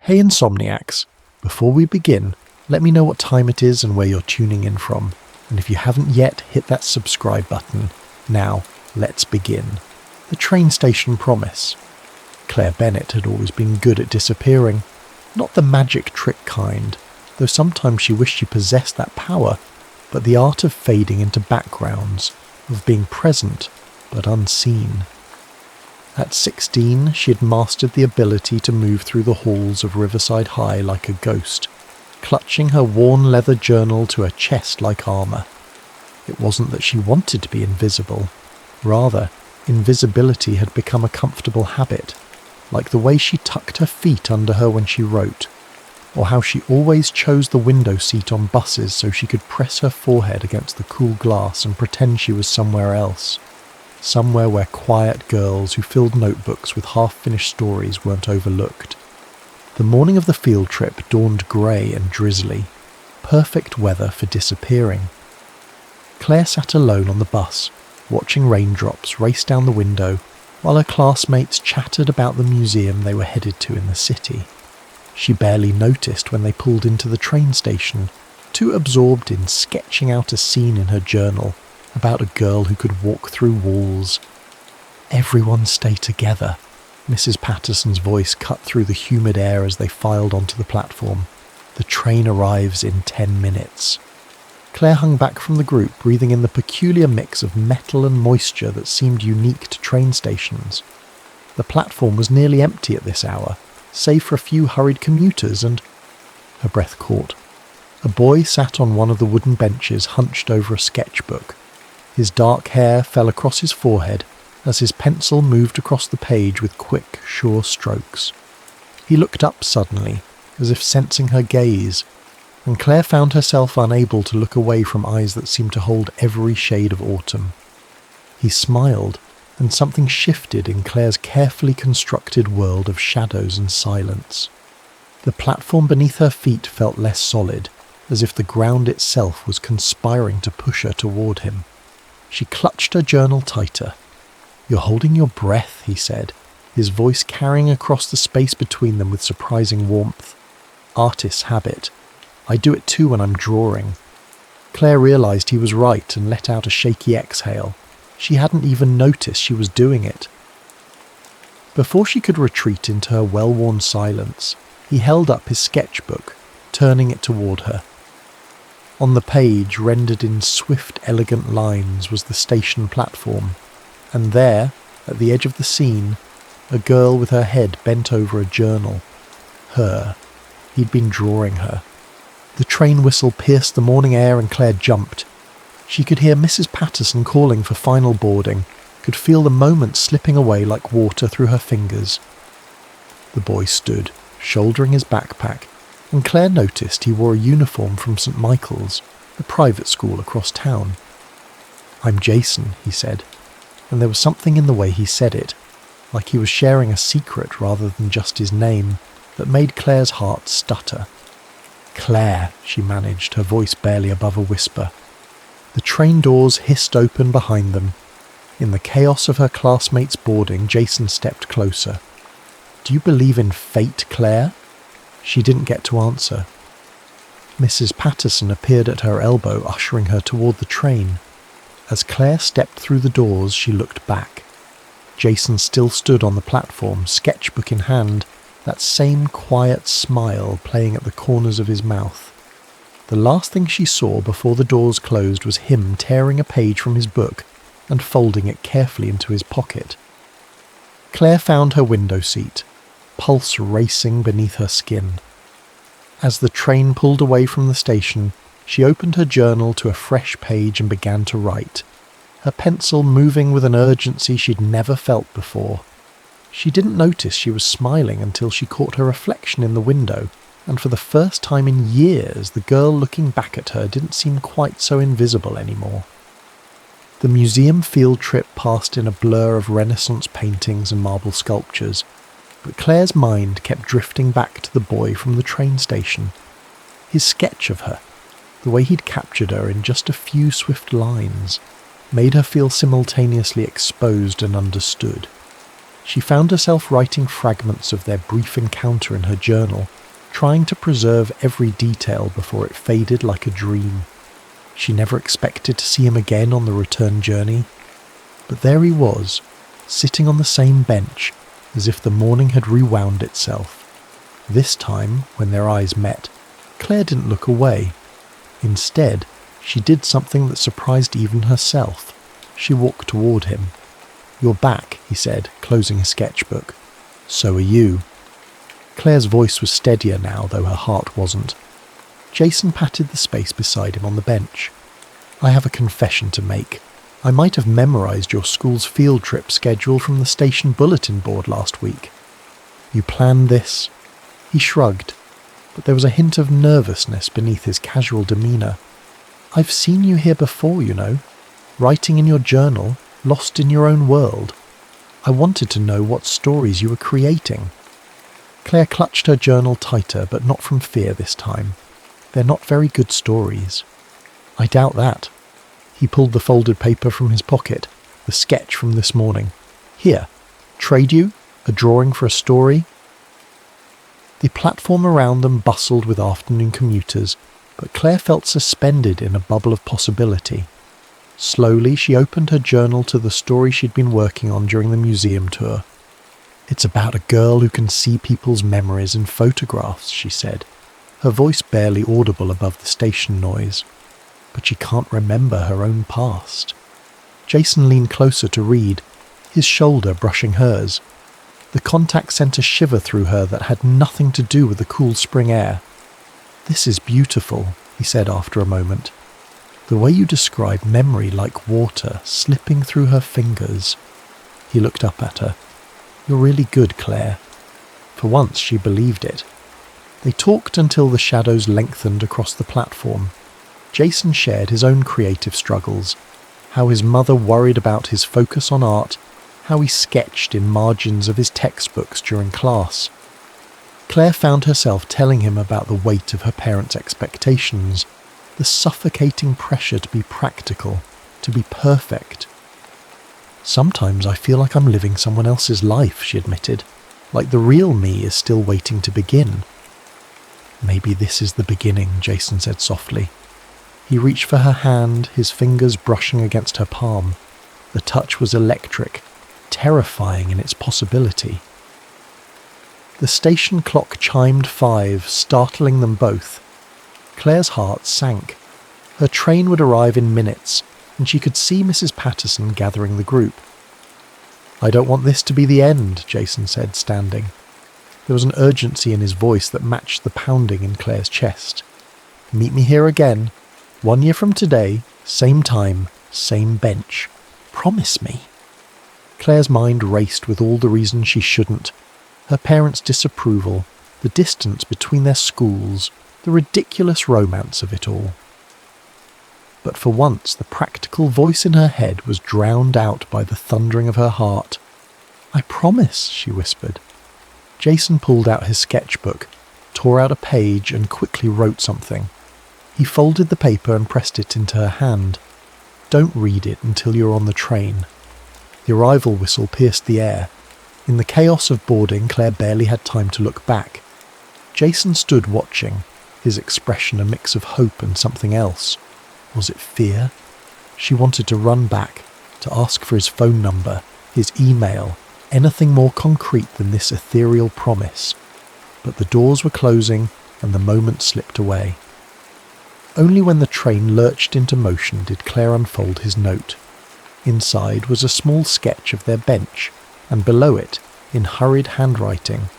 Hey Insomniacs, before we begin, let me know what time it is and where you're tuning in from, and if you haven't yet, hit that subscribe button. Now, let's begin. The train station promise. Claire Bennett had always been good at disappearing, not the magic trick kind, though sometimes she wished she possessed that power, but the art of fading into backgrounds, of being present but unseen. At 16, she had mastered the ability to move through the halls of Riverside High like a ghost, clutching her worn leather journal to her chest like armour. It wasn't that she wanted to be invisible. Rather, invisibility had become a comfortable habit, like the way she tucked her feet under her when she wrote, or how she always chose the window seat on buses so she could press her forehead against the cool glass and pretend she was somewhere else. Somewhere where quiet girls who filled notebooks with half-finished stories weren't overlooked. The morning of the field trip dawned grey and drizzly, perfect weather for disappearing. Claire sat alone on the bus, watching raindrops race down the window, while her classmates chattered about the museum they were headed to in the city. She barely noticed when they pulled into the train station, too absorbed in sketching out a scene in her journal about a girl who could walk through walls. "Everyone stay together," Mrs. Patterson's voice cut through the humid air as they filed onto the platform. "The train arrives in 10 minutes. Claire hung back from the group, breathing in the peculiar mix of metal and moisture that seemed unique to train stations. The platform was nearly empty at this hour, save for a few hurried commuters, and her breath caught. A boy sat on one of the wooden benches hunched over a sketchbook. His dark hair fell across his forehead as his pencil moved across the page with quick, sure strokes. He looked up suddenly, as if sensing her gaze, and Claire found herself unable to look away from eyes that seemed to hold every shade of autumn. He smiled, and something shifted in Claire's carefully constructed world of shadows and silence. The platform beneath her feet felt less solid, as if the ground itself was conspiring to push her toward him. She clutched her journal tighter. "You're holding your breath," he said, his voice carrying across the space between them with surprising warmth. "Artist's habit. I do it too when I'm drawing." Claire realised he was right and let out a shaky exhale. She hadn't even noticed she was doing it. Before she could retreat into her well-worn silence, he held up his sketchbook, turning it toward her. On the page, rendered in swift, elegant lines, was the station platform, and there, at the edge of the scene, a girl with her head bent over a journal. Her. He'd been drawing her. The train whistle pierced the morning air and Claire jumped. She could hear Mrs. Patterson calling for final boarding, could feel the moments slipping away like water through her fingers. The boy stood, shouldering his backpack, and Claire noticed he wore a uniform from St. Michael's, the private school across town. "I'm Jason," he said, and there was something in the way he said it, like he was sharing a secret rather than just his name, that made Claire's heart stutter. "Claire," she managed, her voice barely above a whisper. The train doors hissed open behind them. In the chaos of her classmates' boarding, Jason stepped closer. "Do you believe in fate, Claire?" She didn't get to answer. Mrs. Patterson appeared at her elbow, ushering her toward the train. As Claire stepped through the doors, she looked back. Jason still stood on the platform, sketchbook in hand, that same quiet smile playing at the corners of his mouth. The last thing she saw before the doors closed was him tearing a page from his book and folding it carefully into his pocket. Claire found her window seat, pulse racing beneath her skin. As the train pulled away from the station, she opened her journal to a fresh page and began to write, her pencil moving with an urgency she'd never felt before. She didn't notice she was smiling until she caught her reflection in the window, and for the first time in years the girl looking back at her didn't seem quite so invisible anymore. The museum field trip passed in a blur of Renaissance paintings and marble sculptures, but Claire's mind kept drifting back to the boy from the train station. His sketch of her, the way he'd captured her in just a few swift lines, made her feel simultaneously exposed and understood. She found herself writing fragments of their brief encounter in her journal, trying to preserve every detail before it faded like a dream. She never expected to see him again on the return journey, but there he was, sitting on the same bench, as if the morning had rewound itself. This time, when their eyes met, Claire didn't look away. Instead, she did something that surprised even herself. She walked toward him. "You're back," he said, closing his sketchbook. "So are you." Claire's voice was steadier now, though her heart wasn't. Jason patted the space beside him on the bench. "I have a confession to make. I might have memorized your school's field trip schedule from the station bulletin board last week." "You planned this?" He shrugged, but there was a hint of nervousness beneath his casual demeanour. "I've seen you here before, you know, writing in your journal, lost in your own world. I wanted to know what stories you were creating." Claire clutched her journal tighter, but not from fear this time. "They're not very good stories." "I doubt that." He pulled the folded paper from his pocket, the sketch from this morning. "Here, trade you? A drawing for a story?" The platform around them bustled with afternoon commuters, but Claire felt suspended in a bubble of possibility. Slowly, she opened her journal to the story she'd been working on during the museum tour. "It's about a girl who can see people's memories in photographs," she said, her voice barely audible above the station noise. "But she can't remember her own past." Jason leaned closer to read, his shoulder brushing hers. The contact sent a shiver through her that had nothing to do with the cool spring air. "This is beautiful," he said after a moment. "The way you describe memory like water slipping through her fingers." He looked up at her. "You're really good, Claire." For once she believed it. They talked until the shadows lengthened across the platform. Jason shared his own creative struggles, how his mother worried about his focus on art, how he sketched in margins of his textbooks during class. Claire found herself telling him about the weight of her parents' expectations, the suffocating pressure to be practical, to be perfect. "Sometimes I feel like I'm living someone else's life," she admitted, "like the real me is still waiting to begin." "Maybe this is the beginning," Jason said softly. He reached for her hand, his fingers brushing against her palm. The touch was electric, terrifying in its possibility. The station clock chimed 5, startling them both. Claire's heart sank. Her train would arrive in minutes, and she could see Mrs. Patterson gathering the group. "I don't want this to be the end," Jason said, standing. There was an urgency in his voice that matched the pounding in Claire's chest. "Meet me here again. 1 year from today, same time, same bench. Promise me." Claire's mind raced with all the reasons she shouldn't. Her parents' disapproval, the distance between their schools, the ridiculous romance of it all. But for once the practical voice in her head was drowned out by the thundering of her heart. "I promise," she whispered. Jason pulled out his sketchbook, tore out a page and quickly wrote something. He folded the paper and pressed it into her hand. "Don't read it until you're on the train." The arrival whistle pierced the air. In the chaos of boarding, Claire barely had time to look back. Jason stood watching, his expression a mix of hope and something else. Was it fear? She wanted to run back, to ask for his phone number, his email, anything more concrete than this ethereal promise. But the doors were closing and the moment slipped away. Only when the train lurched into motion did Claire unfold his note. Inside was a small sketch of their bench, and below it, in hurried handwriting,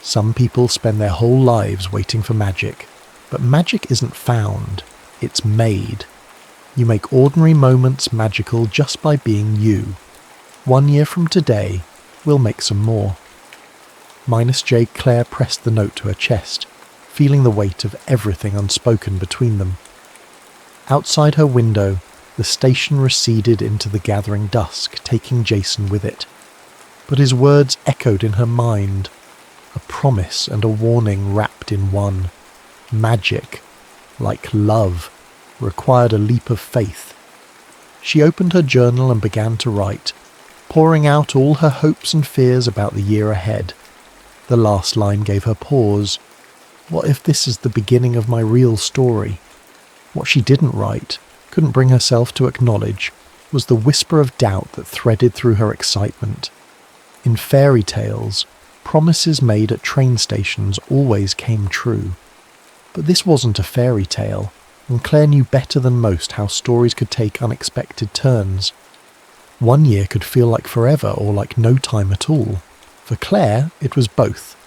"Some people spend their whole lives waiting for magic, but magic isn't found, it's made. You make ordinary moments magical just by being you. 1 year from today, we'll make some more." -J. Claire pressed the note to her chest, feeling the weight of everything unspoken between them. Outside her window, the station receded into the gathering dusk, taking Jason with it. But his words echoed in her mind, a promise and a warning wrapped in one. Magic, like love, required a leap of faith. She opened her journal and began to write, pouring out all her hopes and fears about the year ahead. The last line gave her pause. What if this is the beginning of my real story? What she didn't write, couldn't bring herself to acknowledge, was the whisper of doubt that threaded through her excitement. In fairy tales, promises made at train stations always came true. But this wasn't a fairy tale, and Claire knew better than most how stories could take unexpected turns. 1 year could feel like forever or like no time at all. For Claire, it was both.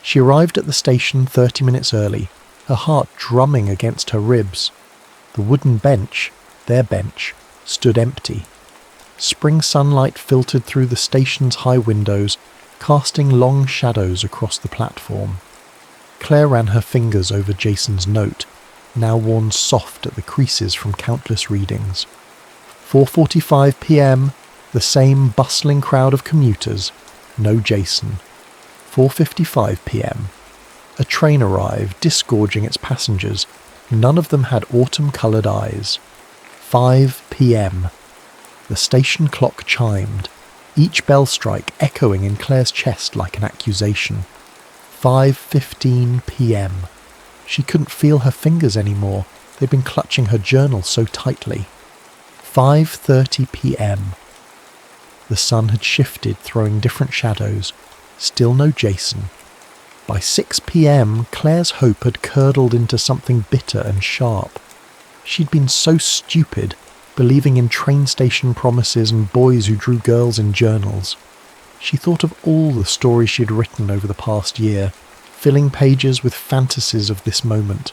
She arrived at the station 30 minutes early, her heart drumming against her ribs. The wooden bench, their bench, stood empty. Spring sunlight filtered through the station's high windows, casting long shadows across the platform. Claire ran her fingers over Jason's note, now worn soft at the creases from countless readings. 4:45 p.m, the same bustling crowd of commuters, no Jason. 4:55 p.m. A train arrived, disgorging its passengers. None of them had autumn-coloured eyes. 5 p.m. The station clock chimed, each bell strike echoing in Claire's chest like an accusation. 5:15 p.m. She couldn't feel her fingers anymore. They'd been clutching her journal so tightly. 5:30 p.m. The sun had shifted, throwing different shadows. Still no Jason. By 6 p.m, Claire's hope had curdled into something bitter and sharp. She'd been so stupid, believing in train station promises and boys who drew girls in journals. She thought of all the stories she'd written over the past year, filling pages with fantasies of this moment.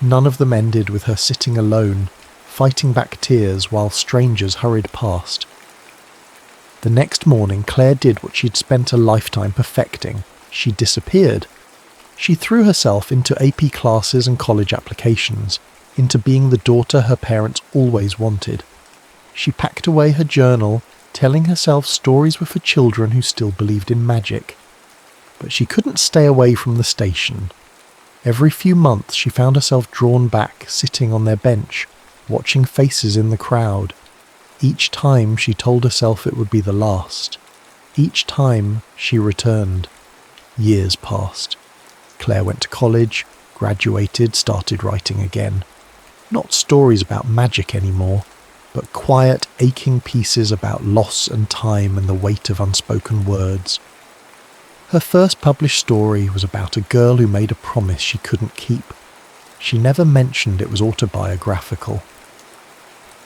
None of them ended with her sitting alone, fighting back tears while strangers hurried past. The next morning, Claire did what she'd spent a lifetime perfecting. She disappeared. She threw herself into AP classes and college applications, into being the daughter her parents always wanted. She packed away her journal, telling herself stories were for children who still believed in magic. But she couldn't stay away from the station. Every few months she found herself drawn back, sitting on their bench, watching faces in the crowd. Each time she told herself it would be the last. Each time she returned. Years passed. Claire went to college, graduated, started writing again. Not stories about magic anymore, but quiet, aching pieces about loss and time and the weight of unspoken words. Her first published story was about a girl who made a promise she couldn't keep. She never mentioned it was autobiographical.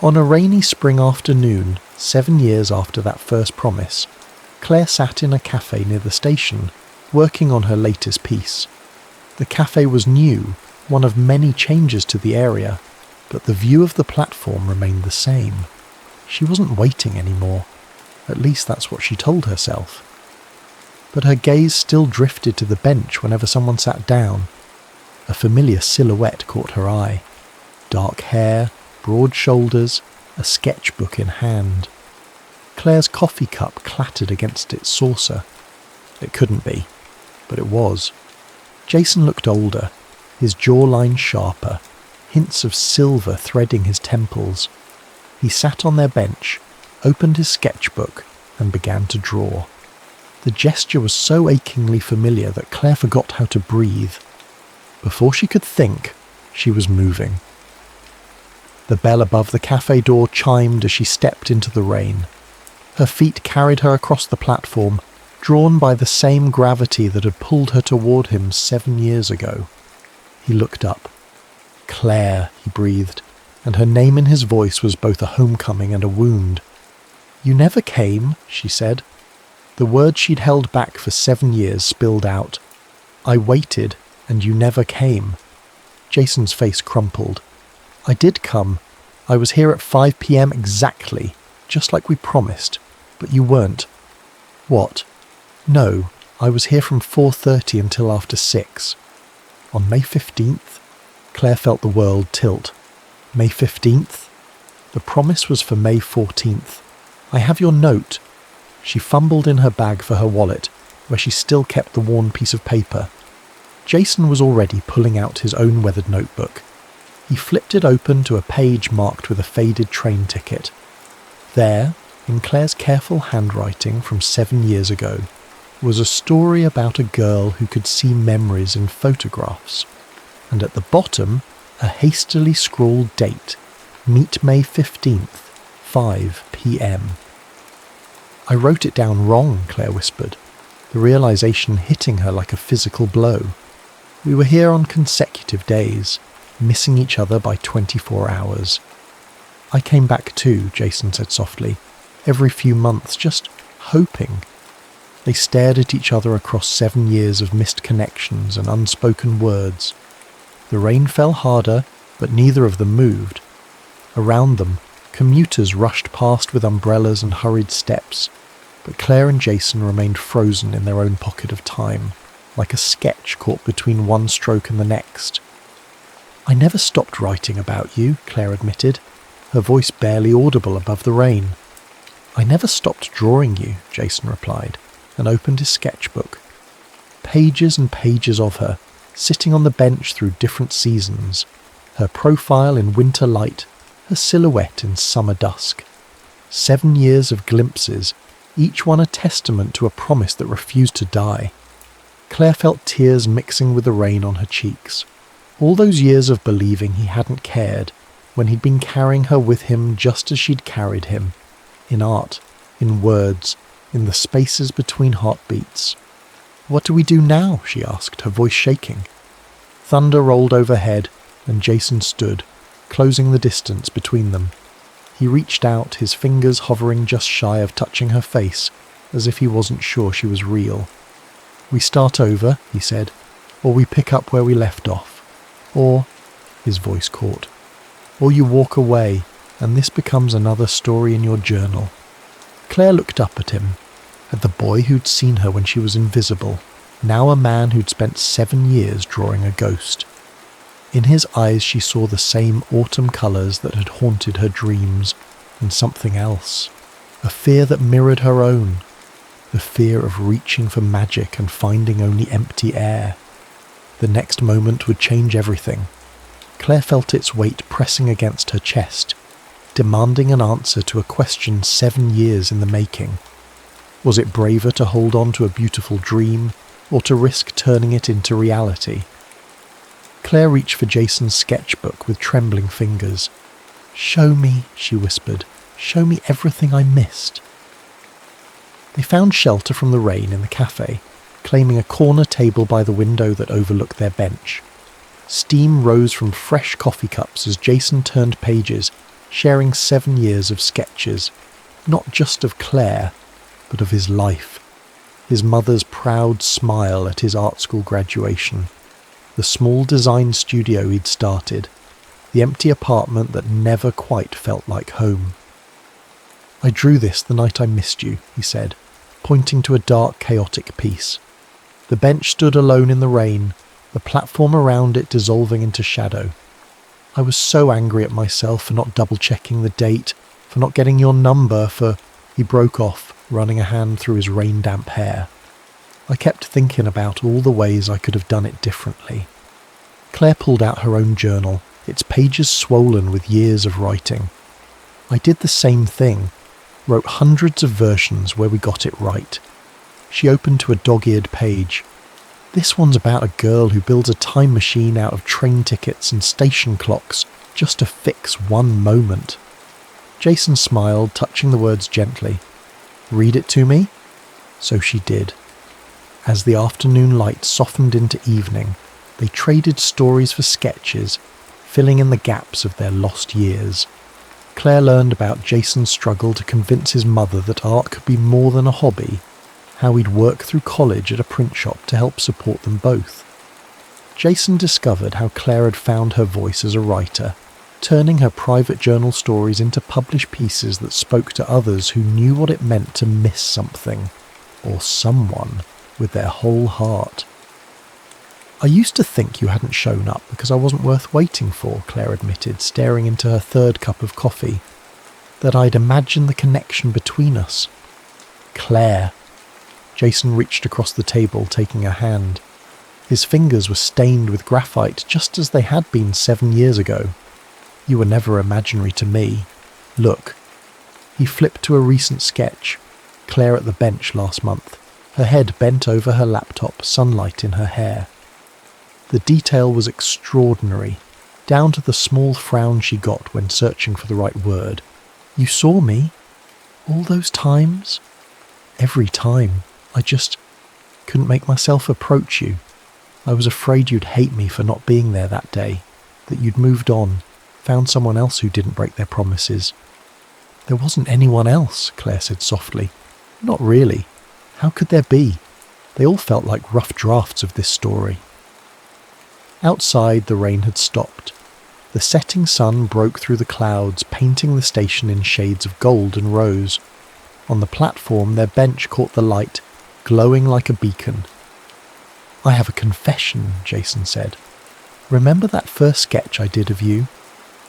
On a rainy spring afternoon, 7 years after that first promise, Claire sat in a cafe near the station, working on her latest piece. The cafe was new, one of many changes to the area, but the view of the platform remained the same. She wasn't waiting anymore. At least that's what she told herself. But her gaze still drifted to the bench whenever someone sat down. A familiar silhouette caught her eye. Dark hair, broad shoulders, a sketchbook in hand. Claire's coffee cup clattered against its saucer. It couldn't be, but it was. Jason looked older, his jawline sharper, hints of silver threading his temples. He sat on their bench, opened his sketchbook, and began to draw. The gesture was so achingly familiar that Claire forgot how to breathe. Before she could think, she was moving. The bell above the cafe door chimed as she stepped into the rain. Her feet carried her across the platform, drawn by the same gravity that had pulled her toward him 7 years ago. He looked up. Claire, he breathed, and her name in his voice was both a homecoming and a wound. You never came, she said. The words she'd held back for 7 years spilled out. I waited, and you never came. Jason's face crumpled. I did come. I was here at 5 p.m. exactly, just like we promised, but you weren't. What? No, I was here from 4:30 until after 6. On May 15th? Claire felt the world tilt. May 15th? The promise was for May 14th. I have your note. She fumbled in her bag for her wallet, where she still kept the worn piece of paper. Jason was already pulling out his own weathered notebook. He flipped it open to a page marked with a faded train ticket. There, in Claire's careful handwriting from 7 years ago, was a story about a girl who could see memories in photographs, and at the bottom, a hastily scrawled date, meet May 15th, 5 p.m. I wrote it down wrong, Claire whispered, the realization hitting her like a physical blow. We were here on consecutive days, missing each other by 24 hours. I came back too, Jason said softly, every few months, just hoping. They stared at each other across 7 years of missed connections and unspoken words. The rain fell harder, but neither of them moved. Around them, commuters rushed past with umbrellas and hurried steps, but Claire and Jason remained frozen in their own pocket of time, like a sketch caught between one stroke and the next. I never stopped writing about you, Claire admitted, her voice barely audible above the rain. I never stopped drawing you, Jason replied, and opened his sketchbook. Pages and pages of her, sitting on the bench through different seasons, her profile in winter light, her silhouette in summer dusk. 7 years of glimpses, each one a testament to a promise that refused to die. Claire felt tears mixing with the rain on her cheeks. All those years of believing he hadn't cared, when he'd been carrying her with him just as she'd carried him, in art, in words, in the spaces between heartbeats. "What do we do now?" she asked, her voice shaking. Thunder rolled overhead, and Jason stood, closing the distance between them. He reached out, his fingers hovering just shy of touching her face, as if he wasn't sure she was real. "We start over," he said, "or we pick up where we left off. Or," his voice caught, "or you walk away, and this becomes another story in your journal." Claire looked up at him, at the boy who'd seen her when she was invisible, now a man who'd spent 7 years drawing a ghost. In his eyes she saw the same autumn colours that had haunted her dreams, and something else, a fear that mirrored her own, the fear of reaching for magic and finding only empty air. The next moment would change everything. Claire felt its weight pressing against her chest, demanding an answer to a question 7 years in the making. Was it braver to hold on to a beautiful dream, or to risk turning it into reality? Claire reached for Jason's sketchbook with trembling fingers. "Show me," she whispered. "Show me everything I missed." They found shelter from the rain in the cafe, claiming a corner table by the window that overlooked their bench. Steam rose from fresh coffee cups as Jason turned pages, sharing 7 years of sketches, not just of Claire, but of his life. His mother's proud smile at his art school graduation, the small design studio he'd started, the empty apartment that never quite felt like home. "I drew this the night I missed you," he said, pointing to a dark, chaotic piece. The bench stood alone in the rain, the platform around it dissolving into shadow. "I was so angry at myself for not double-checking the date, for not getting your number, for—" He broke off, running a hand through his rain-damp hair. "I kept thinking about all the ways I could have done it differently." Claire pulled out her own journal, its pages swollen with years of writing. "I did the same thing, wrote hundreds of versions where we got it right." She opened to a dog-eared page. "This one's about a girl who builds a time machine out of train tickets and station clocks just to fix one moment." Jason smiled, touching the words gently. "Read it to me?" So she did. As the afternoon light softened into evening, they traded stories for sketches, filling in the gaps of their lost years. Claire learned about Jason's struggle to convince his mother that art could be more than a hobby, how he'd work through college at a print shop to help support them both. Jason discovered how Claire had found her voice as a writer, turning her private journal stories into published pieces that spoke to others who knew what it meant to miss something, or someone, with their whole heart. "I used to think you hadn't shown up because I wasn't worth waiting for," Claire admitted, staring into her third cup of coffee. "That I'd imagined the connection between us." "Claire." Jason reached across the table, taking her hand. His fingers were stained with graphite just as they had been 7 years ago. "You were never imaginary to me. Look." He flipped to a recent sketch, Claire at the bench last month, her head bent over her laptop, sunlight in her hair. The detail was extraordinary, down to the small frown she got when searching for the right word. "You saw me? All those times?" "Every time. I just couldn't make myself approach you. I was afraid you'd hate me for not being there that day, that you'd moved on, found someone else who didn't break their promises." "There wasn't anyone else," Claire said softly. "Not really. How could there be? They all felt like rough drafts of this story." Outside, the rain had stopped. The setting sun broke through the clouds, painting the station in shades of gold and rose. On the platform, their bench caught the light, glowing like a beacon. "I have a confession," Jason said. "Remember that first sketch I did of you?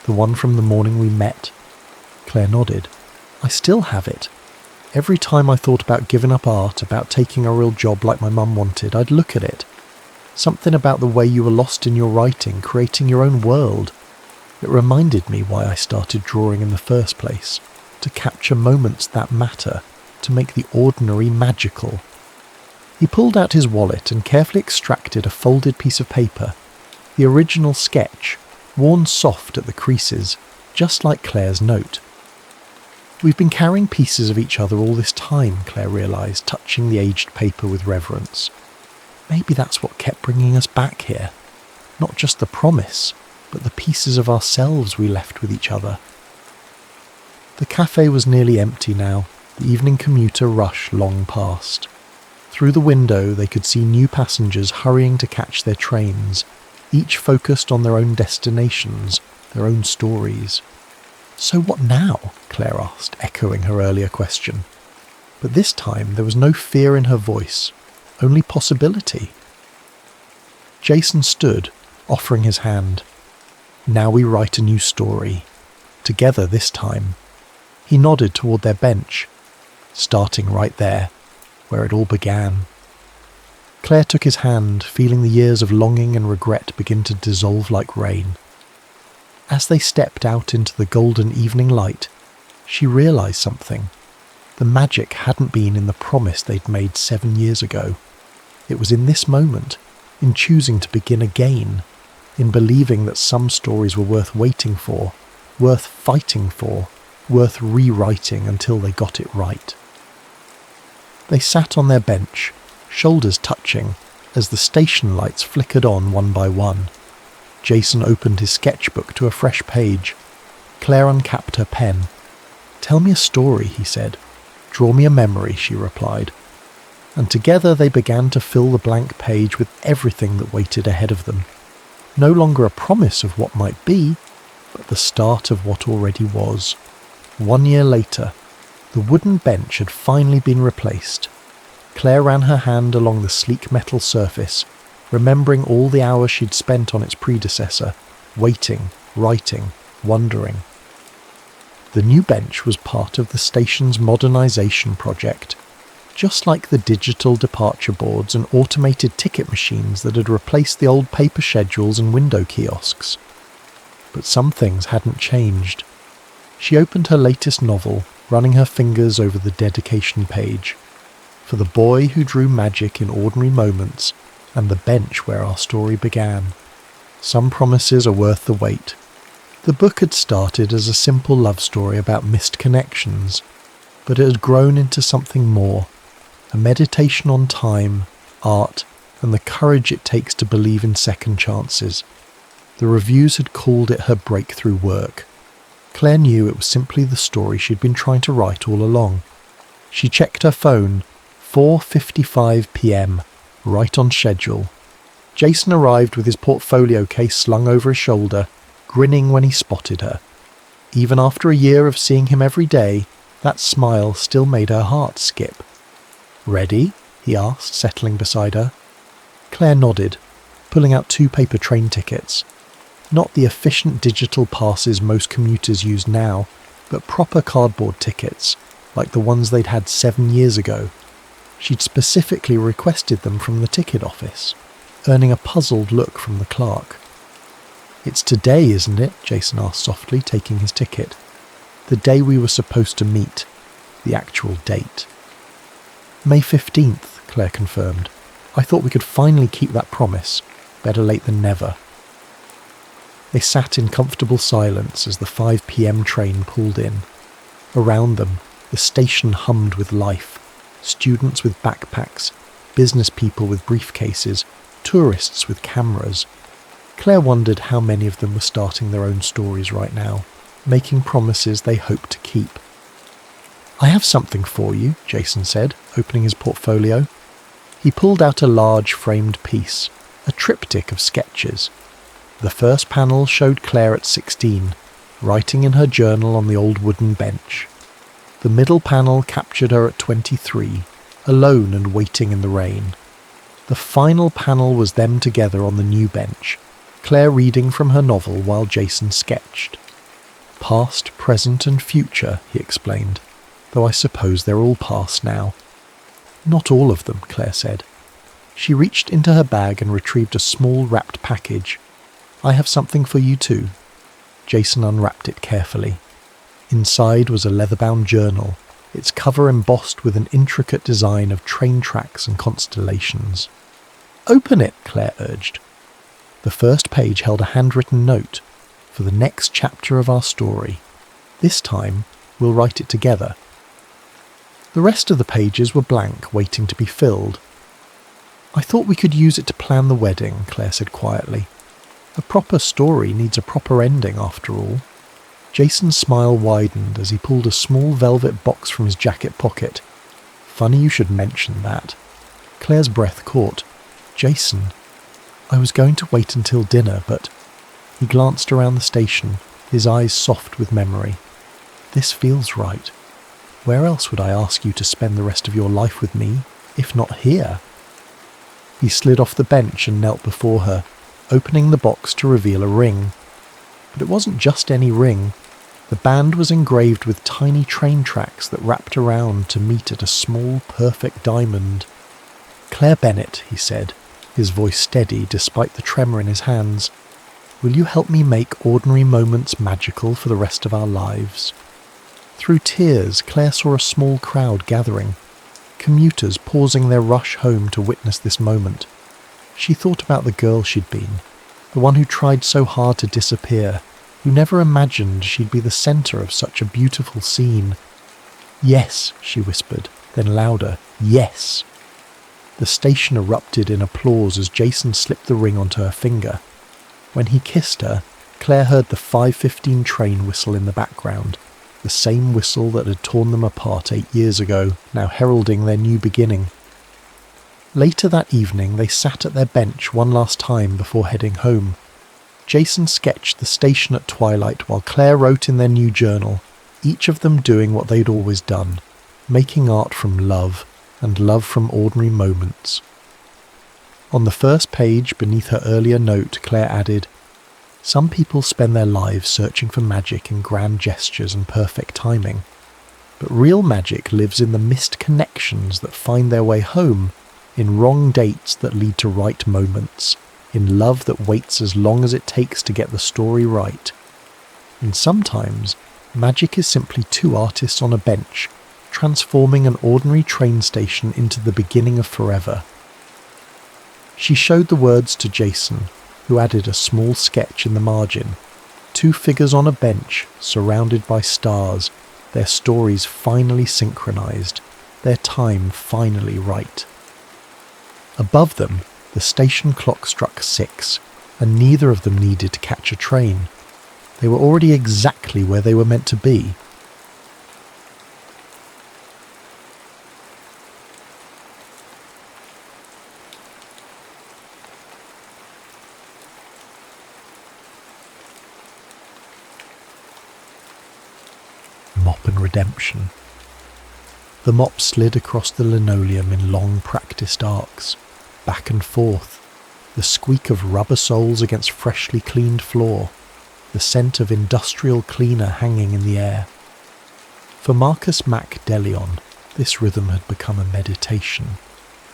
The one from the morning we met?" Claire nodded. "I still have it. Every time I thought about giving up art, about taking a real job like my mum wanted, I'd look at it. Something about the way you were lost in your writing, creating your own world. It reminded me why I started drawing in the first place, to capture moments that matter, to make the ordinary magical." He pulled out his wallet and carefully extracted a folded piece of paper, the original sketch, worn soft at the creases, just like Claire's note. "We've been carrying pieces of each other all this time," Claire realised, touching the aged paper with reverence. "Maybe that's what kept bringing us back here. Not just the promise, but the pieces of ourselves we left with each other." The cafe was nearly empty now, the evening commuter rush long past. Through the window they could see new passengers hurrying to catch their trains, each focused on their own destinations, their own stories. "So what now?" Claire asked, echoing her earlier question. But this time there was no fear in her voice, only possibility. Jason stood, offering his hand. "Now we write a new story. Together this time." He nodded toward their bench, starting right there, where it all began. Claire took his hand, feeling the years of longing and regret begin to dissolve like rain. As they stepped out into the golden evening light, she realised something. The magic hadn't been in the promise they'd made 7 years ago. It was in this moment, in choosing to begin again, in believing that some stories were worth waiting for, worth fighting for, worth rewriting until they got it right. They sat on their bench, shoulders touching, as the station lights flickered on one by one. Jason opened his sketchbook to a fresh page. Claire uncapped her pen. "Tell me a story," he said. "Draw me a memory," she replied. And together they began to fill the blank page with everything that waited ahead of them. No longer a promise of what might be, but the start of what already was. 1 year later, the wooden bench had finally been replaced. Claire ran her hand along the sleek metal surface, remembering all the hours she'd spent on its predecessor, waiting, writing, wondering. The new bench was part of the station's modernisation project, just like the digital departure boards and automated ticket machines that had replaced the old paper schedules and window kiosks. But some things hadn't changed. She opened her latest novel, running her fingers over the dedication page. For the boy who drew magic in ordinary moments, and the bench where our story began. Some promises are worth the wait. The book had started as a simple love story about missed connections, but it had grown into something more, a meditation on time, art, and the courage it takes to believe in second chances. The reviews had called it her breakthrough work. Claire knew it was simply the story she'd been trying to write all along. She checked her phone, 4:55 p.m, right on schedule. Jason arrived with his portfolio case slung over his shoulder, grinning when he spotted her. Even after a year of seeing him every day, that smile still made her heart skip. "Ready?" he asked, settling beside her. Claire nodded, pulling out 2 paper train tickets. Not the efficient digital passes most commuters use now, but proper cardboard tickets, like the ones they'd had 7 years ago. She'd specifically requested them from the ticket office, earning a puzzled look from the clerk. "It's today, isn't it?" Jason asked softly, taking his ticket. "The day we were supposed to meet. The actual date." "May 15th, Claire confirmed. "I thought we could finally keep that promise. Better late than never." They sat in comfortable silence as the 5 p.m. train pulled in. Around them, the station hummed with life. Students with backpacks, business people with briefcases, tourists with cameras. Claire wondered how many of them were starting their own stories right now, making promises they hoped to keep. "I have something for you," Jason said, opening his portfolio. He pulled out a large framed piece, a triptych of sketches. The first panel showed Claire at 16, writing in her journal on the old wooden bench. The middle panel captured her at 23, alone and waiting in the rain. The final panel was them together on the new bench, Claire reading from her novel while Jason sketched. "Past, present and future," he explained, "though I suppose they're all past now." "Not all of them," Claire said. She reached into her bag and retrieved a small wrapped package. "I have something for you too." Jason unwrapped it carefully. Inside was a leather-bound journal, its cover embossed with an intricate design of train tracks and constellations. "Open it," Claire urged. The first page held a handwritten note for the next chapter of our story. This time, we'll write it together. The rest of the pages were blank, waiting to be filled. "I thought we could use it to plan the wedding," Claire said quietly. "A proper story needs a proper ending, after all." Jason's smile widened as he pulled a small velvet box from his jacket pocket. "Funny you should mention that." Claire's breath caught. "Jason, I was going to wait until dinner, but..." He glanced around the station, his eyes soft with memory. "This feels right. Where else would I ask you to spend the rest of your life with me, if not here?" He slid off the bench and knelt before her, opening the box to reveal a ring. But it wasn't just any ring. The band was engraved with tiny train tracks that wrapped around to meet at a small, perfect diamond. "Claire Bennett," he said, his voice steady despite the tremor in his hands, "will you help me make ordinary moments magical for the rest of our lives?" Through tears, Claire saw a small crowd gathering, commuters pausing their rush home to witness this moment. She thought about the girl she'd been, the one who tried so hard to disappear, who never imagined she'd be the centre of such a beautiful scene. "Yes," she whispered, then louder, "yes." The station erupted in applause as Jason slipped the ring onto her finger. When he kissed her, Claire heard the 5:15 train whistle in the background, the same whistle that had torn them apart 8 years ago, now heralding their new beginning. Later that evening, they sat at their bench one last time before heading home. Jason sketched the station at twilight while Claire wrote in their new journal, each of them doing what they'd always done, making art from love, and love from ordinary moments. On the first page, beneath her earlier note, Claire added, "Some people spend their lives searching for magic in grand gestures and perfect timing, but real magic lives in the missed connections that find their way home, in wrong dates that lead to right moments, in love that waits as long as it takes to get the story right. And sometimes, magic is simply two artists on a bench, transforming an ordinary train station into the beginning of forever." She showed the words to Jason, who added a small sketch in the margin. 2 figures on a bench, surrounded by stars, their stories finally synchronized, their time finally right. Above them, the station clock struck 6, and neither of them needed to catch a train. They were already exactly where they were meant to be. Mop and Redemption. The mop slid across the linoleum in long practiced arcs, back and forth, the squeak of rubber soles against freshly cleaned floor, the scent of industrial cleaner hanging in the air. For Marcus Mac DeLeon, this rhythm had become a meditation,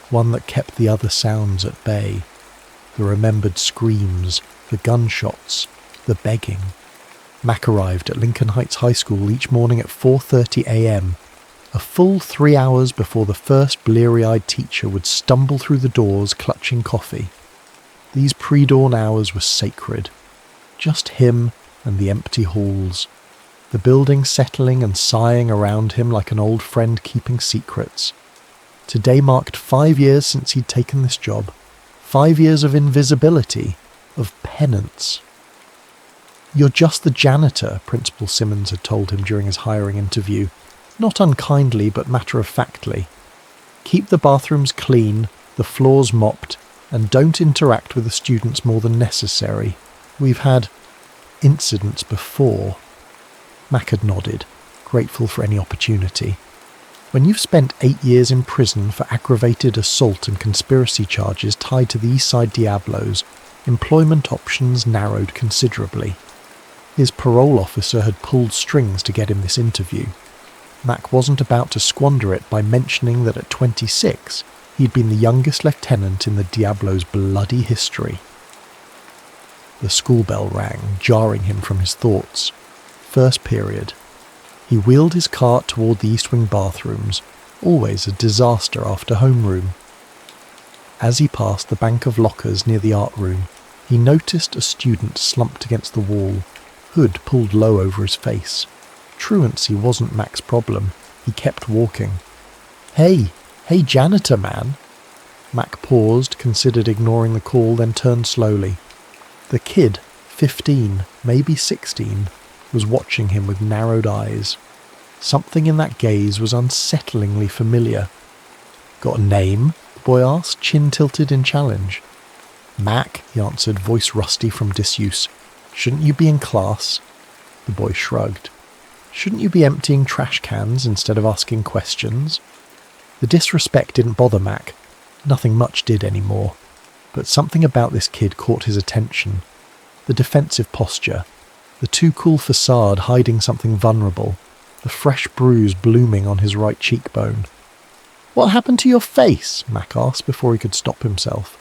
one that kept the other sounds at bay, the remembered screams, the gunshots, the begging. Mac arrived at Lincoln Heights High School each morning at 4:30 a.m., A full 3 hours before the first bleary-eyed teacher would stumble through the doors clutching coffee. These pre-dawn hours were sacred. Just him and the empty halls. The building settling and sighing around him like an old friend keeping secrets. Today marked 5 years since he'd taken this job. 5 years of invisibility, of penance. "You're just the janitor," Principal Simmons had told him during his hiring interview, not unkindly but matter-of-factly. "Keep the bathrooms clean, the floors mopped, and don't interact with the students more than necessary. We've had incidents before." Mac had nodded, grateful for any opportunity. When you've spent 8 years in prison for aggravated assault and conspiracy charges tied to the Eastside Diablos, employment options narrowed considerably. His parole officer had pulled strings to get him this interview. Mac wasn't about to squander it by mentioning that at 26, he'd been the youngest lieutenant in the Diablo's bloody history. The school bell rang, jarring him from his thoughts. First period. He wheeled his cart toward the East Wing bathrooms, always a disaster after homeroom. As he passed the bank of lockers near the art room, he noticed a student slumped against the wall, hood pulled low over his face. Truancy wasn't Mac's problem. He kept walking. Hey, janitor man." Mac paused, considered ignoring the call, then turned slowly. The kid, 15, maybe 16, was watching him with narrowed eyes. Something in that gaze was unsettlingly familiar. "Got a name?" the boy asked, chin tilted in challenge. "Mac," he answered, voice rusty from disuse. "Shouldn't you be in class?" The boy shrugged. "Shouldn't you be emptying trash cans instead of asking questions?" The disrespect didn't bother Mac. Nothing much did anymore. But something about this kid caught his attention. The defensive posture. The too cool facade hiding something vulnerable. The fresh bruise blooming on his right cheekbone. "What happened to your face?" Mac asked before he could stop himself.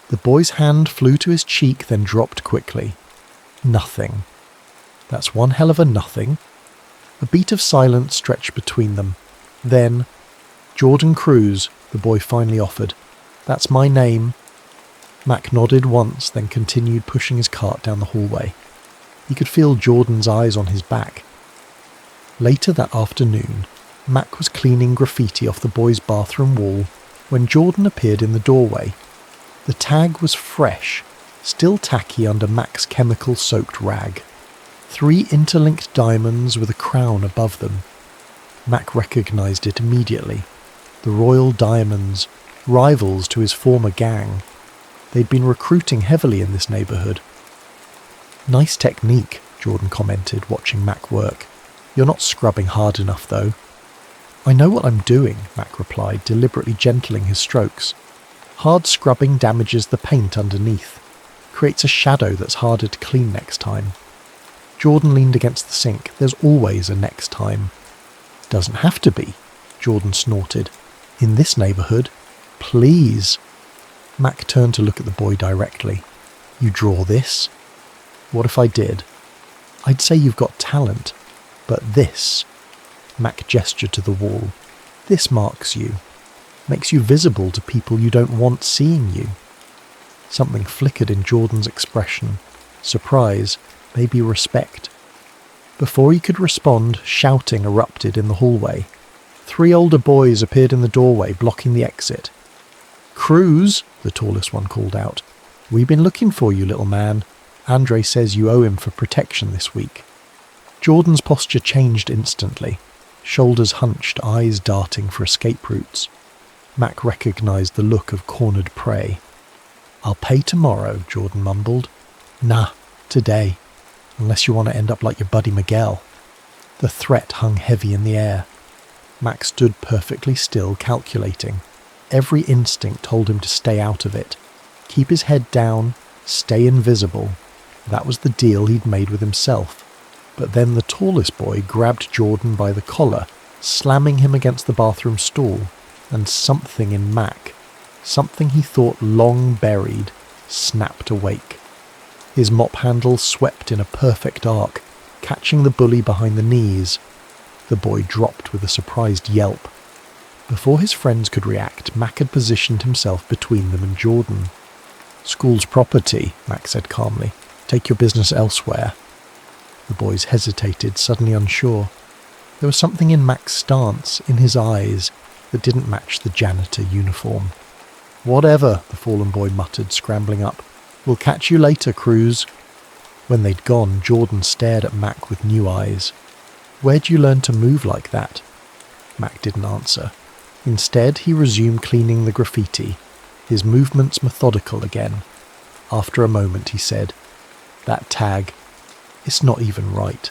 The boy's hand flew to his cheek, then dropped quickly. Nothing. That's one hell of a nothing. A beat of silence stretched between them. Then, "Jordan Cruz," the boy finally offered. "That's my name." Mac nodded once, then continued pushing his cart down the hallway. He could feel Jordan's eyes on his back. Later that afternoon, Mac was cleaning graffiti off the boy's bathroom wall when Jordan appeared in the doorway. The tag was fresh, still tacky under Mac's chemical-soaked rag. 3 interlinked diamonds with a crown above them. Mac recognised it immediately. The Royal Diamonds, rivals to his former gang. They'd been recruiting heavily in this neighbourhood. "Nice technique," Jordan commented, watching Mac work. "You're not scrubbing hard enough, though." "I know what I'm doing," Mac replied, deliberately gentling his strokes. "Hard scrubbing damages the paint underneath. Creates a shadow that's harder to clean next time." Jordan leaned against the sink. "There's always a next time." "Doesn't have to be," Jordan snorted. "In this neighbourhood, please." Mac turned to look at the boy directly. "You draw this?" "What if I did?" "I'd say you've got talent. But this," Mac gestured to the wall, "this marks you. Makes you visible to people you don't want seeing you." Something flickered in Jordan's expression. Surprise, maybe respect. Before he could respond, shouting erupted in the hallway. 3 older boys appeared in the doorway, blocking the exit. "Cruz," the tallest one called out. "We've been looking for you, little man. Andre says you owe him for protection this week." Jordan's posture changed instantly. Shoulders hunched, eyes darting for escape routes. Mac recognised the look of cornered prey. "I'll pay tomorrow," Jordan mumbled. "Nah, today. Unless you want to end up like your buddy Miguel." The threat hung heavy in the air. Mac stood perfectly still, calculating. Every instinct told him to stay out of it. Keep his head down, stay invisible. That was the deal he'd made with himself. But then the tallest boy grabbed Jordan by the collar, slamming him against the bathroom stall, and something in Mac, something he thought long buried, snapped awake. His mop handle swept in a perfect arc, catching the bully behind the knees. The boy dropped with a surprised yelp. Before his friends could react, Mac had positioned himself between them and Jordan. "School's property," Mac said calmly. "Take your business elsewhere." The boys hesitated, suddenly unsure. There was something in Mac's stance, in his eyes, that didn't match the janitor uniform. "Whatever," the fallen boy muttered, scrambling up. "We'll catch you later, Cruz." When they'd gone, Jordan stared at Mac with new eyes. "Where'd you learn to move like that?" Mac didn't answer. Instead, he resumed cleaning the graffiti, his movements methodical again. After a moment, he said, "That tag, it's not even right.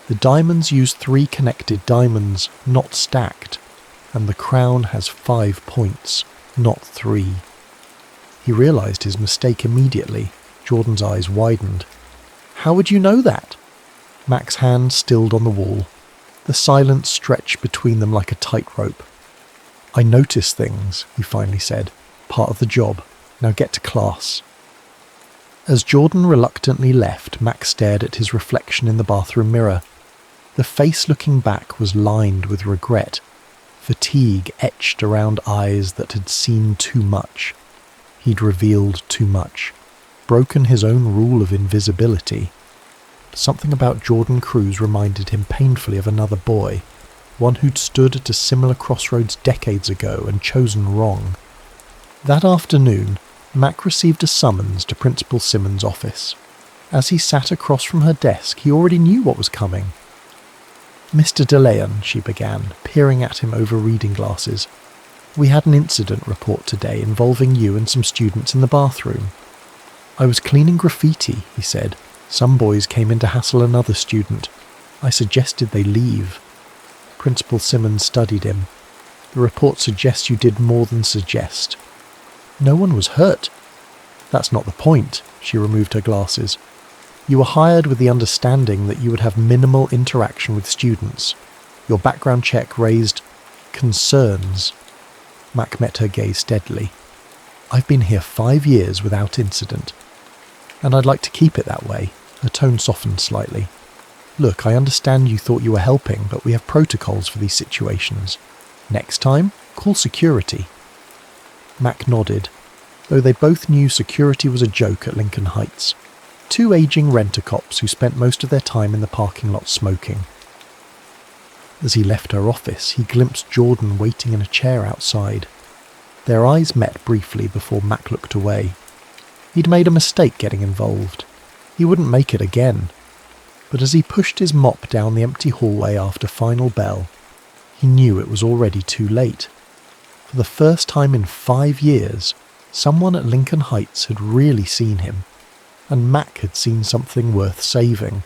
The diamonds use 3 connected diamonds, not stacked, and the crown has 5 points, not 3. He realized his mistake immediately. Jordan's eyes widened. "How would you know that?" Mac's hand stilled on the wall. The silence stretched between them like a tightrope. "I notice things," he finally said. "Part of the job. Now get to class." As Jordan reluctantly left, Mac stared at his reflection in the bathroom mirror. The face looking back was lined with regret. Fatigue etched around eyes that had seen too much. He'd revealed too much. Broken his own rule of invisibility. Something about Jordan Cruz reminded him painfully of another boy, one who'd stood at a similar crossroads decades ago and chosen wrong. That afternoon, Mac received a summons to Principal Simmons' office. As he sat across from her desk, he already knew what was coming. "Mr. DeLeon," she began, peering at him over reading glasses. "We had an incident report today involving you and some students in the bathroom." "I was cleaning graffiti," he said. "Some boys came in to hassle another student. I suggested they leave." Principal Simmons studied him. "The report suggests you did more than suggest." "No one was hurt." "That's not the point." She removed her glasses. "You were hired with the understanding that you would have minimal interaction with students. Your background check raised concerns." Mac met her gaze steadily. "I've been here 5 years without incident. And I'd like to keep it that way." Her tone softened slightly. "Look, I understand you thought you were helping, but we have protocols for these situations. Next time, call security." Mac nodded, though they both knew security was a joke at Lincoln Heights. 2 aging rent-a-cops who spent most of their time in the parking lot smoking. As he left her office, he glimpsed Jordan waiting in a chair outside. Their eyes met briefly before Mac looked away. He'd made a mistake getting involved. He wouldn't make it again. But as he pushed his mop down the empty hallway after final bell, he knew it was already too late. For the first time in 5 years, someone at Lincoln Heights had really seen him, and Mac had seen something worth saving.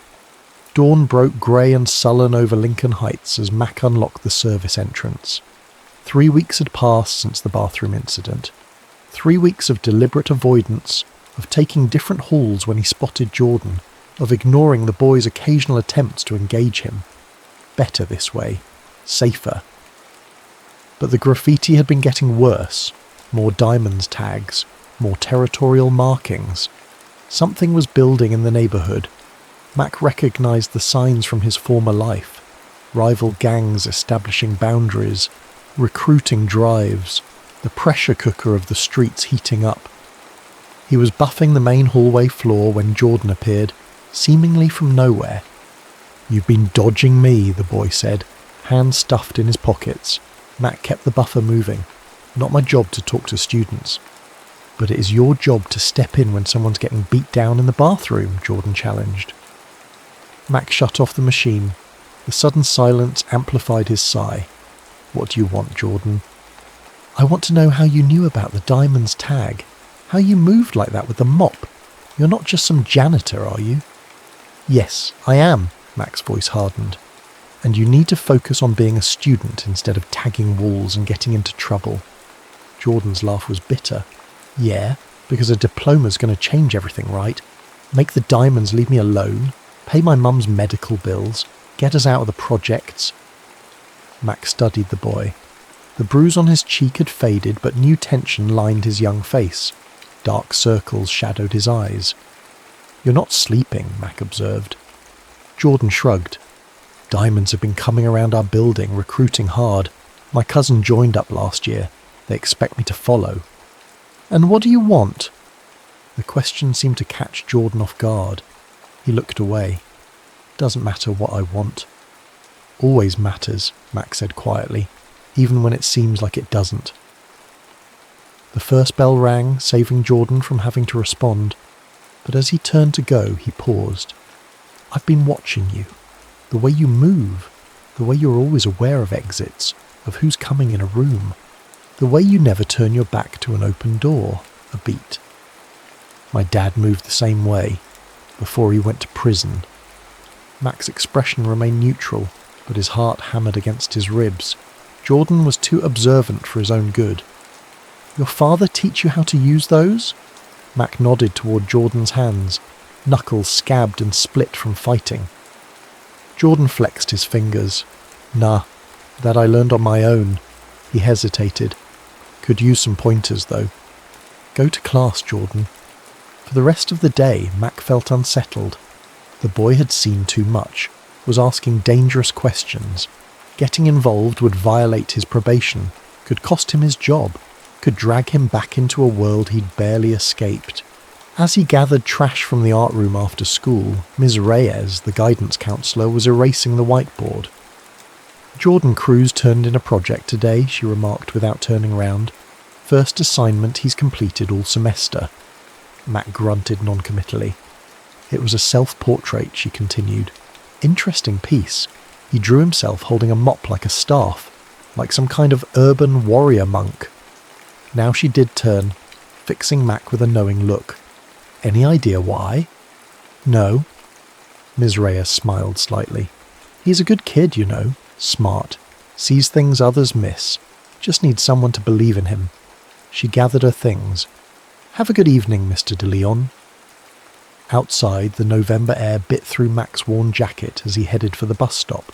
Dawn broke grey and sullen over Lincoln Heights as Mac unlocked the service entrance. 3 weeks had passed since the bathroom incident. 3 weeks of deliberate avoidance, of taking different halls when he spotted Jordan, of ignoring the boy's occasional attempts to engage him. Better this way. Safer. But the graffiti had been getting worse. More diamonds tags. More territorial markings. Something was building in the neighbourhood. Mac recognised the signs from his former life. Rival gangs establishing boundaries. Recruiting drives. The pressure cooker of the streets heating up. He was buffing the main hallway floor when Jordan appeared, seemingly from nowhere. "You've been dodging me," the boy said, hands stuffed in his pockets. Mac kept the buffer moving. "Not my job to talk to students." "But it is your job to step in when someone's getting beat down in the bathroom," Jordan challenged. Mac shut off the machine. The sudden silence amplified his sigh. "What do you want, Jordan?" "I want to know how you knew about the diamonds tag. How you moved like that with the mop. You're not just some janitor, are you?" "Yes, I am," Mac's voice hardened. "And you need to focus on being a student instead of tagging walls and getting into trouble." Jordan's laugh was bitter. "Yeah, because a diploma's going to change everything, right? Make the diamonds leave me alone, pay my mum's medical bills, get us out of the projects." Mac studied the boy. The bruise on his cheek had faded, but new tension lined his young face. Dark circles shadowed his eyes. "You're not sleeping," Mac observed. Jordan shrugged. Diamonds have been coming around our building, recruiting hard. My cousin joined up last year. They expect me to follow. And what do you want? The question seemed to catch Jordan off guard. He looked away. Doesn't matter what I want. Always matters, Mac said quietly, even when it seems like it doesn't. The first bell rang, saving Jordan from having to respond, but as he turned to go, he paused. I've been watching you. The way you move, the way you're always aware of exits, of who's coming in a room, the way you never turn your back to an open door, a beat. My dad moved the same way, before he went to prison. Mac's expression remained neutral, but his heart hammered against his ribs. Jordan was too observant for his own good. Your father teach you how to use those? Mac nodded toward Jordan's hands, knuckles scabbed and split from fighting. Jordan flexed his fingers. Nah, that I learned on my own. He hesitated. Could use some pointers, though. Go to class, Jordan. For the rest of the day, Mac felt unsettled. The boy had seen too much, was asking dangerous questions. Getting involved would violate his probation, could cost him his job, could drag him back into a world he'd barely escaped. As he gathered trash from the art room after school, Ms. Reyes, the guidance counsellor, was erasing the whiteboard. Jordan Cruz turned in a project today, she remarked without turning round. First assignment he's completed all semester. Mac grunted noncommittally. It was a self-portrait, she continued. Interesting piece. He drew himself holding a mop like a staff, like some kind of urban warrior monk. Now she did turn, fixing Mac with a knowing look. Any idea why? No. Ms. Reyes smiled slightly. He's a good kid, you know. Smart. Sees things others miss. Just needs someone to believe in him. She gathered her things. Have a good evening, Mr. de Leon. Outside, the November air bit through Mac's worn jacket as he headed for the bus stop.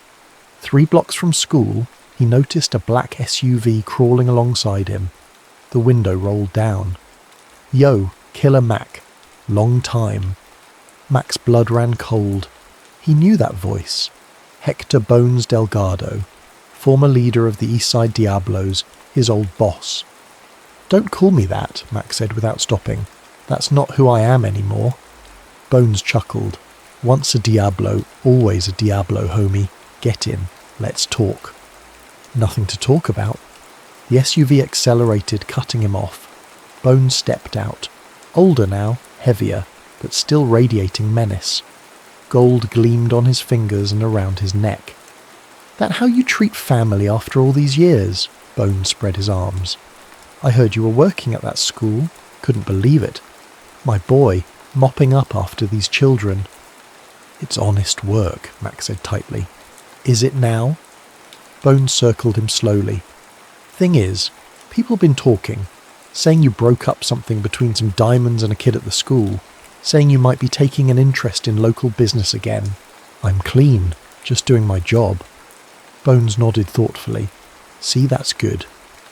3 blocks from school, he noticed a black SUV crawling alongside him. The window rolled down. Yo, Killer Mac. Long time. Mac's blood ran cold. He knew that voice. Hector Bones Delgado, former leader of the Eastside Diablos, his old boss. Don't call me that, Mac said without stopping. That's not who I am anymore. Bones chuckled. Once a Diablo, always a Diablo, homie. Get in. Let's talk. Nothing to talk about. The SUV accelerated, cutting him off. Bones stepped out. Older now, heavier, but still radiating menace. Gold gleamed on his fingers and around his neck. That how you treat family after all these years? Bones spread his arms. I heard you were working at that school. Couldn't believe it. My boy, mopping up after these children. It's honest work, Mac said tightly. Is it now? Bones circled him slowly. Thing is, people been talking, saying you broke up something between some diamonds and a kid at the school, saying you might be taking an interest in local business again. I'm clean, just doing my job. Bones nodded thoughtfully. See, that's good,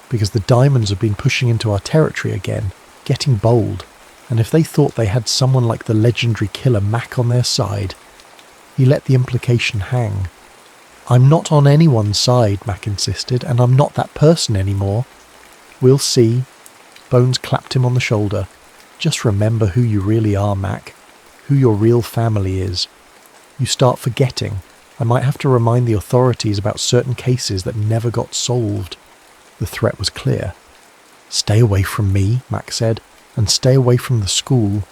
because the diamonds have been pushing into our territory again, getting bold, and if they thought they had someone like the legendary killer Mac on their side. He let the implication hang. I'm not on anyone's side, Mac insisted, and I'm not that person anymore. We'll see. Bones clapped him on the shoulder. Just remember who you really are, Mac. Who your real family is. You start forgetting. I might have to remind the authorities about certain cases that never got solved. The threat was clear. Stay away from me, Mac said, and stay away from the school.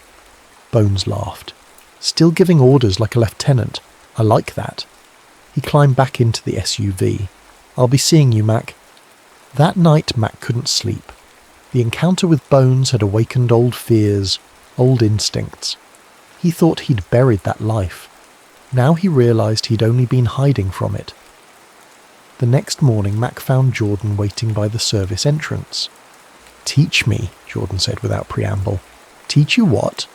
Bones laughed. Still giving orders like a lieutenant. I like that. He climbed back into the SUV. I'll be seeing you, Mac. That night, Mac couldn't sleep. The encounter with Bones had awakened old fears, old instincts. He thought he'd buried that life. Now he realised he'd only been hiding from it. The next morning, Mac found Jordan waiting by the service entrance. Teach me, Jordan said without preamble. Teach you what?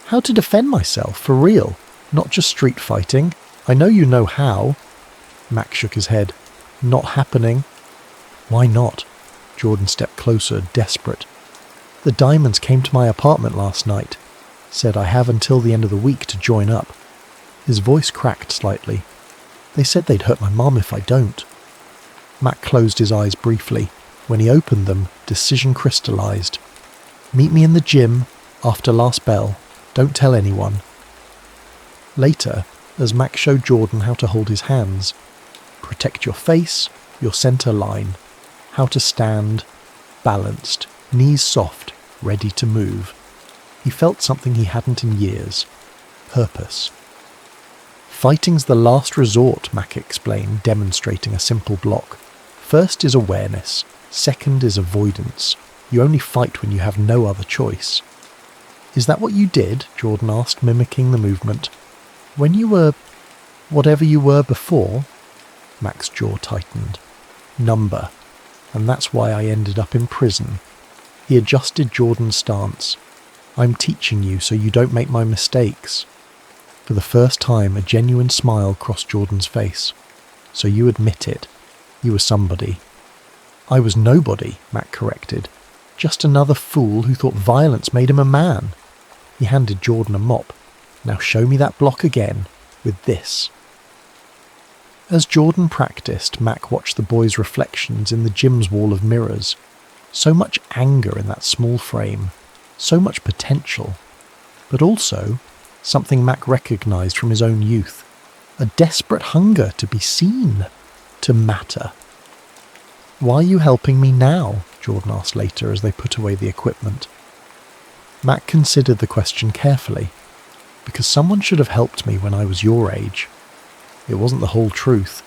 How to defend myself, for real, not just street fighting. I know you know how. Mac shook his head. Not happening. Why not? Jordan stepped closer, desperate. The diamonds came to my apartment last night. Said I have until the end of the week to join up. His voice cracked slightly. They said they'd hurt my mum if I don't. Mac closed his eyes briefly. When he opened them, decision crystallized. Meet me in the gym after last bell. Don't tell anyone. Later, as Mac showed Jordan how to hold his hands, protect your face, your center line, how to stand, balanced, knees soft, ready to move. He felt something he hadn't in years. Purpose. Fighting's the last resort, Mac explained, demonstrating a simple block. First is awareness. Second is avoidance. You only fight when you have no other choice. Is that what you did? Jordan asked, mimicking the movement. When you were whatever you were before? Mac's jaw tightened. Number. And that's why I ended up in prison. He adjusted Jordan's stance. I'm teaching you so you don't make my mistakes. For the first time, a genuine smile crossed Jordan's face. So you admit it. You were somebody. I was nobody, Mac corrected. Just another fool who thought violence made him a man. He handed Jordan a mop. Now show me that block again, with this. As Jordan practiced, Mac watched the boy's reflections in the gym's wall of mirrors. So much anger in that small frame. So much potential. But also, something Mac recognised from his own youth. A desperate hunger to be seen. To matter. Why are you helping me now? Jordan asked later as they put away the equipment. Mac considered the question carefully. Because someone should have helped me when I was your age. It wasn't the whole truth,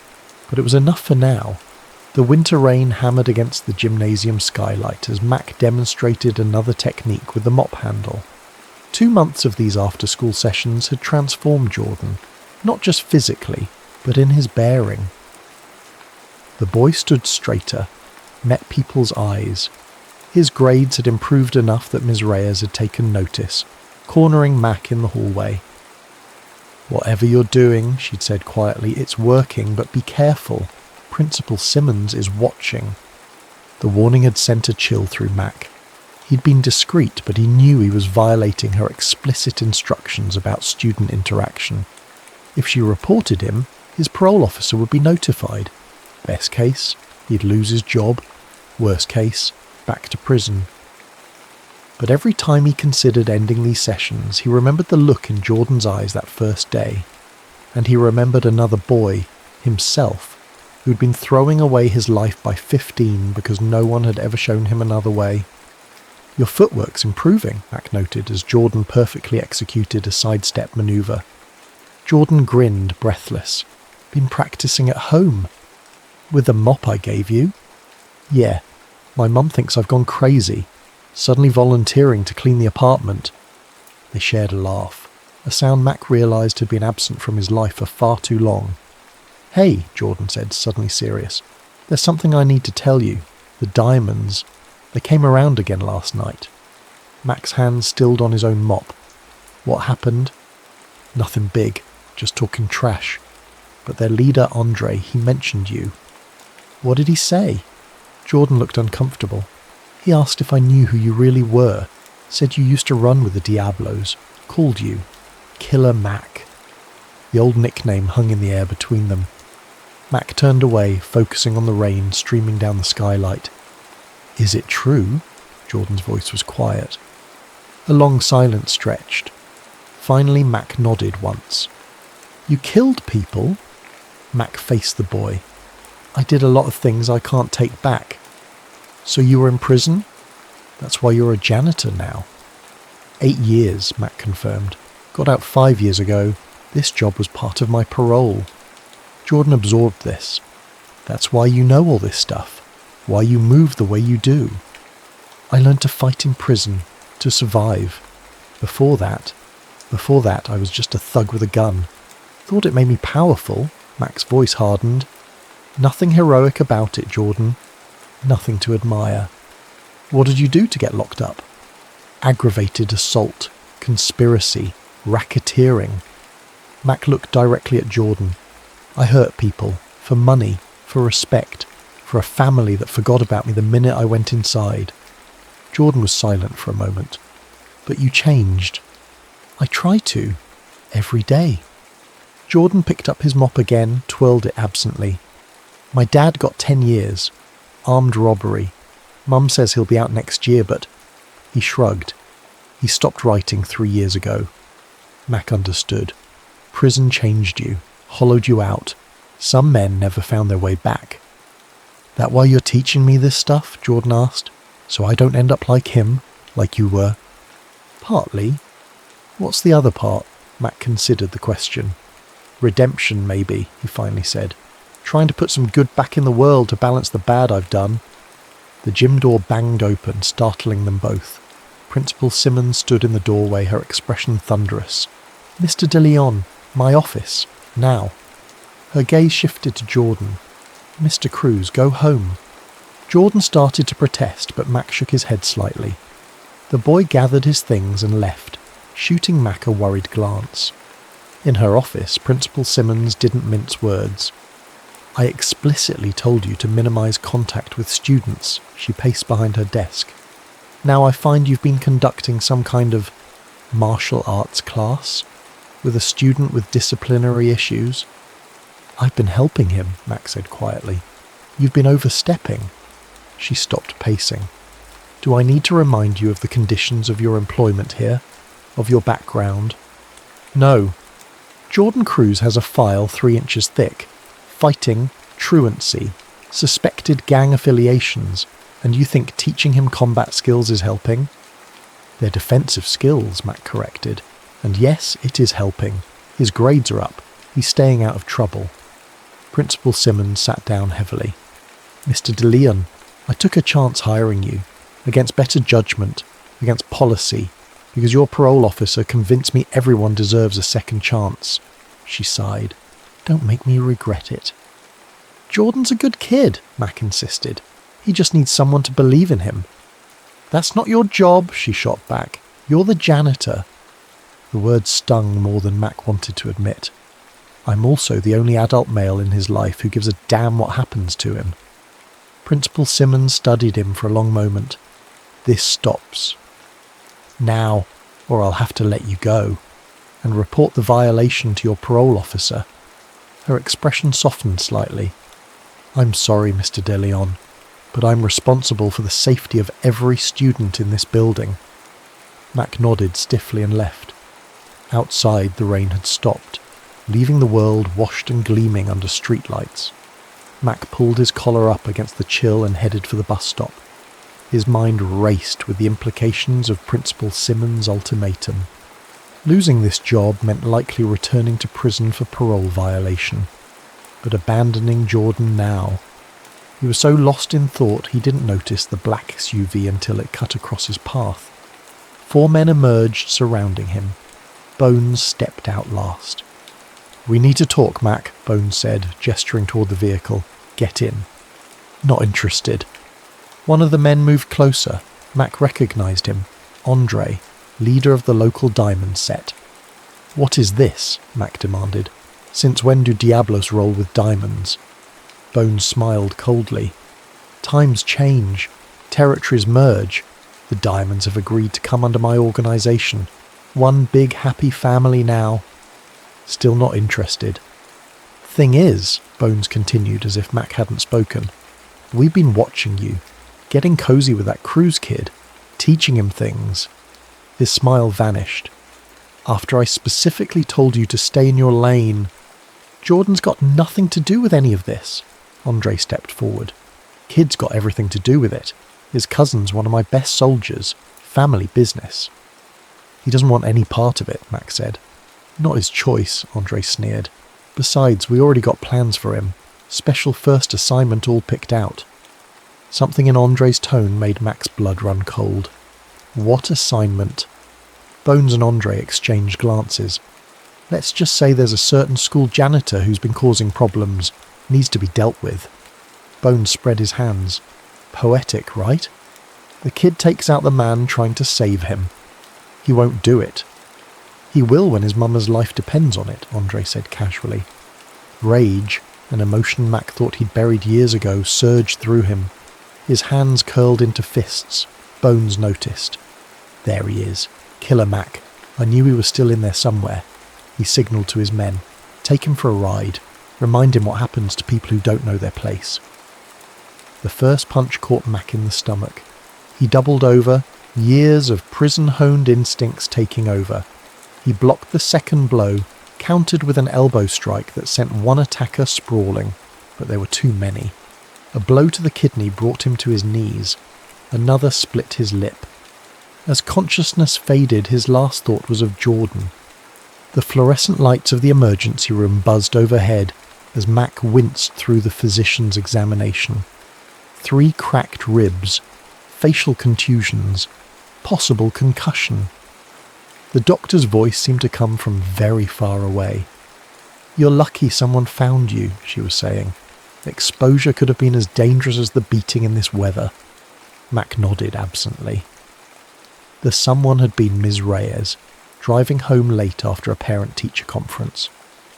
but it was enough for now. The winter rain hammered against the gymnasium skylight as Mac demonstrated another technique with the mop handle. 2 months of these after-school sessions had transformed Jordan, not just physically, but in his bearing. The boy stood straighter, met people's eyes. His grades had improved enough that Ms. Reyes had taken notice, cornering Mac in the hallway. Whatever you're doing, she'd said quietly, it's working, but be careful. Principal Simmons is watching. The warning had sent a chill through Mac. He'd been discreet, but he knew he was violating her explicit instructions about student interaction. If she reported him, his parole officer would be notified. Best case, he'd lose his job. Worst case, back to prison. But every time he considered ending these sessions, he remembered the look in Jordan's eyes that first day. And he remembered another boy, himself, who'd been throwing away his life by 15 because no one had ever shown him another way. Your footwork's improving, Mac noted as Jordan perfectly executed a sidestep maneuver. Jordan grinned, breathless. Been practicing at home. With the mop I gave you? Yeah. My mum thinks I've gone crazy. Suddenly volunteering to clean the apartment. They shared a laugh, a sound Mac realised had been absent from his life for far too long. Hey, Jordan said, suddenly serious. There's something I need to tell you. The diamonds. They came around again last night. Mac's hand stilled on his own mop. What happened? Nothing big, just talking trash. But their leader, Andre, he mentioned you. What did he say? Jordan looked uncomfortable. He asked if I knew who you really were. Said you used to run with the Diablos. Called you Killer Mac. The old nickname hung in the air between them. Mac turned away, focusing on the rain streaming down the skylight. Is it true? Jordan's voice was quiet. A long silence stretched. Finally Mac nodded once. You killed people? Mac faced the boy. I did a lot of things I can't take back. So you were in prison? That's why you're a janitor now. 8 years, Mac confirmed. Got out 5 years ago. This job was part of my parole. Jordan absorbed this. That's why you know all this stuff. Why you move the way you do. I learned to fight in prison, to survive. Before that, I was just a thug with a gun. Thought it made me powerful. Mac's voice hardened. Nothing heroic about it, Jordan. Nothing to admire. What did you do to get locked up? Aggravated assault, conspiracy, racketeering. Mac looked directly at Jordan. I hurt people, for money, for respect, for a family that forgot about me the minute I went inside. Jordan was silent for a moment. But you changed. I try to. Every day. Jordan picked up his mop again, twirled it absently. My dad got 10 years. Armed robbery. Mum says he'll be out next year, but... He shrugged. He stopped writing 3 years ago. Mac understood. Prison changed you, hollowed you out. Some men never found their way back. That why you're teaching me this stuff? Jordan asked. So I don't end up like him, like you were. Partly. What's the other part? Mac considered the question. Redemption, maybe, he finally said. Trying to put some good back in the world to balance the bad I've done. The gym door banged open, startling them both. Principal Simmons stood in the doorway, her expression thunderous. Mr. de Leon, my office, now. Her gaze shifted to Jordan. Mr. Cruz, go home. Jordan started to protest, but Mac shook his head slightly. The boy gathered his things and left, shooting Mac a worried glance. In her office, Principal Simmons didn't mince words. I explicitly told you to minimize contact with students, she paced behind her desk. Now I find you've been conducting some kind of martial arts class with a student with disciplinary issues. I've been helping him, Mac said quietly. You've been overstepping. She stopped pacing. Do I need to remind you of the conditions of your employment here? Of your background? No. Jordan Cruz has a file 3 inches thick. Fighting, truancy, suspected gang affiliations, and you think teaching him combat skills is helping? They're defensive skills, Mac corrected. And yes, it is helping. His grades are up. He's staying out of trouble. Principal Simmons sat down heavily. Mr. de Leon, I took a chance hiring you, against better judgment, against policy, because your parole officer convinced me everyone deserves a second chance. She sighed. Don't make me regret it. Jordan's a good kid, Mac insisted. He just needs someone to believe in him. That's not your job, she shot back. You're the janitor. The words stung more than Mac wanted to admit. I'm also the only adult male in his life who gives a damn what happens to him. Principal Simmons studied him for a long moment. This stops. Now, or I'll have to let you go, and report the violation to your parole officer. Her expression softened slightly. I'm sorry, Mr. de Leon, but I'm responsible for the safety of every student in this building. Mac nodded stiffly and left. Outside, the rain had stopped, leaving the world washed and gleaming under streetlights. Mac pulled his collar up against the chill and headed for the bus stop. His mind raced with the implications of Principal Simmons' ultimatum. Losing this job meant likely returning to prison for parole violation, but abandoning Jordan now. He was so lost in thought he didn't notice the black SUV until it cut across his path. 4 men emerged surrounding him. Bones stepped out last. We need to talk, Mac, Bones said, gesturing toward the vehicle. Get in. Not interested. One of the men moved closer. Mac recognized him. Andre, leader of the local diamond set. What is this? Mac demanded. Since when do Diablos roll with diamonds? Bones smiled coldly. Times change. Territories merge. The diamonds have agreed to come under my organization. One big happy family now. Still not interested. Thing is, Bones continued as if Mac hadn't spoken, we've been watching you, getting cozy with that Cruz kid, teaching him things. His smile vanished. After I specifically told you to stay in your lane. Jordan's got nothing to do with any of this. Andre stepped forward. Kid's got everything to do with it. His cousin's one of my best soldiers. Family business. He doesn't want any part of it, Mac said. Not his choice, Andre sneered. Besides, we already got plans for him. Special first assignment all picked out. Something in Andre's tone made Mac's blood run cold. What assignment? Bones and Andre exchanged glances. Let's just say there's a certain school janitor who's been causing problems. Needs to be dealt with. Bones spread his hands. Poetic, right? The kid takes out the man trying to save him. He won't do it. He will when his mama's life depends on it, Andre said casually. Rage, an emotion Mac thought he'd buried years ago, surged through him. His hands curled into fists. Bones noticed. There he is. Killer Mac. I knew he was still in there somewhere. He signalled to his men. Take him for a ride. Remind him what happens to people who don't know their place. The first punch caught Mac in the stomach. He doubled over, years of prison-honed instincts taking over. He blocked the second blow, countered with an elbow strike that sent one attacker sprawling, but there were too many. A blow to the kidney brought him to his knees. Another split his lip. As consciousness faded, his last thought was of Jordan. The fluorescent lights of the emergency room buzzed overhead as Mac winced through the physician's examination. 3 cracked ribs, facial contusions, possible concussion. The doctor's voice seemed to come from very far away. "You're lucky someone found you," she was saying. "Exposure could have been as dangerous as the beating in this weather." Mac nodded absently. The someone had been Ms. Reyes, driving home late after a parent-teacher conference.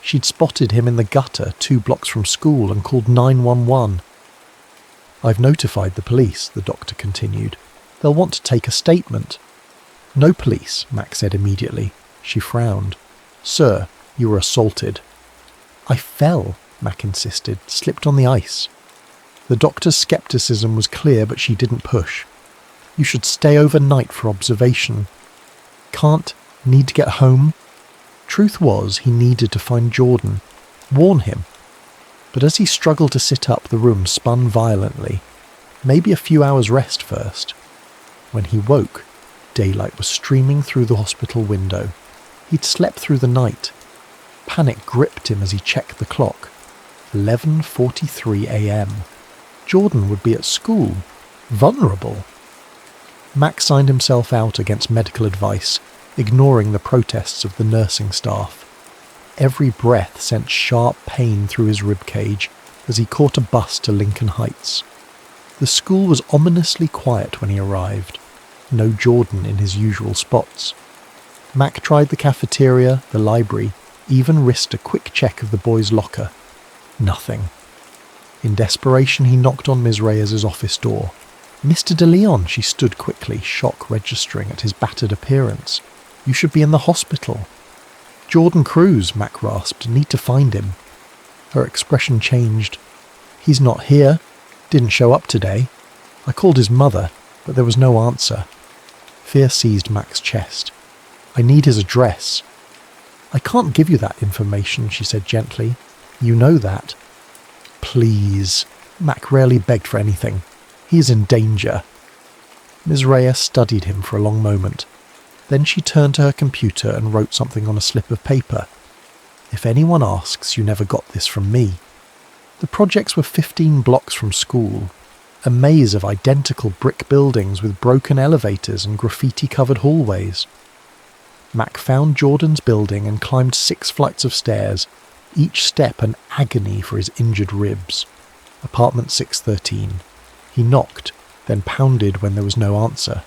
She'd spotted him in the gutter 2 blocks from school and called 911. "I've notified the police," the doctor continued. "They'll want to take a statement." "No police," Mac said immediately. She frowned. "Sir, you were assaulted." "I fell," Mac insisted, "slipped on the ice." The doctor's skepticism was clear, but she didn't push. "You should stay overnight for observation." "Can't. Need to get home." Truth was, he needed to find Jordan. Warn him. But as he struggled to sit up, the room spun violently. Maybe a few hours rest first. When he woke, daylight was streaming through the hospital window. He'd slept through the night. Panic gripped him as he checked the clock. 11:43 a.m. Jordan would be at school. Vulnerable. Mac signed himself out against medical advice, ignoring the protests of the nursing staff. Every breath sent sharp pain through his ribcage as he caught a bus to Lincoln Heights. The school was ominously quiet when he arrived. No Jordan in his usual spots. Mac tried the cafeteria, the library, even risked a quick check of the boys' locker. Nothing. In desperation, he knocked on Ms. Reyes' office door. "Mr. De Leon," she stood quickly, shock registering at his battered appearance. "You should be in the hospital." "Jordan Cruz," Mac rasped. "Need to find him." Her expression changed. "He's not here. Didn't show up today. I called his mother, but there was no answer." Fear seized Mac's chest. "I need his address." "I can't give you that information," she said gently. "You know that." "Please." Mac rarely begged for anything. "He is in danger." Ms. Reyes studied him for a long moment. Then she turned to her computer and wrote something on a slip of paper. "If anyone asks, you never got this from me." The projects were 15 blocks from school. A maze of identical brick buildings with broken elevators and graffiti-covered hallways. Mac found Jordan's building and climbed 6 flights of stairs, each step an agony for his injured ribs. Apartment 613. He knocked, then pounded when there was no answer.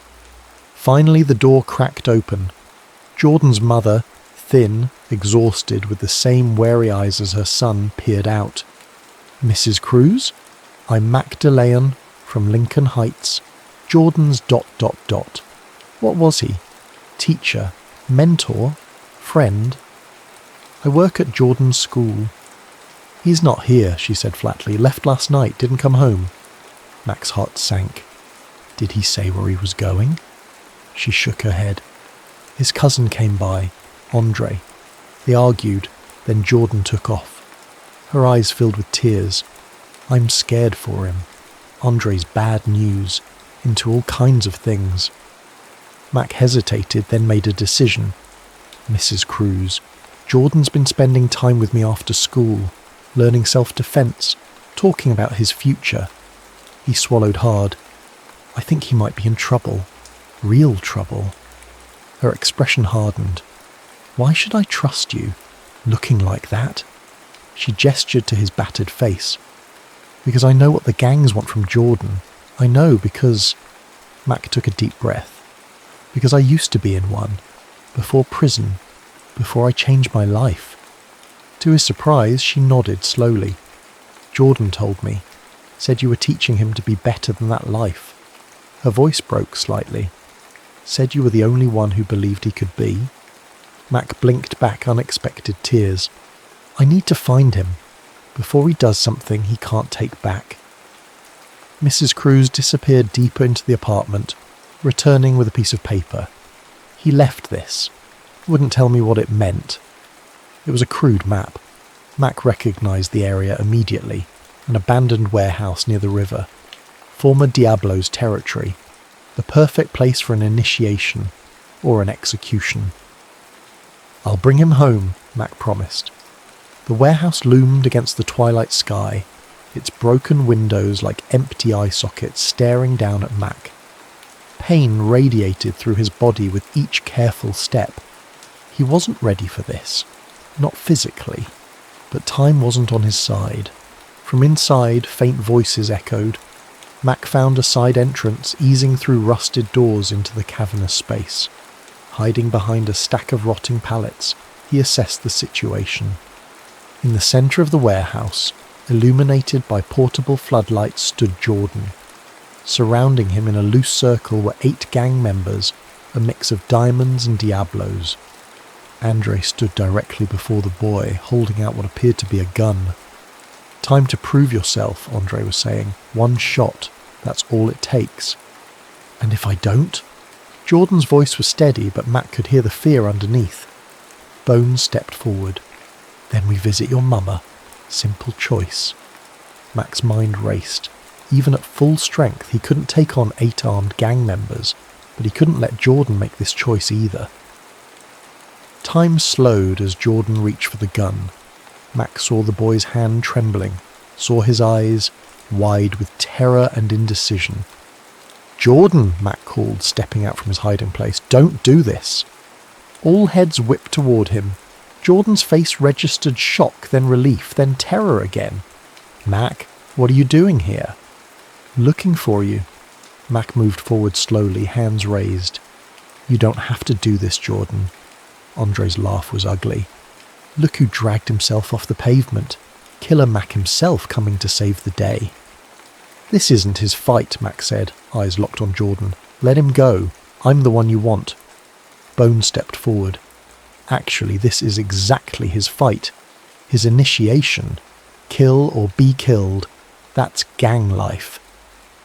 Finally the door cracked open. Jordan's mother, thin, exhausted, with the same wary eyes as her son, peered out. "Mrs. Cruz? I'm Mac De Leon, from Lincoln Heights. Jordan's ... What was he? Teacher? Mentor? Friend? I work at Jordan's school." "He's not here," she said flatly. "Left last night, didn't come home." Mac's heart sank. Did he say where he was going? She shook her head. His cousin came by, Andre. They argued, then Jordan took off. Her eyes filled with tears. "I'm scared for him. Andre's bad news, into all kinds of things." Mac hesitated, then made a decision. "Mrs. Cruz, Jordan's been spending time with me after school, learning self-defense, talking about his future." He swallowed hard. "I think he might be in trouble. Real trouble." Her expression hardened. "Why should I trust you, looking like that?" She gestured to his battered face. "Because I know what the gangs want from Jordan. I know because..." Mac took a deep breath. "Because I used to be in one. Before prison. Before I changed my life." To his surprise, she nodded slowly. "Jordan told me. Said you were teaching him to be better than that life." Her voice broke slightly. "Said you were the only one who believed he could be." Mac blinked back unexpected tears. I need to find him before he does something he can't take back. Mrs. Cruz disappeared deeper into the apartment, returning with a piece of paper. He left this. Wouldn't tell me what it meant. It was a crude map. Mac recognised the area immediately. An abandoned warehouse near the river. Former Diablo's territory. The perfect place for an initiation or an execution. I'll bring him home, Mac promised. The warehouse loomed against the twilight sky, its broken windows like empty eye sockets staring down at Mac. Pain radiated through his body with each careful step. He wasn't ready for this. Not physically. But time wasn't on his side. From inside, faint voices echoed. Mac found a side entrance, easing through rusted doors into the cavernous space. Hiding behind a stack of rotting pallets, he assessed the situation. In the centre of the warehouse, illuminated by portable floodlights, stood Jordan. Surrounding him in a loose circle were 8 gang members, a mix of diamonds and Diablos. Andre stood directly before the boy, holding out what appeared to be a gun. Time to prove yourself, Andre was saying. 1 shot, that's all it takes. And if I don't? Jordan's voice was steady, but Mac could hear the fear underneath. Bones stepped forward. Then we visit your mama. Simple choice. Mac's mind raced. Even at full strength, he couldn't take on 8 armed gang members, but he couldn't let Jordan make this choice either. Time slowed as Jordan reached for the gun. Mac saw the boy's hand trembling, saw his eyes, wide with terror and indecision. Jordan, Mac called, stepping out from his hiding place. Don't do this. All heads whipped toward him. Jordan's face registered shock, then relief, then terror again. Mac, what are you doing here? Looking for you. Mac moved forward slowly, hands raised. You don't have to do this, Jordan. Andre's laugh was ugly. Look who dragged himself off the pavement. Killer Mac himself coming to save the day. This isn't his fight, Mac said, eyes locked on Jordan. Let him go. I'm the one you want. Bone stepped forward. Actually, this is exactly his fight. His initiation. Kill or be killed. That's gang life.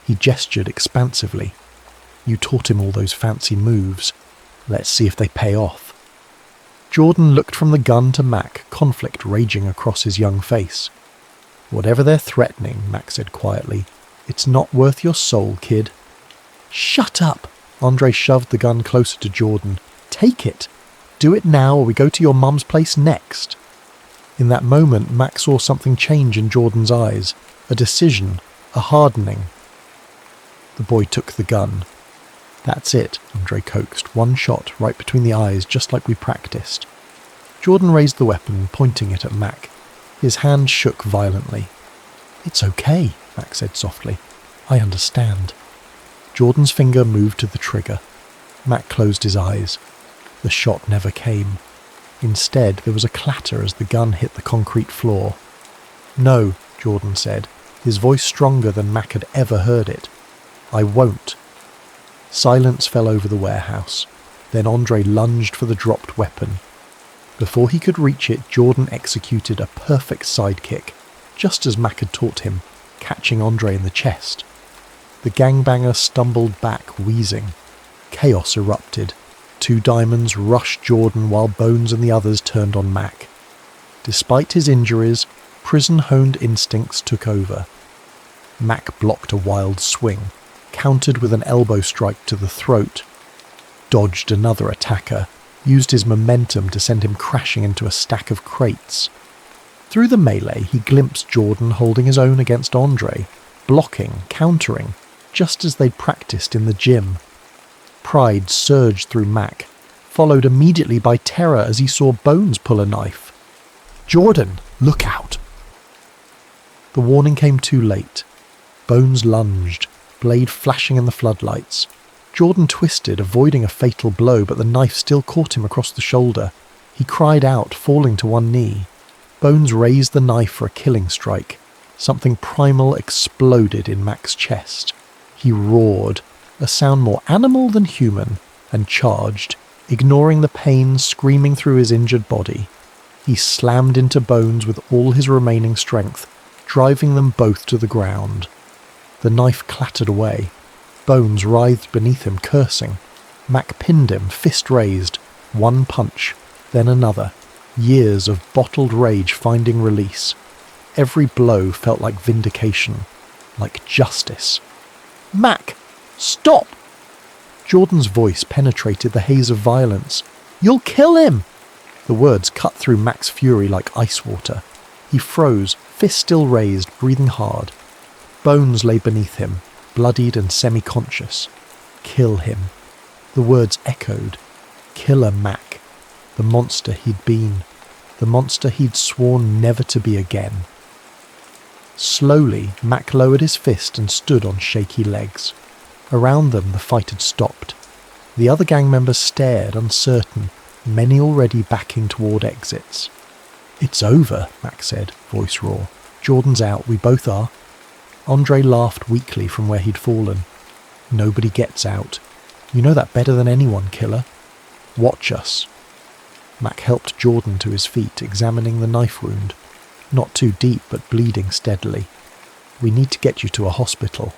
He gestured expansively. You taught him all those fancy moves. Let's see if they pay off. Jordan looked from the gun to Mac, conflict raging across his young face. Whatever they're threatening, Mac said quietly, it's not worth your soul, kid. Shut up! Andre shoved the gun closer to Jordan. Take it! Do it now or we go to your mum's place next. In that moment, Mac saw something change in Jordan's eyes. A decision. A hardening. The boy took the gun. That's it, Andre coaxed. 1 shot, right between the eyes, just like we practiced. Jordan raised the weapon, pointing it at Mac. His hand shook violently. It's okay, Mac said softly. I understand. Jordan's finger moved to the trigger. Mac closed his eyes. The shot never came. Instead, there was a clatter as the gun hit the concrete floor. No, Jordan said, his voice stronger than Mac had ever heard it. I won't. Silence fell over the warehouse. Then Andre lunged for the dropped weapon. Before he could reach it, Jordan executed a perfect sidekick, just as Mac had taught him, catching Andre in the chest. The gangbanger stumbled back, wheezing. Chaos erupted. 2 diamonds rushed Jordan while Bones and the others turned on Mac. Despite his injuries, prison-honed instincts took over. Mac blocked a wild swing, countered with an elbow strike to the throat, dodged another attacker, used his momentum to send him crashing into a stack of crates. Through the melee, he glimpsed Jordan holding his own against Andre, blocking, countering, just as they'd practiced in the gym. Pride surged through Mac, followed immediately by terror as he saw Bones pull a knife. Jordan, look out! The warning came too late. Bones lunged, blade flashing in the floodlights. Jordan twisted, avoiding a fatal blow, but the knife still caught him across the shoulder. He cried out, falling to one knee. Bones raised the knife for a killing strike. Something primal exploded in Mac's chest. He roared, a sound more animal than human, and charged, ignoring the pain screaming through his injured body. He slammed into Bones with all his remaining strength, driving them both to the ground. The knife clattered away. Bones writhed beneath him, cursing. Mac pinned him, fist raised. One punch, then another. Years of bottled rage finding release. Every blow felt like vindication, like justice. "Mac! Stop!" Jordan's voice penetrated the haze of violence. "You'll kill him!" The words cut through Mac's fury like ice water. He froze, fist still raised, breathing hard. Bones lay beneath him, bloodied and semi-conscious. Kill him. The words echoed. Killer Mac. The monster he'd been. The monster he'd sworn never to be again. Slowly, Mac lowered his fist and stood on shaky legs. Around them, the fight had stopped. The other gang members stared, uncertain, many already backing toward exits. "It's over," Mac said, voice raw. "Jordan's out, we both are." Andre laughed weakly from where he'd fallen. "Nobody gets out. You know that better than anyone, killer. Watch us." Mac helped Jordan to his feet, examining the knife wound. Not too deep, but bleeding steadily. "We need to get you to a hospital."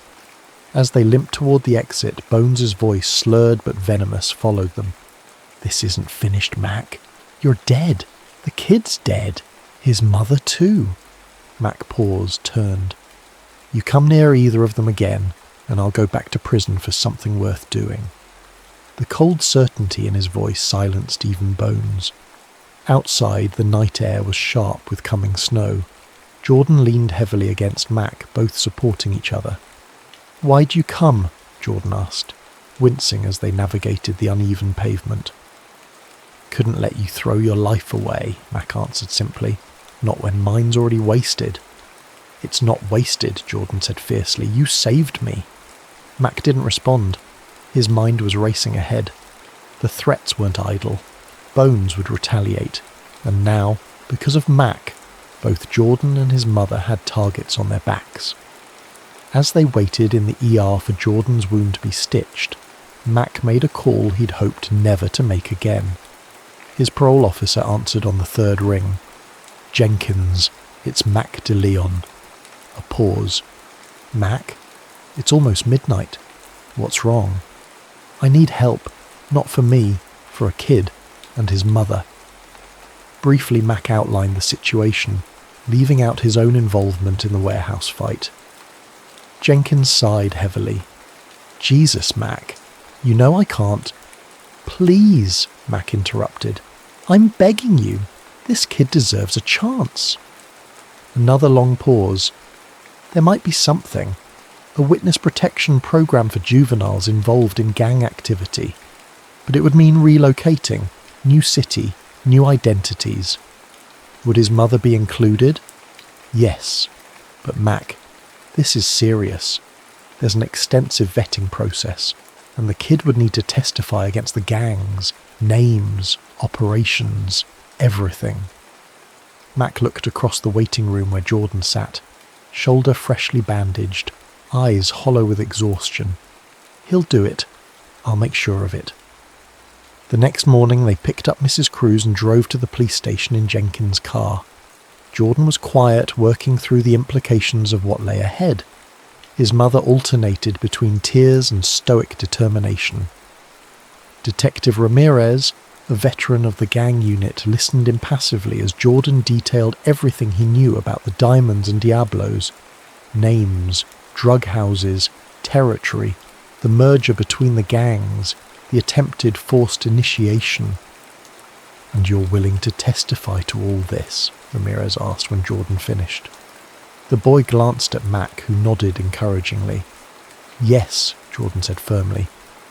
As they limped toward the exit, Bones' voice, slurred but venomous, followed them. "This isn't finished, Mac. You're dead. The kid's dead. His mother too." Mac paused, turned. "You come near either of them again, and I'll go back to prison for something worth doing." The cold certainty in his voice silenced even Bones. Outside, the night air was sharp with coming snow. Jordan leaned heavily against Mac, both supporting each other. "Why'd you come?" Jordan asked, wincing as they navigated the uneven pavement. "Couldn't let you throw your life away," Mac answered simply. "Not when mine's already wasted." "It's not wasted," Jordan said fiercely. "You saved me." Mac didn't respond. His mind was racing ahead. The threats weren't idle. Bones would retaliate. And now, because of Mac, both Jordan and his mother had targets on their backs. As they waited in the ER for Jordan's wound to be stitched, Mac made a call he'd hoped never to make again. His parole officer answered on the third ring. "Jenkins, it's Mac de Leon." A pause. "Mac? It's almost midnight. What's wrong?" "I need help. Not for me, for a kid and his mother." Briefly, Mac outlined the situation, leaving out his own involvement in the warehouse fight. Jenkins sighed heavily. "Jesus, Mac, you know I can't—" "Please," Mac interrupted. "I'm begging you. This kid deserves a chance." Another long pause. "There might be something. A witness protection program for juveniles involved in gang activity. But it would mean relocating, new city, new identities." "Would his mother be included?" "Yes. But Mac, this is serious. There's an extensive vetting process, and the kid would need to testify against the gangs, names, operations, everything." Mac looked across the waiting room where Jordan sat, shoulder freshly bandaged, eyes hollow with exhaustion. "He'll do it. I'll make sure of it." The next morning they picked up Mrs. Cruz and drove to the police station in Jenkins' car. Jordan was quiet, working through the implications of what lay ahead. His mother alternated between tears and stoic determination. Detective Ramirez, a veteran of the gang unit, listened impassively as Jordan detailed everything he knew about the Diamonds and Diablos. Names, drug houses, territory, the merger between the gangs, the attempted forced initiation. "And you're willing to testify to all this?" Ramirez asked when Jordan finished. The boy glanced at Mac, who nodded encouragingly. "Yes," Jordan said firmly.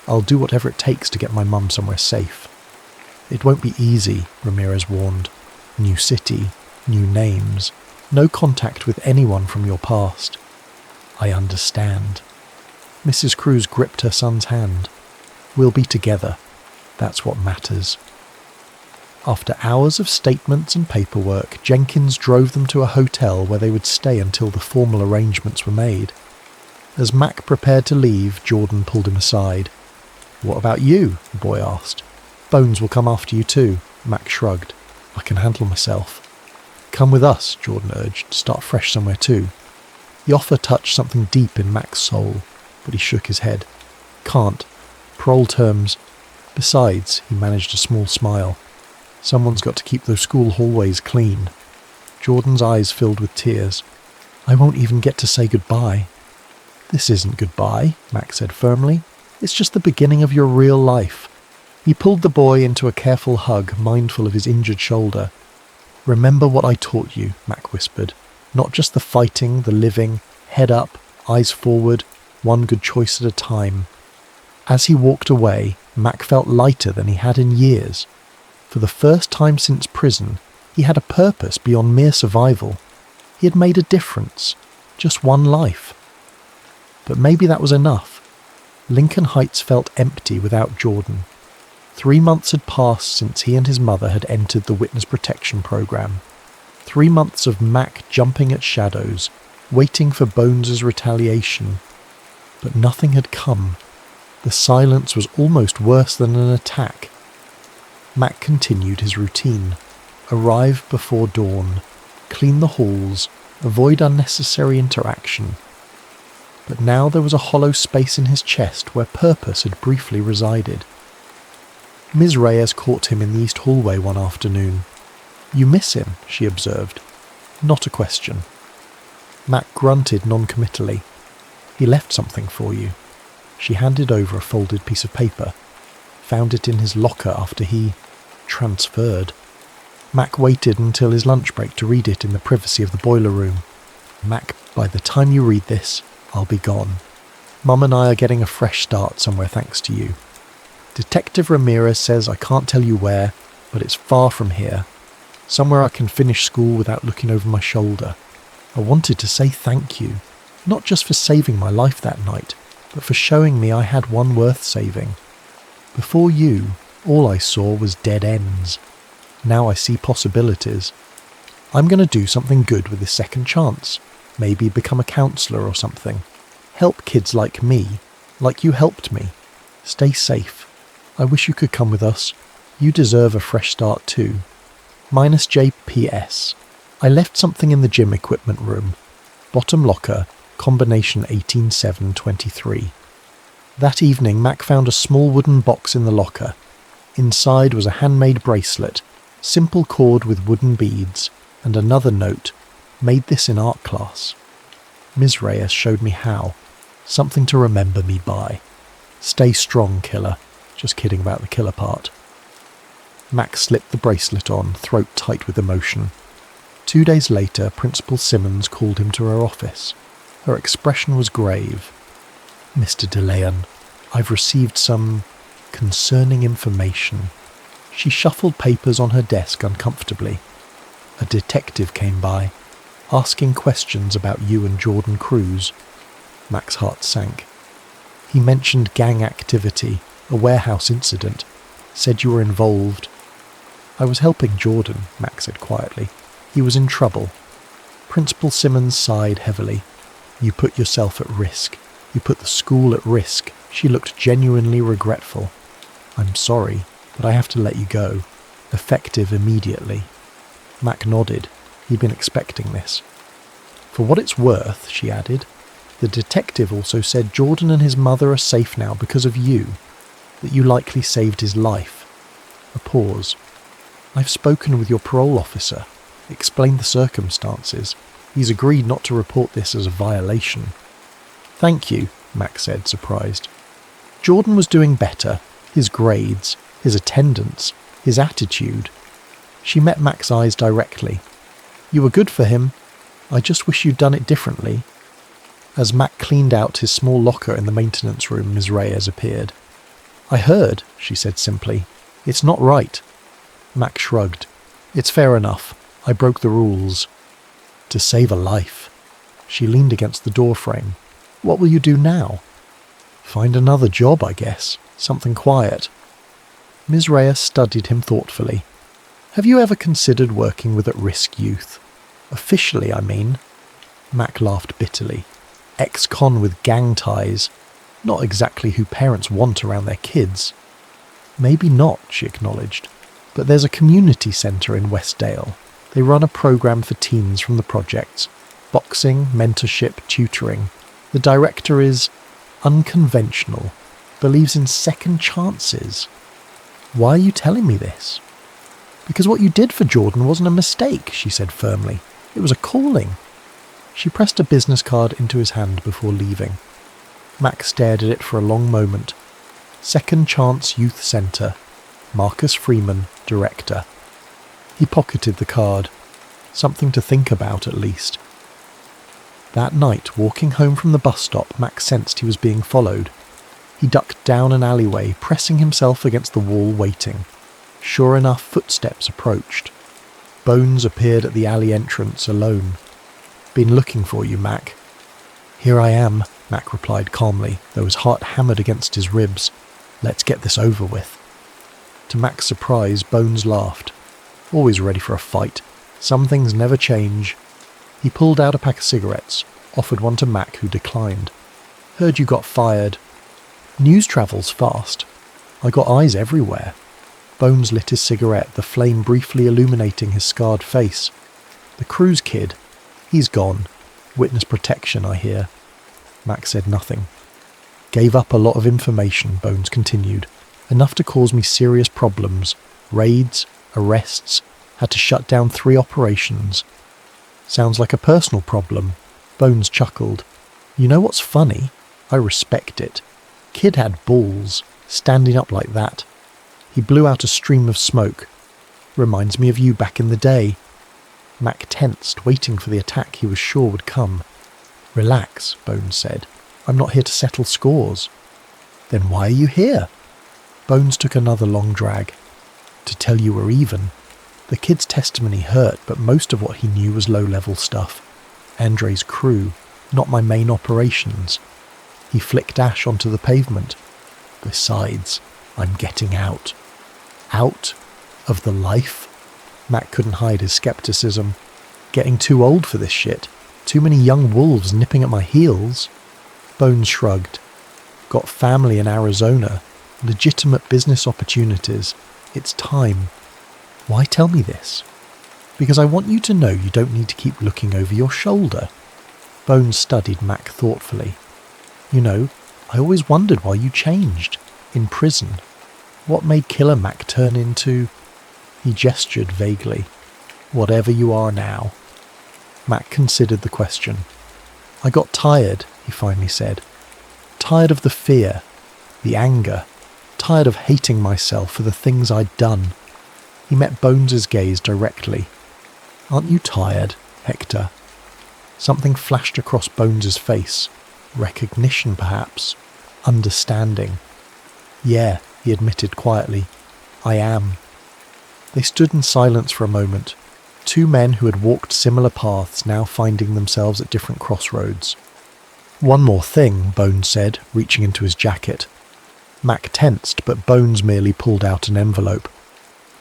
"I'll do whatever it takes to get my mum somewhere safe." "It won't be easy," Ramirez warned. "New city, new names, no contact with anyone from your past." "I understand." Mrs. Cruz gripped her son's hand. "We'll be together. That's what matters." After hours of statements and paperwork, Jenkins drove them to a hotel where they would stay until the formal arrangements were made. As Mac prepared to leave, Jordan pulled him aside. "What about you?" the boy asked. "Bones will come after you too," Mac shrugged. I can handle myself. Come with us, Jordan urged. Start fresh somewhere too. The offer touched something deep in Mac's soul, but he shook his head. Can't. Parole terms. Besides, he managed a small smile. Someone's got to keep those school hallways clean. Jordan's eyes filled with tears. I won't even get to say goodbye. This isn't goodbye, Mac said firmly. It's just the beginning of your real life. He pulled the boy into a careful hug, mindful of his injured shoulder. Remember what I taught you, Mac whispered. Not just the fighting, the living, head up, eyes forward, one good choice at a time. As he walked away, Mac felt lighter than he had in years. For the first time since prison, he had a purpose beyond mere survival. He had made a difference. Just one life. But maybe that was enough. Lincoln Heights felt empty without Jordan. 3 months had passed since he and his mother had entered the witness protection program. 3 months of Mac jumping at shadows, waiting for Bones' retaliation. But nothing had come. The silence was almost worse than an attack. Mac continued his routine. Arrive before dawn, clean the halls, avoid unnecessary interaction. But now there was a hollow space in his chest where purpose had briefly resided. Ms. Reyes caught him in the east hallway one afternoon. You miss him, she observed. Not a question. Mac grunted non-committally. He left something for you. She handed over a folded piece of paper. Found it in his locker after he transferred. Mac waited until his lunch break to read it in the privacy of the boiler room. Mac, by the time you read this, I'll be gone. Mum and I are getting a fresh start somewhere thanks to you. Detective Ramirez says I can't tell you where, but it's far from here. Somewhere I can finish school without looking over my shoulder. I wanted to say thank you, not just for saving my life that night, but for showing me I had one worth saving. Before you, all I saw was dead ends. Now I see possibilities. I'm going to do something good with this second chance. Maybe become a counsellor or something. Help kids like me, like you helped me. Stay safe. I wish you could come with us. You deserve a fresh start too. Minus JPS. I left something in the gym equipment room. Bottom locker, combination 18723. That evening, Mac found a small wooden box in the locker. Inside was a handmade bracelet, simple cord with wooden beads, and another note. Made this in art class. Ms. Reyes showed me how. Something to remember me by. Stay strong, killer. Just kidding about the killer part. Mac slipped the bracelet on, throat tight with emotion. 2 days later, Principal Simmons called him to her office. Her expression was grave. Mr. DeLeon, I've received some concerning information. She shuffled papers on her desk uncomfortably. A detective came by, asking questions about you and Jordan Cruz. Mac's heart sank. He mentioned gang activity, a warehouse incident, said you were involved. I was helping Jordan, Mac said quietly. He was in trouble. Principal Simmons sighed heavily. You put yourself at risk. You put the school at risk. She looked genuinely regretful. I'm sorry, but I have to let you go. Effective immediately. Mac nodded. He'd been expecting this. For what it's worth, she added, the detective also said Jordan and his mother are safe now because of you, that you likely saved his life. A pause. I've spoken with your parole officer, explained the circumstances. He's agreed not to report this as a violation. Thank you, Mac said, surprised. Jordan was doing better. His grades, his attendance, his attitude. She met Mac's eyes directly. You were good for him. I just wish you'd done it differently. As Mac cleaned out his small locker in the maintenance room, Ms. Reyes appeared. I heard, she said simply. It's not right. Mac shrugged. It's fair enough. I broke the rules. To save a life. She leaned against the doorframe. What will you do now? Find another job, I guess. Something quiet. Ms. Reyes studied him thoughtfully. Have you ever considered working with at-risk youth? Officially, I mean. Mac laughed bitterly. Ex-con with gang ties. Not exactly who parents want around their kids. Maybe not, she acknowledged. But there's a community centre in Westdale. They run a programme for teens from the projects. Boxing, mentorship, tutoring. The director is unconventional, believes in second chances. Why are you telling me this? Because what you did for Jordan wasn't a mistake, she said firmly. It was a calling. She pressed a business card into his hand before leaving. Mac stared at it for a long moment. Second Chance Youth Centre. Marcus Freeman, Director. He pocketed the card. Something to think about, at least. That night, walking home from the bus stop, Mac sensed he was being followed. He ducked down an alleyway, pressing himself against the wall, waiting. Sure enough, footsteps approached. Bones appeared at the alley entrance, alone. "Been looking for you, Mac." "Here I am," Mac replied calmly, though his heart hammered against his ribs. "Let's get this over with." To Mac's surprise, Bones laughed. Always ready for a fight. Some things never change. He pulled out a pack of cigarettes, offered one to Mac, who declined. "Heard you got fired." "News travels fast. I got eyes everywhere." Bones lit his cigarette, the flame briefly illuminating his scarred face. "The cruise kid. He's gone. Witness protection, I hear." Mac said nothing. "Gave up a lot of information," Bones continued. "Enough to cause me serious problems. Raids, arrests, had to shut down 3 operations." "Sounds like a personal problem." Bones chuckled. "You know what's funny? I respect it. Kid had balls, standing up like that." He blew out a stream of smoke. "Reminds me of you back in the day." Mac tensed, waiting for the attack he was sure would come. "Relax," Bones said. "I'm not here to settle scores." "Then why are you here?" Bones took another long drag. "To tell you we're even." The kid's testimony hurt, but most of what he knew was low-level stuff. Andre's crew, not my main operations. He flicked ash onto the pavement. "Besides, I'm getting out." "Out? Of the life?" Mac couldn't hide his skepticism. "Getting too old for this shit. Too many young wolves nipping at my heels." Bones shrugged. "Got family in Arizona. Legitimate business opportunities. It's time." "Why tell me this?" "Because I want you to know you don't need to keep looking over your shoulder." Bones studied Mac thoughtfully. "You know, I always wondered why you changed. In prison. What made Killer Mac turn into—" He gestured vaguely. "Whatever you are now." Mac considered the question. "I got tired," he finally said. "Tired of the fear, the anger, tired of hating myself for the things I'd done." He met Bones's gaze directly. "Aren't you tired, Hector?" Something flashed across Bones's face. Recognition, perhaps. Understanding. "Yeah," he admitted quietly. "I am." They stood in silence for a moment. 2 men who had walked similar paths, now finding themselves at different crossroads. "One more thing," Bones said, reaching into his jacket. Mac tensed, but Bones merely pulled out an envelope.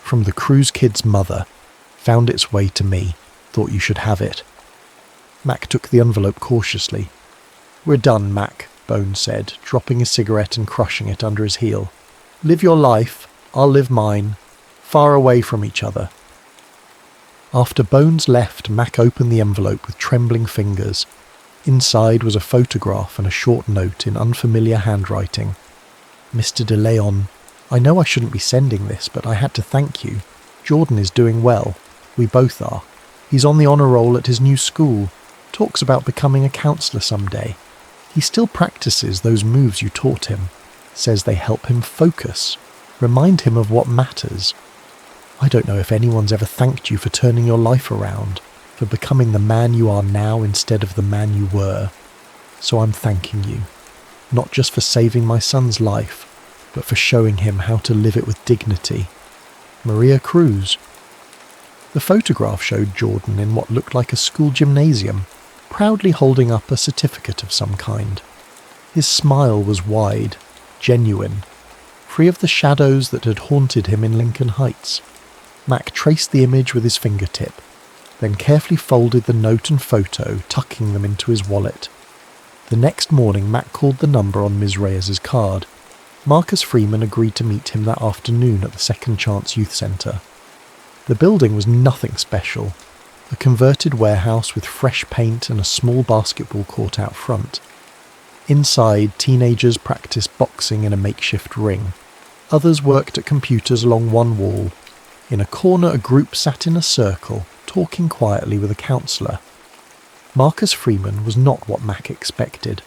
"From the cruise kid's mother. Found its way to me. Thought you should have it." Mac took the envelope cautiously. "We're done, Mac," Bones said, dropping his cigarette and crushing it under his heel. "Live your life, I'll live mine. Far away from each other." After Bones left, Mac opened the envelope with trembling fingers. Inside was a photograph and a short note in unfamiliar handwriting. "Mr. De Leon, I know I shouldn't be sending this, but I had to thank you. Jordan is doing well. We both are. He's on the honour roll at his new school. Talks about becoming a counsellor someday. He still practices those moves you taught him. Says they help him focus. Remind him of what matters. I don't know if anyone's ever thanked you for turning your life around, for becoming the man you are now instead of the man you were. So I'm thanking you. Not just for saving my son's life, but for showing him how to live it with dignity. Maria Cruz." The photograph showed Jordan in what looked like a school gymnasium, proudly holding up a certificate of some kind. His smile was wide, genuine, free of the shadows that had haunted him in Lincoln Heights. Mac traced the image with his fingertip, then carefully folded the note and photo, tucking them into his wallet. The next morning Mac called the number on Ms. Reyes's card. Marcus Freeman agreed to meet him that afternoon at the Second Chance Youth Centre. The building was nothing special, a converted warehouse with fresh paint and a small basketball court out front. Inside, teenagers practiced boxing in a makeshift ring. Others worked at computers along one wall. In a corner, a group sat in a circle, talking quietly with a counsellor. Marcus Freeman was not what Mac expected.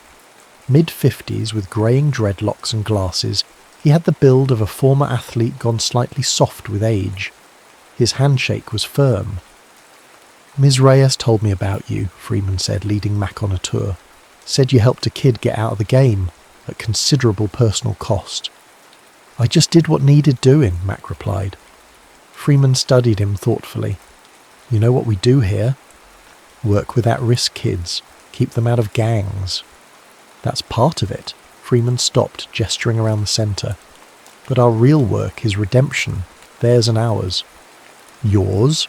Mid-50s with greying dreadlocks and glasses, he had the build of a former athlete gone slightly soft with age. His handshake was firm. "Ms. Reyes told me about you," Freeman said, leading Mac on a tour. "Said you helped a kid get out of the game, at considerable personal cost." "I just did what needed doing," Mac replied. Freeman studied him thoughtfully. "You know what we do here? Work with at-risk kids, keep them out of gangs." "That's part of it." Freeman stopped, gesturing around the centre. "But our real work is redemption, theirs and ours." "Yours?"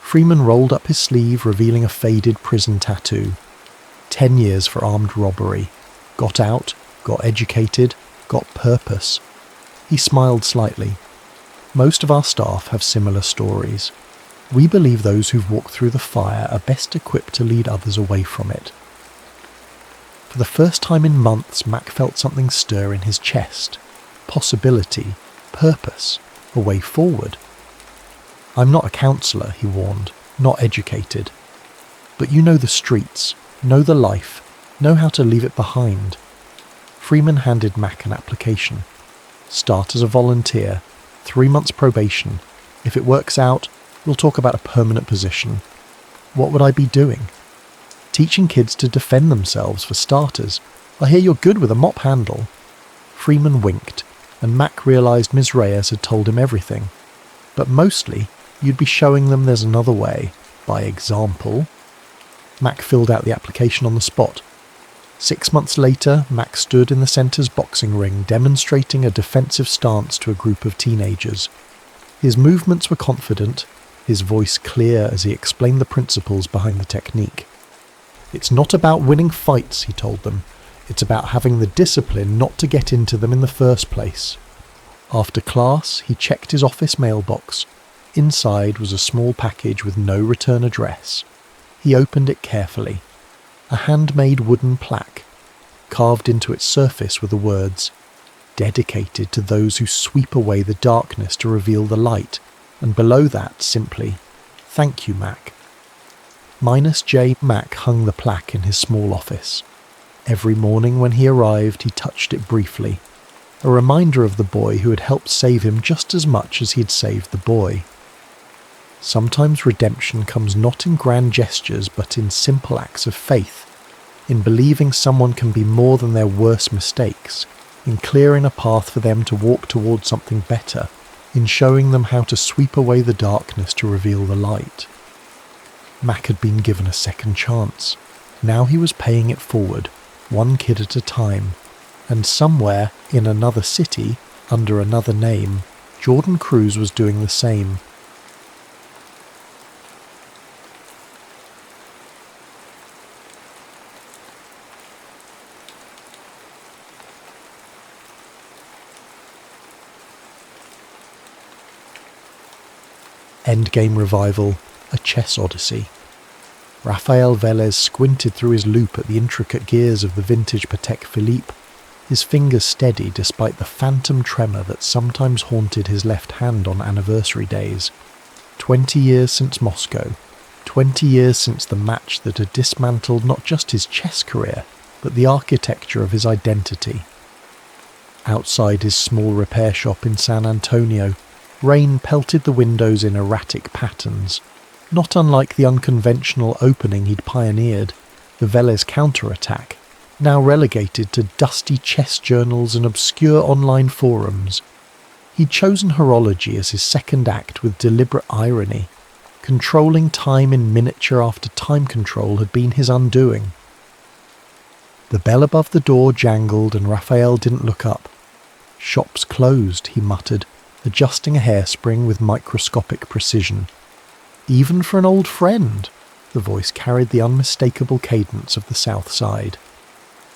Freeman rolled up his sleeve, revealing a faded prison tattoo. 10 years for armed robbery. Got out, got educated, got purpose. He smiled slightly. "Most of our staff have similar stories. We believe those who've walked through the fire are best equipped to lead others away from it." For the first time in months, Mac felt something stir in his chest. Possibility, purpose, a way forward. "I'm not a counsellor," he warned, "not educated. But you know the streets, know the life, know how to leave it behind." Freeman handed Mac an application. "Start as a volunteer, 3 months probation. If it works out, we'll talk about a permanent position." "What would I be doing?" "Teaching kids to defend themselves, for starters. I hear you're good with a mop handle." Freeman winked, and Mac realised Ms. Reyes had told him everything. "But mostly, you'd be showing them there's another way, by example." Mac filled out the application on the spot. 6 months later, Mac stood in the centre's boxing ring, demonstrating a defensive stance to a group of teenagers. His movements were confident, his voice clear as he explained the principles behind the technique. "It's not about winning fights," he told them. "It's about having the discipline not to get into them in the first place." After class, he checked his office mailbox. Inside was a small package with no return address. He opened it carefully. A handmade wooden plaque. Carved into its surface were the words, "Dedicated to those who sweep away the darkness to reveal the light," and below that simply, "Thank you, Mac." -J Mac hung the plaque in his small office. Every morning when he arrived, he touched it briefly, a reminder of the boy who had helped save him just as much as he had saved the boy. Sometimes redemption comes not in grand gestures but in simple acts of faith, in believing someone can be more than their worst mistakes, in clearing a path for them to walk towards something better, in showing them how to sweep away the darkness to reveal the light. Mac had been given a second chance. Now he was paying it forward, one kid at a time, and somewhere in another city, under another name, Jordan Cruz was doing the same. Endgame revival, a chess odyssey. Rafael Velez squinted through his loupe at the intricate gears of the vintage Patek Philippe, his fingers steady despite the phantom tremor that sometimes haunted his left hand on anniversary days. 20 years since Moscow, 20 years since the match that had dismantled not just his chess career, but the architecture of his identity. Outside his small repair shop in San Antonio, rain pelted the windows in erratic patterns. Not unlike the unconventional opening he'd pioneered, the Velez counterattack, now relegated to dusty chess journals and obscure online forums. He'd chosen horology as his second act with deliberate irony. Controlling time in miniature after time control had been his undoing. The bell above the door jangled and Raphael didn't look up. "Shop's closed," he muttered, adjusting a hairspring with microscopic precision. "Even for an old friend," the voice carried the unmistakable cadence of the South Side.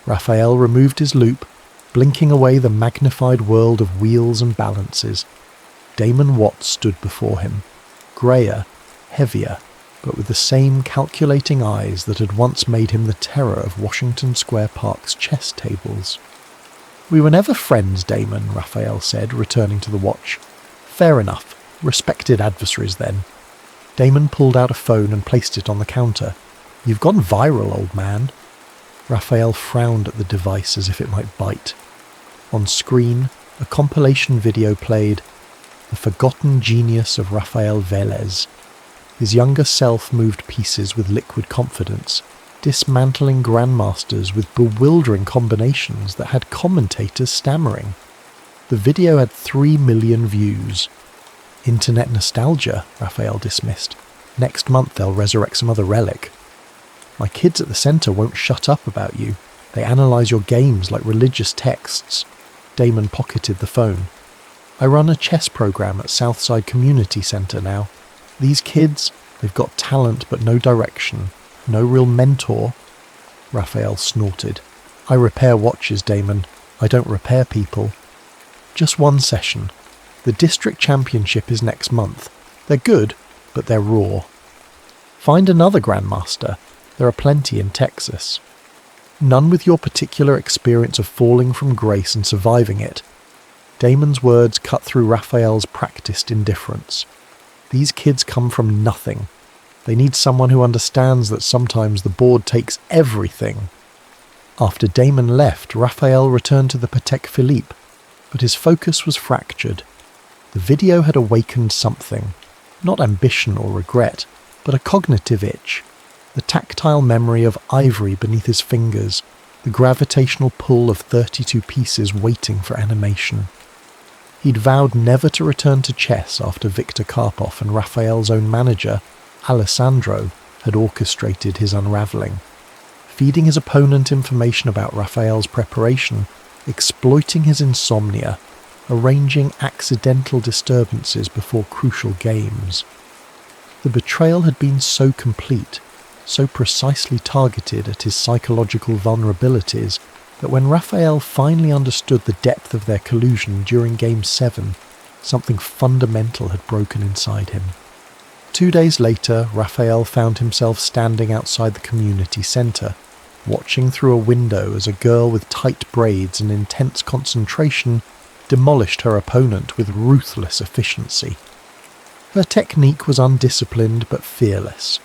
Raphael removed his loupe, blinking away the magnified world of wheels and balances. Damon Waltz stood before him, greyer, heavier, but with the same calculating eyes that had once made him the terror of Washington Square Park's chess tables. "We were never friends, Damon," Raphael said, returning to the watch. "Fair enough. Respected adversaries, then." Damon pulled out a phone and placed it on the counter. "You've gone viral, old man." Raphael frowned at the device as if it might bite. On screen, a compilation video played, The Forgotten Genius of Rafael Velez. His younger self moved pieces with liquid confidence, dismantling grandmasters with bewildering combinations that had commentators stammering. The video had 3 million views. "Internet nostalgia," Raphael dismissed. "Next month they'll resurrect some other relic." "My kids at the centre won't shut up about you. They analyse your games like religious texts." Damon pocketed the phone. "I run a chess program at Southside Community Centre now. These kids, they've got talent but no direction, no real mentor." Raphael snorted. "I repair watches, Damon. I don't repair people." "Just one session. The district championship is next month. They're good, but they're raw. Find another grandmaster. There are plenty in Texas. None with your particular experience of falling from grace and surviving it." Damon's words cut through Raphael's practiced indifference. These kids come from nothing. They need someone who understands that sometimes the board takes everything. After Damon left, Raphael returned to the Patek Philippe, but his focus was fractured. The video had awakened something, not ambition or regret, but a cognitive itch. The tactile memory of ivory beneath his fingers, the gravitational pull of 32 pieces waiting for animation. He'd vowed never to return to chess after Viktor Karpov and Raphael's own manager, Alessandro, had orchestrated his unravelling, feeding his opponent information about Raphael's preparation, exploiting his insomnia, arranging accidental disturbances before crucial games. The betrayal had been so complete, so precisely targeted at his psychological vulnerabilities, that when Raphael finally understood the depth of their collusion during Game 7, something fundamental had broken inside him. 2 days later, Raphael found himself standing outside the community centre, watching through a window as a girl with tight braids and intense concentration demolished her opponent with ruthless efficiency. Her technique was undisciplined but fearless.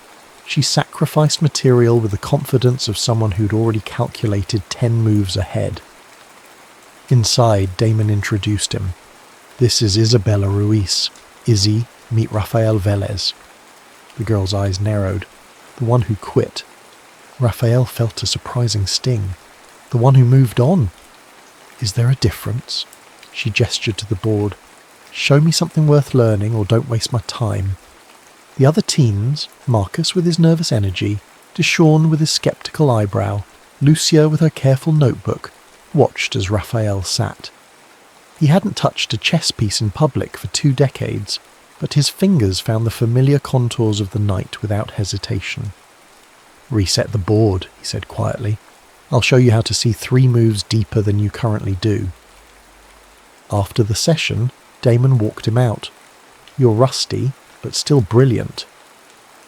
She sacrificed material with the confidence of someone who'd already calculated 10 moves ahead. Inside, Damon introduced him. "This is Isabella Ruiz. Izzy, meet Rafael Velez." The girl's eyes narrowed. The one who quit. Raphael felt a surprising sting. The one who moved on. "Is there a difference?" She gestured to the board. "Show me something worth learning or don't waste my time." The other teens, Marcus with his nervous energy, Deshawn with his sceptical eyebrow, Lucia with her careful notebook, watched as Raphael sat. He hadn't touched a chess piece in public for 2 decades, but his fingers found the familiar contours of the knight without hesitation. "Reset the board," he said quietly. "I'll show you how to see 3 moves deeper than you currently do." After the session, Damon walked him out. "You're rusty, but still brilliant."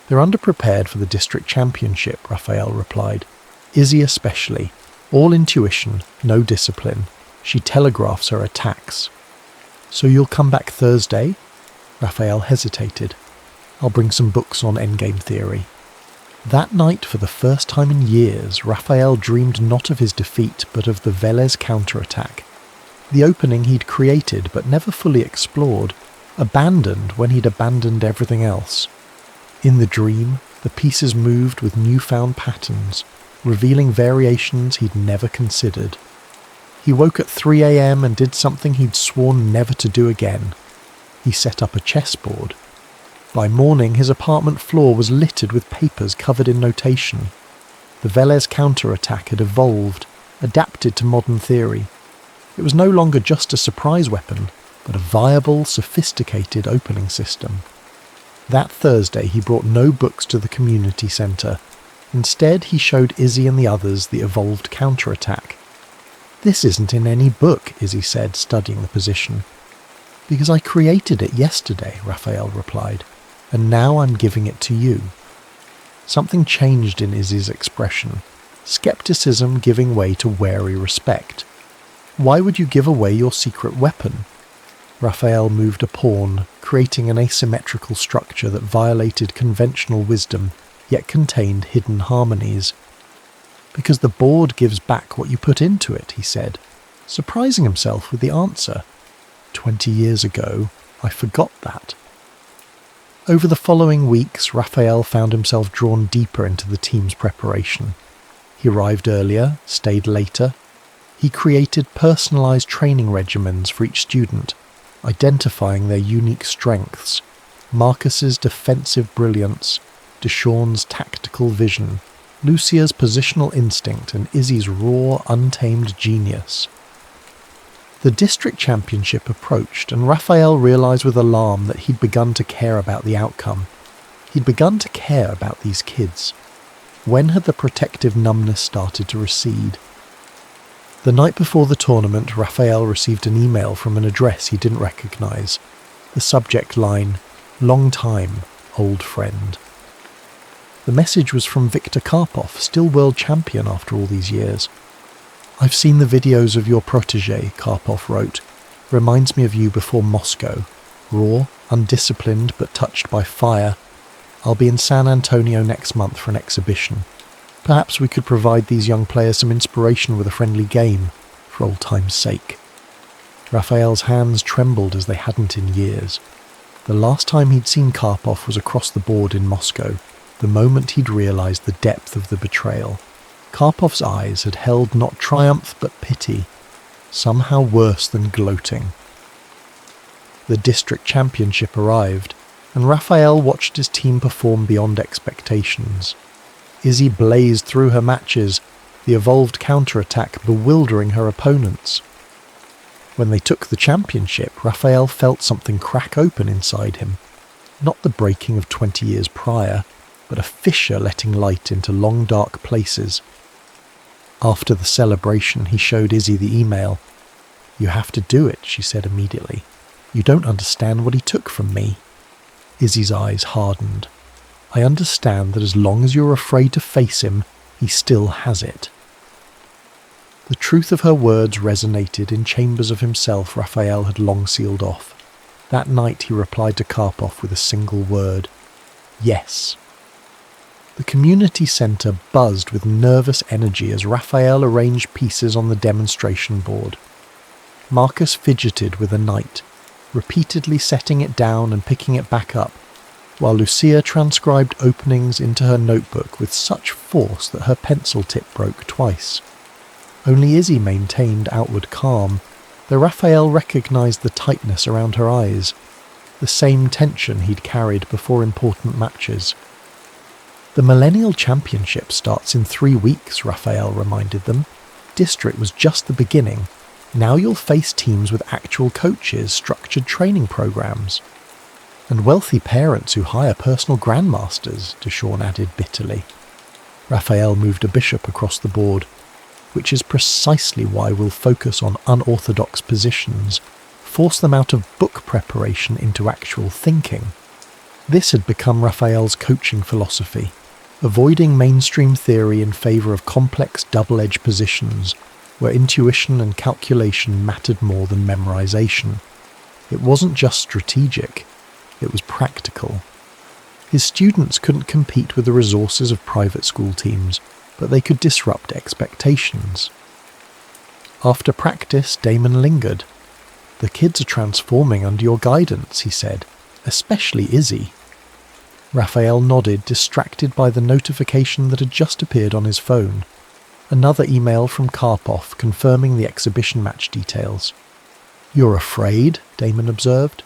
"They're underprepared for the district championship," Raphael replied. "Izzy especially. All intuition, no discipline. She telegraphs her attacks." "So you'll come back Thursday?" Raphael hesitated. "I'll bring some books on endgame theory." That night, for the first time in years, Raphael dreamed not of his defeat, but of the Velez counterattack. The opening he'd created but never fully explored, abandoned when he'd abandoned everything else. In the dream, the pieces moved with newfound patterns, revealing variations he'd never considered. He woke at 3 a.m. and did something he'd sworn never to do again. He set up a chessboard. By morning, his apartment floor was littered with papers covered in notation. The Velez counterattack had evolved, adapted to modern theory. It was no longer just a surprise weapon, but a viable, sophisticated opening system. That Thursday he brought no books to the community centre. Instead he showed Izzy and the others the evolved counterattack. This isn't in any book, Izzy said, studying the position. Because I created it yesterday, Raphael replied, and now I'm giving it to you. Something changed in Izzy's expression, skepticism giving way to wary respect. Why would you give away your secret weapon? Raphael moved a pawn, creating an asymmetrical structure that violated conventional wisdom, yet contained hidden harmonies. Because the board gives back what you put into it, he said, surprising himself with the answer. 20 years ago, I forgot that. Over the following weeks, Raphael found himself drawn deeper into the team's preparation. He arrived earlier, stayed later. He created personalised training regimens for each student, identifying their unique strengths, Marcus's defensive brilliance, Deshawn's tactical vision, Lucia's positional instinct, and Izzy's raw, untamed genius. The district championship approached, and Raphael realised with alarm that he'd begun to care about the outcome. He'd begun to care about these kids. When had the protective numbness started to recede? The night before the tournament, Raphael received an email from an address he didn't recognise. The subject line, "Long time, old friend." The message was from Viktor Karpov, still world champion after all these years. "I've seen the videos of your protégé," Karpov wrote. "Reminds me of you before Moscow. Raw, undisciplined, but touched by fire. I'll be in San Antonio next month for an exhibition. Perhaps we could provide these young players some inspiration with a friendly game, for old time's sake." Raphael's hands trembled as they hadn't in years. The last time he'd seen Karpov was across the board in Moscow, the moment he'd realised the depth of the betrayal. Karpov's eyes had held not triumph but pity, somehow worse than gloating. The district championship arrived, and Raphael watched his team perform beyond expectations. Izzy blazed through her matches, the evolved counter-attack bewildering her opponents. When they took the championship, Raphael felt something crack open inside him. Not the breaking of 20 years prior, but a fissure letting light into long dark places. After the celebration, he showed Izzy the email. "You have to do it," she said immediately. "You don't understand what he took from me." Izzy's eyes hardened. "I understand that as long as you're afraid to face him, he still has it." The truth of her words resonated in chambers of himself Raphael had long sealed off. That night he replied to Karpov with a single word. Yes. The community centre buzzed with nervous energy as Raphael arranged pieces on the demonstration board. Marcus fidgeted with a knight, repeatedly setting it down and picking it back up, while Lucia transcribed openings into her notebook with such force that her pencil tip broke twice. Only Izzy maintained outward calm, though Raphael recognised the tightness around her eyes, the same tension he'd carried before important matches. "The Millennial Championship starts in 3 weeks, Raphael reminded them. District was just the beginning. Now you'll face teams with actual coaches, structured training programs. And wealthy parents who hire personal grandmasters," Deshawn added bitterly. Raphael moved a bishop across the board, "which is precisely why we'll focus on unorthodox positions, force them out of book preparation into actual thinking." This had become Raphael's coaching philosophy, avoiding mainstream theory in favour of complex double-edged positions where intuition and calculation mattered more than memorization. It wasn't just strategic, it was practical. His students couldn't compete with the resources of private school teams, but they could disrupt expectations. After practice, Damon lingered. "The kids are transforming under your guidance," he said, "especially Izzy." Raphael nodded, distracted by the notification that had just appeared on his phone. Another email from Karpov confirming the exhibition match details. "You're afraid?" Damon observed.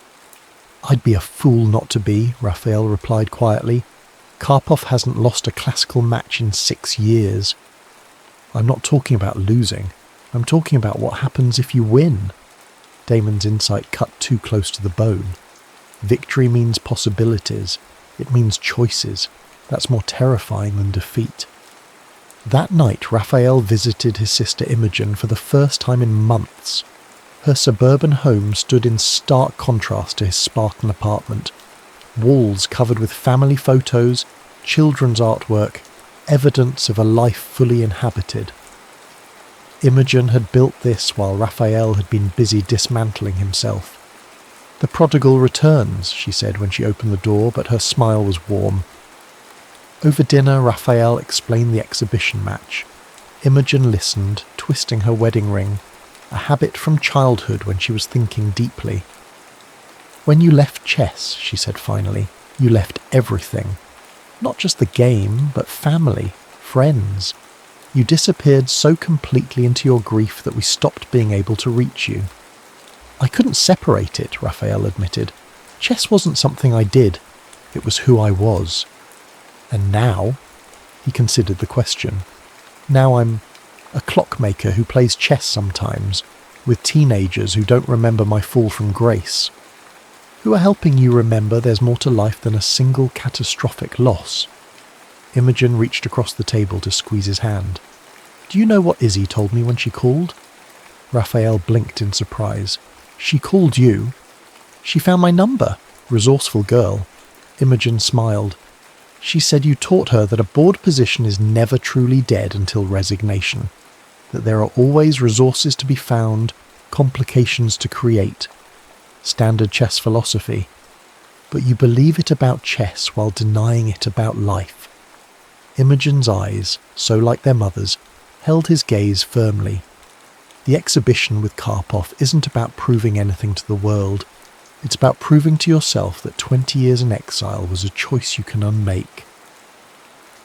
"I'd be a fool not to be," Raphael replied quietly. "Karpov hasn't lost a classical match in 6 years. I'm not talking about losing. I'm talking about what happens if you win." Damon's insight cut too close to the bone. Victory means possibilities. It means choices. That's more terrifying than defeat. That night, Raphael visited his sister Imogen for the first time in months. Her suburban home stood in stark contrast to his Spartan apartment. Walls covered with family photos, children's artwork, evidence of a life fully inhabited. Imogen had built this while Raphael had been busy dismantling himself. "The prodigal returns," she said when she opened the door, but her smile was warm. Over dinner, Raphael explained the exhibition match. Imogen listened, twisting her wedding ring, a habit from childhood when she was thinking deeply. "When you left chess," she said finally, "you left everything. Not just the game, but family, friends. You disappeared so completely into your grief that we stopped being able to reach you." "I couldn't separate it," Raphael admitted. "Chess wasn't something I did. It was who I was. And now," he considered the question, "now I'm a clockmaker who plays chess sometimes, with teenagers who don't remember my fall from grace, who are helping you remember there's more to life than a single catastrophic loss." Imogen reached across the table to squeeze his hand. "Do you know what Izzy told me when she called?" Raphael blinked in surprise. "She called you?" "She found my number. Resourceful girl." Imogen smiled. "She said you taught her that a board position is never truly dead until resignation, that there are always resources to be found, complications to create. Standard chess philosophy. But you believe it about chess while denying it about life." Imogen's eyes, so like their mother's, held his gaze firmly. The exhibition with Karpov isn't about proving anything to the world. It's about proving to yourself that 20 years in exile was a choice you can unmake.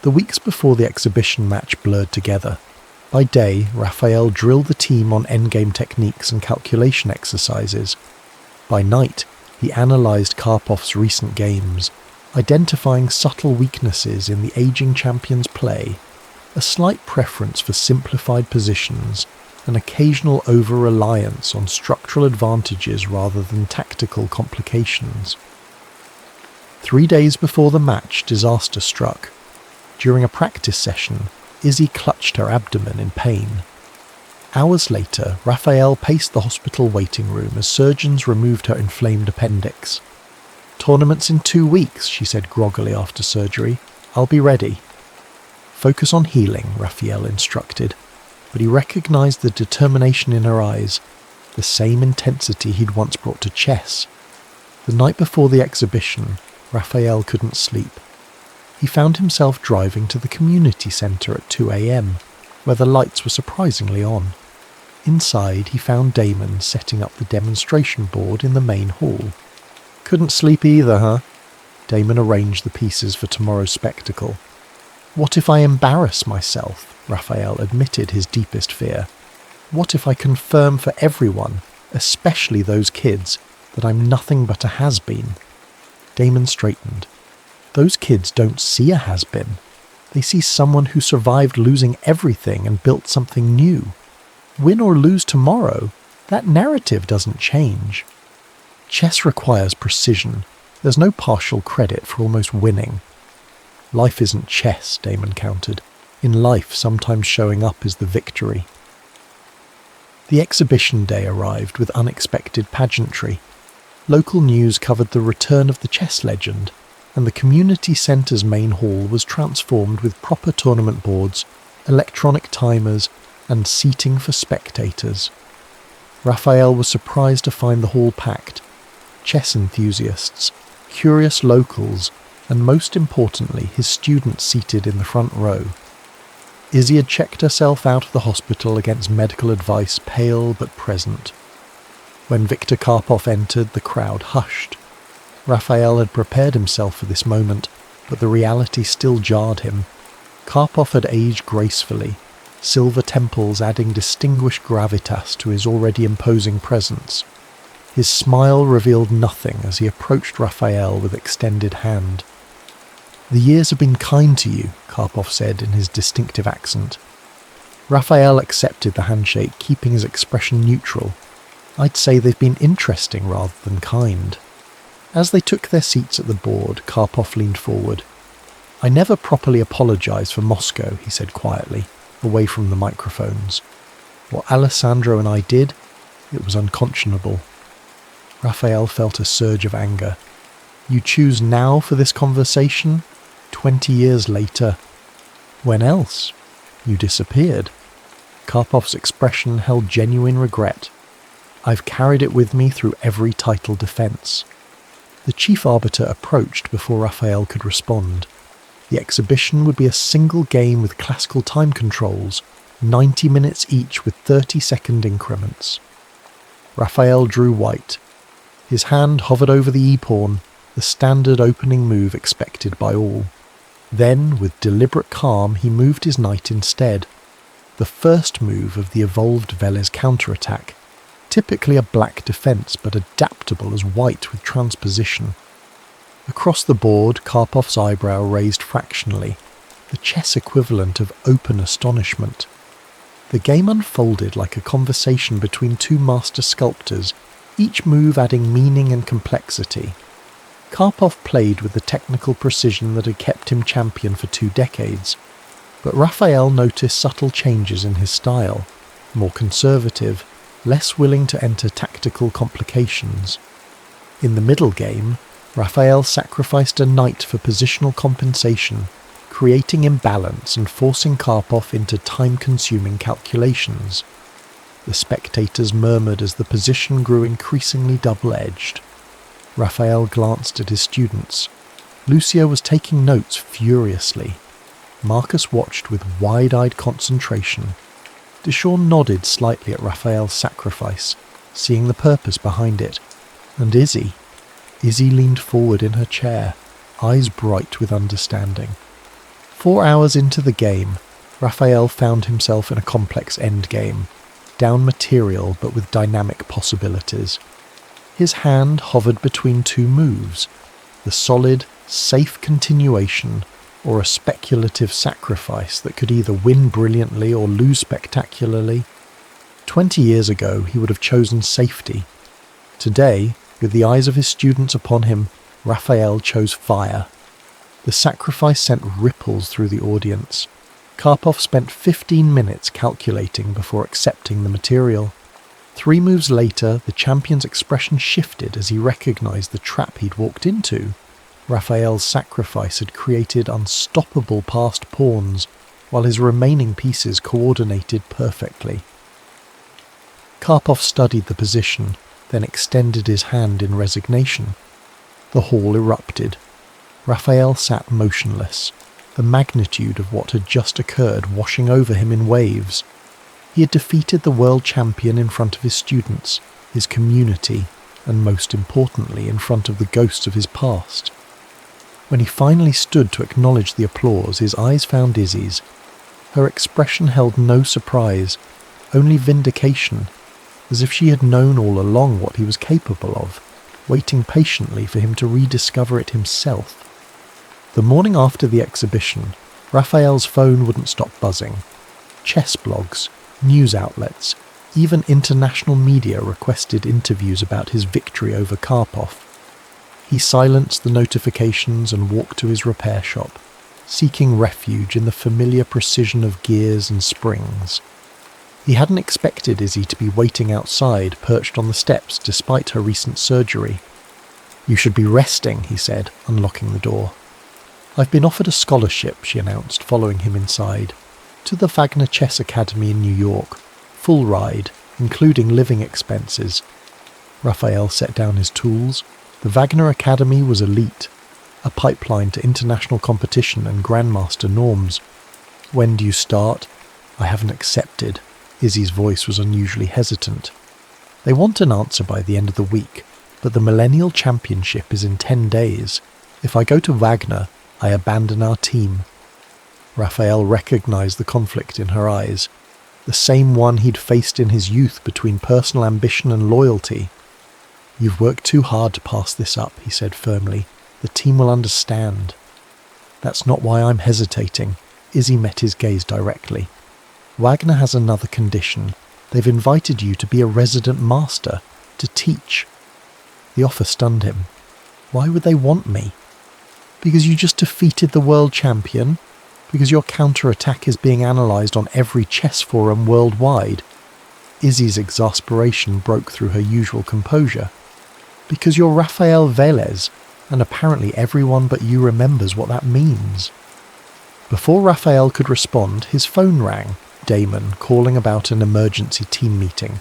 The weeks before the exhibition match blurred together. By day, Raphael drilled the team on endgame techniques and calculation exercises. By night, he analysed Karpov's recent games, identifying subtle weaknesses in the aging champion's play, a slight preference for simplified positions, an occasional over-reliance on structural advantages rather than tactical complications. 3 days before the match, disaster struck. During a practice session, Izzy clutched her abdomen in pain. Hours later, Raphael paced the hospital waiting room as surgeons removed her inflamed appendix. "Tournament's in 2 weeks," she said groggily after surgery. "I'll be ready." "Focus on healing," Raphael instructed, but he recognised the determination in her eyes, the same intensity he'd once brought to chess. The night before the exhibition, Raphael couldn't sleep. He found himself driving to the community centre at 2 a.m, where the lights were surprisingly on. Inside, he found Damon setting up the demonstration board in the main hall. "Couldn't sleep either, huh?" Damon arranged the pieces for tomorrow's spectacle. "What if I embarrass myself?" Raphael admitted his deepest fear. "What if I confirm for everyone, especially those kids, that I'm nothing but a has-been?" Damon straightened. "Those kids don't see a has-been. They see someone who survived losing everything and built something new. Win or lose tomorrow, that narrative doesn't change. Chess requires precision. There's no partial credit for almost winning." "Life isn't chess," Damon countered. "In life, sometimes showing up is the victory." The exhibition day arrived with unexpected pageantry. Local news covered the return of the chess legend, and the community centre's main hall was transformed with proper tournament boards, electronic timers, and seating for spectators. Raphael was surprised to find the hall packed. Chess enthusiasts, curious locals, and most importantly, his students seated in the front row. Izzy had checked herself out of the hospital against medical advice, pale but present. When Viktor Karpov entered, the crowd hushed. Raphael had prepared himself for this moment, but the reality still jarred him. Karpov had aged gracefully, silver temples adding distinguished gravitas to his already imposing presence. His smile revealed nothing as he approached Raphael with extended hand. "The years have been kind to you," Karpov said in his distinctive accent. Raphael accepted the handshake, keeping his expression neutral. "I'd say they've been interesting rather than kind." As they took their seats at the board, Karpov leaned forward. "I never properly apologised for Moscow," he said quietly, away from the microphones. "What Alessandro and I did, it was unconscionable." Raphael felt a surge of anger. "You choose now for this conversation? 20 years later. When else? You disappeared." Karpov's expression held genuine regret. "I've carried it with me through every title defence." The chief arbiter approached before Raphael could respond. The exhibition would be a single game with classical time controls, 90 minutes each with 30-second increments. Raphael drew white. His hand hovered over the e-pawn, the standard opening move expected by all. Then, with deliberate calm, he moved his knight instead. The first move of the evolved Velez counterattack, typically a black defence but adaptable as white with transposition. Across the board, Karpov's eyebrow raised fractionally, the chess equivalent of open astonishment. The game unfolded like a conversation between two master sculptors, each move adding meaning and complexity. Karpov played with the technical precision that had kept him champion for 2 decades, but Raphael noticed subtle changes in his style, more conservative, less willing to enter tactical complications. In the middle game, Raphael sacrificed a knight for positional compensation, creating imbalance and forcing Karpov into time-consuming calculations. The spectators murmured as the position grew increasingly double-edged. Raphael glanced at his students. Lucia was taking notes furiously. Marcus watched with wide-eyed concentration. Deshawn nodded slightly at Raphael's sacrifice, seeing the purpose behind it. And Izzy leaned forward in her chair, eyes bright with understanding. 4 hours into the game, Raphael found himself in a complex endgame, down material but with dynamic possibilities. His hand hovered between 2 moves, the solid, safe continuation or a speculative sacrifice that could either win brilliantly or lose spectacularly. 20 years ago he would have chosen safety. Today, with the eyes of his students upon him, Raphael chose fire. The sacrifice sent ripples through the audience. Karpov spent 15 minutes calculating before accepting the material. 3 moves later, the champion's expression shifted as he recognized the trap he'd walked into. Raphael's sacrifice had created unstoppable passed pawns, while his remaining pieces coordinated perfectly. Karpov studied the position, then extended his hand in resignation. The hall erupted. Raphael sat motionless, the magnitude of what had just occurred washing over him in waves. He had defeated the world champion in front of his students, his community, and most importantly in front of the ghosts of his past. When he finally stood to acknowledge the applause, his eyes found Izzy's. Her expression held no surprise, only vindication, as if she had known all along what he was capable of, waiting patiently for him to rediscover it himself. The morning after the exhibition, Raphael's phone wouldn't stop buzzing. Chess blogs, news outlets, even international media requested interviews about his victory over Karpov. He silenced the notifications and walked to his repair shop, seeking refuge in the familiar precision of gears and springs. He hadn't expected Izzy to be waiting outside, perched on the steps despite her recent surgery. "You should be resting," he said, unlocking the door. "I've been offered a scholarship," she announced, following him inside, "to the Wagner Chess Academy in New York. Full ride, including living expenses." Raphael set down his tools. The Wagner Academy was elite, a pipeline to international competition and grandmaster norms. "When do you start?" "I haven't accepted." Izzy's voice was unusually hesitant. "They want an answer by the end of the week, but the Millennial Championship is in 10 days. If I go to Wagner, I abandon our team." Raphael recognized the conflict in her eyes, the same one he'd faced in his youth between personal ambition and loyalty. "You've worked too hard to pass this up," he said firmly. "The team will understand." "That's not why I'm hesitating." Izzy met his gaze directly. "Wagner has another condition. They've invited you to be a resident master, to teach." The offer stunned him. Why would they want me? Because you just defeated the world champion? Because your counter-attack is being analysed on every chess forum worldwide? Izzy's exasperation broke through her usual composure. Because you're Rafael Velez, and apparently everyone but you remembers what that means. Before Rafael could respond, his phone rang, Damon calling about an emergency team meeting.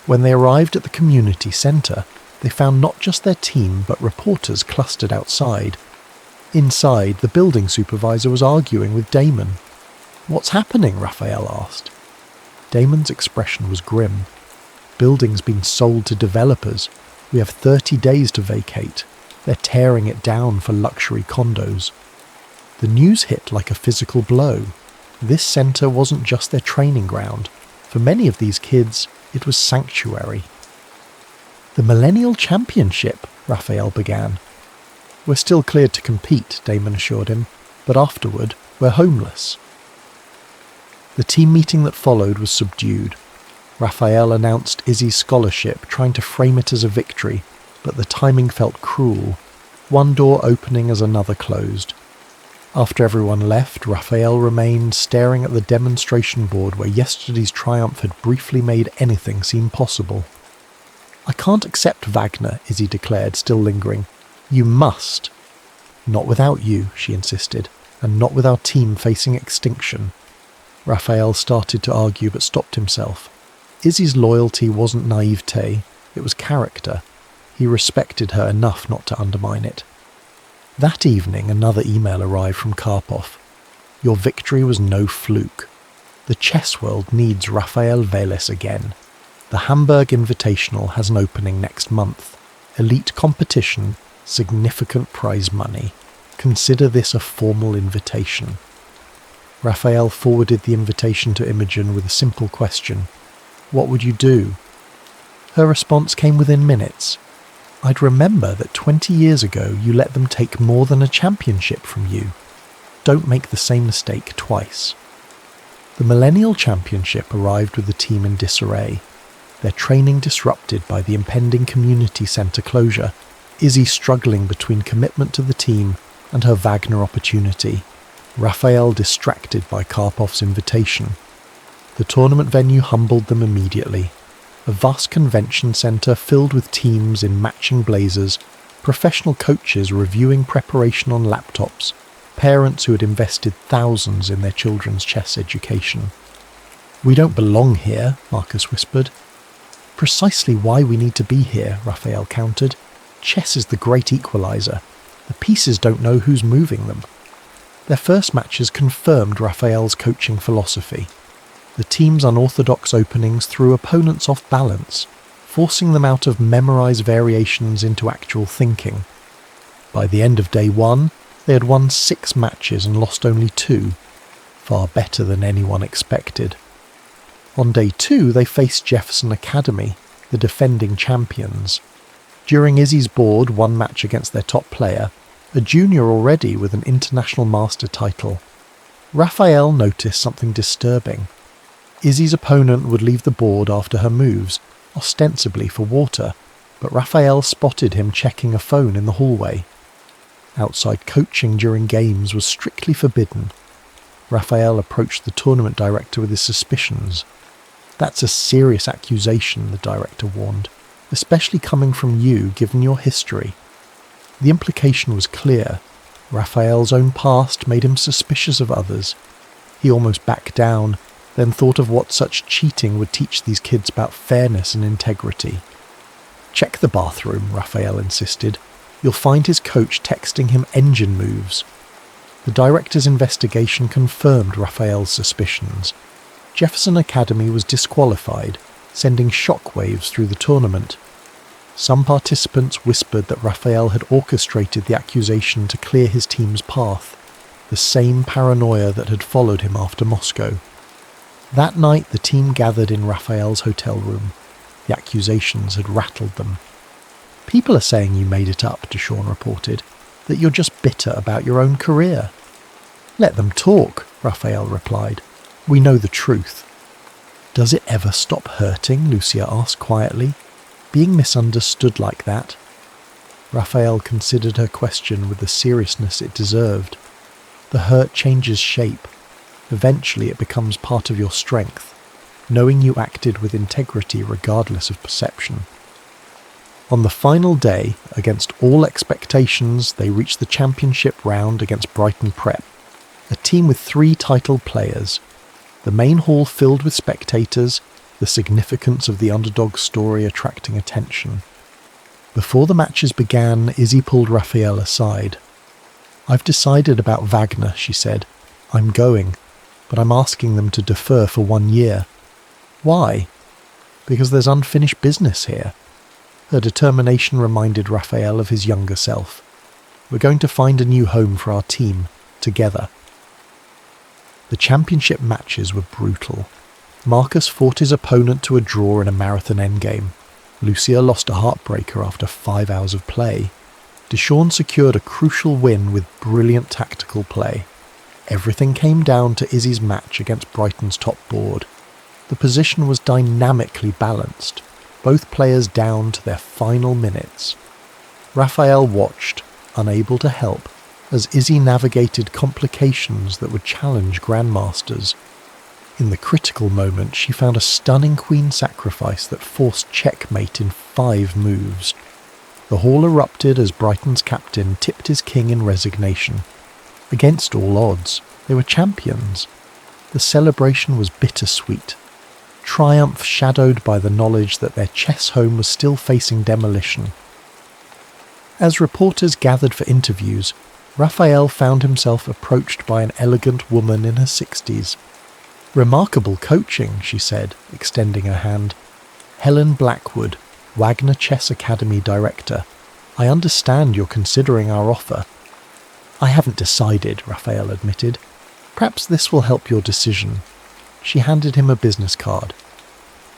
When they arrived at the community centre, they found not just their team but reporters clustered outside. Inside, the building supervisor was arguing with Damon. "What's happening?" Rafael asked. Damon's expression was grim. "Building's been sold to developers. We have 30 days to vacate. They're tearing it down for luxury condos." The news hit like a physical blow. This centre wasn't just their training ground. For many of these kids, it was sanctuary. "The Millennial Championship," Rafael began. "We're still cleared to compete," Damon assured him, "but afterward, we're homeless." The team meeting that followed was subdued. Rafael announced Izzy's scholarship, trying to frame it as a victory, but the timing felt cruel, one door opening as another closed. After everyone left, Rafael remained staring at the demonstration board where yesterday's triumph had briefly made anything seem possible. "I can't accept Wagner," Izzy declared, still lingering. "You must." "Not without you," she insisted, "and not with our team facing extinction." Rafael started to argue but stopped himself. Izzy's loyalty wasn't naivete, it was character. He respected her enough not to undermine it. That evening, another email arrived from Karpov. "Your victory was no fluke. The chess world needs Rafael Velez again. The Hamburg Invitational has an opening next month. Elite competition, significant prize money. Consider this a formal invitation." Rafael forwarded the invitation to Imogen with a simple question. "What would you do?" Her response came within minutes. "I'd remember that 20 years ago you let them take more than a championship from you. Don't make the same mistake twice." The Millennial Championship arrived with the team in disarray, their training disrupted by the impending community centre closure, Izzy struggling between commitment to the team and her Wagner opportunity, Rafael distracted by Karpov's invitation. The tournament venue humbled them immediately. A vast convention centre filled with teams in matching blazers, professional coaches reviewing preparation on laptops, parents who had invested thousands in their children's chess education. "We don't belong here," Marcus whispered. "Precisely why we need to be here," Rafael countered. "Chess is the great equaliser. The pieces don't know who's moving them." Their first matches confirmed Rafael's coaching philosophy. The team's unorthodox openings threw opponents off balance, forcing them out of memorised variations into actual thinking. By the end of day one, they had won 6 matches and lost only 2, far better than anyone expected. On day 2, they faced Jefferson Academy, the defending champions. During Izzy's board, one match against their top player, a junior already with an international master title, Rafael noticed something disturbing. Izzy's opponent would leave the board after her moves, ostensibly for water, but Rafael spotted him checking a phone in the hallway. Outside coaching during games was strictly forbidden. Rafael approached the tournament director with his suspicions. "That's a serious accusation," the director warned, "especially coming from you, given your history." The implication was clear. Rafael's own past made him suspicious of others. He almost backed down, then thought of what such cheating would teach these kids about fairness and integrity. "Check the bathroom," Rafael insisted. "You'll find his coach texting him engine moves." The director's investigation confirmed Rafael's suspicions. Jefferson Academy was disqualified, sending shockwaves through the tournament. Some participants whispered that Rafael had orchestrated the accusation to clear his team's path, the same paranoia that had followed him after Moscow. That night the team gathered in Rafael's hotel room. The accusations had rattled them. "People are saying you made it up," Deshawn reported, "that you're just bitter about your own career." "Let them talk," Rafael replied. "We know the truth." "Does it ever stop hurting?" Lucia asked quietly. "Being misunderstood like that?" Raphael considered her question with the seriousness it deserved. The hurt changes shape. Eventually it becomes part of your strength, knowing you acted with integrity regardless of perception. On the final day, against all expectations, they reached the championship round against Brighton Prep, a team with 3 titled players. The main hall filled with spectators, the significance of the underdog story attracting attention. Before the matches began, Izzy pulled Raphael aside. "I've decided about Wagner," she said. "I'm going, but I'm asking them to defer for 1 year. Why? Because there's unfinished business here." Her determination reminded Raphael of his younger self. "We're going to find a new home for our team, together." The championship matches were brutal. Marcus fought his opponent to a draw in a marathon endgame. Lucia lost a heartbreaker after 5 hours of play. Deshawn secured a crucial win with brilliant tactical play. Everything came down to Izzy's match against Brighton's top board. The position was dynamically balanced, both players down to their final minutes. Raphael watched, unable to help, as Izzy navigated complications that would challenge grandmasters. In the critical moment, she found a stunning queen sacrifice that forced checkmate in 5 moves. The hall erupted as Brighton's captain tipped his king in resignation. Against all odds, they were champions. The celebration was bittersweet. Triumph shadowed by the knowledge that their chess home was still facing demolition. As reporters gathered for interviews, Raphael found himself approached by an elegant woman in her 60s. "Remarkable coaching," she said, extending her hand. "Helen Blackwood, Wagner Chess Academy Director. I understand you're considering our offer." "I haven't decided," Raphael admitted. "Perhaps this will help your decision." She handed him a business card.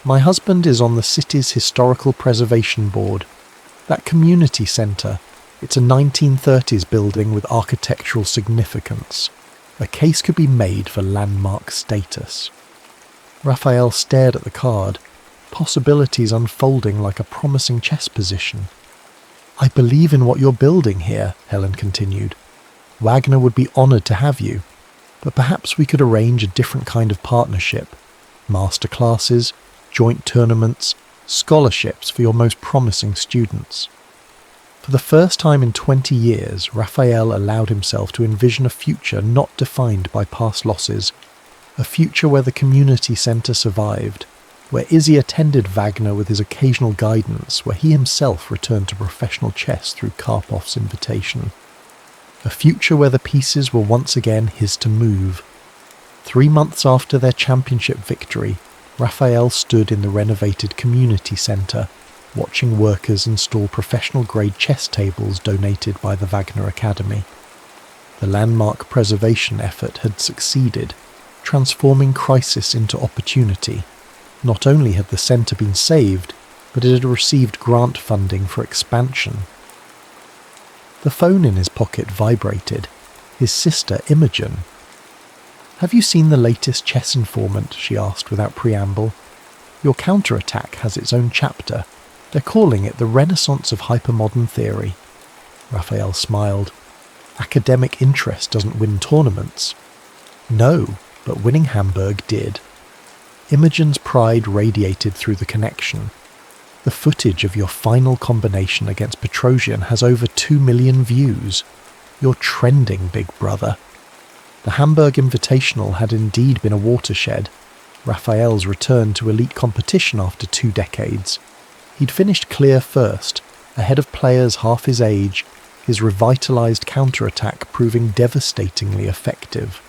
"My husband is on the city's historical preservation board. That community centre, it's a 1930s building with architectural significance. A case could be made for landmark status." Raphael stared at the card, possibilities unfolding like a promising chess position. "I believe in what you're building here," Helen continued. "Wagner would be honoured to have you, but perhaps we could arrange a different kind of partnership. Masterclasses, joint tournaments, scholarships for your most promising students." For the first time in 20 years, Raphael allowed himself to envision a future not defined by past losses, a future where the community centre survived, where Izzy attended Wagner with his occasional guidance, where he himself returned to professional chess through Karpov's invitation. A future where the pieces were once again his to move. 3 months after their championship victory, Raphael stood in the renovated community centre, watching workers install professional-grade chess tables donated by the Wagner Academy. The landmark preservation effort had succeeded, transforming crisis into opportunity. Not only had the centre been saved, but it had received grant funding for expansion. The phone in his pocket vibrated. His sister, Imogen. "Have you seen the latest chess informant?" she asked without preamble. "Your counterattack has its own chapter. They're calling it the Renaissance of Hypermodern Theory." Raphael smiled. "Academic interest doesn't win tournaments." "No, but winning Hamburg did." Imogen's pride radiated through the connection. "The footage of your final combination against Petrosian has over 2 million views. You're trending, big brother." The Hamburg Invitational had indeed been a watershed. Raphael's return to elite competition after 2 decades. He'd finished clear first, ahead of players half his age, his revitalised counterattack proving devastatingly effective.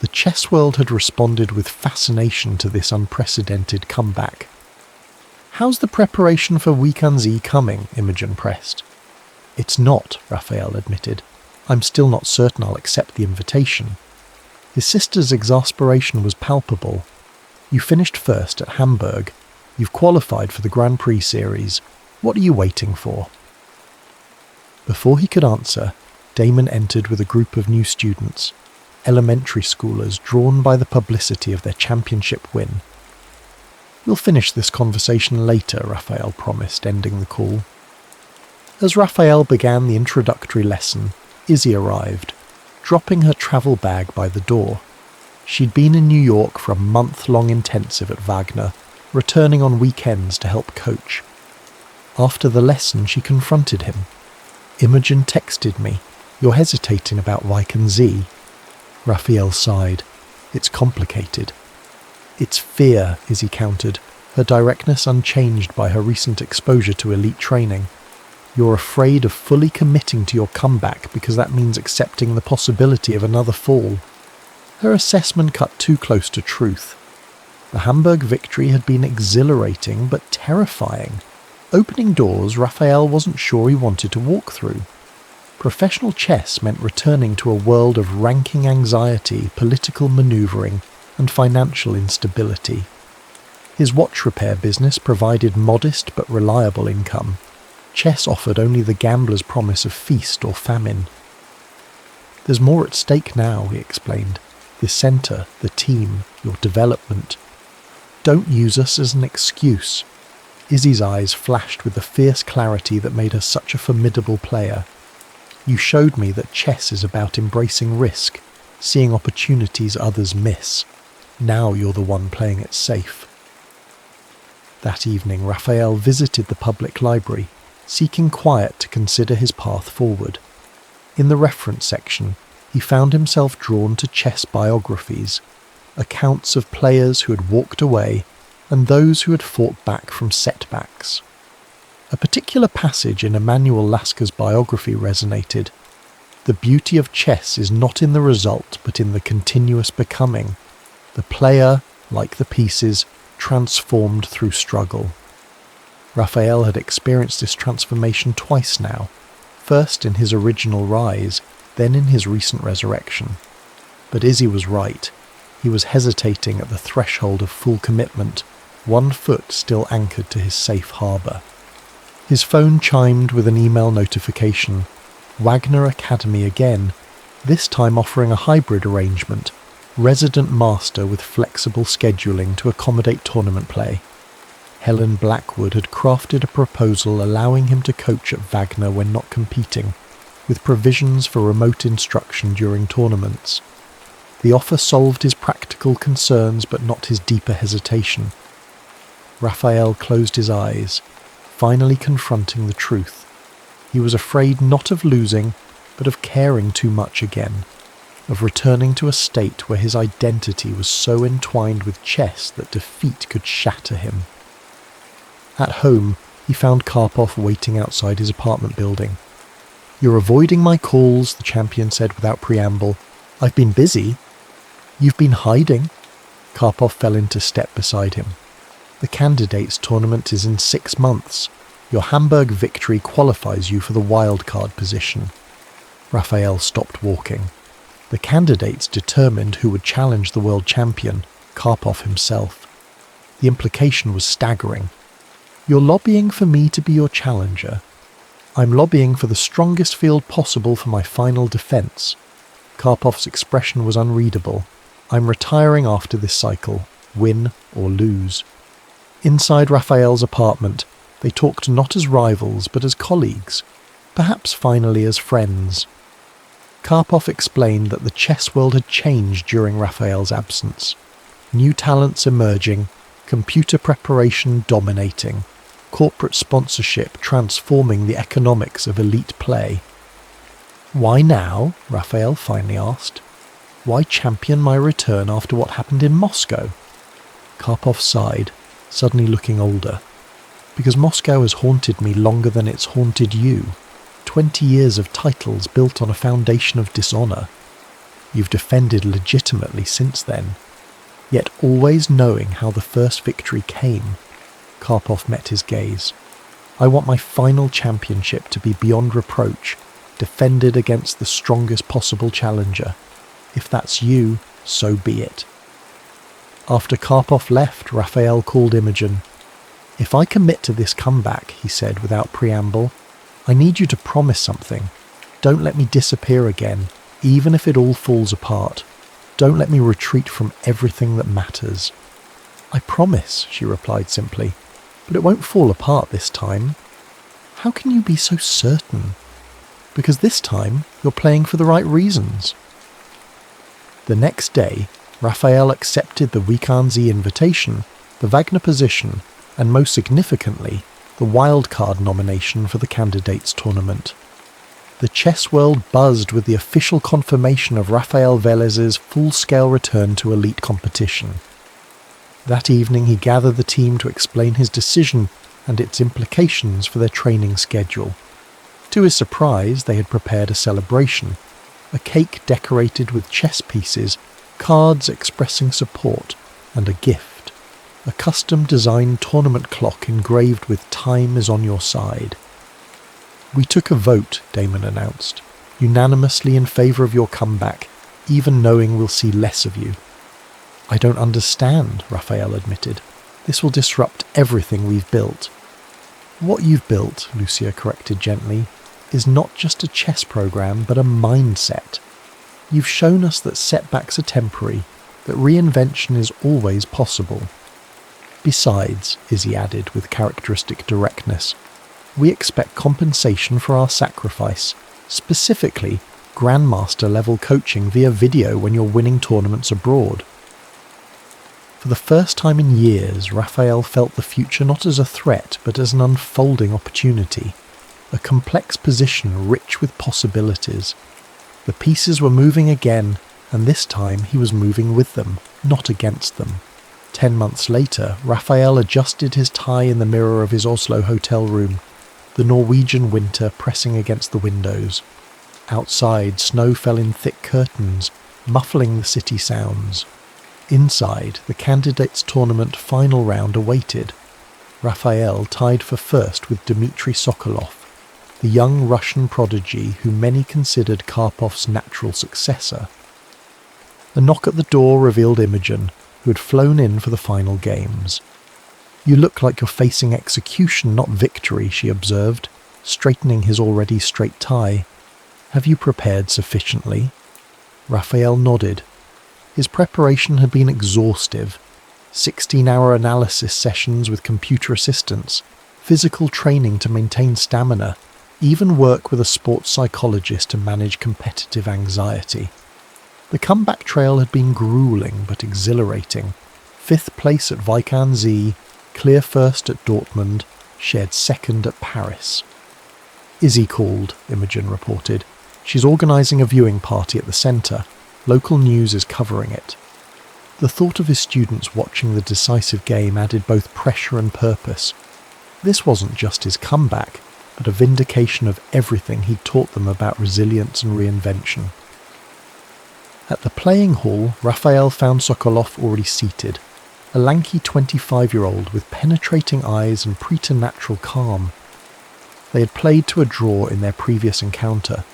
The chess world had responded with fascination to this unprecedented comeback. "How's the preparation for Weekend Z coming?" Imogen pressed. "It's not," Raphael admitted. "I'm still not certain I'll accept the invitation." His sister's exasperation was palpable. "You finished first at Hamburg. You've qualified for the Grand Prix series. What are you waiting for?" Before he could answer, Damon entered with a group of new students, elementary schoolers drawn by the publicity of their championship win. "We'll finish this conversation later," Raphael promised, ending the call. As Raphael began the introductory lesson, Izzy arrived, dropping her travel bag by the door. She'd been in New York for a month-long intensive at Wagner, returning on weekends to help coach. After the lesson, she confronted him. "Imogen texted me. You're hesitating about Reich and Z." Raphael sighed. "It's complicated." "It's fear," Izzy countered, her directness unchanged by her recent exposure to elite training. "You're afraid of fully committing to your comeback because that means accepting the possibility of another fall." Her assessment cut too close to truth. The Hamburg victory had been exhilarating but terrifying, opening doors Raphael wasn't sure he wanted to walk through. Professional chess meant returning to a world of ranking anxiety, political manoeuvring, and financial instability. His watch repair business provided modest but reliable income. Chess offered only the gambler's promise of feast or famine. "There's more at stake now," he explained. "This centre, the team, your development. Don't use us as an excuse." Izzy's eyes flashed with the fierce clarity that made her such a formidable player. "You showed me that chess is about embracing risk, seeing opportunities others miss. Now you're the one playing it safe." That evening, Raphael visited the public library, seeking quiet to consider his path forward. In the reference section, he found himself drawn to chess biographies, accounts of players who had walked away and those who had fought back from setbacks. A particular passage in Emanuel Lasker's biography resonated. "The beauty of chess is not in the result but in the continuous becoming. The player, like the pieces, transformed through struggle." Raphael had experienced this transformation twice now, first in his original rise, then in his recent resurrection. But Izzy was right. He was hesitating at the threshold of full commitment, one foot still anchored to his safe harbour. His phone chimed with an email notification. Wagner Academy again, this time offering a hybrid arrangement, resident master with flexible scheduling to accommodate tournament play. Helen Blackwood had crafted a proposal allowing him to coach at Wagner when not competing, with provisions for remote instruction during tournaments. The offer solved his practical concerns but not his deeper hesitation. Raphael closed his eyes, finally confronting the truth. He was afraid not of losing, but of caring too much again, of returning to a state where his identity was so entwined with chess that defeat could shatter him. At home, he found Karpov waiting outside his apartment building. "You're avoiding my calls," the champion said without preamble. "I've been busy." "You've been hiding." Karpov fell into step beside him. "The candidates tournament is in 6 months. Your Hamburg victory qualifies you for the wildcard position." Raphael stopped walking. The candidates determined who would challenge the world champion, Karpov himself. The implication was staggering. "You're lobbying for me to be your challenger." "I'm lobbying for the strongest field possible for my final defence." Karpov's expression was unreadable. "I'm retiring after this cycle, win or lose." Inside Raphael's apartment, they talked not as rivals but as colleagues, perhaps finally as friends. Karpov explained that the chess world had changed during Raphael's absence. New talents emerging, computer preparation dominating, corporate sponsorship transforming the economics of elite play. "Why now?" Raphael finally asked. "Why champion my return after what happened in Moscow?" Karpov sighed, suddenly looking older. "Because Moscow has haunted me longer than it's haunted you. 20 years of titles built on a foundation of dishonour. You've defended legitimately since then, yet always knowing how the first victory came." Karpov met his gaze. "I want my final championship to be beyond reproach, defended against the strongest possible challenger. If that's you, so be it." After Karpov left, Raphael called Imogen. "If I commit to this comeback," he said without preamble, "I need you to promise something. Don't let me disappear again, even if it all falls apart. Don't let me retreat from everything that matters." "I promise," she replied simply, "but it won't fall apart this time." How can you be so certain? Because this time, you're playing for the right reasons. The next day, Raphael accepted the Weekendsie invitation, the Wagner position, and most significantly, the wildcard nomination for the candidates tournament. The chess world buzzed with the official confirmation of Rafael Velez's full-scale return to elite competition. That evening he gathered the team to explain his decision and its implications for their training schedule. To his surprise, they had prepared a celebration, a cake decorated with chess pieces, cards expressing support, and a gift, a custom-designed tournament clock engraved with "Time is on your side." "We took a vote," Damon announced, "unanimously in favour of your comeback, even knowing we'll see less of you." "I don't understand," Raphael admitted. "This will disrupt everything we've built." "What you've built," Lucia corrected gently, "is not just a chess program, but a mindset. You've shown us that setbacks are temporary, that reinvention is always possible. Besides," Izzy added with characteristic directness, "we expect compensation for our sacrifice, specifically Grandmaster-level coaching via video when you're winning tournaments abroad." For the first time in years, Raphael felt the future not as a threat, but as an unfolding opportunity, a complex position rich with possibilities. The pieces were moving again, and this time he was moving with them, not against them. 10 months later, Raphael adjusted his tie in the mirror of his Oslo hotel room, the Norwegian winter pressing against the windows. Outside, snow fell in thick curtains, muffling the city sounds. Inside, the candidates' tournament final round awaited. Raphael tied for first with Dmitry Sokolov, the young Russian prodigy who many considered Karpov's natural successor. A knock at the door revealed Imogen, who had flown in for the final games. "You look like you're facing execution, not victory," she observed, straightening his already straight tie. "Have you prepared sufficiently?" Raphael nodded. His preparation had been exhaustive. 16-hour analysis sessions with computer assistance, physical training to maintain stamina, even work with a sports psychologist to manage competitive anxiety. The comeback trail had been grueling but exhilarating. 5th place at Weekendsie, clear first at Dortmund, shared second at Paris. "Izzy called," Imogen reported. "She's organising a viewing party at the centre. Local news is covering it." The thought of his students watching the decisive game added both pressure and purpose. This wasn't just his comeback, but a vindication of everything he'd taught them about resilience and reinvention. At the playing hall, Raphael found Sokolov already seated, a lanky 25-year-old with penetrating eyes and preternatural calm. They had played to a draw in their previous encounter,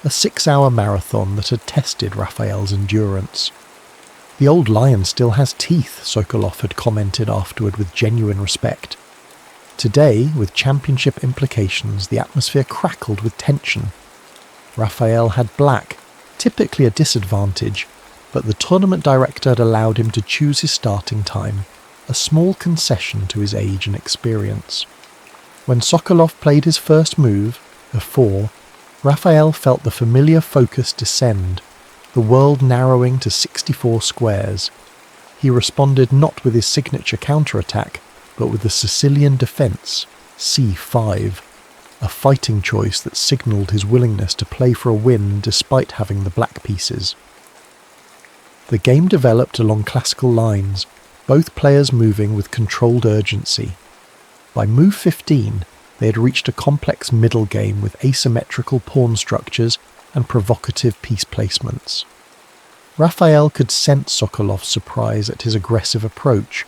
a 6-hour marathon that had tested Raphael's endurance. "The old lion still has teeth," Sokolov had commented afterward with genuine respect. Today, with championship implications, the atmosphere crackled with tension. Raphael had black, typically a disadvantage, but the tournament director had allowed him to choose his starting time, a small concession to his age and experience. When Sokolov played his first move, a 4, Raphael felt the familiar focus descend, the world narrowing to 64 squares. He responded not with his signature counterattack, but with the Sicilian defence, c5, a fighting choice that signalled his willingness to play for a win despite having the black pieces. The game developed along classical lines, both players moving with controlled urgency. By move 15, they had reached a complex middle game with asymmetrical pawn structures and provocative piece placements. Raphael could sense Sokolov's surprise at his aggressive approach.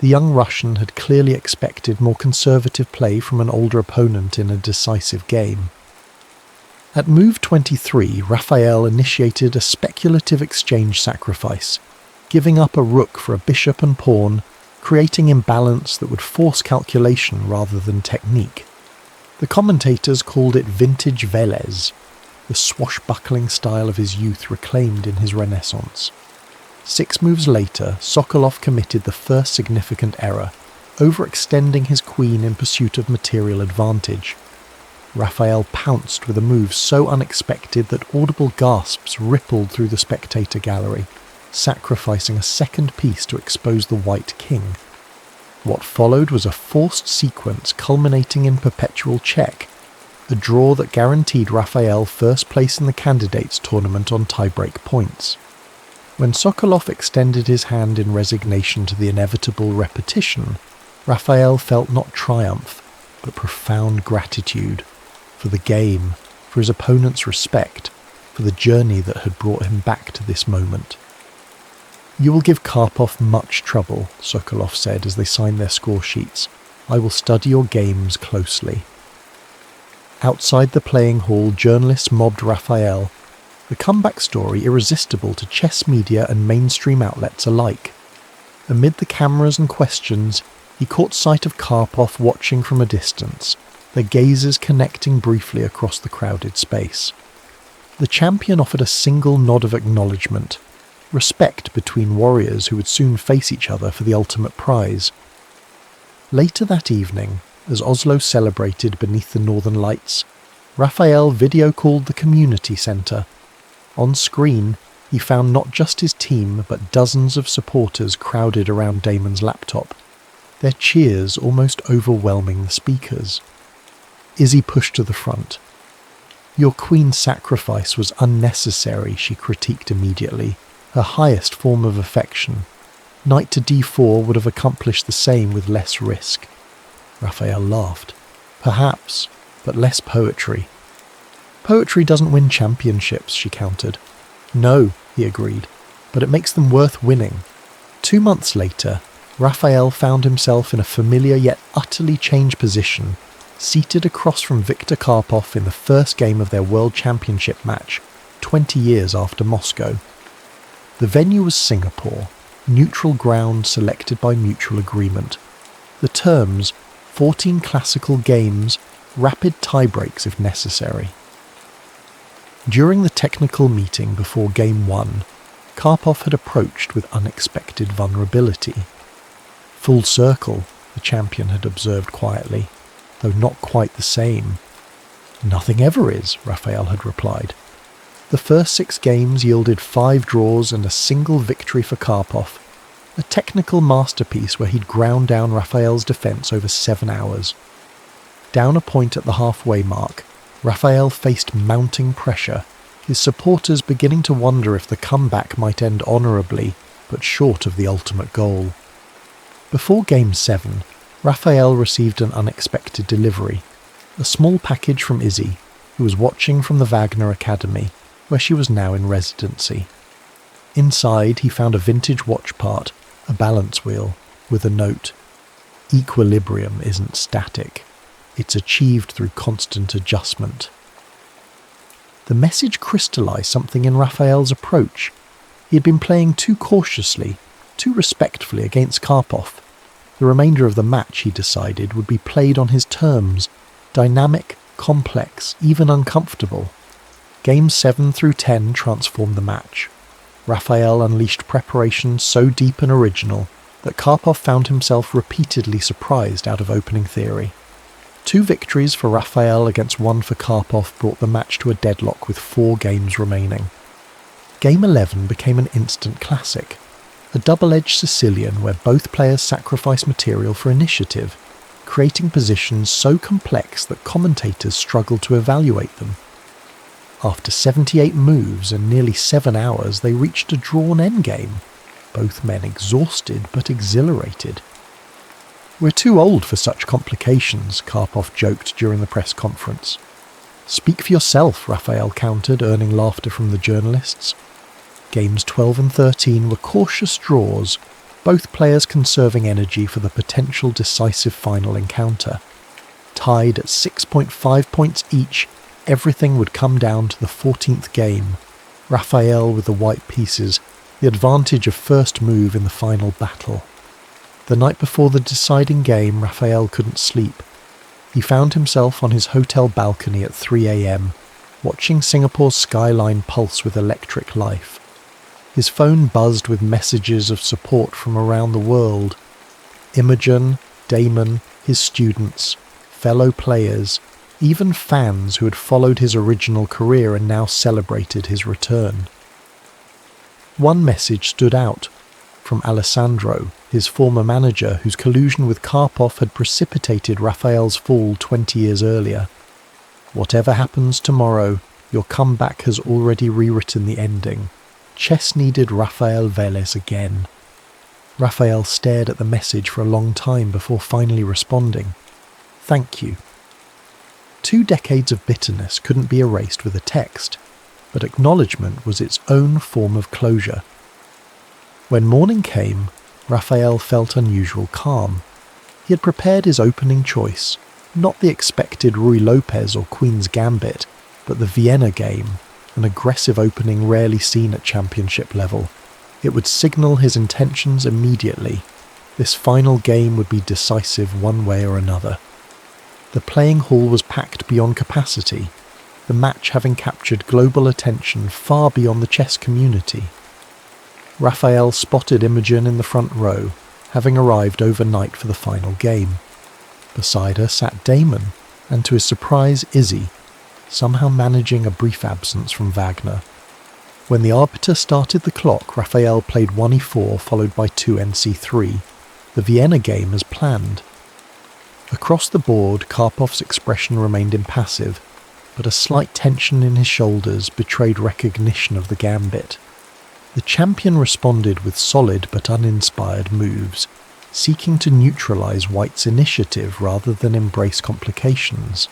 The young Russian had clearly expected more conservative play from an older opponent in a decisive game. At move 23, Raphael initiated a speculative exchange sacrifice, giving up a rook for a bishop and pawn, creating imbalance that would force calculation rather than technique. The commentators called it vintage Velez, the swashbuckling style of his youth reclaimed in his renaissance. 6 moves later, Sokolov committed the first significant error, overextending his queen in pursuit of material advantage. Rafael pounced with a move so unexpected that audible gasps rippled through the spectator gallery, sacrificing a second piece to expose the white king. What followed was a forced sequence culminating in perpetual check, a draw that guaranteed Rafael first place in the candidates tournament on tiebreak points. When Sokolov extended his hand in resignation to the inevitable repetition, Rafael felt not triumph, but profound gratitude for the game, for his opponent's respect, for the journey that had brought him back to this moment. "You will give Karpov much trouble," Sokolov said as they signed their score sheets. "I will study your games closely." Outside the playing hall, journalists mobbed Rafael, the comeback story irresistible to chess media and mainstream outlets alike. Amid the cameras and questions, he caught sight of Karpov watching from a distance, their gazes connecting briefly across the crowded space. The champion offered a single nod of acknowledgement, respect between warriors who would soon face each other for the ultimate prize. Later that evening, as Oslo celebrated beneath the northern lights, Rafael video-called the community centre. On screen, he found not just his team, but dozens of supporters crowded around Damon's laptop, their cheers almost overwhelming the speakers. Izzy pushed to the front. "Your queen's sacrifice was unnecessary," she critiqued immediately, her highest form of affection. Knight to d4 would have accomplished the same with less risk. Rafael laughed. "Perhaps, but less poetry." "Poetry doesn't win championships," she countered. "No," he agreed, "but it makes them worth winning." 2 months later, Rafael found himself in a familiar yet utterly changed position, seated across from Viktor Karpov in the first game of their World Championship match, 20 years after Moscow. The venue was Singapore, neutral ground selected by mutual agreement. The terms, 14 classical games, rapid tiebreaks if necessary. During the technical meeting before Game 1, Karpov had approached with unexpected vulnerability. "Full circle," the champion had observed quietly, though not quite the same. "Nothing ever is," Rafael had replied. The first 6 games yielded 5 draws and a single victory for Karpov, a technical masterpiece where he'd ground down Rafael's defence over 7 hours. Down a point at the halfway mark, Rafael faced mounting pressure, his supporters beginning to wonder if the comeback might end honourably, but short of the ultimate goal. Before Game 7, Rafael received an unexpected delivery, a small package from Izzy, who was watching from the Wagner Academy, where she was now in residency. Inside, he found a vintage watch part, a balance wheel, with a note: "Equilibrium isn't static. It's achieved through constant adjustment." The message crystallized something in Rafael's approach. He had been playing too cautiously, too respectfully against Karpov. The remainder of the match, he decided, would be played on his terms, dynamic, complex, even uncomfortable. Games 7 through 10 transformed the match. Rafael unleashed preparation so deep and original that Karpov found himself repeatedly surprised out of opening theory. 2 victories for Rafael against 1 for Karpov brought the match to a deadlock with 4 games remaining. Game 11 became an instant classic, a double-edged Sicilian where both players sacrificed material for initiative, creating positions so complex that commentators struggled to evaluate them. After 78 moves and nearly 7 hours, they reached a drawn endgame, both men exhausted but exhilarated. "We're too old for such complications," Karpov joked during the press conference. "Speak for yourself," Rafael countered, earning laughter from the journalists. Games 12 and 13 were cautious draws, both players conserving energy for the potential decisive final encounter. Tied at 6.5 points each, everything would come down to the 14th game. Rafael with the white pieces, the advantage of first move in the final battle. The night before the deciding game, Rafael couldn't sleep. He found himself on his hotel balcony at 3 a.m, watching Singapore's skyline pulse with electric life. His phone buzzed with messages of support from around the world. Imogen, Damon, his students, fellow players, Even fans who had followed his original career and now celebrated his return. One message stood out, from Alessandro, his former manager whose collusion with Karpov had precipitated Rafael's fall 20 years earlier. Whatever happens tomorrow, your comeback has already rewritten the ending. Chess needed Rafael Vélez again. Rafael stared at the message for a long time before finally responding. Thank you. 2 decades of bitterness couldn't be erased with a text, but acknowledgement was its own form of closure. When morning came, Rafael felt unusual calm. He had prepared his opening choice, not the expected Ruy Lopez or Queen's Gambit, but the Vienna game, an aggressive opening rarely seen at championship level. It would signal his intentions immediately. This final game would be decisive one way or another. The playing hall was packed beyond capacity, the match having captured global attention far beyond the chess community. Rafael spotted Imogen in the front row, having arrived overnight for the final game. Beside her sat Damon, and to his surprise Izzy, somehow managing a brief absence from Wagner. When the arbiter started the clock, Rafael played 1e4 followed by 2 nc3, the Vienna game as planned. Across the board, Karpov's expression remained impassive, but a slight tension in his shoulders betrayed recognition of the gambit. The champion responded with solid but uninspired moves, seeking to neutralize White's initiative rather than embrace complications.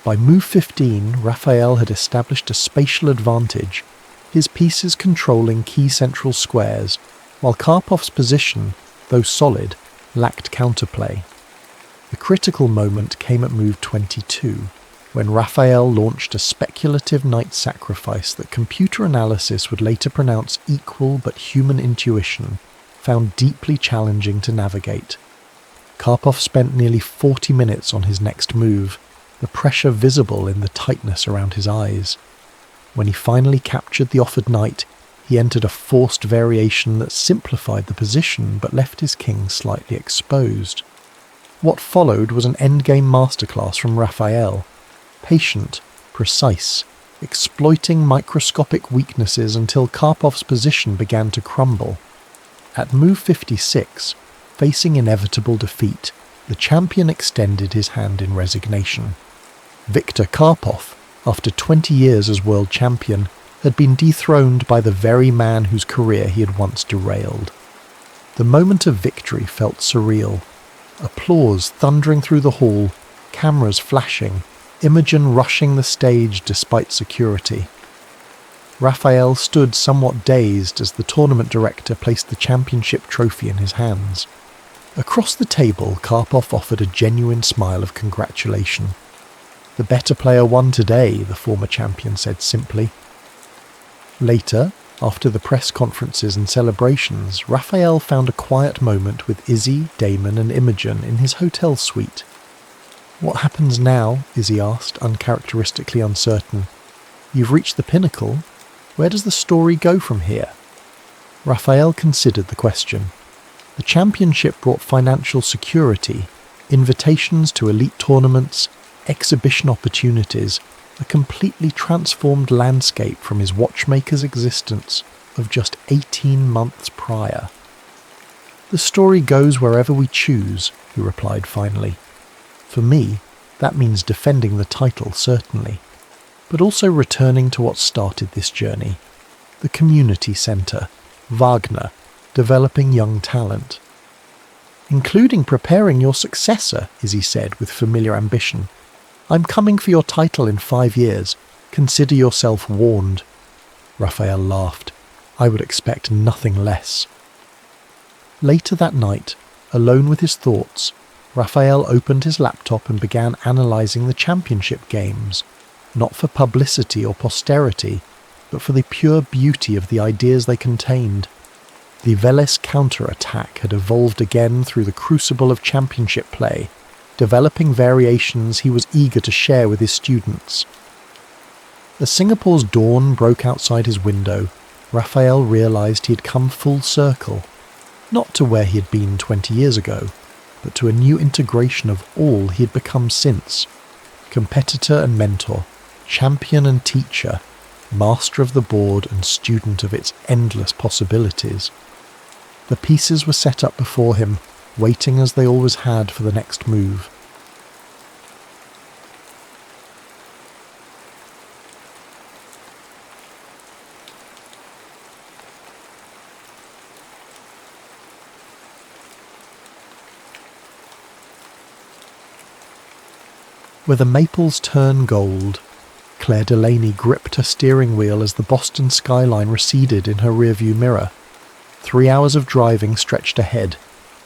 By move 15, Rafael had established a spatial advantage, his pieces controlling key central squares, while Karpov's position, though solid, lacked counterplay. The critical moment came at move 22, when Rafael launched a speculative knight sacrifice that computer analysis would later pronounce equal but human intuition found deeply challenging to navigate. Karpov spent nearly 40 minutes on his next move, the pressure visible in the tightness around his eyes. When he finally captured the offered knight, he entered a forced variation that simplified the position but left his king slightly exposed. What followed was an endgame masterclass from Rafael, patient, precise, exploiting microscopic weaknesses until Karpov's position began to crumble. At move 56, facing inevitable defeat, the champion extended his hand in resignation. Viktor Karpov, after 20 years as world champion, had been dethroned by the very man whose career he had once derailed. The moment of victory felt surreal. Applause thundering through the hall, cameras flashing, Imogen rushing the stage despite security. Rafael stood somewhat dazed as the tournament director placed the championship trophy in his hands. Across the table, Karpov offered a genuine smile of congratulation. "The better player won today," the former champion said simply. Later, after the press conferences and celebrations, Rafael found a quiet moment with Izzy, Damon and Imogen in his hotel suite. "What happens now?" Izzy asked, uncharacteristically uncertain. "You've reached the pinnacle. Where does the story go from here?" Rafael considered the question. The championship brought financial security, invitations to elite tournaments, exhibition opportunities, a completely transformed landscape from his watchmaker's existence of just 18 months prior. "The story goes wherever we choose," he replied finally. "For me, that means defending the title, certainly, but also returning to what started this journey. The community centre, Wagner, developing young talent. Including preparing your successor," Izzy said with familiar ambition. "I'm coming for your title in 5 years. Consider yourself warned." Rafael laughed. "I would expect nothing less." Later that night, alone with his thoughts, Rafael opened his laptop and began analysing the championship games, not for publicity or posterity, but for the pure beauty of the ideas they contained. The Vélez counter-attack had evolved again through the crucible of championship play, developing variations he was eager to share with his students. As Singapore's dawn broke outside his window, Rafael realised he had come full circle, not to where he had been 20 years ago, but to a new integration of all he had become since. competitor and mentor, champion and teacher, master of the board and student of its endless possibilities. The pieces were set up before him, waiting as they always had for the next move. Where the maples turn gold, Claire Delaney gripped her steering wheel as the Boston skyline receded in her rearview mirror. 3 hours of driving stretched ahead,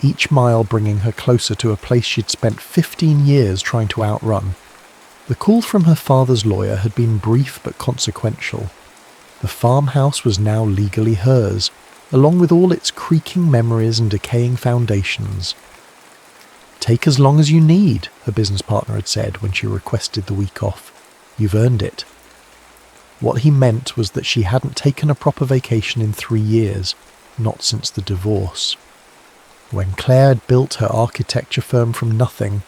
each mile bringing her closer to a place she'd spent 15 years trying to outrun. The call from her father's lawyer had been brief but consequential. The farmhouse was now legally hers, along with all its creaking memories and decaying foundations. "Take as long as you need," her business partner had said when she requested the week off. "You've earned it." What he meant was that she hadn't taken a proper vacation in 3 years, not since the divorce. When Claire had built her architecture firm from nothing,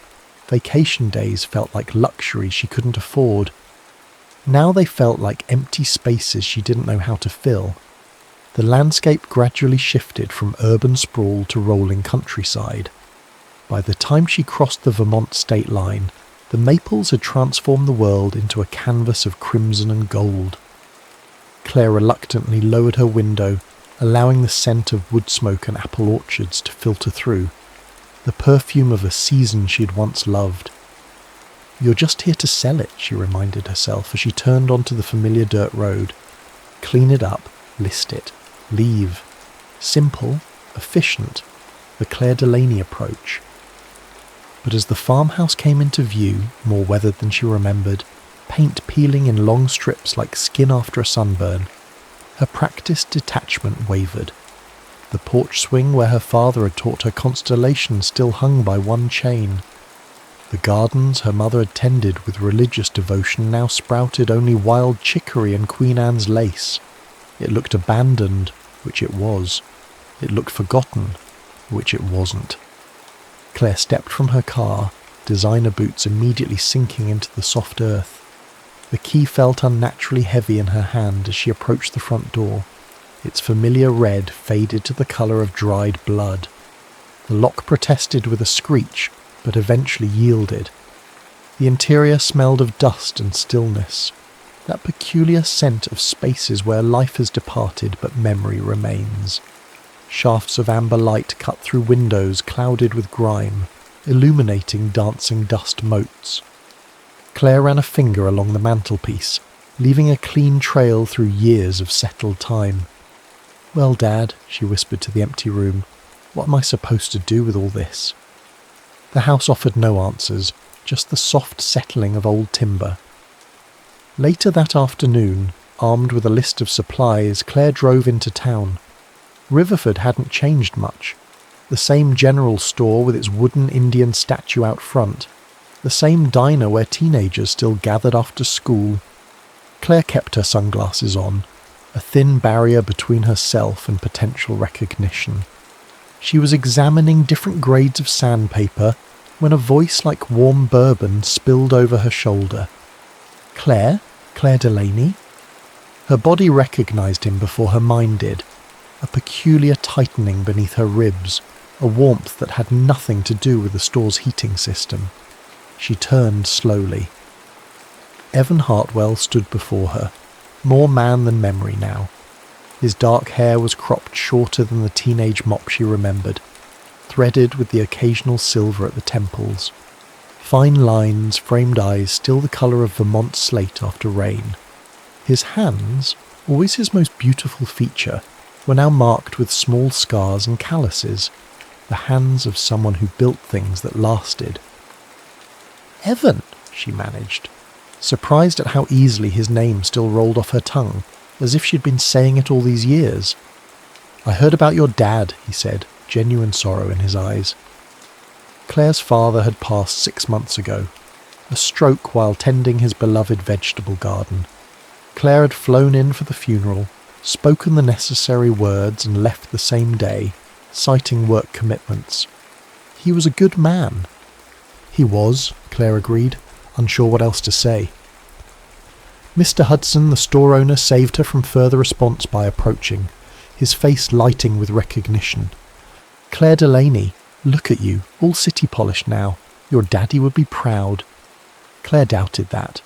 vacation days felt like luxuries she couldn't afford. Now they felt like empty spaces she didn't know how to fill. The landscape gradually shifted from urban sprawl to rolling countryside. By the time she crossed the Vermont state line, the maples had transformed the world into a canvas of crimson and gold. Claire reluctantly lowered her window, allowing the scent of wood smoke and apple orchards to filter through, the perfume of a season she'd once loved. "You're just here to sell it," she reminded herself as she turned onto the familiar dirt road. Clean it up, list it, leave. Simple, efficient, the Claire Delaney approach. But as the farmhouse came into view, more weathered than she remembered, paint peeling in long strips like skin after a sunburn, her practiced detachment wavered. The porch swing where her father had taught her constellation still hung by one chain. The gardens her mother had tended with religious devotion now sprouted only wild chicory and Queen Anne's lace. It looked abandoned, which it was. It looked forgotten, which it wasn't. Claire stepped from her car, designer boots immediately sinking into the soft earth. The key felt unnaturally heavy in her hand as she approached the front door. Its familiar red faded to the colour of dried blood. The lock protested with a screech, but eventually yielded. The interior smelled of dust and stillness, that peculiar scent of spaces where life has departed but memory remains. Shafts of amber light cut through windows clouded with grime, illuminating dancing dust motes. Claire ran a finger along the mantelpiece, leaving a clean trail through years of settled time. "Well, Dad," she whispered to the empty room, "what am I supposed to do with all this?" The house offered no answers, just the soft settling of old timber. Later that afternoon, armed with a list of supplies, Claire drove into town. Riverford hadn't changed much. The same general store with its wooden Indian statue out front. The same diner where teenagers still gathered after school. Claire kept her sunglasses on, a thin barrier between herself and potential recognition. She was examining different grades of sandpaper when a voice like warm bourbon spilled over her shoulder. "Claire? Claire Delaney?" Her body recognized him before her mind did. A peculiar tightening beneath her ribs, a warmth that had nothing to do with the store's heating system. She turned slowly. Evan Hartwell stood before her, more man than memory now. His dark hair was cropped shorter than the teenage mop she remembered, threaded with the occasional silver at the temples. Fine lines, framed eyes still the colour of Vermont slate after rain. His hands, always his most beautiful feature, were now marked with small scars and calluses, the hands of someone who built things that lasted. "Evan," she managed, surprised at how easily his name still rolled off her tongue, as if she'd been saying it all these years. "I heard about your dad," he said, genuine sorrow in his eyes. Claire's father had passed 6 months ago, a stroke while tending his beloved vegetable garden. Claire had flown in for the funeral, spoken the necessary words and left the same day, citing work commitments. He was a good man. He was, Claire agreed. unsure what else to say. Mr. Hudson, the store owner, saved her from further response by approaching, his face lighting with recognition. "Claire Delaney, look at you, all city-polished now. Your daddy would be proud." Claire doubted that.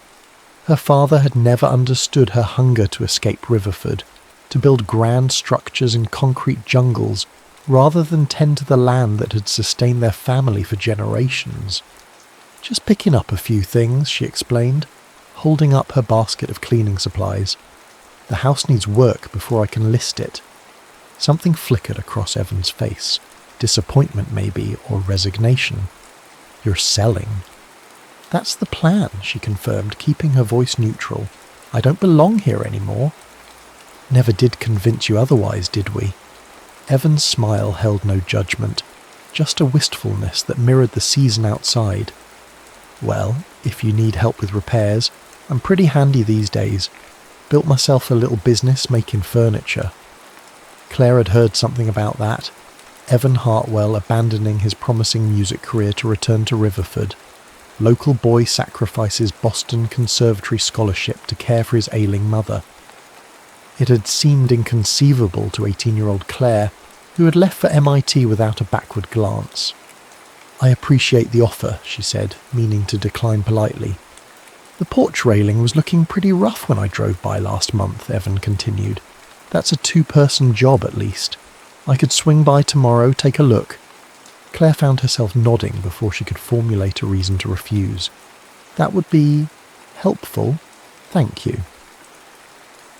Her father had never understood her hunger to escape Riverford, to build grand structures in concrete jungles, rather than tend to the land that had sustained their family for generations. "Just picking up a few things," she explained, holding up her basket of cleaning supplies. "The house needs work before I can list it." Something flickered across Evan's face. Disappointment, maybe, or resignation. "You're selling." "That's the plan," she confirmed, keeping her voice neutral. "I don't belong here anymore." "Never did convince you otherwise, did we?" Evan's smile held no judgment, just a wistfulness that mirrored the season outside. "Well, if you need help with repairs, I'm pretty handy these days. Built myself a little business making furniture." Claire had heard something about that. Evan Hartwell abandoning his promising music career to return to Riverford. Local boy sacrifices Boston Conservatory scholarship to care for his ailing mother. It had seemed inconceivable to 18-year-old Claire, who had left for MIT without a backward glance. "I appreciate the offer," she said, meaning to decline politely. "The porch railing was looking pretty rough when I drove by last month," Evan continued. "That's a 2-person job at least. I could swing by tomorrow, take a look." Claire found herself nodding before she could formulate a reason to refuse. "That would be helpful. Thank you."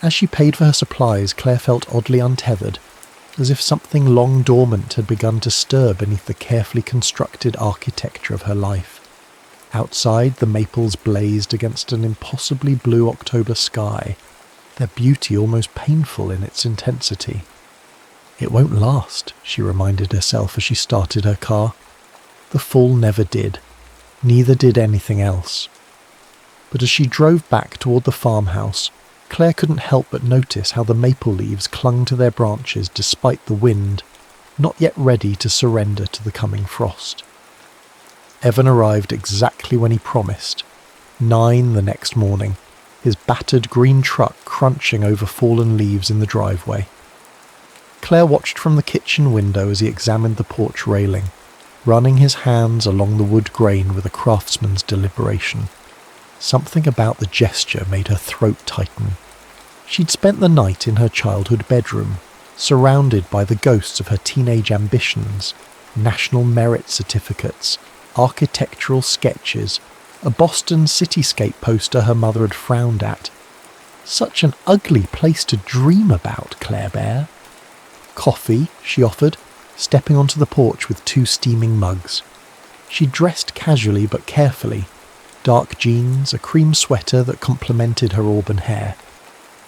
As she paid for her supplies, Claire felt oddly untethered, as if something long dormant had begun to stir beneath the carefully constructed architecture of her life. Outside, the maples blazed against an impossibly blue October sky, their beauty almost painful in its intensity. "It won't last," she reminded herself as she started her car. The fall never did. Neither did anything else. But as she drove back toward the farmhouse, Claire couldn't help but notice how the maple leaves clung to their branches despite the wind, not yet ready to surrender to the coming frost. Evan arrived exactly when he promised, 9 the next morning, his battered green truck crunching over fallen leaves in the driveway. Claire watched from the kitchen window as he examined the porch railing, running his hands along the wood grain with a craftsman's deliberation. Something about the gesture made her throat tighten. She'd spent the night in her childhood bedroom, surrounded by the ghosts of her teenage ambitions, national merit certificates, architectural sketches, a Boston cityscape poster her mother had frowned at. Such an ugly place to dream about, Claire Bear. "Coffee," she offered, stepping onto the porch with 2 steaming mugs. She dressed casually but carefully. Dark jeans, a cream sweater that complemented her auburn hair.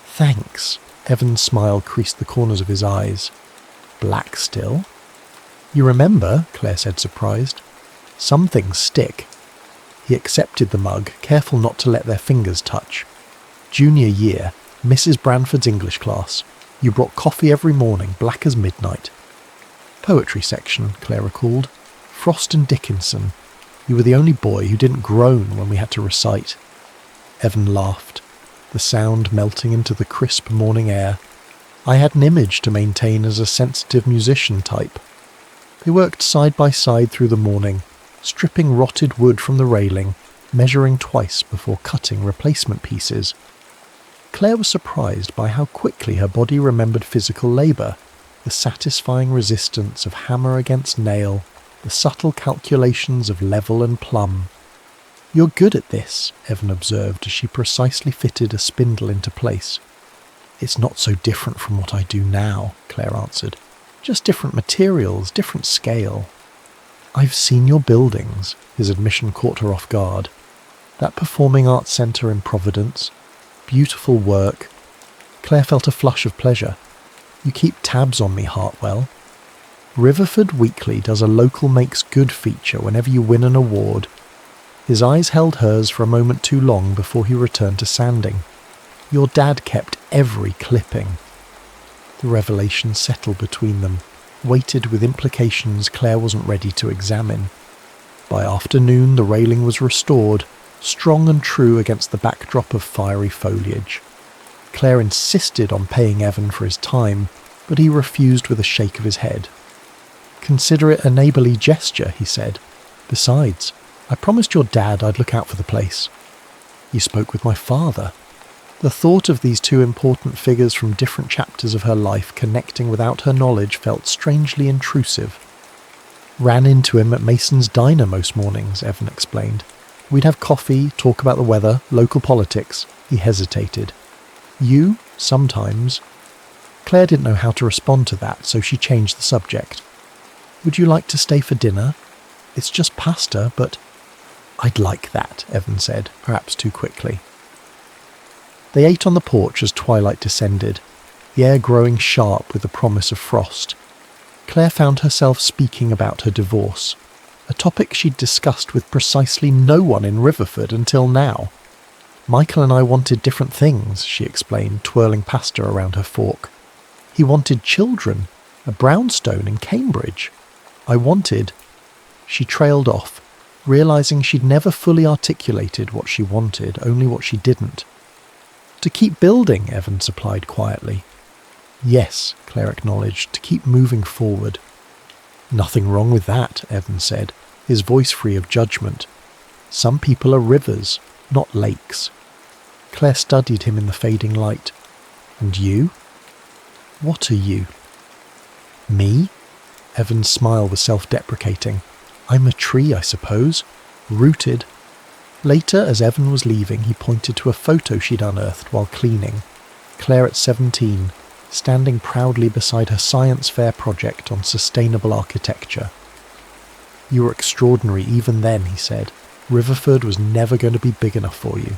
"Thanks." Evan's smile creased the corners of his eyes. "Black still?" "You remember?" Claire said, surprised. "Some things stick." He accepted the mug, careful not to let their fingers touch. "Junior year, Mrs. Branford's English class. You brought coffee every morning, black as midnight." "Poetry section," Claire recalled. "Frost and Dickinson. You were the only boy who didn't groan when we had to recite." Evan laughed, the sound melting into the crisp morning air. "I had an image to maintain as a sensitive musician type." They worked side by side through the morning, stripping rotted wood from the railing, measuring twice before cutting replacement pieces. Claire was surprised by how quickly her body remembered physical labour, the satisfying resistance of hammer against nail, the subtle calculations of level and plumb. "You're good at this," Evan observed as she precisely fitted a spindle into place. "It's not so different from what I do now," Claire answered. "Just different materials, different scale." "I've seen your buildings," his admission caught her off guard. "That performing arts centre in Providence. Beautiful work." Claire felt a flush of pleasure. "You keep tabs on me, Hartwell." "Riverford Weekly does a local makes good feature whenever you win an award." His eyes held hers for a moment too long before he returned to sanding. "Your dad kept every clipping." The revelation settled between them, weighted with implications Claire wasn't ready to examine. By afternoon the railing was restored, strong and true against the backdrop of fiery foliage. Claire insisted on paying Evan for his time, but he refused with a shake of his head. "Consider it a neighbourly gesture," he said. "Besides, I promised your dad I'd look out for the place." "You spoke with my father." The thought of these two important figures from different chapters of her life connecting without her knowledge felt strangely intrusive. "Ran into him at Mason's diner most mornings," Evan explained. "We'd have coffee, talk about the weather, local politics." He hesitated. "You? Sometimes." Claire didn't know how to respond to that, so she changed the subject. "Would you like to stay for dinner? It's just pasta, but—" "I'd like that," Evan said, perhaps too quickly. They ate on the porch as twilight descended, the air growing sharp with the promise of frost. Claire found herself speaking about her divorce, a topic she'd discussed with precisely no one in Riverford until now. "Michael and I wanted different things," she explained, twirling pasta around her fork. "He wanted children, a brownstone in Cambridge. I wanted—" She trailed off, realising she'd never fully articulated what she wanted, only what she didn't. "To keep building," Evan supplied quietly. "Yes," Claire acknowledged, "to keep moving forward." "Nothing wrong with that," Evan said, his voice free of judgment. "Some people are rivers, not lakes." Claire studied him in the fading light. "And you?" "What are you?" "Me?" Evan's smile was self-deprecating. "I'm a tree, I suppose. Rooted." Later, as Evan was leaving, he pointed to a photo she'd unearthed while cleaning. Claire at 17, standing proudly beside her science fair project on sustainable architecture. "You were extraordinary even then," he said. "Riverford was never going to be big enough for you."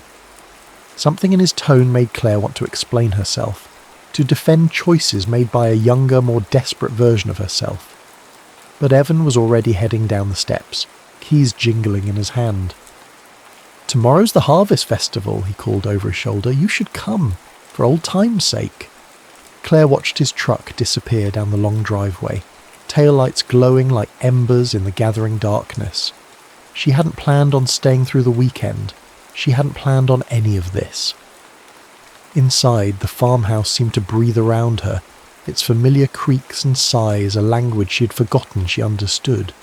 Something in his tone made Claire want to explain herself, to defend choices made by a younger, more desperate version of herself. But Evan was already heading down the steps, keys jingling in his hand. "Tomorrow's the Harvest Festival," he called over his shoulder. "You should come, for old time's sake." Claire watched his truck disappear down the long driveway, taillights glowing like embers in the gathering darkness. She hadn't planned on staying through the weekend. She hadn't planned on any of this. Inside, the farmhouse seemed to breathe around her, its familiar creaks and sighs a language she had forgotten she understood.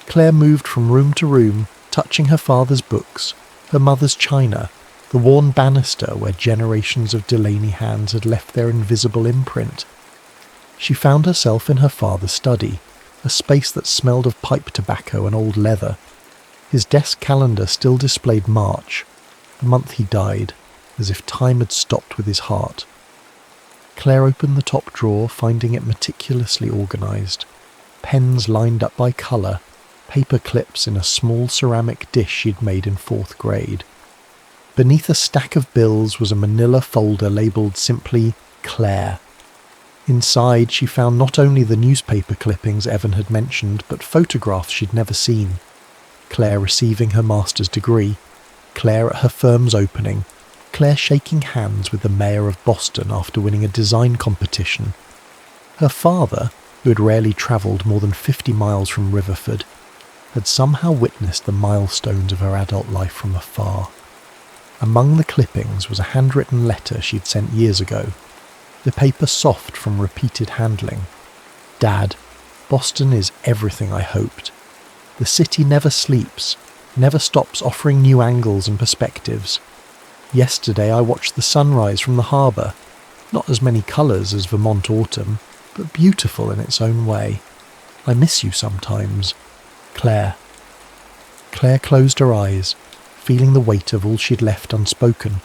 Claire moved from room to room, touching her father's books, her mother's china, the worn banister where generations of Delaney hands had left their invisible imprint. She found herself in her father's study, a space that smelled of pipe tobacco and old leather. His desk calendar still displayed March, the month he died, as if time had stopped with his heart. Claire opened the top drawer, finding it meticulously organised. Pens lined up by colour, paper clips in a small ceramic dish she'd made in 4th grade. Beneath a stack of bills was a manila folder labelled simply Claire. Inside she found not only the newspaper clippings Evan had mentioned, but photographs she'd never seen. Claire receiving her master's degree, Claire at her firm's opening, Claire shaking hands with the mayor of Boston after winning a design competition. Her father, who had rarely travelled more than 50 miles from Riverford, had somehow witnessed the milestones of her adult life from afar. Among the clippings was a handwritten letter she'd sent years ago, the paper soft from repeated handling. "Dad, Boston is everything I hoped. The city never sleeps, never stops offering new angles and perspectives. Yesterday I watched the sunrise from the harbour, not as many colours as Vermont autumn, but beautiful in its own way. I miss you sometimes. Claire." Claire closed her eyes, feeling the weight of all she'd left unspoken,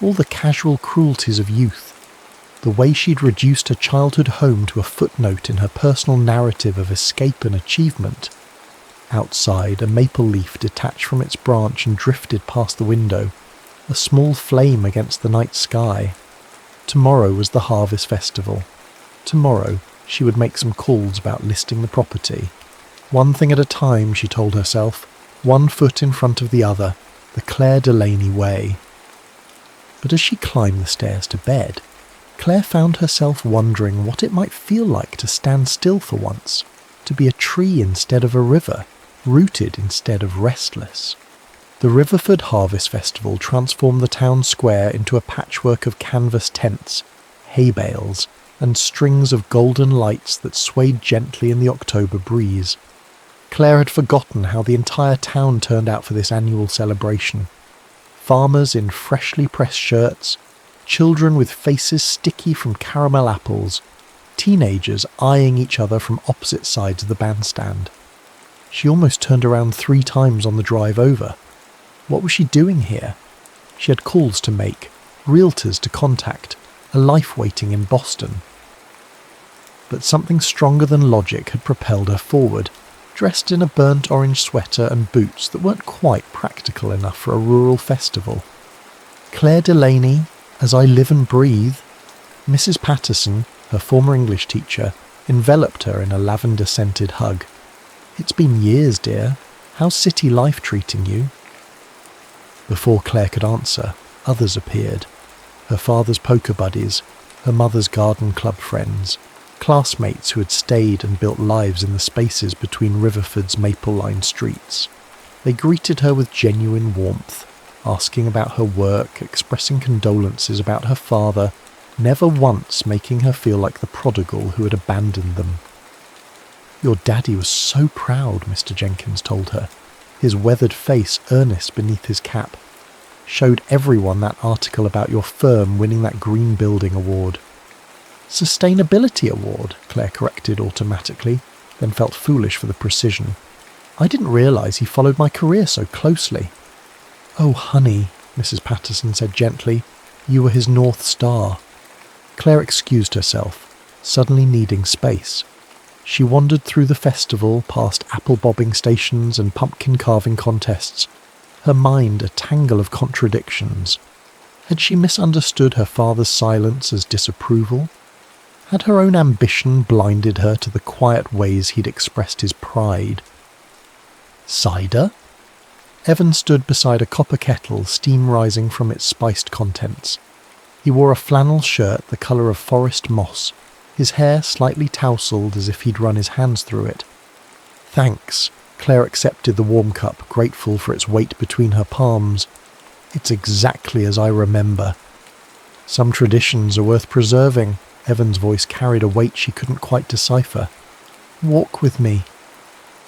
all the casual cruelties of youth, the way she'd reduced her childhood home to a footnote in her personal narrative of escape and achievement. Outside, a maple leaf detached from its branch and drifted past the window, a small flame against the night sky. Tomorrow was the Harvest Festival. Tomorrow she would make some calls about listing the property. One thing at a time, she told herself, one foot in front of the other, the Claire Delaney way. But as she climbed the stairs to bed, Claire found herself wondering what it might feel like to stand still for once, to be a tree instead of a river, rooted instead of restless. The Riverford Harvest Festival transformed the town square into a patchwork of canvas tents, hay bales, and strings of golden lights that swayed gently in the October breeze. Claire had forgotten how the entire town turned out for this annual celebration. Farmers in freshly pressed shirts, children with faces sticky from caramel apples, teenagers eyeing each other from opposite sides of the bandstand. She almost turned around 3 times on the drive over. What was she doing here? She had calls to make, realtors to contact, a life waiting in Boston. But something stronger than logic had propelled her forward, dressed in a burnt orange sweater and boots that weren't quite practical enough for a rural festival. Claire Delaney, as I live and breathe. Mrs. Patterson, her former English teacher, enveloped her in a lavender-scented hug. It's been years, dear. How's city life treating you? Before Claire could answer, others appeared. Her father's poker buddies, her mother's garden club friends, classmates who had stayed and built lives in the spaces between Riverford's maple-lined streets. They greeted her with genuine warmth, asking about her work, expressing condolences about her father, never once making her feel like the prodigal who had abandoned them. Your daddy was so proud, Mr. Jenkins told her, his weathered face earnest beneath his cap. Showed everyone that article about your firm winning that green building award. Sustainability award, Claire corrected automatically, then felt foolish for the precision. I didn't realise he followed my career so closely. Oh, honey, Mrs. Patterson said gently, you were his North Star. Claire excused herself, suddenly needing space. She wandered through the festival, past apple bobbing stations and pumpkin carving contests, her mind a tangle of contradictions. Had she misunderstood her father's silence as disapproval? Had her own ambition blinded her to the quiet ways he'd expressed his pride? Cider? Evan stood beside a copper kettle, steam rising from its spiced contents. He wore a flannel shirt the colour of forest moss, his hair slightly tousled as if he'd run his hands through it. Thanks, Claire accepted the warm cup, grateful for its weight between her palms. It's exactly as I remember. Some traditions are worth preserving. Evan's voice carried a weight she couldn't quite decipher. Walk with me.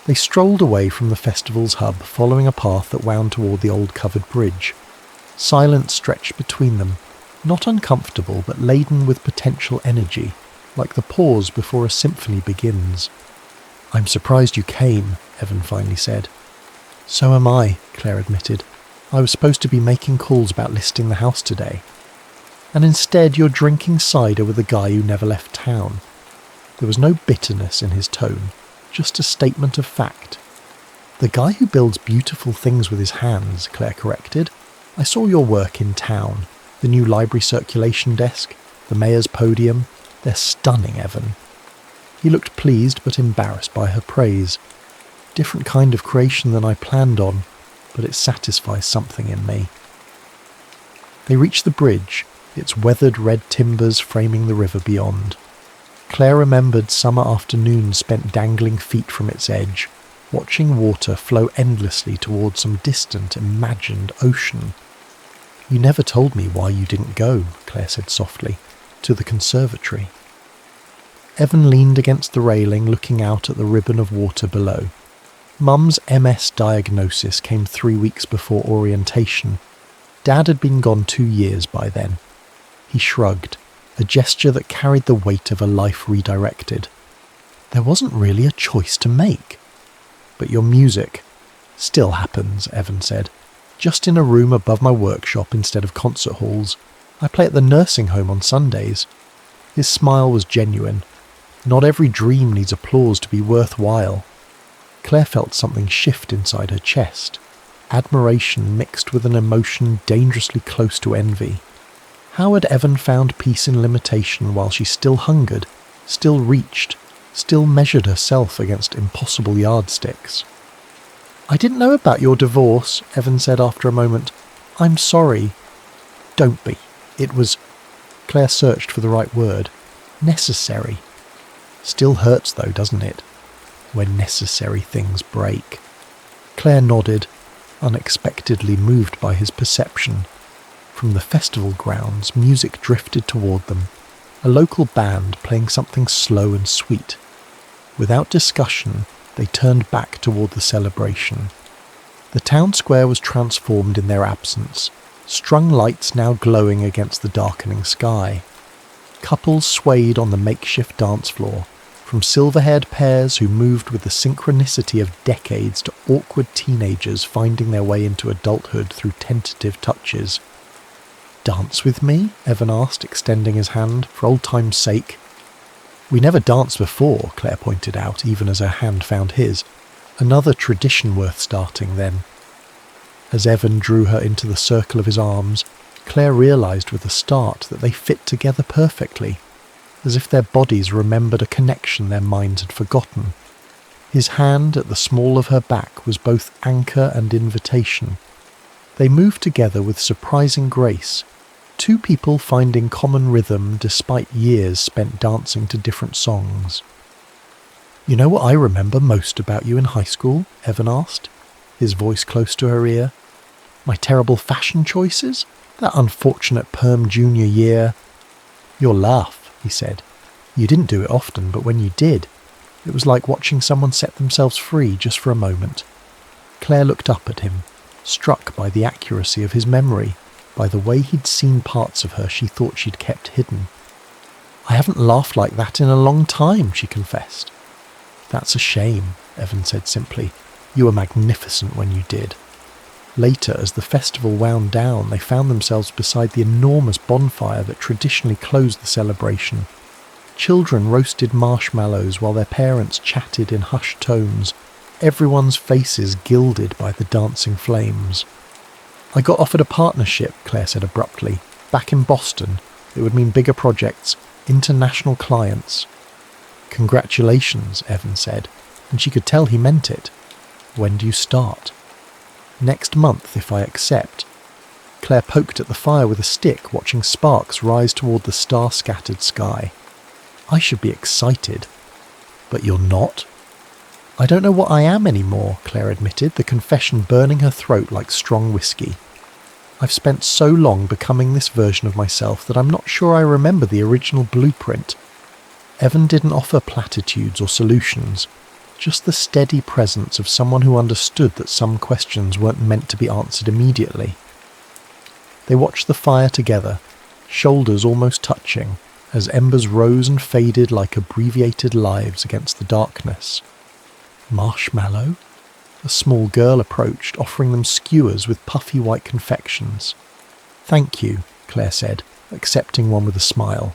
They strolled away from the festival's hub, following a path that wound toward the old covered bridge. Silence stretched between them, not uncomfortable but laden with potential energy, like the pause before a symphony begins. I'm surprised you came, Evan finally said. So am I, Claire admitted. I was supposed to be making calls about listing the house today. And instead you're drinking cider with a guy who never left town. There was no bitterness in his tone, just a statement of fact. The guy who builds beautiful things with his hands, Claire corrected. I saw your work in town. The new library circulation desk, the mayor's podium. They're stunning, Evan. He looked pleased but embarrassed by her praise. Different kind of creation than I planned on, but it satisfies something in me. They reached the bridge, its weathered red timbers framing the river beyond. Claire remembered summer afternoons spent dangling feet from its edge, watching water flow endlessly towards some distant, imagined ocean. You never told me why you didn't go, Claire said softly, to the conservatory. Evan leaned against the railing, looking out at the ribbon of water below. Mum's MS diagnosis came 3 weeks before orientation. Dad had been gone 2 years by then. He shrugged, a gesture that carried the weight of a life redirected. There wasn't really a choice to make. But your music still happens, Evan said. Just in a room above my workshop instead of concert halls. I play at the nursing home on Sundays. His smile was genuine. Not every dream needs applause to be worthwhile. Claire felt something shift inside her chest. Admiration mixed with an emotion dangerously close to envy. How had Evan found peace in limitation while she still hungered, still reached, still measured herself against impossible yardsticks? I didn't know about your divorce, Evan said after a moment. I'm sorry. Don't be. It was... Claire searched for the right word. Necessary. Still hurts though, doesn't it? When necessary things break. Claire nodded. unexpectedly moved by his perception. From the festival grounds, music drifted toward them, a local band playing something slow and sweet. Without discussion, they turned back toward the celebration. The town square was transformed in their absence, strung lights now glowing against the darkening sky. Couples swayed on the makeshift dance floor, from silver-haired pairs who moved with the synchronicity of decades to awkward teenagers finding their way into adulthood through tentative touches. "Dance with me?" Evan asked, extending his hand, for old time's sake. "We never danced before," Claire pointed out, even as her hand found his. Another tradition worth starting, then. As Evan drew her into the circle of his arms, Claire realised with a start that they fit together perfectly, as if their bodies remembered a connection their minds had forgotten. His hand at the small of her back was both anchor and invitation. They moved together with surprising grace, two people finding common rhythm despite years spent dancing to different songs. "You know what I remember most about you in high school?" Evan asked, his voice close to her ear. "My terrible fashion choices? That unfortunate perm junior year?" "Your laugh," he said. "You didn't do it often, but when you did, it was like watching someone set themselves free just for a moment." Claire looked up at him, struck by the accuracy of his memory, by the way he'd seen parts of her she thought she'd kept hidden. "I haven't laughed like that in a long time," she confessed. "That's a shame," Evan said simply. "You were magnificent when you did." Later, as the festival wound down, they found themselves beside the enormous bonfire that traditionally closed the celebration. Children roasted marshmallows while their parents chatted in hushed tones, everyone's faces gilded by the dancing flames. "I got offered a partnership," Claire said abruptly. "Back in Boston. It would mean bigger projects, international clients." "Congratulations," Evan said, and she could tell he meant it. "When do you start?" "Next month, if I accept." Claire poked at the fire with a stick, watching sparks rise toward the star-scattered sky. "I should be excited." "But you're not?" "I don't know what I am anymore," Claire admitted, the confession burning her throat like strong whiskey. "I've spent so long becoming this version of myself that I'm not sure I remember the original blueprint." Evan didn't offer platitudes or solutions, just the steady presence of someone who understood that some questions weren't meant to be answered immediately. They watched the fire together, shoulders almost touching, as embers rose and faded like abbreviated lives against the darkness. "Marshmallow?" A small girl approached, offering them skewers with puffy white confections. "Thank you," Claire said, accepting one with a smile.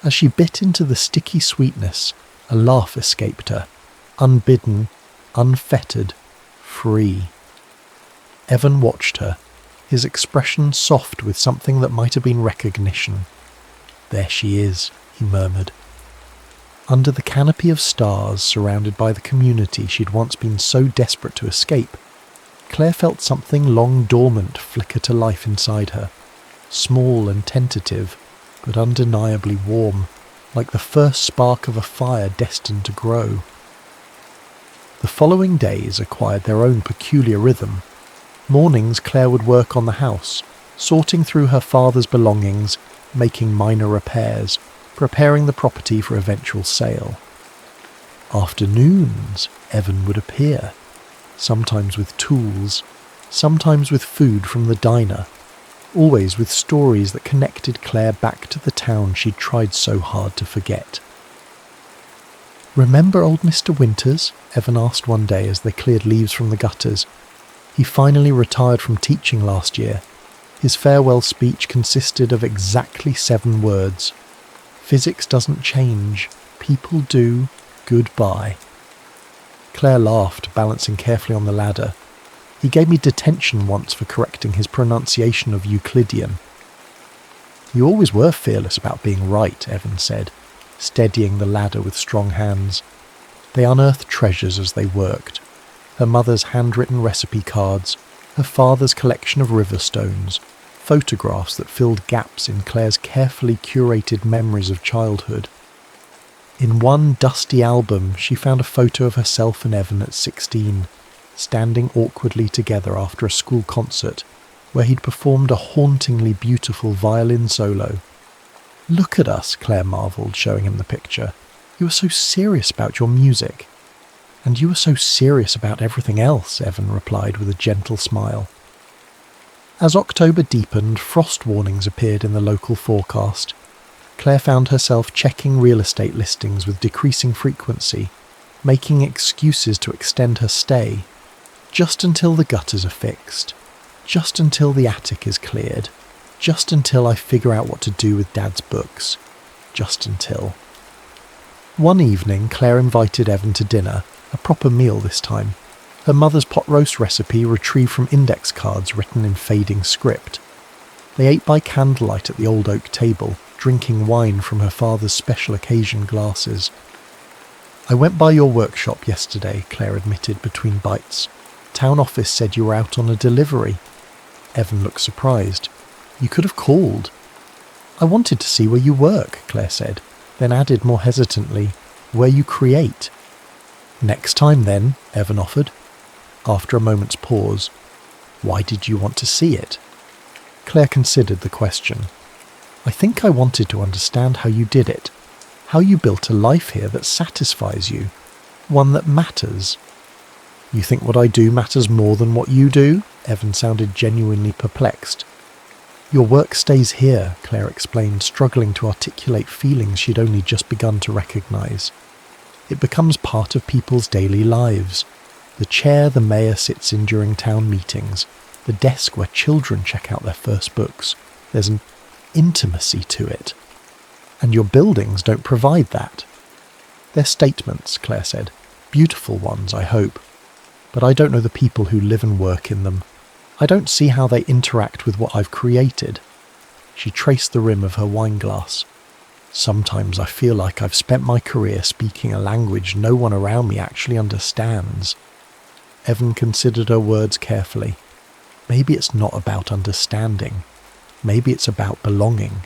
As she bit into the sticky sweetness, a laugh escaped her. Unbidden, unfettered, free. Evan watched her, his expression soft with something that might have been recognition. "There she is," he murmured. Under the canopy of stars surrounded by the community she'd once been so desperate to escape, Claire felt something long dormant flicker to life inside her, small and tentative, but undeniably warm, like the first spark of a fire destined to grow. The following days acquired their own peculiar rhythm. Mornings Claire would work on the house, sorting through her father's belongings, making minor repairs, preparing the property for eventual sale. Afternoons, Evan would appear, sometimes with tools, sometimes with food from the diner, always with stories that connected Claire back to the town she'd tried so hard to forget. "Remember old Mr. Winters?" Evan asked one day as they cleared leaves from the gutters. He finally retired from teaching last year. His farewell speech consisted of exactly 7 words. "Physics doesn't change. People do. Goodbye." Claire laughed, balancing carefully on the ladder. "He gave me detention once for correcting his pronunciation of Euclidean." "You always were fearless about being right," Evan said, steadying the ladder with strong hands. They unearthed treasures as they worked. Her mother's handwritten recipe cards, her father's collection of river stones, photographs that filled gaps in Claire's carefully curated memories of childhood. In one dusty album, she found a photo of herself and Evan at 16, standing awkwardly together after a school concert where he'd performed a hauntingly beautiful violin solo. "Look at us," Claire marvelled, showing him the picture. "You were so serious about your music." "And you were so serious about everything else," Evan replied with a gentle smile. As October deepened, frost warnings appeared in the local forecast. Claire found herself checking real estate listings with decreasing frequency, making excuses to extend her stay, just until the gutters are fixed, just until the attic is cleared, just until I figure out what to do with Dad's books, just until. One evening, Claire invited Evan to dinner, a proper meal this time. Her mother's pot roast recipe retrieved from index cards written in fading script. They ate by candlelight at the old oak table, drinking wine from her father's special occasion glasses. "I went by your workshop yesterday," Claire admitted between bites. "Town office said you were out on a delivery." Evan looked surprised. "You could have called." "I wanted to see where you work," Claire said, then added more hesitantly, "where you create." "Next time then," Evan offered. After a moment's pause, "Why did you want to see it?" Claire considered the question. "I think I wanted to understand how you did it, how you built a life here that satisfies you, one that matters." "You think what I do matters more than what you do?" Evan sounded genuinely perplexed. "Your work stays here," Claire explained, struggling to articulate feelings she'd only just begun to recognise. "It becomes part of people's daily lives. The chair the mayor sits in during town meetings, the desk where children check out their first books. There's an intimacy to it. And your buildings don't provide that." "They're statements," Claire said. "Beautiful ones, I hope. But I don't know the people who live and work in them. I don't see how they interact with what I've created." She traced the rim of her wineglass. "Sometimes I feel like I've spent my career speaking a language no one around me actually understands." Evan considered her words carefully. Maybe it's not about understanding. Maybe it's about belonging.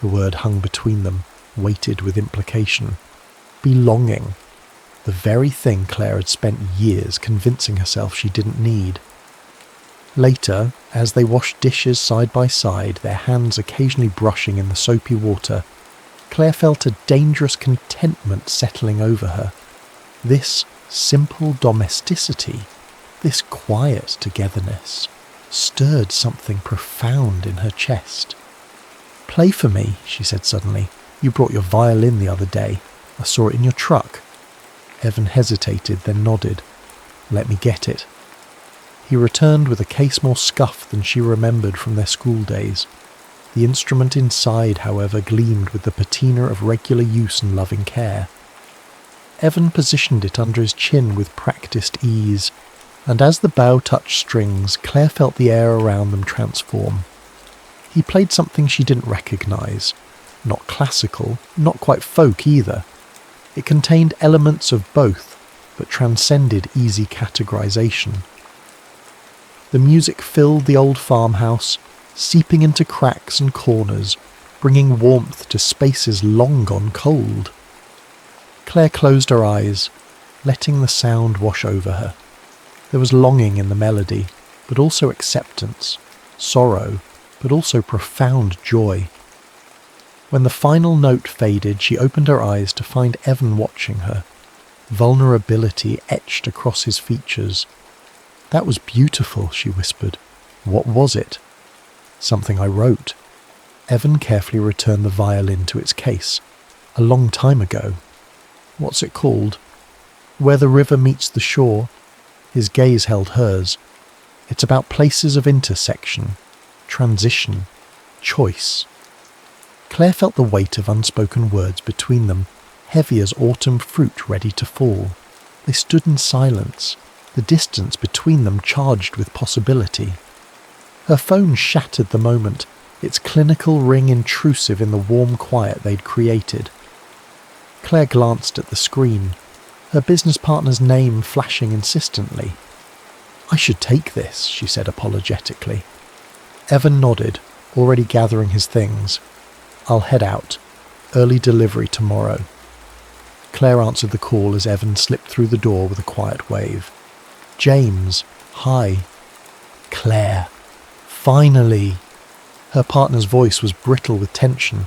The word hung between them, weighted with implication. Belonging. The very thing Claire had spent years convincing herself she didn't need. Later, as they washed dishes side by side, their hands occasionally brushing in the soapy water, Claire felt a dangerous contentment settling over her. This simple domesticity, this quiet togetherness, stirred something profound in her chest. "Play for me," she said suddenly. "You brought your violin the other day. I saw it in your truck." Evan hesitated, then nodded. "Let me get it." He returned with a case more scuffed than she remembered from their school days. The instrument inside, however, gleamed with the patina of regular use and loving care. Evan positioned it under his chin with practised ease, and as the bow touched strings, Claire felt the air around them transform. He played something she didn't recognise. Not classical, not quite folk either. It contained elements of both, but transcended easy categorisation. The music filled the old farmhouse, seeping into cracks and corners, bringing warmth to spaces long gone cold. Claire closed her eyes, letting the sound wash over her. There was longing in the melody, but also acceptance, sorrow, but also profound joy. When the final note faded, she opened her eyes to find Evan watching her, vulnerability etched across his features. "That was beautiful," she whispered. "What was it?" "Something I wrote." Evan carefully returned the violin to its case. "A long time ago." "What's it called?" "Where the river meets the shore." His gaze held hers. "It's about places of intersection, transition, choice." Claire felt the weight of unspoken words between them, heavy as autumn fruit ready to fall. They stood in silence, the distance between them charged with possibility. Her phone shattered the moment, its clinical ring intrusive in the warm quiet they'd created. Claire glanced at the screen, her business partner's name flashing insistently. "I should take this," she said apologetically. Evan nodded, already gathering his things. "I'll head out. Early delivery tomorrow." Claire answered the call as Evan slipped through the door with a quiet wave. James, hi. Claire. Finally. Her partner's voice was brittle with tension.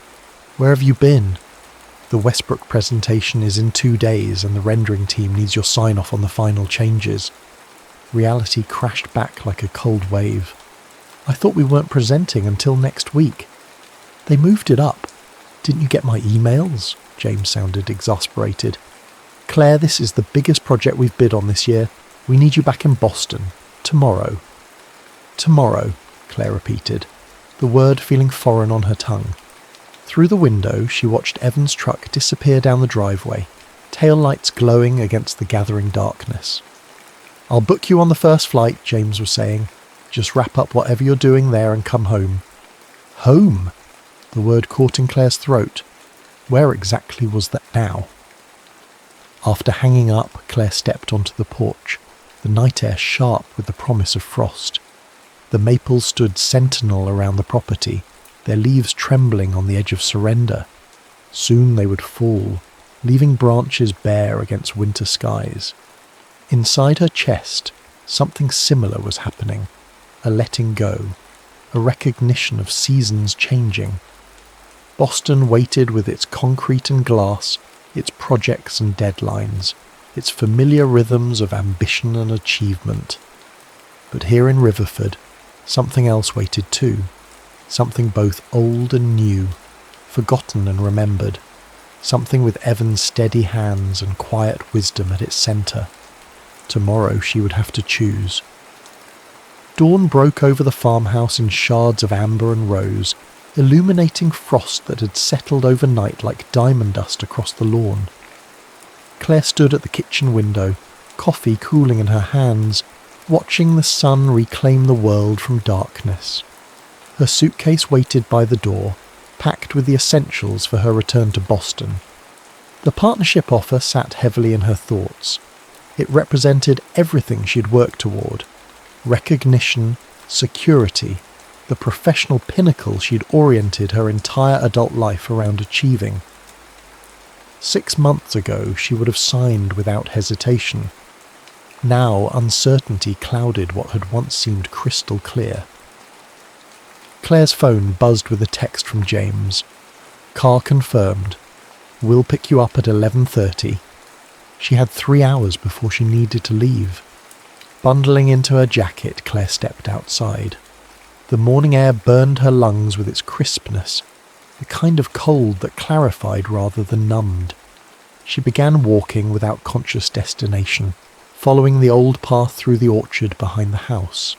Where have you been? The Westbrook presentation is in 2 days and the rendering team needs your sign-off on the final changes. Reality crashed back like a cold wave. I thought we weren't presenting until next week. They moved it up. Didn't you get my emails? James sounded exasperated. Claire, this is the biggest project we've bid on this year. We need you back in Boston. Tomorrow. Tomorrow, Claire repeated, the word feeling foreign on her tongue. Through the window, she watched Evan's truck disappear down the driveway, tail lights glowing against the gathering darkness. I'll book you on the first flight, James was saying. Just wrap up whatever you're doing there and come home. Home? The word caught in Claire's throat. Where exactly was that now? After hanging up, Claire stepped onto the porch, the night air sharp with the promise of frost. The maples stood sentinel around the property, their leaves trembling on the edge of surrender. Soon they would fall, leaving branches bare against winter skies. Inside her chest, something similar was happening, a letting go, a recognition of seasons changing. Boston waited with its concrete and glass, its projects and deadlines, its familiar rhythms of ambition and achievement. But here in Riverford, something else waited too, something both old and new, forgotten and remembered, something with Evan's steady hands and quiet wisdom at its centre. Tomorrow she would have to choose. Dawn broke over the farmhouse in shards of amber and rose, illuminating frost that had settled overnight like diamond dust across the lawn. Claire stood at the kitchen window, coffee cooling in her hands, watching the sun reclaim the world from darkness. Her suitcase waited by the door, packed with the essentials for her return to Boston. The partnership offer sat heavily in her thoughts. It represented everything she'd worked toward. Recognition, security, the professional pinnacle she'd oriented her entire adult life around achieving. 6 months ago she would have signed without hesitation. Now uncertainty clouded what had once seemed crystal clear. Claire's phone buzzed with a text from James. Car confirmed. We'll pick you up at 11:30. She had 3 hours before she needed to leave. Bundling into her jacket, Claire stepped outside. The morning air burned her lungs with its crispness, the kind of cold that clarified rather than numbed. She began walking without conscious destination, following the old path through the orchard behind the house.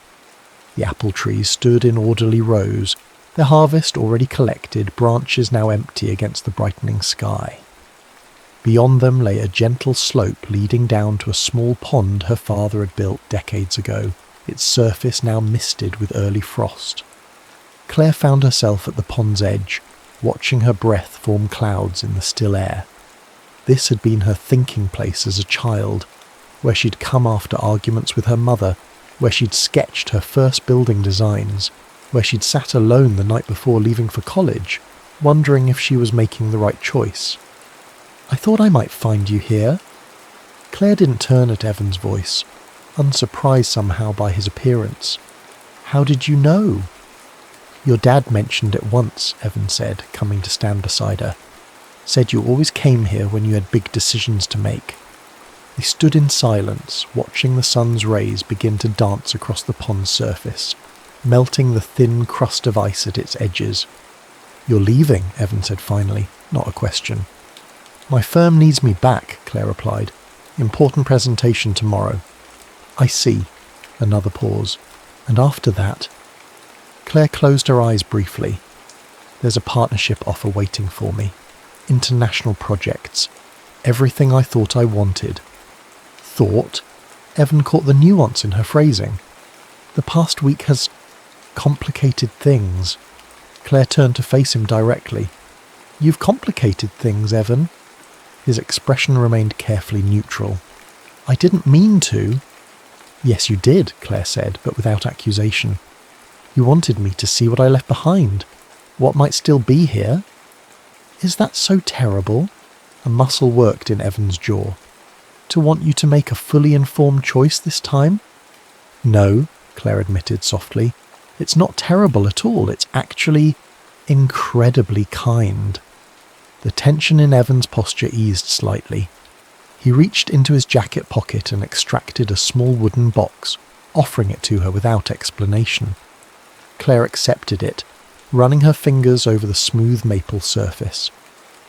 The apple trees stood in orderly rows, their harvest already collected, branches now empty against the brightening sky. Beyond them lay a gentle slope leading down to a small pond her father had built decades ago, its surface now misted with early frost. Claire found herself at the pond's edge, watching her breath form clouds in the still air. This had been her thinking place as a child, where she'd come after arguments with her mother, where she'd sketched her first building designs, where she'd sat alone the night before leaving for college, wondering if she was making the right choice. I thought I might find you here. Claire didn't turn at Evan's voice, unsurprised somehow by his appearance. How did you know? Your dad mentioned it once, Evan said, coming to stand beside her. Said you always came here when you had big decisions to make. They stood in silence, watching the sun's rays begin to dance across the pond's surface, melting the thin crust of ice at its edges. You're leaving, Evan said finally, not a question. My firm needs me back, Claire replied. Important presentation tomorrow. I see. Another pause. And after that... Claire closed her eyes briefly. There's a partnership offer waiting for me. International projects. Everything I thought I wanted. Thought? Evan caught the nuance in her phrasing. The past week has complicated things. Claire turned to face him directly. You've complicated things, Evan. His expression remained carefully neutral. I didn't mean to. Yes, you did, Claire said, but without accusation. You wanted me to see what I left behind, what might still be here. Is that so terrible? A muscle worked in Evan's jaw. to want you to make a fully informed choice this time?" "No," Claire admitted softly. "It's not terrible at all. It's actually incredibly kind." The tension in Evan's posture eased slightly. He reached into his jacket pocket and extracted a small wooden box, offering it to her without explanation. Claire accepted it, running her fingers over the smooth maple surface.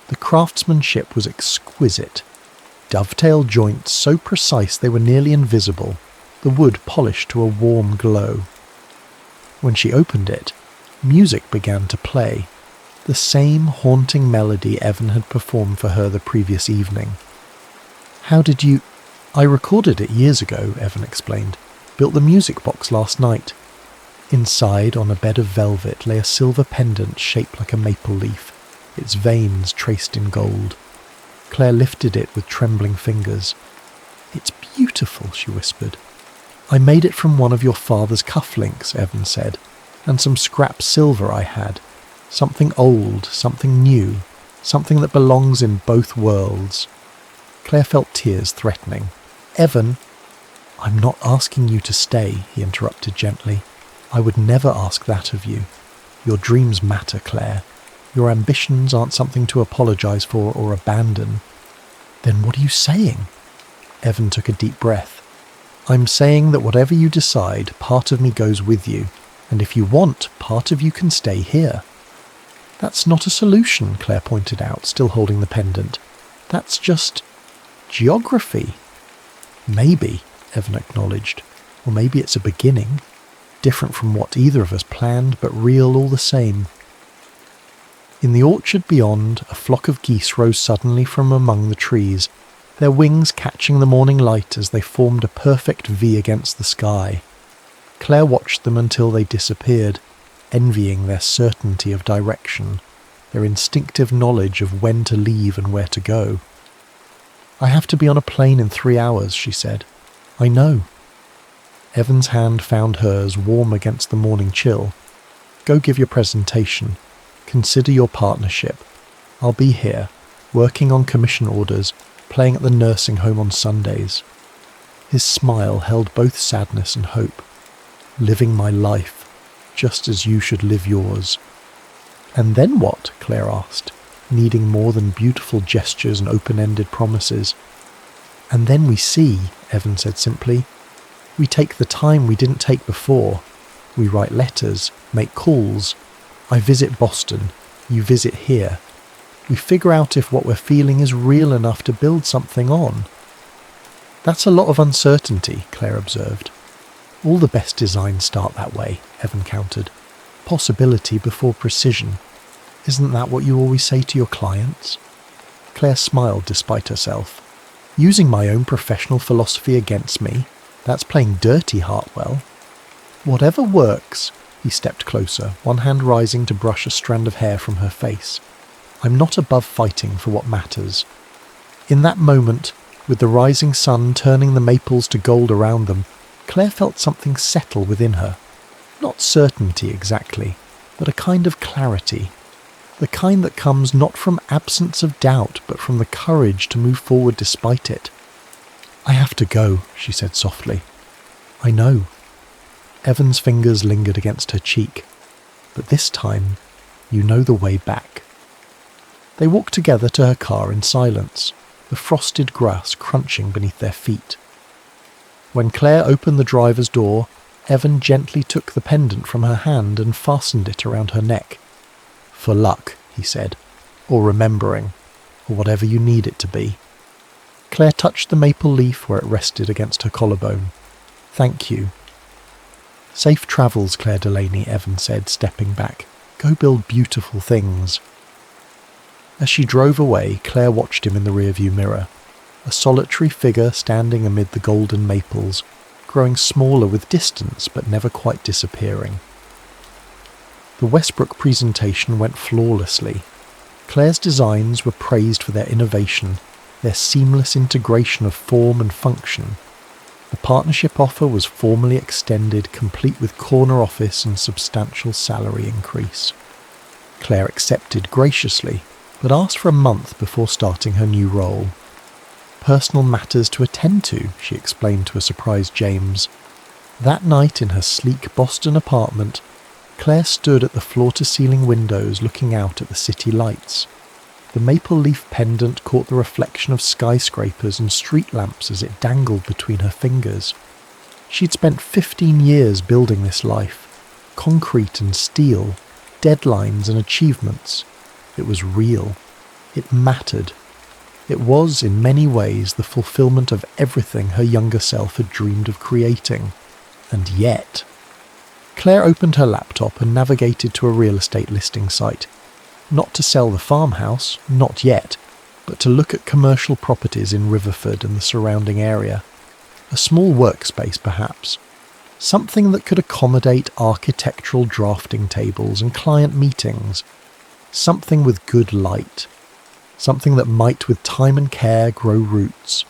The craftsmanship was exquisite. Dovetail joints so precise they were nearly invisible, the wood polished to a warm glow. When she opened it, music began to play, the same haunting melody Evan had performed for her the previous evening. "How did you—" "I recorded it years ago," Evan explained. "Built the music box last night." Inside, on a bed of velvet, lay a silver pendant shaped like a maple leaf, its veins traced in gold. Claire lifted it with trembling fingers. "It's beautiful," she whispered. "I made it from one of your father's cufflinks," Evan said, "and some scrap silver I had. Something old, something new, something that belongs in both worlds." Claire felt tears threatening. "Evan—" "I'm not asking you to stay," he interrupted gently. "I would never ask that of you. Your dreams matter, Claire. Your ambitions aren't something to apologize for or abandon." "Then what are you saying?" Evan took a deep breath. "I'm saying that whatever you decide, part of me goes with you, and if you want, part of you can stay here." "That's not a solution," Claire pointed out, still holding the pendant. "That's just geography." "Maybe," Evan acknowledged. "Or maybe it's a beginning. Different from what either of us planned, but real all the same." In the orchard beyond, a flock of geese rose suddenly from among the trees, their wings catching the morning light as they formed a perfect V against the sky. Claire watched them until they disappeared, envying their certainty of direction, their instinctive knowledge of when to leave and where to go. "I have to be on a plane in 3 hours," she said. "I know." Evan's hand found hers, warm against the morning chill. "Go give your presentation. Consider your partnership. I'll be here, working on commission orders, playing at the nursing home on Sundays." His smile held both sadness and hope. "Living my life, just as you should live yours." "And then what?" Claire asked, needing more than beautiful gestures and open-ended promises. "And then we see," Evan said simply. "We take the time we didn't take before. We write letters, make calls. I visit Boston, you visit here. We figure out if what we're feeling is real enough to build something on." "That's a lot of uncertainty," Claire observed. "All the best designs start that way," Evan countered. "Possibility before precision. Isn't that what you always say to your clients?" Claire smiled despite herself. "Using my own professional philosophy against me? That's playing dirty, Hartwell." "Whatever works." He stepped closer, one hand rising to brush a strand of hair from her face. "I'm not above fighting for what matters." In that moment, with the rising sun turning the maples to gold around them, Claire felt something settle within her. Not certainty exactly, but a kind of clarity. The kind that comes not from absence of doubt, but from the courage to move forward despite it. "I have to go," she said softly. "I know." Evan's fingers lingered against her cheek. "But this time, you know the way back." They walked together to her car in silence, the frosted grass crunching beneath their feet. When Claire opened the driver's door, Evan gently took the pendant from her hand and fastened it around her neck. "For luck," he said, "or remembering, or whatever you need it to be." Claire touched the maple leaf where it rested against her collarbone. "Thank you." "Safe travels, Claire Delaney," Evan said, stepping back. "Go build beautiful things." As she drove away, Claire watched him in the rearview mirror, a solitary figure standing amid the golden maples, growing smaller with distance but never quite disappearing. The Westbrook presentation went flawlessly. Claire's designs were praised for their innovation, their seamless integration of form and function. The partnership offer was formally extended, complete with corner office and substantial salary increase. Claire accepted graciously, but asked for a month before starting her new role. Personal matters to attend to, she explained to a surprised James. That night in her sleek Boston apartment, Claire stood at the floor-to-ceiling windows looking out at the city lights. The maple leaf pendant caught the reflection of skyscrapers and street lamps as it dangled between her fingers. She'd spent 15 years building this life. Concrete and steel, deadlines and achievements. It was real. It mattered. It was, in many ways, the fulfillment of everything her younger self had dreamed of creating. And yet... Claire opened her laptop and navigated to a real estate listing site. Not to sell the farmhouse, not yet, but to look at commercial properties in Riverford and the surrounding area. A small workspace, perhaps. Something that could accommodate architectural drafting tables and client meetings. Something with good light. Something that might, with time and care, grow roots.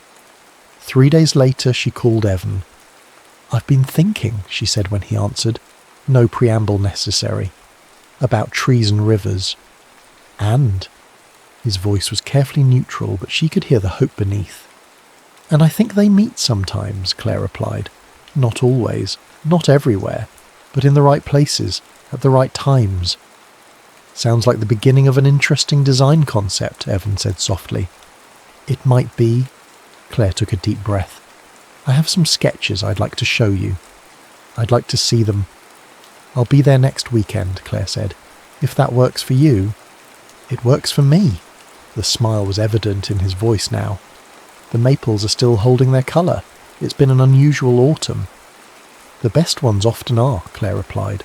3 days later, she called Evan. "I've been thinking," she said when he answered. No preamble necessary. About trees and rivers. And... His voice was carefully neutral, but she could hear the hope beneath. "And I think they meet sometimes," Claire replied. "Not always, not everywhere, but in the right places, at the right times." "Sounds like the beginning of an interesting design concept," Evan said softly. "It might be." Claire took a deep breath. "I have some sketches I'd like to show you. I'd like to see them." "I'll be there next weekend," Claire said. "If that works for you." "It works for me." The smile was evident in his voice now. "The maples are still holding their colour. It's been an unusual autumn." "The best ones often are," Claire replied.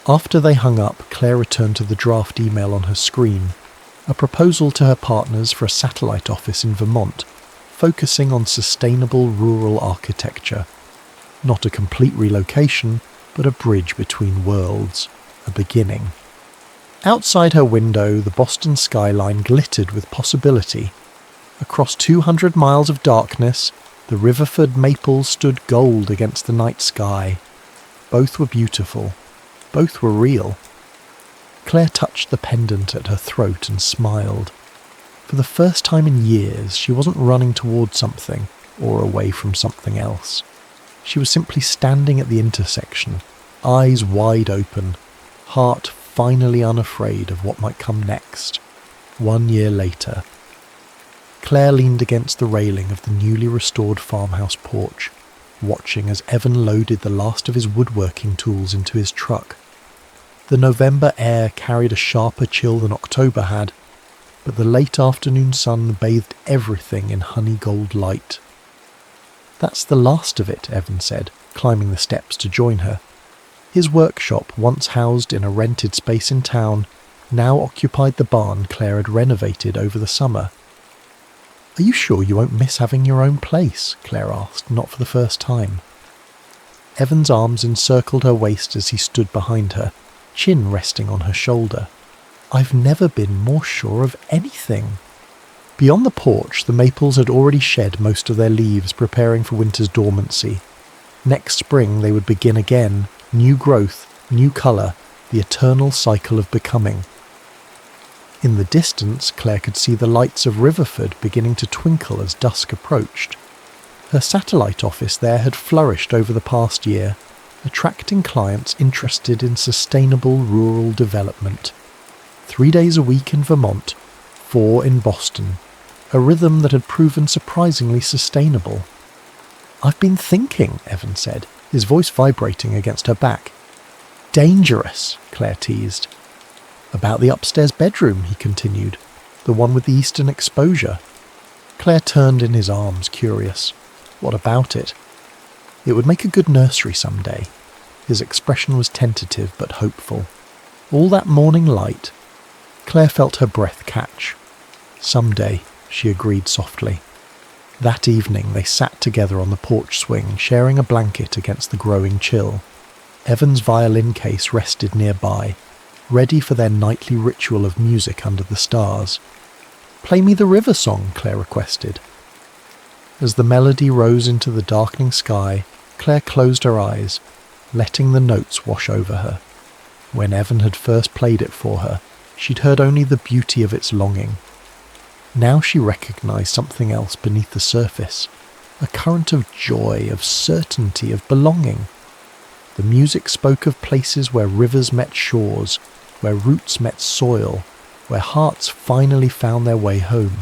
After they hung up, Claire returned to the draft email on her screen, a proposal to her partners for a satellite office in Vermont, focusing on sustainable rural architecture. Not a complete relocation, but a bridge between worlds, a beginning. Outside her window, the Boston skyline glittered with possibility. Across 200 miles of darkness, the Riverford maples stood gold against the night sky. Both were beautiful. Both were real. Claire touched the pendant at her throat and smiled. For the first time in years, she wasn't running towards something or away from something else. She was simply standing at the intersection, eyes wide open, heart finally unafraid of what might come next. 1 year later. Claire leaned against the railing of the newly restored farmhouse porch, watching as Evan loaded the last of his woodworking tools into his truck. The November air carried a sharper chill than October had, but the late afternoon sun bathed everything in honey gold light. "That's the last of it," Evan said, climbing the steps to join her. His workshop, once housed in a rented space in town, now occupied the barn Claire had renovated over the summer. "Are you sure you won't miss having your own place?" Claire asked, not for the first time. Evan's arms encircled her waist as he stood behind her, chin resting on her shoulder. "I've never been more sure of anything." Beyond the porch, the maples had already shed most of their leaves, preparing for winter's dormancy. Next spring they would begin again, new growth, new colour, the eternal cycle of becoming. In the distance, Claire could see the lights of Riverford beginning to twinkle as dusk approached. Her satellite office there had flourished over the past year, attracting clients interested in sustainable rural development. 3 days a week in Vermont, 4 in Boston, a rhythm that had proven surprisingly sustainable. "I've been thinking," Evan said, his voice vibrating against her back. "Dangerous," Claire teased. "About the upstairs bedroom," he continued, "the one with the eastern exposure." Claire turned in his arms, curious. What about it? It would make a good nursery someday. His expression was tentative but hopeful. All that morning light. Claire felt her breath catch. "Someday," she agreed softly. That evening they sat together on the porch swing, sharing a blanket against the growing chill. Evan's violin case rested nearby, ready for their nightly ritual of music under the stars. "Play me the river song," Claire requested. As the melody rose into the darkening sky, Claire closed her eyes, letting the notes wash over her. When Evan had first played it for her, she'd heard only the beauty of its longing. Now she recognized something else beneath the surface, a current of joy, of certainty, of belonging. The music spoke of places where rivers met shores, where roots met soil, where hearts finally found their way home,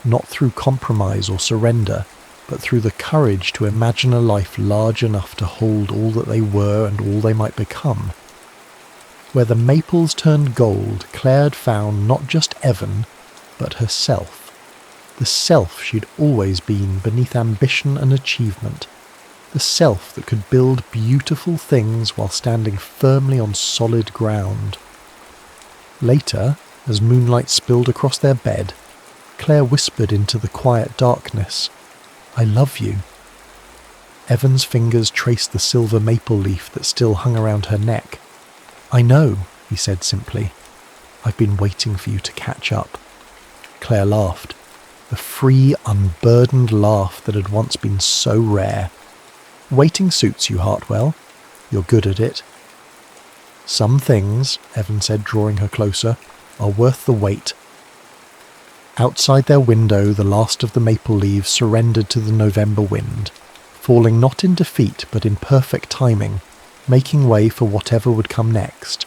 not through compromise or surrender, but through the courage to imagine a life large enough to hold all that they were and all they might become. Where the maples turned gold, Claire had found not just Evan, but herself. The self she'd always been beneath ambition and achievement. The self that could build beautiful things while standing firmly on solid ground. Later, as moonlight spilled across their bed, Claire whispered into the quiet darkness, "I love you." Evan's fingers traced the silver maple leaf that still hung around her neck. "I know," he said simply. "I've been waiting for you to catch up." Claire laughed, the free, unburdened laugh that had once been so rare. "Waiting suits you, Hartwell. You're good at it." "Some things," Evan said, drawing her closer, "are worth the wait." Outside their window, the last of the maple leaves surrendered to the November wind, falling not in defeat but in perfect timing, making way for whatever would come next.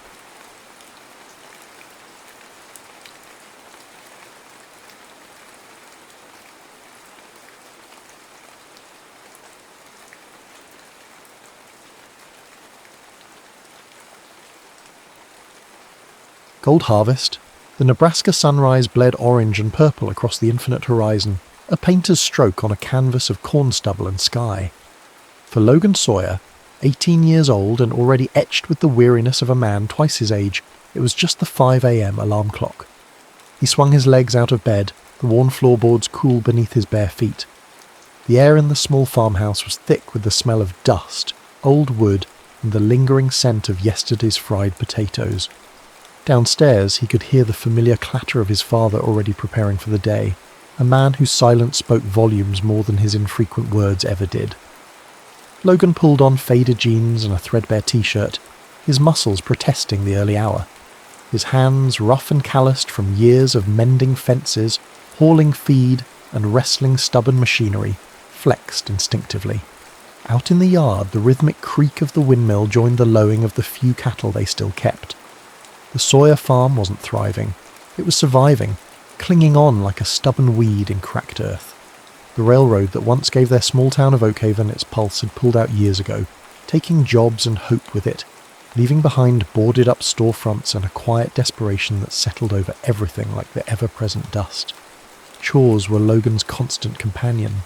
Gold harvest. The Nebraska sunrise bled orange and purple across the infinite horizon, a painter's stroke on a canvas of corn stubble and sky. For Logan Sawyer, 18 years old and already etched with the weariness of a man twice his age, it was just the 5 a.m. alarm clock. He swung his legs out of bed, the worn floorboards cool beneath his bare feet. The air in the small farmhouse was thick with the smell of dust, old wood, and the lingering scent of yesterday's fried potatoes. Downstairs, he could hear the familiar clatter of his father already preparing for the day, a man whose silence spoke volumes more than his infrequent words ever did. Logan pulled on faded jeans and a threadbare t-shirt, his muscles protesting the early hour. His hands, rough and calloused from years of mending fences, hauling feed, and wrestling stubborn machinery, flexed instinctively. Out in the yard, the rhythmic creak of the windmill joined the lowing of the few cattle they still kept. The Sawyer farm wasn't thriving. It was surviving, clinging on like a stubborn weed in cracked earth. The railroad that once gave their small town of Oakhaven its pulse had pulled out years ago, taking jobs and hope with it, leaving behind boarded-up storefronts and a quiet desperation that settled over everything like the ever-present dust. Chores were Logan's constant companion.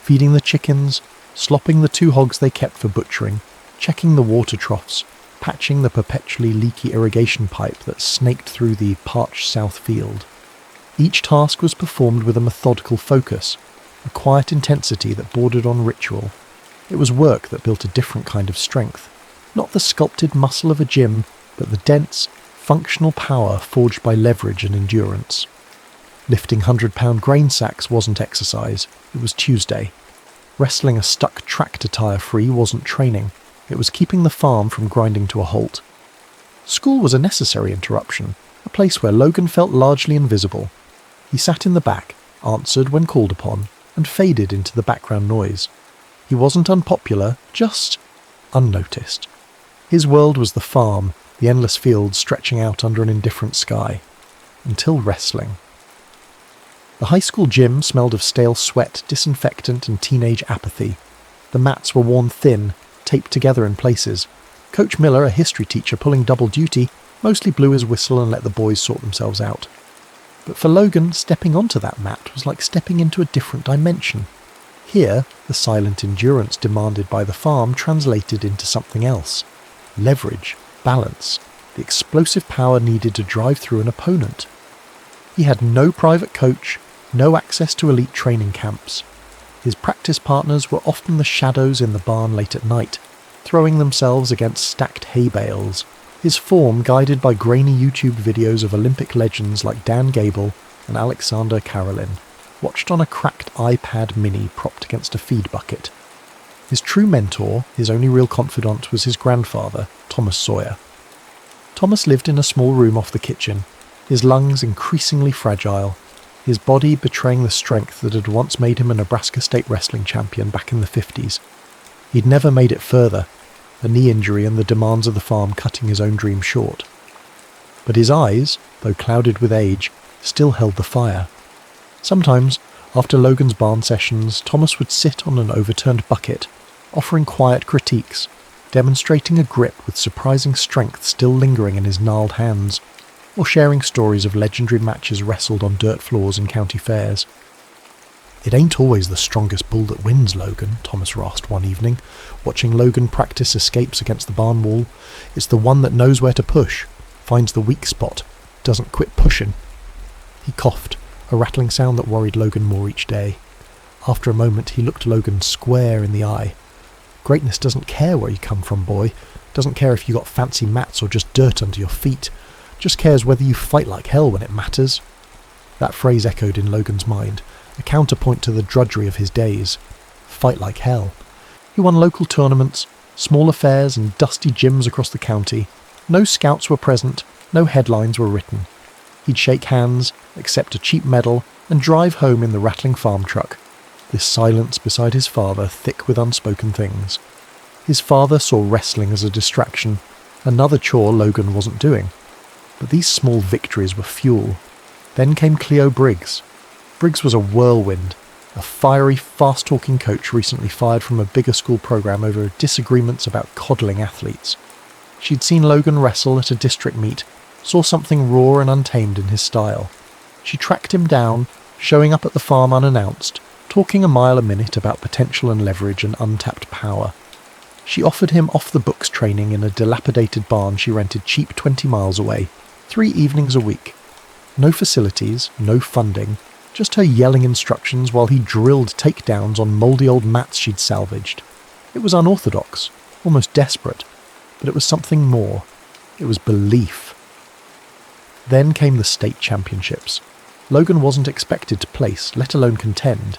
Feeding the chickens, slopping the 2 hogs they kept for butchering, checking the water troughs, patching the perpetually leaky irrigation pipe that snaked through the parched south field. Each task was performed with a methodical focus, a quiet intensity that bordered on ritual. It was work that built a different kind of strength, not the sculpted muscle of a gym, but the dense, functional power forged by leverage and endurance. Lifting 100-pound grain sacks wasn't exercise, it was Tuesday. Wrestling a stuck tractor tyre free wasn't training, it was keeping the farm from grinding to a halt. School was a necessary interruption, a place where Logan felt largely invisible. He sat in the back, answered when called upon, and faded into the background noise. He wasn't unpopular, just unnoticed. His world was the farm, the endless fields stretching out under an indifferent sky. Until wrestling. The high school gym smelled of stale sweat, disinfectant, and teenage apathy. The mats were worn thin, taped together in places. Coach Miller, a history teacher pulling double duty, mostly blew his whistle and let the boys sort themselves out. But for Logan, stepping onto that mat was like stepping into a different dimension. Here, the silent endurance demanded by the farm translated into something else. Leverage, balance, the explosive power needed to drive through an opponent. He had no private coach, no access to elite training camps. His practice partners were often the shadows in the barn late at night, throwing themselves against stacked hay bales, his form guided by grainy YouTube videos of Olympic legends like Dan Gable and Alexander Karolin, watched on a cracked iPad mini propped against a feed bucket. His true mentor, his only real confidant, was his grandfather, Thomas Sawyer. Thomas lived in a small room off the kitchen, his lungs increasingly fragile. his body betraying the strength that had once made him a Nebraska state wrestling champion back in the 50s. He'd never made it further, a knee injury and the demands of the farm cutting his own dream short. But his eyes, though clouded with age, still held the fire. Sometimes, after Logan's barn sessions, Thomas would sit on an overturned bucket, offering quiet critiques, demonstrating a grip with surprising strength still lingering in his gnarled hands, or sharing stories of legendary matches wrestled on dirt floors in county fairs. "It ain't always the strongest bull that wins, Logan," Thomas rasped one evening, watching Logan practice escapes against the barn wall. "It's the one that knows where to push, finds the weak spot, doesn't quit pushing." He coughed, a rattling sound that worried Logan more each day. After a moment, he looked Logan square in the eye. "Greatness doesn't care where you come from, boy. Doesn't care if you got fancy mats or just dirt under your feet. Just cares whether you fight like hell when it matters." That phrase echoed in Logan's mind, a counterpoint to the drudgery of his days. Fight like hell. He won local tournaments, small affairs and dusty gyms across the county. No scouts were present, no headlines were written. He'd shake hands, accept a cheap medal, and drive home in the rattling farm truck. This silence beside his father thick with unspoken things. His father saw wrestling as a distraction, another chore Logan wasn't doing. But these small victories were fuel. Then came Cleo Briggs. Briggs was a whirlwind, a fiery, fast-talking coach recently fired from a bigger school program over disagreements about coddling athletes. She'd seen Logan wrestle at a district meet, saw something raw and untamed in his style. She tracked him down, showing up at the farm unannounced, talking a mile a minute about potential and leverage and untapped power. She offered him off-the-books training in a dilapidated barn she rented cheap 20 miles away, 3 evenings a week. No facilities, no funding, just her yelling instructions while he drilled takedowns on mouldy old mats she'd salvaged. It was unorthodox, almost desperate, but it was something more. It was belief. Then came the state championships. Logan wasn't expected to place, let alone contend.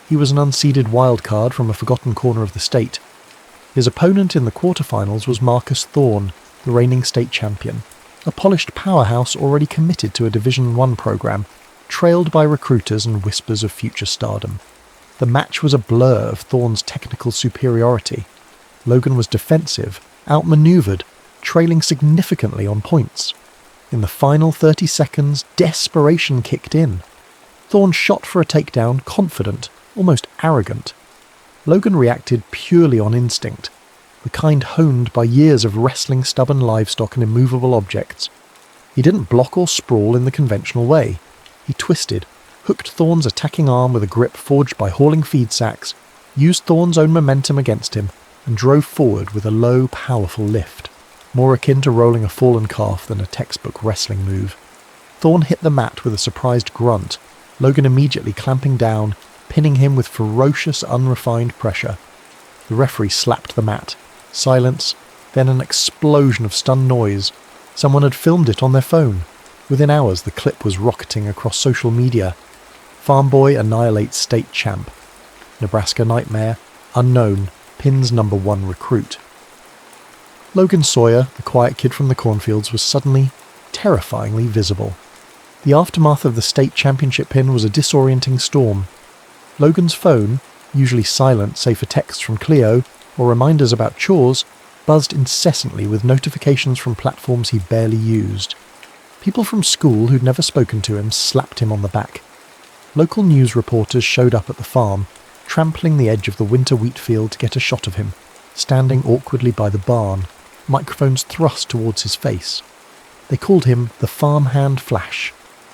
He was an unseeded wildcard from a forgotten corner of the state. His opponent in the quarterfinals was Marcus Thorne, the reigning state champion, a polished powerhouse already committed to a Division I program, trailed by recruiters and whispers of future stardom. The match was a blur of Thorne's technical superiority. Logan was defensive, outmaneuvered, trailing significantly on points. In the final 30 seconds, desperation kicked in. Thorne shot for a takedown, confident, almost arrogant. Logan reacted purely on instinct, the kind honed by years of wrestling stubborn livestock and immovable objects. He didn't block or sprawl in the conventional way. He twisted, hooked Thorne's attacking arm with a grip forged by hauling feed sacks, used Thorne's own momentum against him, and drove forward with a low, powerful lift, more akin to rolling a fallen calf than a textbook wrestling move. Thorne hit the mat with a surprised grunt, Logan immediately clamping down, pinning him with ferocious, unrefined pressure. The referee slapped the mat. Silence, then an explosion of stunned noise. Someone had filmed it on their phone. Within hours, the clip was rocketing across social media. Farm boy annihilates state champ. Nebraska nightmare, unknown, pins #1 recruit. Logan Sawyer, the quiet kid from the cornfields, was suddenly, terrifyingly visible. The aftermath of the state championship pin was a disorienting storm. Logan's phone, usually silent save for texts from Cleo or reminders about chores, buzzed incessantly with notifications from platforms he barely used. People from school who'd never spoken to him slapped him on the back. Local news reporters showed up at the farm, trampling the edge of the winter wheat field to get a shot of him, standing awkwardly by the barn, microphones thrust towards his face. They called him the Farmhand Flash,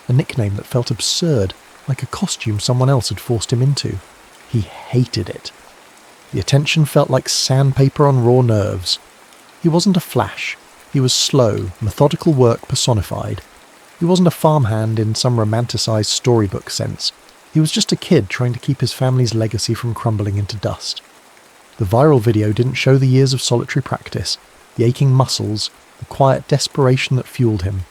a nickname that felt absurd, like a costume someone else had forced him into. He hated it. The attention felt like sandpaper on raw nerves. He wasn't a flash. He was slow, methodical work personified. He wasn't a farmhand in some romanticized storybook sense. He was just a kid trying to keep his family's legacy from crumbling into dust. The viral video didn't show the years of solitary practice, the aching muscles, the quiet desperation that fueled him.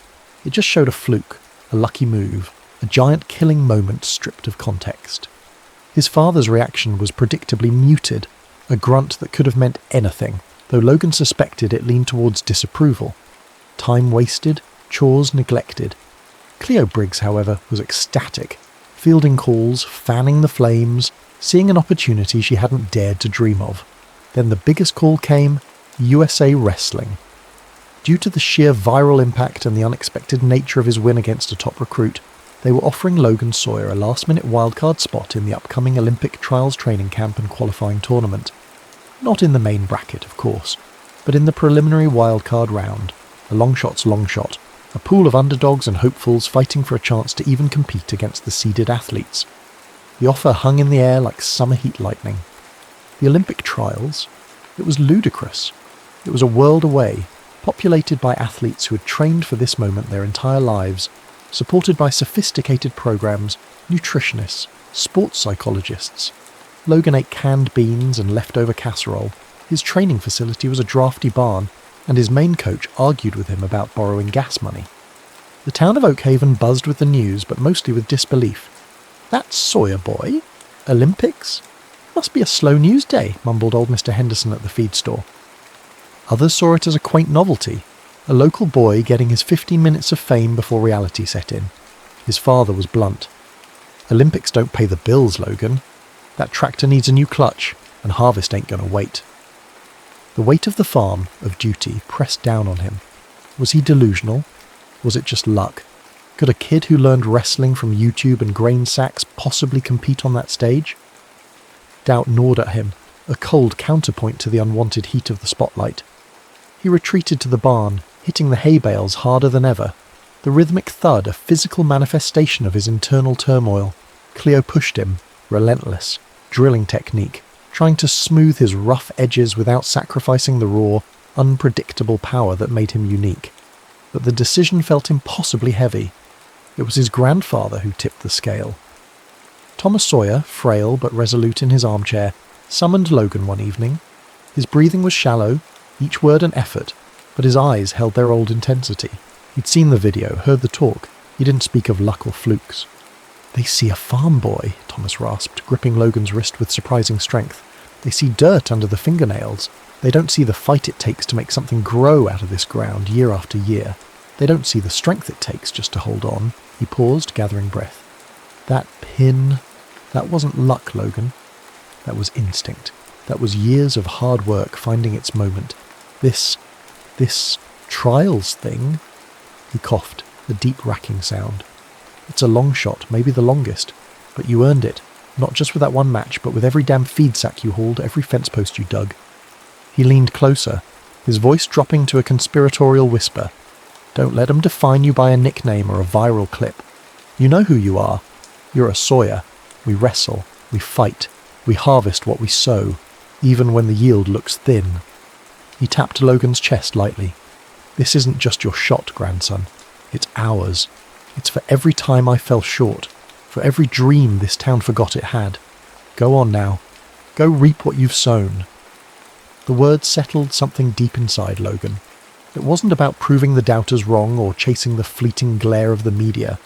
It just showed a fluke, a lucky move, a giant killing moment stripped of context. His father's reaction was predictably muted, a grunt that could have meant anything, though Logan suspected it leaned towards disapproval. Time wasted, chores neglected. Cleo Briggs, however, was ecstatic. fielding calls, fanning the flames, seeing an opportunity she hadn't dared to dream of. Then the biggest call came: USA Wrestling. Due to the sheer viral impact and the unexpected nature of his win against a top recruit, they were offering Logan Sawyer a last-minute wildcard spot in the upcoming Olympic trials training camp and qualifying tournament. Not in the main bracket, of course, but in the preliminary wildcard round, a long shot's long shot, a pool of underdogs and hopefuls fighting for a chance to even compete against the seeded athletes. The offer hung in the air like summer heat lightning. The Olympic trials? It was ludicrous. It was a world away, populated by athletes who had trained for this moment their entire lives, supported by sophisticated programs, nutritionists, sports psychologists. Logan ate canned beans and leftover casserole. His training facility was a drafty barn, and his main coach argued with him about borrowing gas money. The town of Oakhaven buzzed with the news, but mostly with disbelief. "That Sawyer boy? Olympics? Must be a slow news day," mumbled old Mr. Henderson at the feed store. Others saw it as a quaint novelty, a local boy getting his 15 minutes of fame before reality set in. His father was blunt. "Olympics don't pay the bills, Logan. That tractor needs a new clutch, and harvest ain't gonna wait." The weight of the farm, of duty, pressed down on him. Was he delusional? Was it just luck? Could a kid who learned wrestling from YouTube and grain sacks possibly compete on that stage? Doubt gnawed at him, a cold counterpoint to the unwanted heat of the spotlight. He retreated to the barn, hitting the hay bales harder than ever. The rhythmic thud, a physical manifestation of his internal turmoil. Cleo pushed him, relentless, drilling technique, trying to smooth his rough edges without sacrificing the raw, unpredictable power that made him unique. But the decision felt impossibly heavy. It was his grandfather who tipped the scale. Thomas Sawyer, frail but resolute in his armchair, summoned Logan one evening. His breathing was shallow, each word an effort, but his eyes held their old intensity. He'd seen the video, heard the talk. He didn't speak of luck or flukes. "They see a farm boy," Thomas rasped, gripping Logan's wrist with surprising strength. "They see dirt under the fingernails. They don't see the fight it takes to make something grow out of this ground year after year. They don't see the strength it takes just to hold on." He paused, gathering breath. "That pin, that wasn't luck, Logan. That was instinct. That was years of hard work finding its moment. This trials thing." He coughed, a deep racking sound. "It's a long shot, maybe the longest. But you earned it. Not just with that one match, but with every damn feed sack you hauled, every fence post you dug." He leaned closer, his voice dropping to a conspiratorial whisper. "Don't let 'em define you by a nickname or a viral clip. You know who you are. You're a Sawyer. We wrestle. We fight. We harvest what we sow, even when the yield looks thin." He tapped Logan's chest lightly. "This isn't just your shot, grandson. It's ours. It's for every time I fell short, for every dream this town forgot it had. Go on now. Go reap what you've sown." The words settled something deep inside Logan. It wasn't about proving the doubters wrong or chasing the fleeting glare of the media.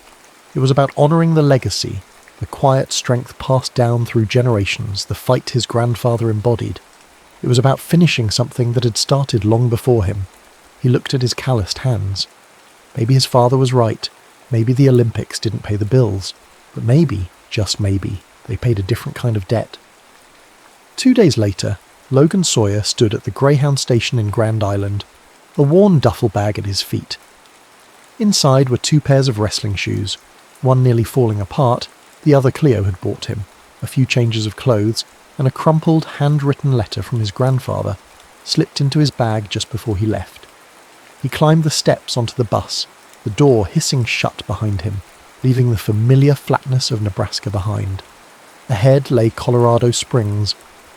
It was about honouring the legacy, the quiet strength passed down through generations, the fight his grandfather embodied. It was about finishing something that had started long before him. He looked at his calloused hands. Maybe his father was right. Maybe the Olympics didn't pay the bills. But maybe, just maybe, they paid a different kind of debt. 2 days later, Logan Sawyer stood at the Greyhound station in Grand Island, a worn duffel bag at his feet. Inside were 2 pairs of wrestling shoes, one nearly falling apart, the other Cleo had bought him, a few changes of clothes, and a crumpled, handwritten letter from his grandfather, slipped into his bag just before he left. He climbed the steps onto the bus, the door hissing shut behind him, leaving the familiar flatness of Nebraska behind. Ahead lay Colorado Springs,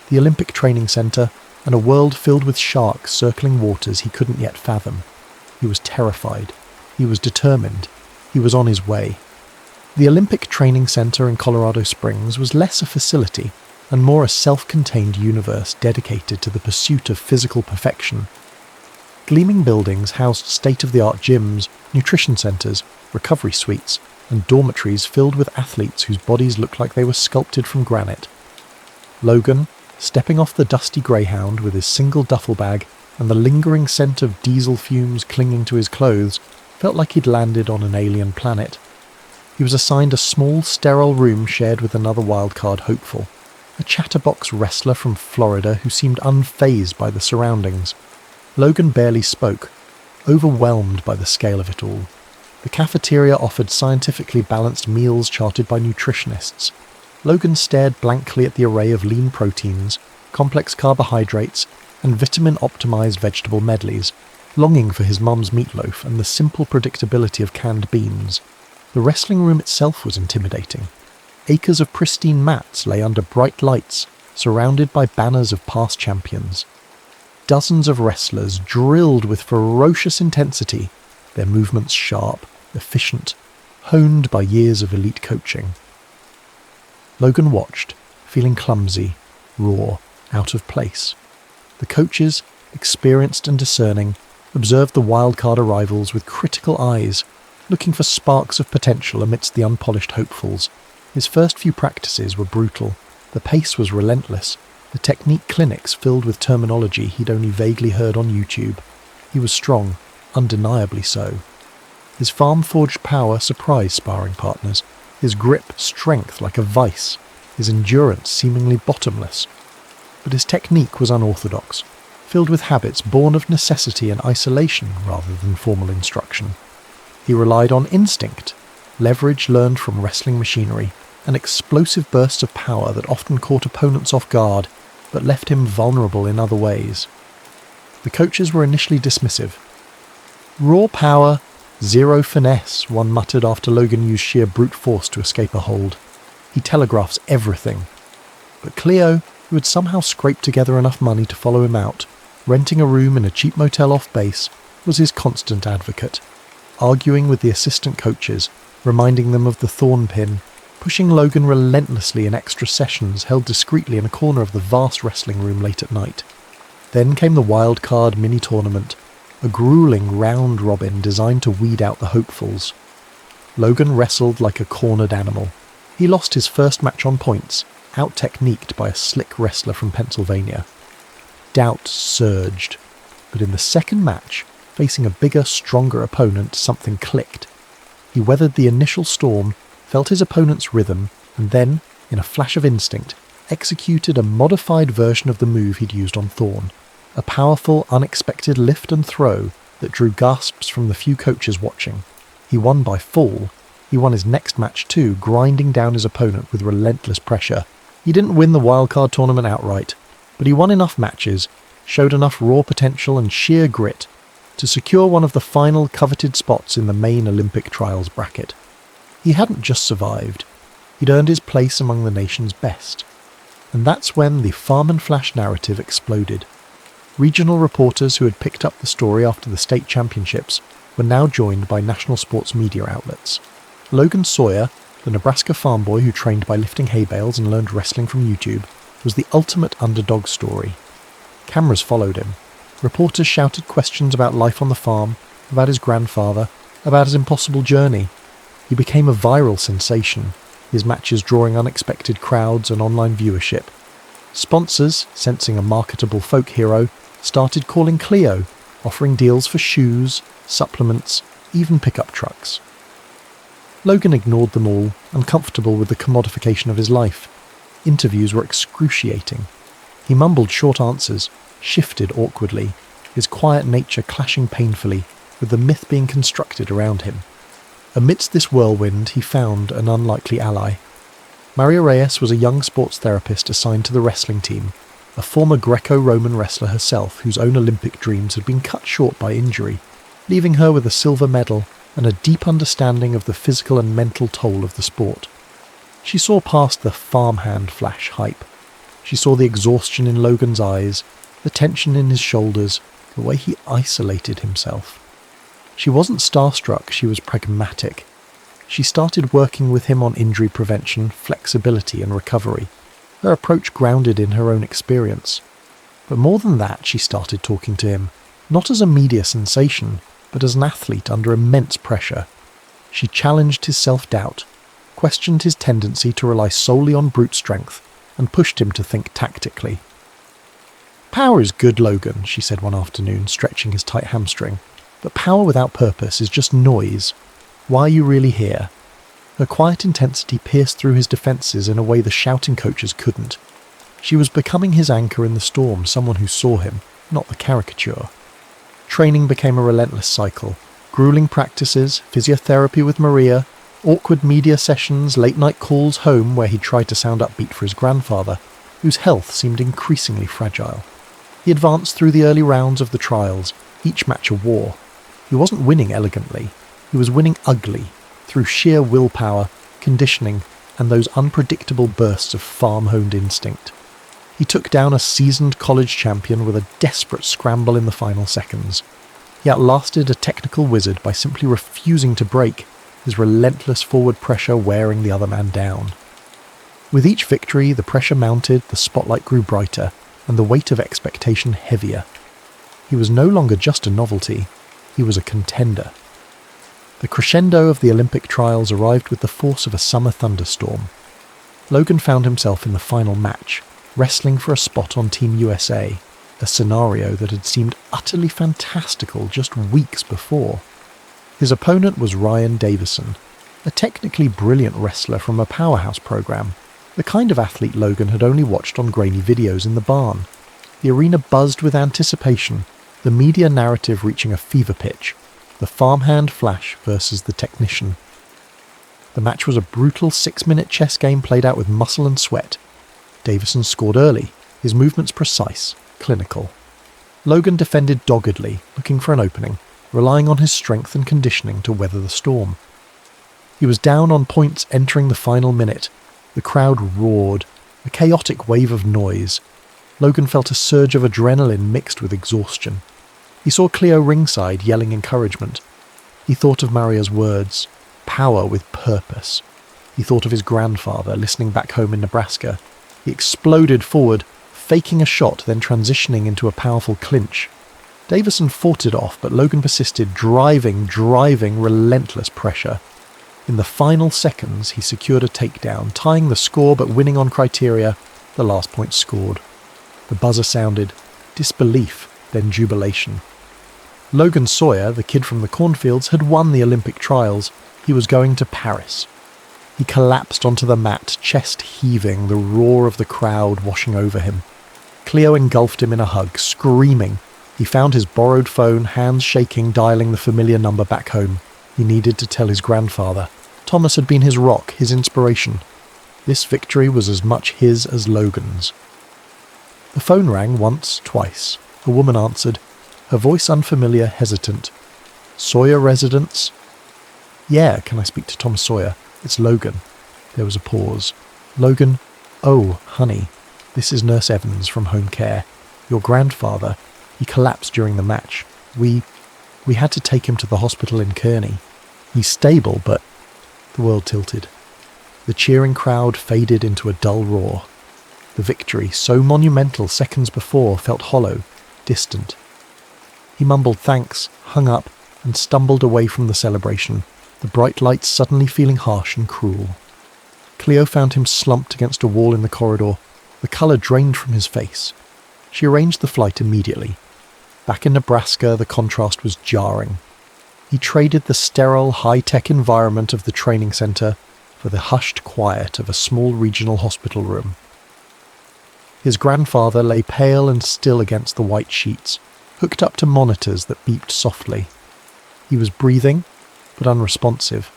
the Olympic Training Center, and a world filled with sharks circling waters he couldn't yet fathom. He was terrified. He was determined. He was on his way. The Olympic Training Center in Colorado Springs was less a facility and more a self-contained universe dedicated to the pursuit of physical perfection. Gleaming buildings housed state-of-the-art gyms, nutrition centers, recovery suites, and dormitories filled with athletes whose bodies looked like they were sculpted from granite. Logan, stepping off the dusty Greyhound with his single duffel bag and the lingering scent of diesel fumes clinging to his clothes, felt like he'd landed on an alien planet. He was assigned a small, sterile room shared with another wildcard hopeful, a chatterbox wrestler from Florida who seemed unfazed by the surroundings. Logan barely spoke, overwhelmed by the scale of it all. The cafeteria offered scientifically balanced meals charted by nutritionists. Logan stared blankly at the array of lean proteins, complex carbohydrates, and vitamin-optimized vegetable medleys, longing for his mum's meatloaf and the simple predictability of canned beans. The wrestling room itself was intimidating. Acres of pristine mats lay under bright lights, surrounded by banners of past champions. Dozens of wrestlers drilled with ferocious intensity, their movements sharp, efficient, honed by years of elite coaching. Logan watched, feeling clumsy, raw, out of place. The coaches, experienced and discerning, observed the wildcard arrivals with critical eyes, looking for sparks of potential amidst the unpolished hopefuls. His first few practices were brutal. The pace was relentless, the technique clinics filled with terminology he'd only vaguely heard on YouTube. He was strong, undeniably so. His farm-forged power surprised sparring partners, his grip strength like a vice, his endurance seemingly bottomless. But his technique was unorthodox, filled with habits born of necessity and isolation rather than formal instruction. He relied on instinct, leverage learned from wrestling machinery, and explosive bursts of power that often caught opponents off guard, but left him vulnerable in other ways. The coaches were initially dismissive. Raw power, zero finesse, one muttered after Logan used sheer brute force to escape a hold. He telegraphs everything. But Cleo, who had somehow scraped together enough money to follow him out, renting a room in a cheap motel off base, was his constant advocate, arguing with the assistant coaches, reminding them of the thorn pin, pushing Logan relentlessly in extra sessions held discreetly in a corner of the vast wrestling room late at night. Then came the wild card mini-tournament, a grueling round robin designed to weed out the hopefuls. Logan wrestled like a cornered animal. He lost his first match on points, out-techniqued by a slick wrestler from Pennsylvania. Doubt surged, but in the second match, facing a bigger, stronger opponent, something clicked. He weathered the initial storm, felt his opponent's rhythm, and then, in a flash of instinct, executed a modified version of the move he'd used on Thorn, a powerful, unexpected lift and throw that drew gasps from the few coaches watching. He won by fall. He won his next match too, grinding down his opponent with relentless pressure. He didn't win the wildcard tournament outright, but he won enough matches, showed enough raw potential and sheer grit to secure one of the final coveted spots in the main Olympic trials bracket. He hadn't just survived, he'd earned his place among the nation's best. And that's when the Farm and Flash narrative exploded. Regional reporters who had picked up the story after the state championships were now joined by national sports media outlets. Logan Sawyer, the Nebraska farm boy who trained by lifting hay bales and learned wrestling from YouTube, was the ultimate underdog story. Cameras followed him. Reporters shouted questions about life on the farm, about his grandfather, about his impossible journey. He became a viral sensation, his matches drawing unexpected crowds and online viewership. Sponsors, sensing a marketable folk hero, started calling Cleo, offering deals for shoes, supplements, even pickup trucks. Logan ignored them all, uncomfortable with the commodification of his life. Interviews were excruciating. He mumbled short answers, shifted awkwardly, his quiet nature clashing painfully with the myth being constructed around him. Amidst this whirlwind, he found an unlikely ally. Maria Reyes was a young sports therapist assigned to the wrestling team, a former Greco-Roman wrestler herself whose own Olympic dreams had been cut short by injury, leaving her with a silver medal and a deep understanding of the physical and mental toll of the sport. She saw past the farmhand Flash hype. She saw the exhaustion in Logan's eyes, the tension in his shoulders, the way he isolated himself. She wasn't starstruck, she was pragmatic. She started working with him on injury prevention, flexibility and recovery, her approach grounded in her own experience. But more than that, she started talking to him, not as a media sensation, but as an athlete under immense pressure. She challenged his self-doubt, questioned his tendency to rely solely on brute strength, and pushed him to think tactically. "Power is good, Logan," she said one afternoon, stretching his tight hamstring. "But power without purpose is just noise. Why are you really here?" Her quiet intensity pierced through his defences in a way the shouting coaches couldn't. She was becoming his anchor in the storm, someone who saw him, not the caricature. Training became a relentless cycle. Grueling practices, physiotherapy with Maria, awkward media sessions, late-night calls home where he tried to sound upbeat for his grandfather, whose health seemed increasingly fragile. He advanced through the early rounds of the trials, each match a war. He wasn't winning elegantly. He was winning ugly, through sheer willpower, conditioning, and those unpredictable bursts of farm-honed instinct. He took down a seasoned college champion with a desperate scramble in the final seconds. He outlasted a technical wizard by simply refusing to break, his relentless forward pressure wearing the other man down. With each victory, the pressure mounted, the spotlight grew brighter, and the weight of expectation heavier. He was no longer just a novelty, he was a contender. The crescendo of the Olympic trials arrived with the force of a summer thunderstorm. Logan found himself in the final match, wrestling for a spot on Team USA, a scenario that had seemed utterly fantastical just weeks before. His opponent was Ryan Davison, a technically brilliant wrestler from a powerhouse program, the kind of athlete Logan had only watched on grainy videos in the barn. The arena buzzed with anticipation, the media narrative reaching a fever pitch, the farmhand Flash versus the technician. The match was a brutal 6-minute chess game played out with muscle and sweat. Davison scored early, his movements precise, clinical. Logan defended doggedly, looking for an opening, relying on his strength and conditioning to weather the storm. He was down on points entering the final minute. The crowd roared, a chaotic wave of noise. Logan felt a surge of adrenaline mixed with exhaustion. He saw Cleo ringside yelling encouragement. He thought of Maria's words, power with purpose. He thought of his grandfather listening back home in Nebraska. He exploded forward, faking a shot, then transitioning into a powerful clinch. Davison fought it off, but Logan persisted, driving relentless pressure. In the final seconds, he secured a takedown, tying the score but winning on criteria, the last point scored. The buzzer sounded, disbelief, then jubilation. Logan Sawyer, the kid from the cornfields, had won the Olympic trials. He was going to Paris. He collapsed onto the mat, chest heaving, the roar of the crowd washing over him. Cleo engulfed him in a hug, screaming. He found his borrowed phone, hands shaking, dialing the familiar number back home. He needed to tell his grandfather. Thomas had been his rock, his inspiration. This victory was as much his as Logan's. The phone rang once, twice. A woman answered, her voice unfamiliar, hesitant. Sawyer residence? Yeah, can I speak to Thomas Sawyer? It's Logan. There was a pause. Logan, oh, honey, this is Nurse Evans from Home Care. Your grandfather, he collapsed during the match. We had to take him to the hospital in Kearney. He's stable, but... The world tilted. The cheering crowd faded into a dull roar. The victory, so monumental seconds before, felt hollow, distant. He mumbled thanks, hung up, and stumbled away from the celebration, the bright lights suddenly feeling harsh and cruel. Cleo found him slumped against a wall in the corridor, the colour drained from his face. She arranged the flight immediately. Back in Nebraska, the contrast was jarring. He traded the sterile, high-tech environment of the training centre for the hushed quiet of a small regional hospital room. His grandfather lay pale and still against the white sheets, hooked up to monitors that beeped softly. He was breathing, but unresponsive.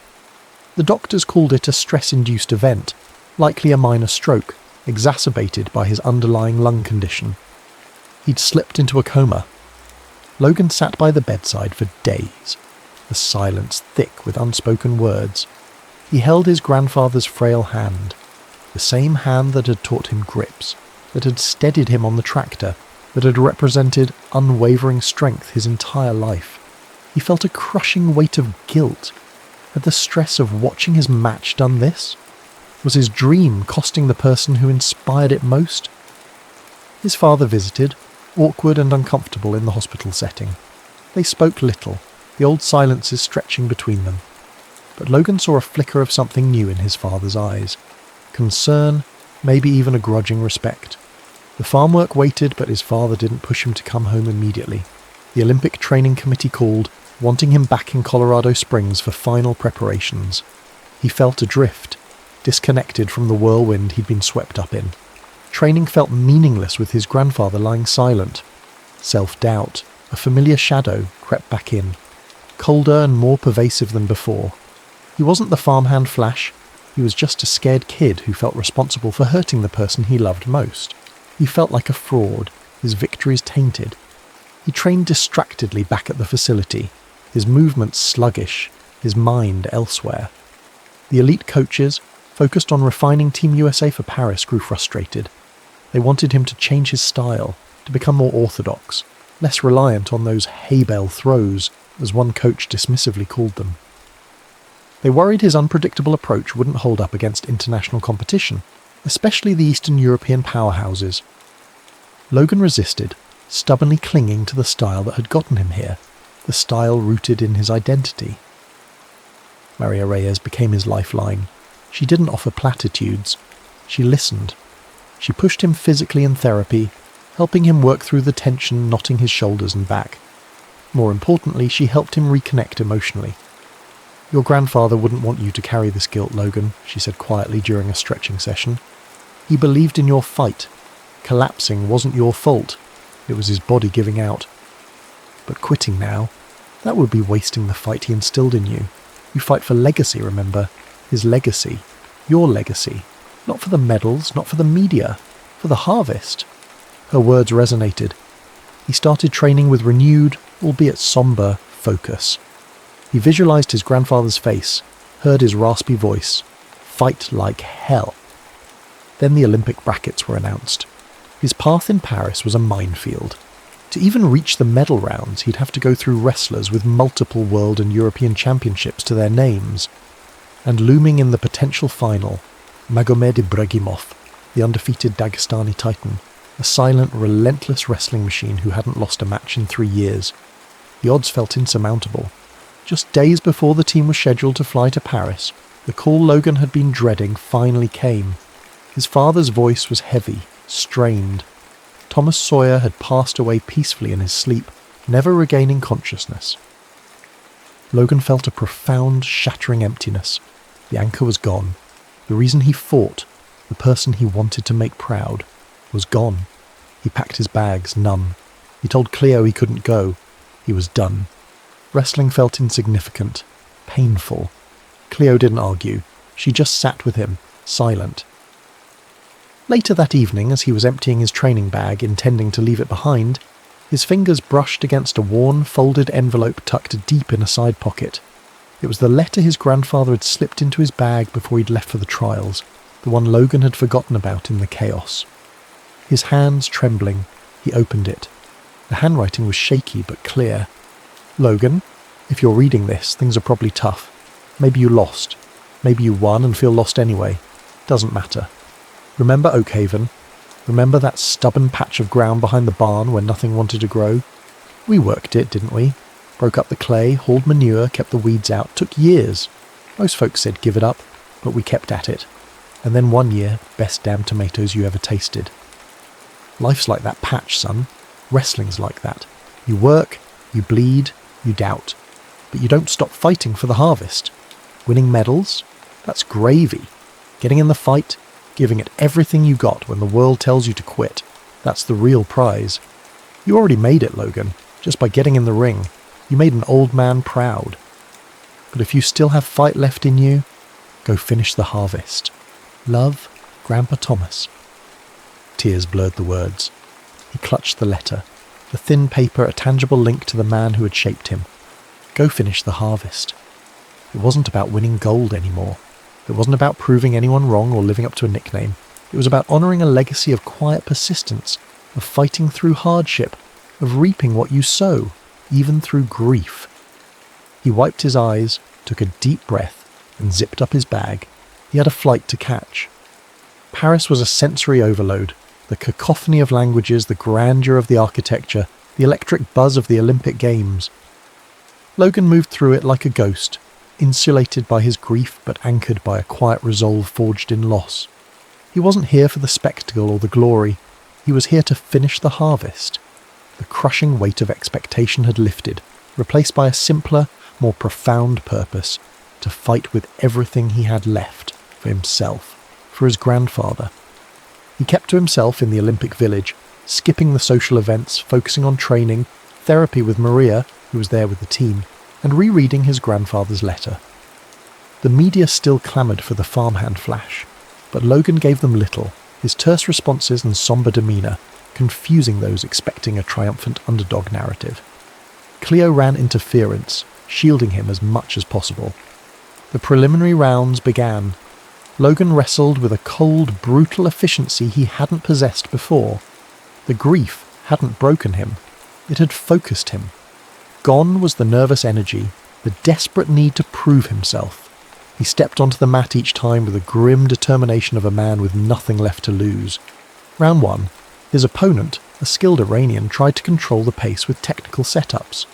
The doctors called it a stress-induced event, likely a minor stroke, exacerbated by his underlying lung condition. He'd slipped into a coma. Logan sat by the bedside for days, the silence thick with unspoken words. He held his grandfather's frail hand, the same hand that had taught him grips, that had steadied him on the tractor, that had represented unwavering strength his entire life. He felt a crushing weight of guilt. Had the stress of watching his match done this? Was his dream costing the person who inspired it most? His father visited, awkward and uncomfortable in the hospital setting. They spoke little, the old silences stretching between them. But Logan saw a flicker of something new in his father's eyes. Concern, maybe even a grudging respect. The farm work waited, but his father didn't push him to come home immediately. The Olympic training committee called, wanting him back in Colorado Springs for final preparations. He felt adrift, disconnected from the whirlwind he'd been swept up in. Training felt meaningless with his grandfather lying silent. Self-doubt, a familiar shadow, crept back in, colder and more pervasive than before. He wasn't the farmhand Flash, he was just a scared kid who felt responsible for hurting the person he loved most. He felt like a fraud, his victories tainted. He trained distractedly back at the facility, his movements sluggish, his mind elsewhere. The elite coaches, focused on refining Team USA for Paris, grew frustrated. They wanted him to change his style, to become more orthodox, less reliant on those hay-bale throws, as one coach dismissively called them. They worried his unpredictable approach wouldn't hold up against international competition, especially the Eastern European powerhouses. Logan resisted, stubbornly clinging to the style that had gotten him here, the style rooted in his identity. Maria Reyes became his lifeline. She didn't offer platitudes. She listened. She pushed him physically in therapy, helping him work through the tension knotting his shoulders and back. More importantly, she helped him reconnect emotionally. "Your grandfather wouldn't want you to carry this guilt, Logan," she said quietly during a stretching session. "He believed in your fight. Collapsing wasn't your fault. It was his body giving out. But quitting now, that would be wasting the fight he instilled in you. You fight for legacy, remember? His legacy. Your legacy. Not for the medals, not for the media. For the harvest." Her words resonated. He started training with renewed, albeit somber, focus. He visualized his grandfather's face, heard his raspy voice. Fight like hell. Then the Olympic brackets were announced. His path in Paris was a minefield. To even reach the medal rounds, he'd have to go through wrestlers with multiple world and European championships to their names. And looming in the potential final, Magomed Ibragimov, the undefeated Dagestani titan, a silent, relentless wrestling machine who hadn't lost a match in 3 years. The odds felt insurmountable. Just days before the team was scheduled to fly to Paris, the call Logan had been dreading finally came. His father's voice was heavy, strained. Thomas Sawyer had passed away peacefully in his sleep, never regaining consciousness. Logan felt a profound, shattering emptiness. The anchor was gone. The reason he fought, the person he wanted to make proud, was gone. He packed his bags, numb. He told Cleo he couldn't go. He was done. Wrestling felt insignificant, painful. Cleo didn't argue. She just sat with him, silent. Later that evening, as he was emptying his training bag, intending to leave it behind, his fingers brushed against a worn, folded envelope tucked deep in a side pocket. It was the letter his grandfather had slipped into his bag before he'd left for the trials, the one Logan had forgotten about in the chaos. His hands trembling, he opened it. The handwriting was shaky but clear. "Logan, if you're reading this, things are probably tough. Maybe you lost. Maybe you won and feel lost anyway. Doesn't matter. Remember Oakhaven? Remember that stubborn patch of ground behind the barn where nothing wanted to grow? We worked it, didn't we? Broke up the clay, hauled manure, kept the weeds out. Took years. Most folks said give it up, but we kept at it. And then one year, best damn tomatoes you ever tasted. Life's like that patch, son. Wrestling's like that. You work, you bleed, you doubt. But you don't stop fighting for the harvest. Winning medals? That's gravy. Getting in the fight, giving it everything you got when the world tells you to quit. That's the real prize. You already made it, Logan, just by getting in the ring. You made an old man proud. But if you still have fight left in you, go finish the harvest. Love, Grandpa Thomas." Tears blurred the words. He clutched the letter, the thin paper a tangible link to the man who had shaped him. Go finish the harvest. It wasn't about winning gold anymore. It wasn't about proving anyone wrong or living up to a nickname. It was about honouring a legacy of quiet persistence, of fighting through hardship, of reaping what you sow, even through grief. He wiped his eyes, took a deep breath, and zipped up his bag. He had a flight to catch. Paris was a sensory overload. The cacophony of languages, the grandeur of the architecture, the electric buzz of the Olympic Games. Logan moved through it like a ghost, insulated by his grief but anchored by a quiet resolve forged in loss. He wasn't here for the spectacle or the glory. He was here to finish the harvest. The crushing weight of expectation had lifted, replaced by a simpler, more profound purpose. to fight with everything he had left for himself, for his grandfather. He kept to himself in the Olympic Village, skipping the social events, focusing on training, therapy with Maria, who was there with the team, and rereading his grandfather's letter. The media still clamoured for the farmhand flash, but Logan gave them little, his terse responses and sombre demeanour confusing those expecting a triumphant underdog narrative. Cleo ran interference, shielding him as much as possible. The preliminary rounds began. Logan wrestled with a cold, brutal efficiency he hadn't possessed before. The grief hadn't broken him. It had focused him. Gone was the nervous energy, the desperate need to prove himself. He stepped onto the mat each time with the grim determination of a man with nothing left to lose. Round 1, his opponent, a skilled Iranian, tried to control the pace with technical setups.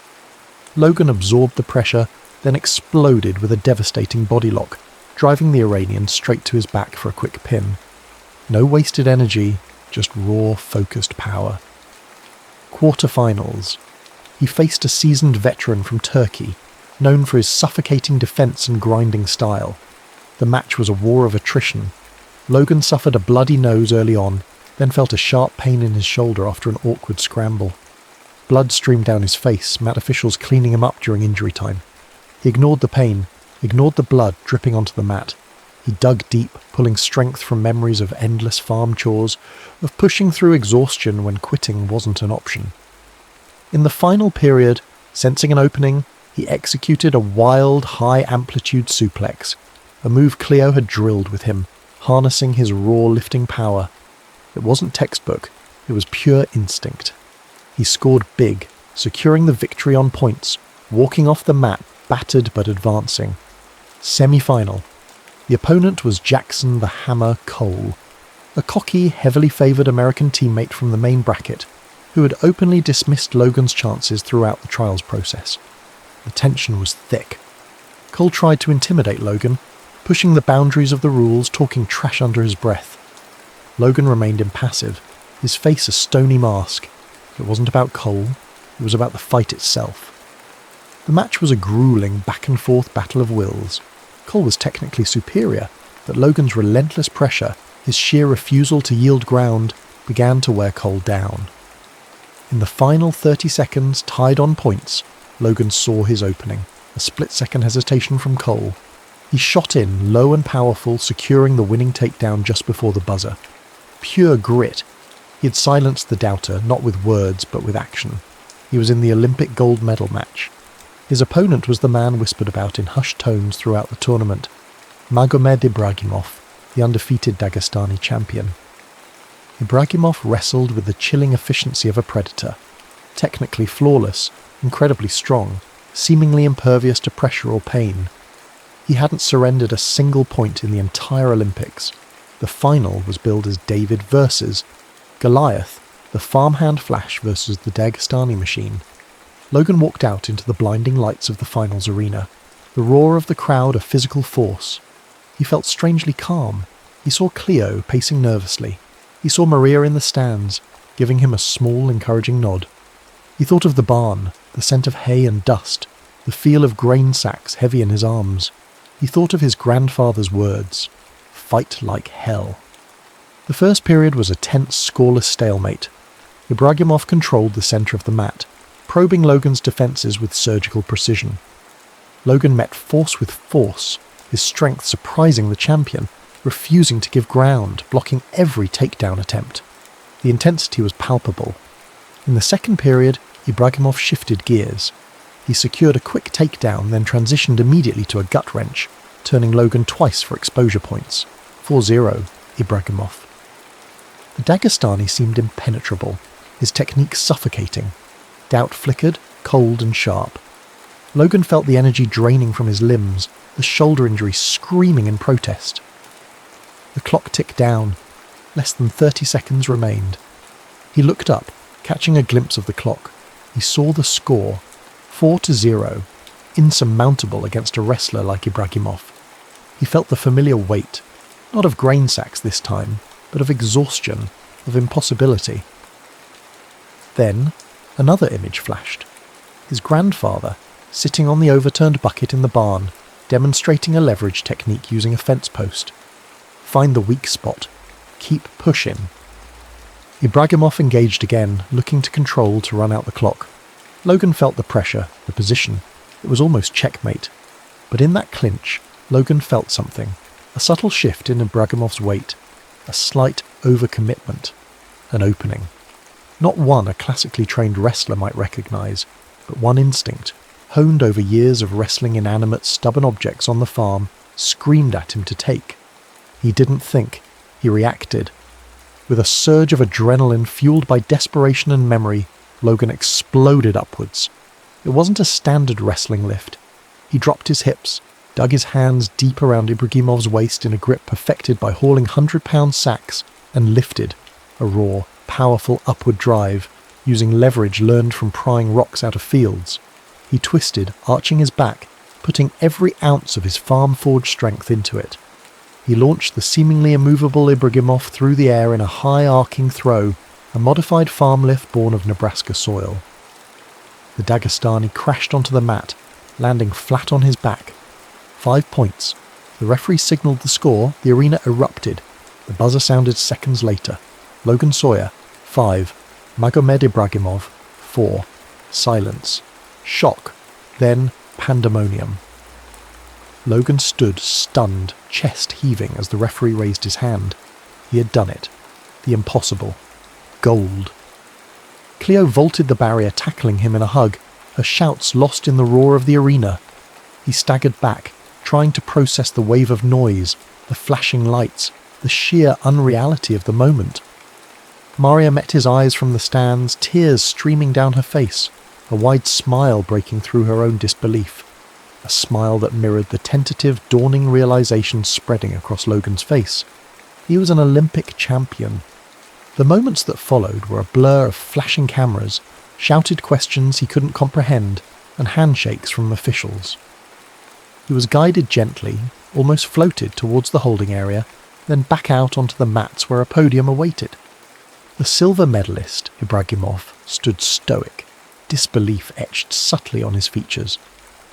Logan absorbed the pressure, then exploded with a devastating body lock, driving the Iranian straight to his back for a quick pin. No wasted energy, just raw, focused power. Quarterfinals. He faced a seasoned veteran from Turkey, known for his suffocating defense and grinding style. The match was a war of attrition. Logan suffered a bloody nose early on, then felt a sharp pain in his shoulder after an awkward scramble. Blood streamed down his face, mat officials cleaning him up during injury time. He ignored the pain, ignored the blood dripping onto the mat. He dug deep, pulling strength from memories of endless farm chores, of pushing through exhaustion when quitting wasn't an option. In the final period, sensing an opening, he executed a wild, high-amplitude suplex, a move Cleo had drilled with him, harnessing his raw lifting power. It wasn't textbook, it was pure instinct. He scored big, securing the victory on points, walking off the mat, battered but advancing. Semi-final. The opponent was Jackson the Hammer Cole, a cocky, heavily favoured American teammate from the main bracket, who had openly dismissed Logan's chances throughout the trials process. The tension was thick. Cole tried to intimidate Logan, pushing the boundaries of the rules, talking trash under his breath. Logan remained impassive, his face a stony mask. It wasn't about Cole, it was about the fight itself. The match was a grueling back-and-forth battle of wills. Cole was technically superior, but Logan's relentless pressure, his sheer refusal to yield ground, began to wear Cole down. In the final 30 seconds, tied on points, Logan saw his opening, a split-second hesitation from Cole. He shot in, low and powerful, securing the winning takedown just before the buzzer. Pure grit. He had silenced the doubter, not with words, but with action. He was in the Olympic gold medal match. His opponent was the man whispered about in hushed tones throughout the tournament, Magomed Ibragimov, the undefeated Dagestani champion. Ibragimov wrestled with the chilling efficiency of a predator, technically flawless, incredibly strong, seemingly impervious to pressure or pain. He hadn't surrendered a single point in the entire Olympics. The final was billed as David versus Goliath, the farmhand flash versus the Dagestani machine. Logan walked out into the blinding lights of the finals arena, the roar of the crowd a physical force. He felt strangely calm. He saw Cleo pacing nervously. He saw Maria in the stands, giving him a small, encouraging nod. He thought of the barn, the scent of hay and dust, the feel of grain sacks heavy in his arms. He thought of his grandfather's words, "Fight like hell." The first period was a tense, scoreless stalemate. Ibragimov controlled the centre of the mat, probing Logan's defences with surgical precision. Logan met force with force, his strength surprising the champion, refusing to give ground, blocking every takedown attempt. The intensity was palpable. In the second period, Ibragimov shifted gears. He secured a quick takedown, then transitioned immediately to a gut wrench, turning Logan twice for exposure points. 4-0, Ibragimov. The Dagestani seemed impenetrable, his technique suffocating. Doubt flickered, cold and sharp. Logan felt the energy draining from his limbs, the shoulder injury screaming in protest. The clock ticked down. Less than 30 seconds remained. He looked up, catching a glimpse of the clock. He saw the score, 4-0, insurmountable against a wrestler like Ibragimov. He felt the familiar weight, not of grain sacks this time, but of exhaustion, of impossibility. Then, another image flashed. His grandfather, sitting on the overturned bucket in the barn, demonstrating a leverage technique using a fence post. Find the weak spot. Keep pushing. Ibragimov engaged again, looking to control to run out the clock. Logan felt the pressure, the position. It was almost checkmate. But in that clinch, Logan felt something. A subtle shift in Ibragimov's weight. A slight overcommitment. An opening. Not one a classically trained wrestler might recognise, but one instinct, honed over years of wrestling inanimate, stubborn objects on the farm, screamed at him to take. He didn't think. He reacted. With a surge of adrenaline fueled by desperation and memory, Logan exploded upwards. It wasn't a standard wrestling lift. He dropped his hips, dug his hands deep around Ibragimov's waist in a grip perfected by hauling 100-pound sacks, and lifted, a raw, powerful upward drive, using leverage learned from prying rocks out of fields. He twisted, arching his back, putting every ounce of his farm-forged strength into it. He launched the seemingly immovable Ibragimov through the air in a high arcing throw, a modified farm lift born of Nebraska soil. The Dagestani crashed onto the mat, landing flat on his back. 5 points. The referee signalled the score, the arena erupted. The buzzer sounded seconds later. Logan Sawyer, 5. Magomed Ibragimov, 4. Silence. Shock. Then pandemonium. Logan stood stunned, chest heaving as the referee raised his hand. He had done it. The impossible. Gold. Cleo vaulted the barrier, tackling him in a hug, her shouts lost in the roar of the arena. He staggered back, trying to process the wave of noise, the flashing lights, the sheer unreality of the moment. Maria met his eyes from the stands, tears streaming down her face, a wide smile breaking through her own disbelief. A smile that mirrored the tentative, dawning realization spreading across Logan's face. He was an Olympic champion. The moments that followed were a blur of flashing cameras, shouted questions he couldn't comprehend, and handshakes from officials. He was guided gently, almost floated towards the holding area, then back out onto the mats where a podium awaited. The silver medalist, Ibragimov, stood stoic, disbelief etched subtly on his features.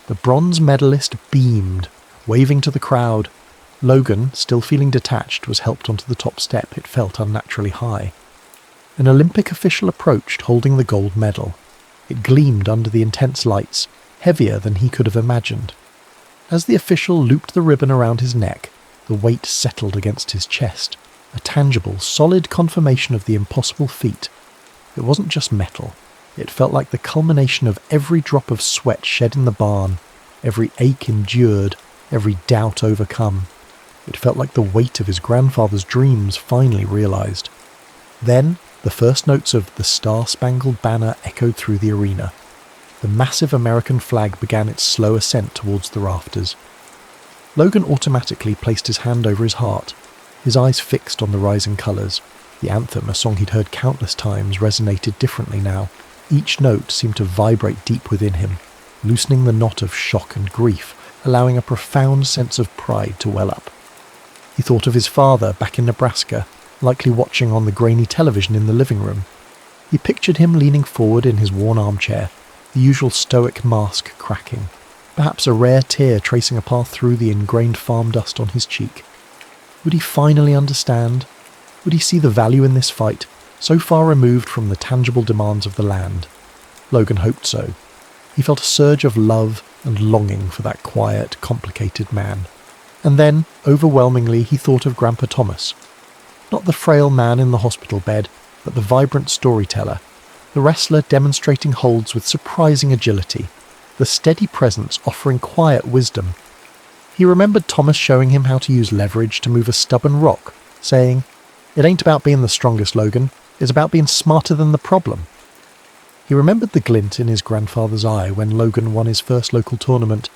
The bronze medalist beamed, waving to the crowd. Logan, still feeling detached, was helped onto the top step. It felt unnaturally high. An Olympic official approached, holding the gold medal. It gleamed under the intense lights, heavier than he could have imagined. As the official looped the ribbon around his neck, the weight settled against his chest, a tangible, solid confirmation of the impossible feat. It wasn't just metal. It felt like the culmination of every drop of sweat shed in the barn, every ache endured, every doubt overcome. It felt like the weight of his grandfather's dreams finally realized. Then, the first notes of the Star-Spangled Banner echoed through the arena. The massive American flag began its slow ascent towards the rafters. Logan automatically placed his hand over his heart, his eyes fixed on the rising colours. The anthem, a song he'd heard countless times, resonated differently now. Each note seemed to vibrate deep within him, loosening the knot of shock and grief, allowing a profound sense of pride to well up. He thought of his father back in Nebraska, likely watching on the grainy television in the living room. He pictured him leaning forward in his worn armchair, the usual stoic mask cracking, perhaps a rare tear tracing a path through the ingrained farm dust on his cheek. Would he finally understand? Would he see the value in this fight, so far removed from the tangible demands of the land? Logan hoped so. He felt a surge of love and longing for that quiet, complicated man. And then, overwhelmingly, he thought of Grandpa Thomas. Not the frail man in the hospital bed, but the vibrant storyteller, the wrestler demonstrating holds with surprising agility, the steady presence offering quiet wisdom. He remembered Thomas showing him how to use leverage to move a stubborn rock, saying, "It ain't about being the strongest, Logan. It's about being smarter than the problem." He remembered the glint in his grandfather's eye when Logan won his first local tournament,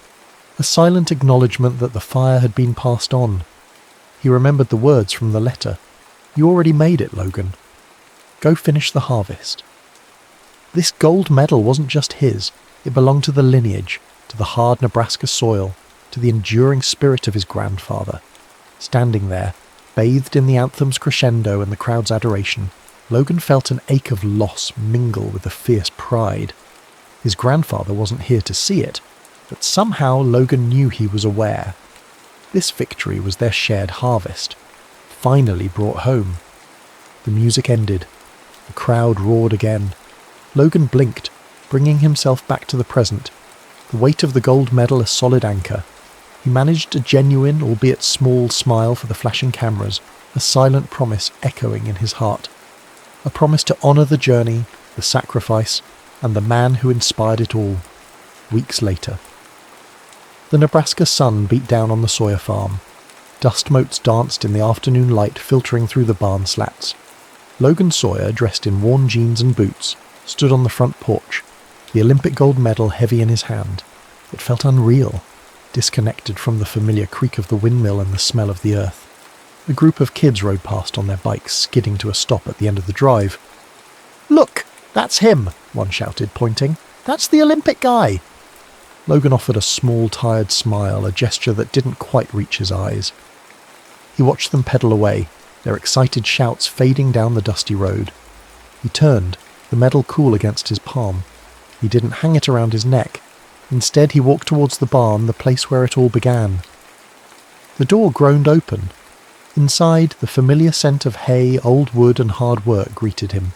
a silent acknowledgement that the fire had been passed on. He remembered the words from the letter. "You already made it, Logan. Go finish the harvest." This gold medal wasn't just his. It belonged to the lineage, to the hard Nebraska soil, to the enduring spirit of his grandfather. Standing there, bathed in the anthem's crescendo and the crowd's adoration, Logan felt an ache of loss mingle with a fierce pride. His grandfather wasn't here to see it, but somehow Logan knew he was aware. This victory was their shared harvest, finally brought home. The music ended. The crowd roared again. Logan blinked, bringing himself back to the present, the weight of the gold medal a solid anchor. He managed a genuine, albeit small, smile for the flashing cameras, a silent promise echoing in his heart. A promise to honour the journey, the sacrifice, and the man who inspired it all. Weeks later. The Nebraska sun beat down on the Sawyer farm. Dust motes danced in the afternoon light filtering through the barn slats. Logan Sawyer, dressed in worn jeans and boots, stood on the front porch, the Olympic gold medal heavy in his hand. It felt unreal, disconnected from the familiar creak of the windmill and the smell of the earth. A group of kids rode past on their bikes, skidding to a stop at the end of the drive. "Look, that's him," one shouted, pointing. "That's the Olympic guy." Logan offered a small, tired smile, a gesture that didn't quite reach his eyes. He watched them pedal away, their excited shouts fading down the dusty road. He turned, the medal cool against his palm. He didn't hang it around his neck. Instead, he walked towards the barn, the place where it all began. The door groaned open. Inside, the familiar scent of hay, old wood and hard work greeted him.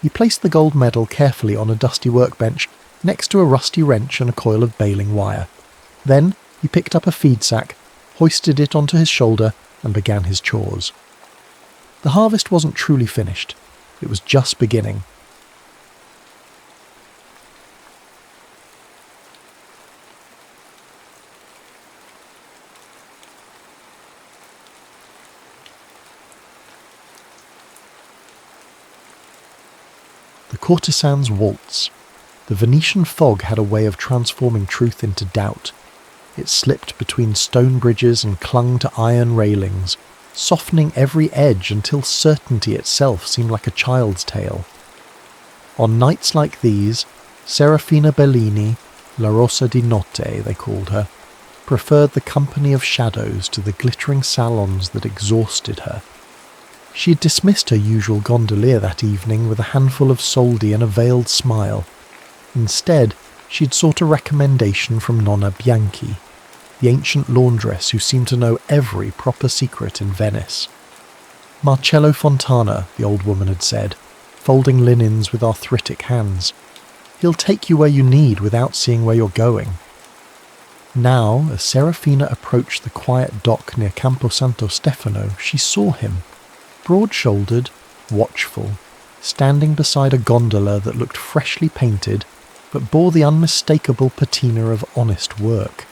He placed the gold medal carefully on a dusty workbench next to a rusty wrench and a coil of baling wire. Then he picked up a feed sack, hoisted it onto his shoulder and began his chores. The harvest wasn't truly finished. It was just beginning. The Courtesan's Waltz. The Venetian fog had a way of transforming truth into doubt. It slipped between stone bridges and clung to iron railings, softening every edge until certainty itself seemed like a child's tale. On nights like these, Serafina Bellini, La Rosa di Notte they called her, preferred the company of shadows to the glittering salons that exhausted her. She had dismissed her usual gondolier that evening with a handful of soldi and a veiled smile. Instead, she had sought a recommendation from Nonna Bianchi, the ancient laundress who seemed to know every proper secret in Venice. Marcello Fontana, the old woman had said, folding linens with arthritic hands. He'll take you where you need without seeing where you're going. Now, as Serafina approached the quiet dock near Campo Santo Stefano, she saw him, broad-shouldered, watchful, standing beside a gondola that looked freshly painted but bore the unmistakable patina of honest work.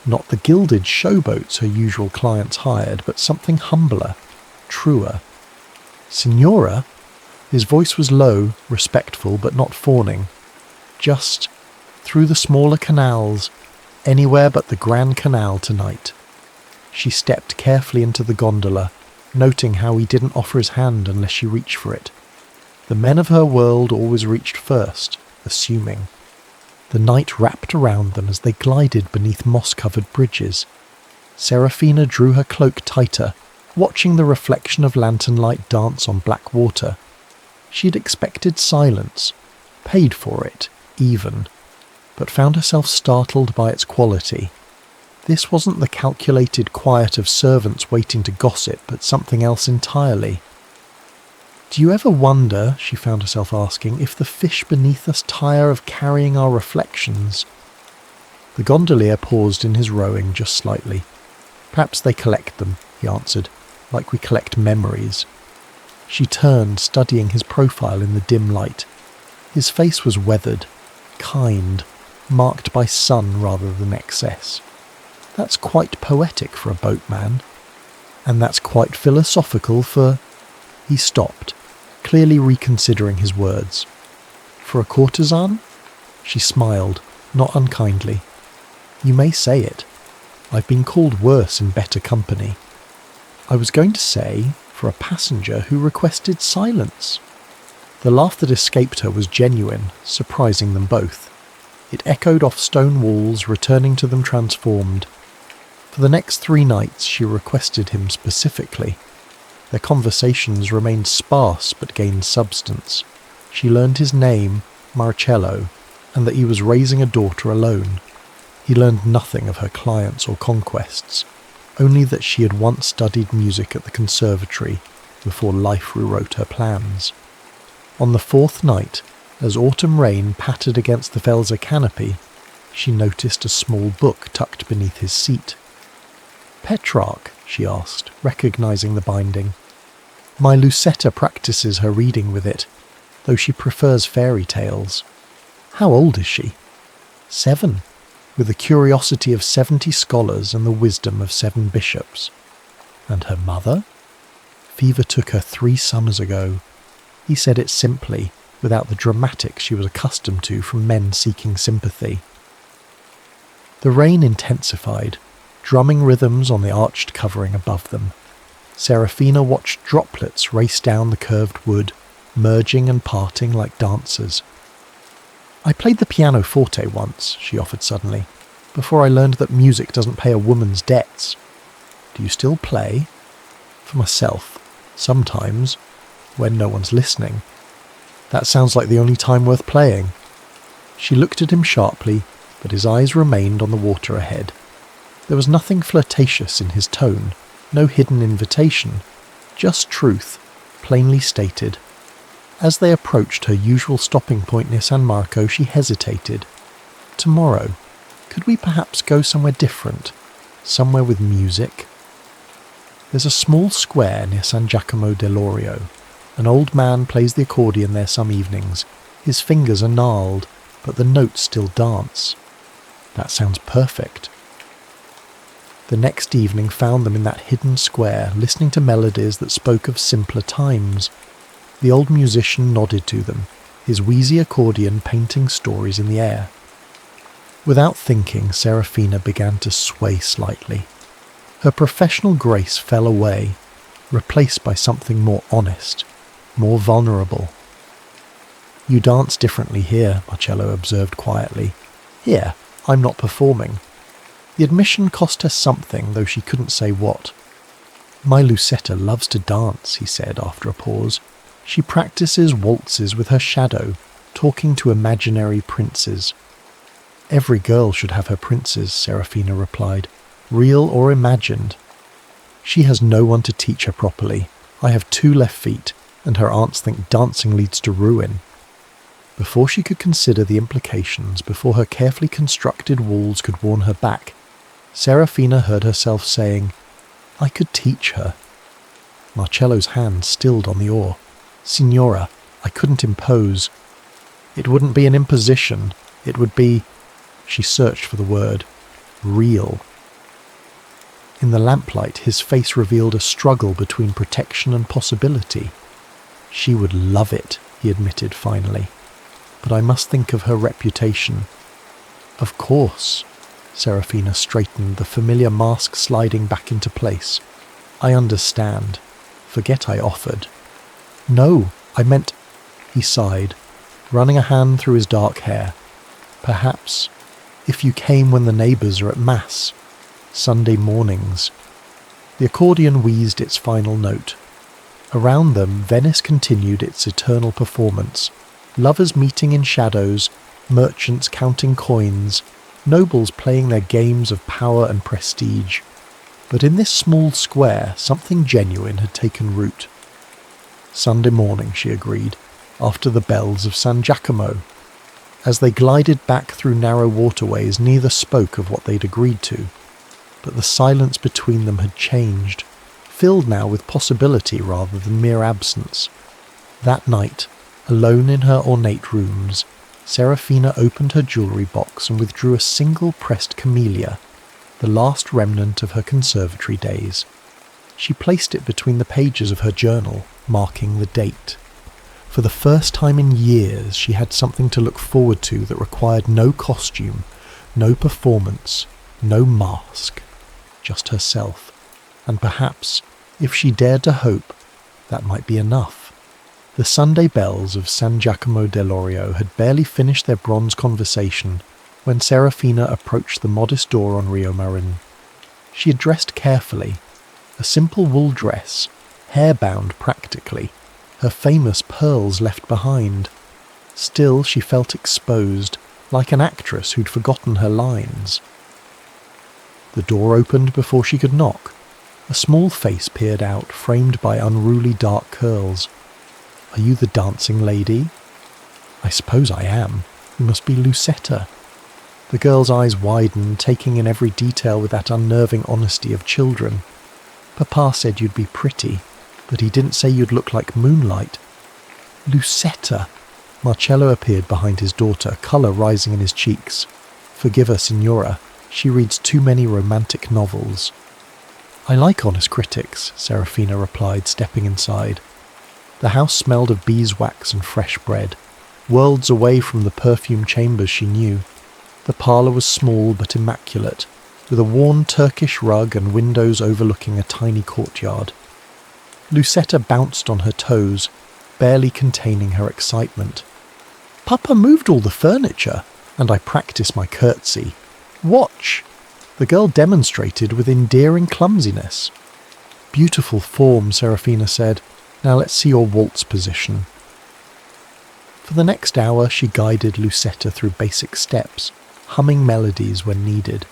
Not the gilded showboats her usual clients hired, but something humbler, truer. "Signora?" His voice was low, respectful, but not fawning. "Just through the smaller canals, anywhere but the Grand Canal tonight." She stepped carefully into the gondola, noting how he didn't offer his hand unless she reached for it. The men of her world always reached first, assuming. The night wrapped around them as they glided beneath moss-covered bridges. Serafina drew her cloak tighter, watching the reflection of lantern light dance on black water. She had expected silence, paid for it, even, but found herself startled by its quality. This wasn't the calculated quiet of servants waiting to gossip, but something else entirely. "Do you ever wonder," she found herself asking, "if the fish beneath us tire of carrying our reflections?" The gondolier paused in his rowing just slightly. "Perhaps they collect them," he answered, "like we collect memories." She turned, studying his profile in the dim light. His face was weathered, kind, marked by sun rather than excess. That's quite poetic for a boatman. And that's quite philosophical for... He stopped, clearly reconsidering his words. "For a courtesan?" She smiled, not unkindly. "You may say it. I've been called worse in better company. I was going to say, for a passenger who requested silence." The laugh that escaped her was genuine, surprising them both. It echoed off stone walls, returning to them transformed. For the next 3 nights she requested him specifically. Their conversations remained sparse but gained substance. She learned his name, Marcello, and that he was raising a daughter alone. He learned nothing of her clients or conquests, only that she had once studied music at the conservatory before life rewrote her plans. On the fourth night, as autumn rain pattered against the Velsa canopy, she noticed a small book tucked beneath his seat. "Petrarch?" she asked, recognizing the binding. "My Lucetta practices her reading with it, though she prefers fairy tales." "How old is she?" 7, with the curiosity of 70 scholars and the wisdom of 7 bishops. "And her mother?" "Fever took her 3 summers ago." He said it simply, without the dramatics she was accustomed to from men seeking sympathy. The rain intensified, drumming rhythms on the arched covering above them. Serafina watched droplets race down the curved wood, merging and parting like dancers. "I played the pianoforte once," she offered suddenly, "before I learned that music doesn't pay a woman's debts." "Do you still play?" "For myself. Sometimes, when no one's listening." "That sounds like the only time worth playing." She looked at him sharply, but his eyes remained on the water ahead. There was nothing flirtatious in his tone, no hidden invitation, just truth, plainly stated. As they approached her usual stopping point near San Marco, she hesitated. "Tomorrow, could we perhaps go somewhere different? Somewhere with music?" "There's a small square near San Giacomo dell'Orio. An old man plays the accordion there some evenings. His fingers are gnarled, but the notes still dance." "That sounds perfect." The next evening found them in that hidden square, listening to melodies that spoke of simpler times. The old musician nodded to them, his wheezy accordion painting stories in the air. Without thinking, Serafina began to sway slightly. Her professional grace fell away, replaced by something more honest, more vulnerable. "You dance differently here," Marcello observed quietly. "Here, I'm not performing." The admission cost her something, though she couldn't say what. "My Lucetta loves to dance," he said after a pause. "She practices waltzes with her shadow, talking to imaginary princes." "Every girl should have her princes," Serafina replied, "real or imagined." "She has no one to teach her properly. I have 2 left feet, and her aunts think dancing leads to ruin." Before she could consider the implications, before her carefully constructed walls could warn her back, Serafina heard herself saying, "I could teach her." Marcello's hand stilled on the oar. "Signora, I couldn't impose." "It wouldn't be an imposition. It would be," she searched for the word, "real." In the lamplight, his face revealed a struggle between protection and possibility. "She would love it," he admitted finally. "But I must think of her reputation." "Of course." Serafina straightened, the familiar mask sliding back into place. "I understand. Forget I offered." "No, I meant—" He sighed, running a hand through his dark hair. "Perhaps, if you came when the neighbours are at Mass, Sunday mornings." The accordion wheezed its final note. Around them, Venice continued its eternal performance. Lovers meeting in shadows, merchants counting coins, nobles playing their games of power and prestige. But in this small square, something genuine had taken root. Sunday morning, she agreed, after the bells of San Giacomo. As they glided back through narrow waterways, neither spoke of what they'd agreed to. But the silence between them had changed, filled now with possibility rather than mere absence. That night, alone in her ornate rooms, Serafina opened her jewellery box and withdrew a single pressed camellia, the last remnant of her conservatory days. She placed it between the pages of her journal, marking the date. For the first time in years, she had something to look forward to that required no costume, no performance, no mask, just herself. And perhaps, if she dared to hope, that might be enough. The Sunday bells of San Giacomo dell'Orio had barely finished their bronze conversation when Serafina approached the modest door on Rio Marin. She had dressed carefully, a simple wool dress, hair-bound practically, her famous pearls left behind. Still she felt exposed, like an actress who'd forgotten her lines. The door opened before she could knock. A small face peered out, framed by unruly dark curls. "Are you the dancing lady?" "I suppose I am. You must be Lucetta." The girl's eyes widened, taking in every detail with that unnerving honesty of children. "Papa said you'd be pretty, but he didn't say you'd look like moonlight." "Lucetta!" Marcello appeared behind his daughter, colour rising in his cheeks. "Forgive her, Signora. She reads too many romantic novels." "I like honest critics," Serafina replied, stepping inside. The house smelled of beeswax and fresh bread, worlds away from the perfumed chambers she knew. The parlour was small but immaculate, with a worn Turkish rug and windows overlooking a tiny courtyard. Lucetta bounced on her toes, barely containing her excitement. "Papa moved all the furniture, and I practiced my curtsy. Watch!" The girl demonstrated with endearing clumsiness. "Beautiful form," Serafina said. "Now let's see your waltz position." For the next hour she guided Lucetta through basic steps, humming melodies when needed.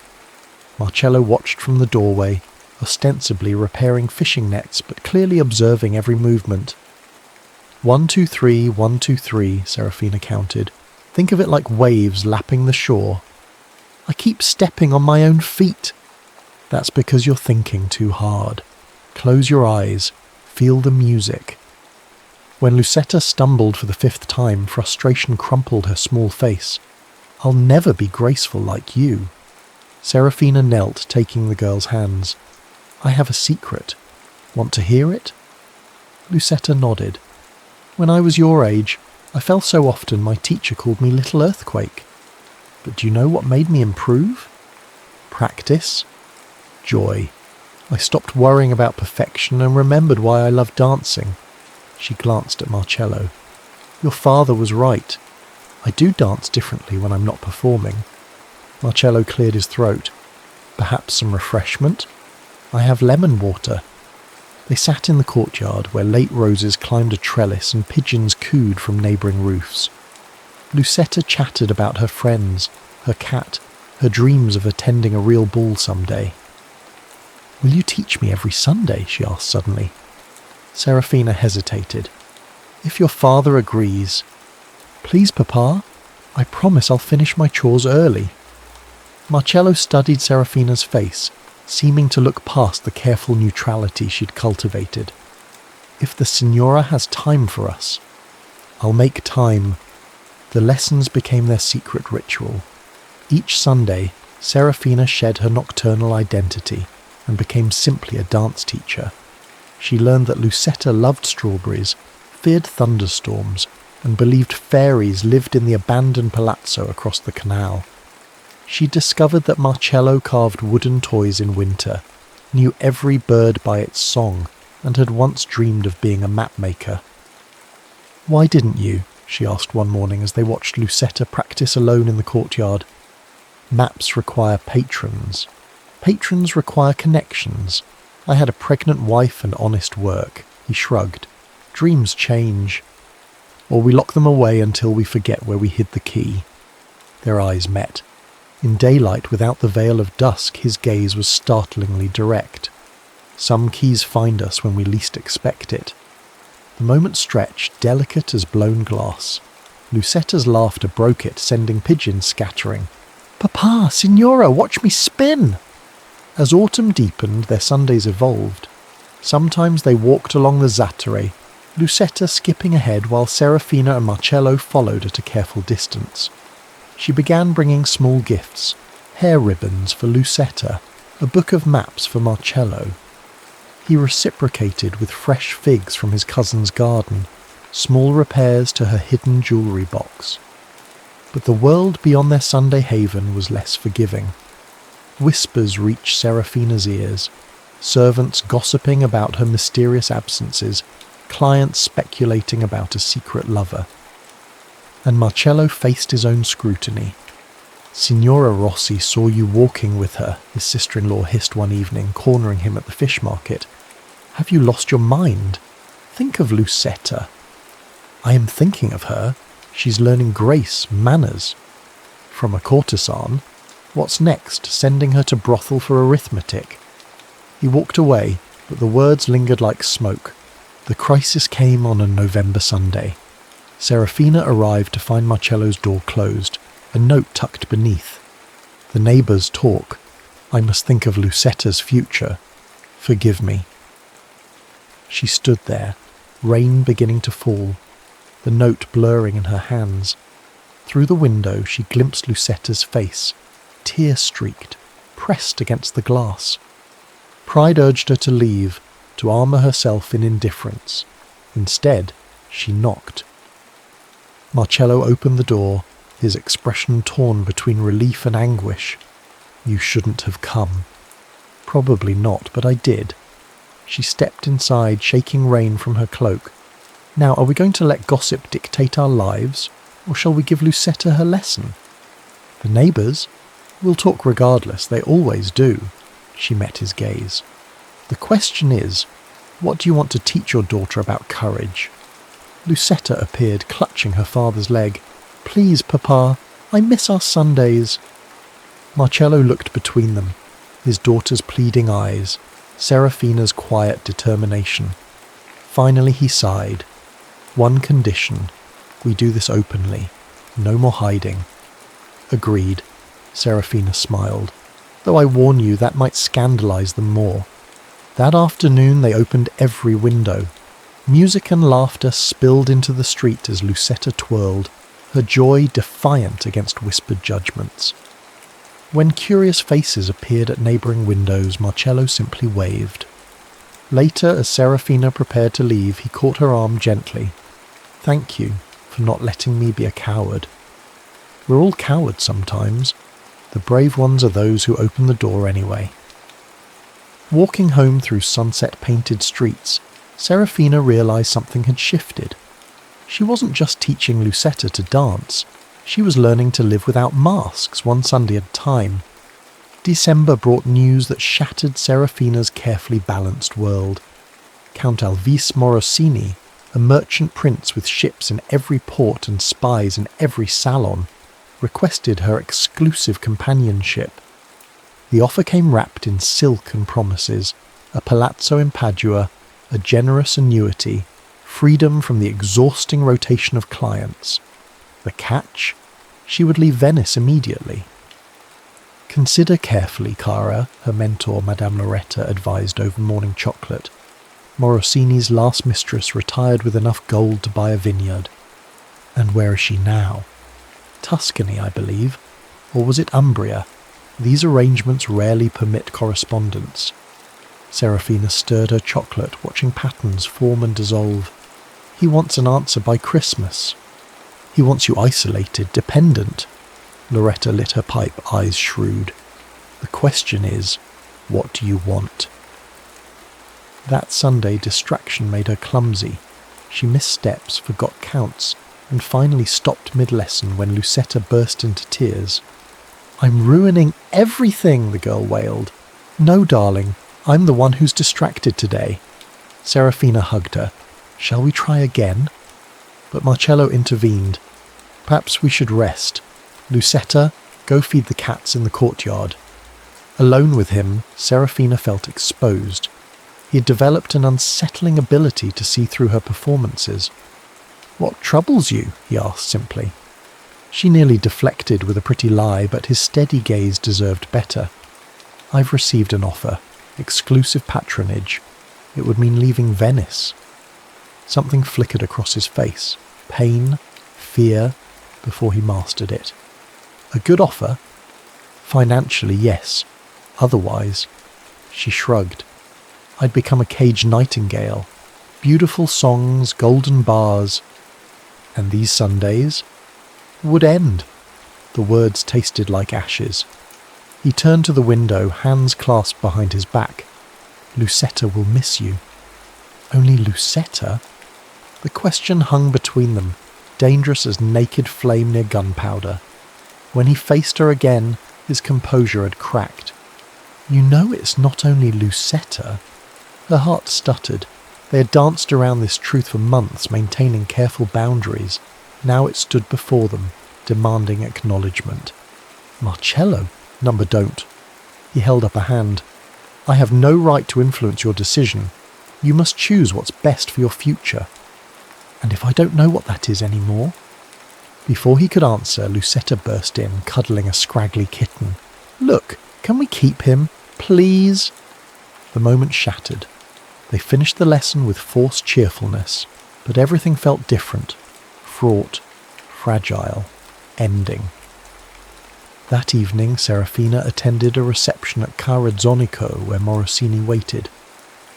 Marcello watched from the doorway, ostensibly repairing fishing nets but clearly observing every movement. 1, 2, 3, 1, 2, 3, Serafina counted. "Think of it like waves lapping the shore." "I keep stepping on my own feet." "That's because you're thinking too hard. Close your eyes. Feel the music." When Lucetta stumbled for the 5th time, frustration crumpled her small face. "I'll never be graceful like you." Serafina knelt, taking the girl's hands. "I have a secret. Want to hear it?" Lucetta nodded. "When I was your age, I fell so often my teacher called me Little Earthquake. But do you know what made me improve? Practice. Joy. I stopped worrying about perfection and remembered why I loved dancing." She glanced at Marcello. "Your father was right. I do dance differently when I'm not performing." Marcello cleared his throat. "Perhaps some refreshment? I have lemon water." They sat in the courtyard where late roses climbed a trellis and pigeons cooed from neighbouring roofs. Lucetta chattered about her friends, her cat, her dreams of attending a real ball someday. "Will you teach me every Sunday?" she asked suddenly. Serafina hesitated. "If your father agrees." "Please, Papa. I promise I'll finish my chores early." Marcello studied Serafina's face, seeming to look past the careful neutrality she'd cultivated. "If the Signora has time for us." "I'll make time." The lessons became their secret ritual. Each Sunday, Serafina shed her nocturnal identity and became simply a dance teacher. She learned that Lucetta loved strawberries, feared thunderstorms, and believed fairies lived in the abandoned palazzo across the canal. She discovered that Marcello carved wooden toys in winter, knew every bird by its song, and had once dreamed of being a map maker. "Why didn't you?" she asked one morning as they watched Lucetta practice alone in the courtyard. "Maps require patrons. Patrons require connections. I had a pregnant wife and honest work." He shrugged. "Dreams change. Or we lock them away until we forget where we hid the key." Their eyes met. In daylight, without the veil of dusk, his gaze was startlingly direct. Some keys find us when we least expect it. The moment stretched, delicate as blown glass. Lucetta's laughter broke it, sending pigeons scattering. "Papa, Signora, watch me spin!" As autumn deepened, their Sundays evolved. Sometimes they walked along the Zattere, Lucetta skipping ahead while Serafina and Marcello followed at a careful distance. She began bringing small gifts, hair ribbons for Lucetta, a book of maps for Marcello. He reciprocated with fresh figs from his cousin's garden, small repairs to her hidden jewellery box. But the world beyond their Sunday haven was less forgiving. Whispers reached Serafina's ears, servants gossiping about her mysterious absences, clients speculating about a secret lover. And Marcello faced his own scrutiny. "Signora Rossi saw you walking with her," his sister-in-law hissed one evening, cornering him at the fish market. "Have you lost your mind? Think of Lucetta." "I am thinking of her. She's learning grace, manners." "From a courtesan? What's next? Sending her to brothel for arithmetic? He walked away, but the words lingered like smoke. The crisis came on a November Sunday. Serafina arrived to find Marcello's door closed, a note tucked beneath. The neighbours talk. I must think of Lucetta's future. Forgive me. She stood there, rain beginning to fall, the note blurring in her hands. Through the window she glimpsed Lucetta's face, tear-streaked, pressed against the glass. Pride urged her to leave, to armour herself in indifference. Instead, she knocked. Marcello opened the door, his expression torn between relief and anguish. You shouldn't have come. Probably not, but I did. She stepped inside, shaking rain from her cloak. Now, are we going to let gossip dictate our lives, or shall we give Lucetta her lesson? The neighbours? We'll talk regardless, they always do. She met his gaze. The question is, what do you want to teach your daughter about courage? Lucetta appeared, clutching her father's leg. Please, Papa, I miss our Sundays. Marcello looked between them, his daughter's pleading eyes, Serafina's quiet determination. Finally he sighed. One condition. We do this openly. No more hiding. Agreed. Serafina smiled. Though I warn you, that might scandalise them more. That afternoon they opened every window. Music and laughter spilled into the street as Lucetta twirled, her joy defiant against whispered judgments. When curious faces appeared at neighbouring windows, Marcello simply waved. Later, as Serafina prepared to leave, he caught her arm gently. Thank you for not letting me be a coward. We're all cowards sometimes. The brave ones are those who open the door anyway. Walking home through sunset-painted streets, Serafina realised something had shifted. She wasn't just teaching Lucetta to dance. She was learning to live without masks, one Sunday at a time. December brought news that shattered Serafina's carefully balanced world. Count Alvise Morosini, a merchant prince with ships in every port and spies in every salon, requested her exclusive companionship. The offer came wrapped in silk and promises, a palazzo in Padua, a generous annuity, freedom from the exhausting rotation of clients. The catch? She would leave Venice immediately. Consider carefully, Cara, her mentor Madame Loretta advised over morning chocolate. Morosini's last mistress retired with enough gold to buy a vineyard. And where is she now? Tuscany, I believe. Or was it Umbria? These arrangements rarely permit correspondence. Serafina stirred her chocolate, watching patterns form and dissolve. He wants an answer by Christmas. He wants you isolated, dependent. Loretta lit her pipe, eyes shrewd. The question is, what do you want? That Sunday, distraction made her clumsy. She missed steps, forgot counts, and finally stopped mid-lesson when Lucetta burst into tears. I'm ruining everything, the girl wailed. No, darling, I'm the one who's distracted today. Serafina hugged her. Shall we try again? But Marcello intervened. Perhaps we should rest. Lucetta, go feed the cats in the courtyard. Alone with him, Serafina felt exposed. He had developed an unsettling ability to see through her performances. What troubles you? He asked simply. She nearly deflected with a pretty lie, but his steady gaze deserved better. I've received an offer. Exclusive patronage. It would mean leaving Venice. Something flickered across his face. Pain, fear, before he mastered it. A good offer? Financially, yes. Otherwise, she shrugged. I'd become a caged nightingale. Beautiful songs, golden bars. And these Sundays would end. The words tasted like ashes. He turned to the window, hands clasped behind his back. Lucetta will miss you. Only Lucetta? The question hung between them, dangerous as naked flame near gunpowder. When he faced her again, his composure had cracked. You know it's not only Lucetta. Her heart stuttered. They had danced around this truth for months, maintaining careful boundaries. Now it stood before them, demanding acknowledgement. Marcello, Number don't. He held up a hand. I have no right to influence your decision. You must choose what's best for your future. And if I don't know what that is anymore? Before he could answer, Lucetta burst in, cuddling a scraggly kitten. Look, can we keep him? Please? The moment shattered. They finished the lesson with forced cheerfulness, but everything felt different, fraught, fragile, ending. That evening, Serafina attended a reception at Courtesan where Morosini waited.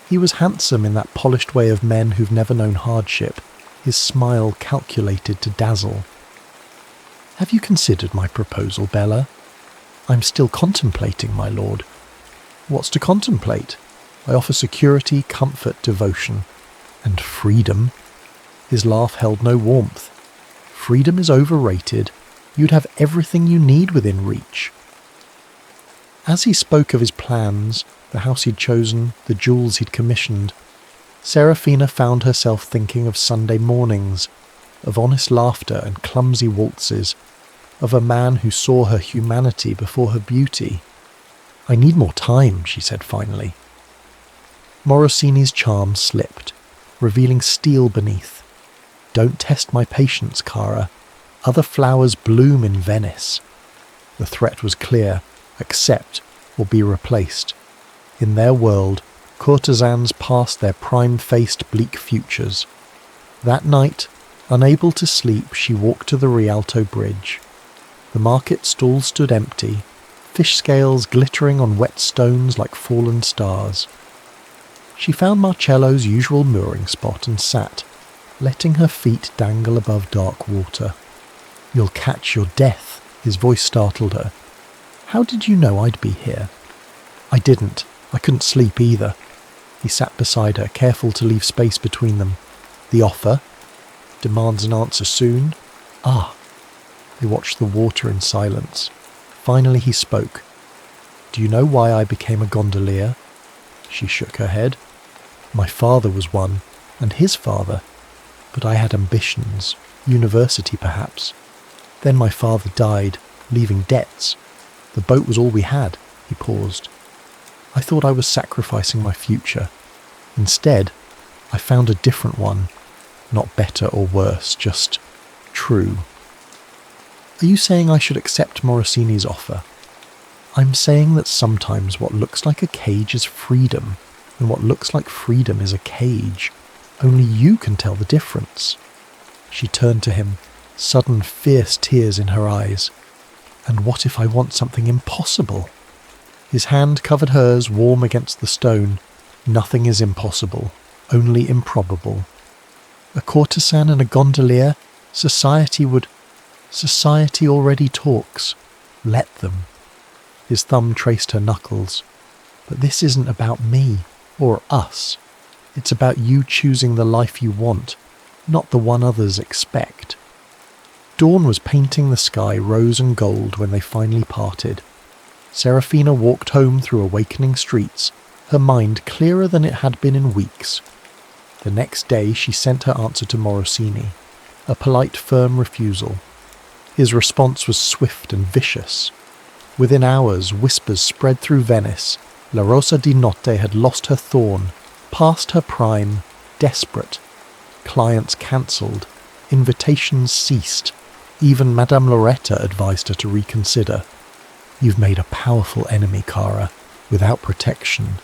He was handsome in that polished way of men who've never known hardship, his smile calculated to dazzle. Have you considered my proposal, Bella? I'm still contemplating, my lord. What's to contemplate? I offer security, comfort, devotion. And freedom. His laugh held no warmth. Freedom is overrated. You'd have everything you need within reach. As he spoke of his plans, the house he'd chosen, the jewels he'd commissioned, Serafina found herself thinking of Sunday mornings, of honest laughter and clumsy waltzes, of a man who saw her humanity before her beauty. I need more time, she said finally. Morosini's charm slipped, revealing steel beneath. Don't test my patience, Cara. Other flowers bloom in Venice. The threat was clear. Accept or be replaced. In their world, courtesans passed their prime-faced bleak futures. That night, unable to sleep, she walked to the Rialto Bridge. The market stall stood empty, fish scales glittering on wet stones like fallen stars. She found Marcello's usual mooring spot and sat, letting her feet dangle above dark water. You'll catch your death, his voice startled her. How did you know I'd be here? I didn't. I couldn't sleep either. He sat beside her, careful to leave space between them. The offer? Demands an answer soon? Ah. They watched the water in silence. Finally he spoke. Do you know why I became a gondolier? She shook her head. My father was one, and his father. But I had ambitions. University, perhaps. Then my father died, leaving debts. The boat was all we had. He paused. I thought I was sacrificing my future. Instead, I found a different one. Not better or worse, just true. Are you saying I should accept Morosini's offer? I'm saying that sometimes what looks like a cage is freedom, and what looks like freedom is a cage. Only you can tell the difference. She turned to him, sudden fierce tears in her eyes. And what if I want something impossible? His hand covered hers, warm against the stone. Nothing is impossible, only improbable. A courtesan and a gondolier, society already talks. Let them. His thumb traced her knuckles. But this isn't about me, or us. It's about you choosing the life you want, not the one others expect. Dawn was painting the sky rose and gold when they finally parted. Serafina walked home through awakening streets, her mind clearer than it had been in weeks. The next day she sent her answer to Morosini, a polite, firm refusal. His response was swift and vicious. Within hours, whispers spread through Venice. La Rosa di Notte had lost her thorn, past her prime, desperate. Clients cancelled, invitations ceased. Even Madame Loretta advised her to reconsider. You've made a powerful enemy, Cara. Without protection.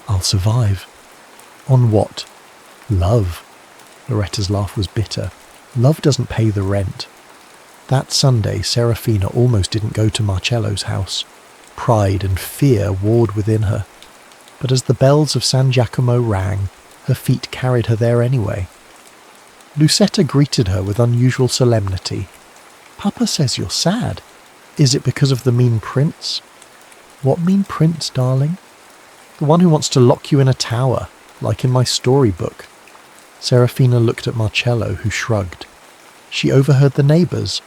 I'll survive. On what? Love. Loretta's laugh was bitter. Love doesn't pay the rent. That Sunday, Serafina almost didn't go to Marcello's house. Pride and fear warred within her. But as the bells of San Giacomo rang, her feet carried her there anyway. Lucetta greeted her with unusual solemnity. Papa says you're sad. Is it because of the mean prince? What mean prince, darling? The one who wants to lock you in a tower, like in my storybook. Serafina looked at Marcello, who shrugged. She overheard the neighbours.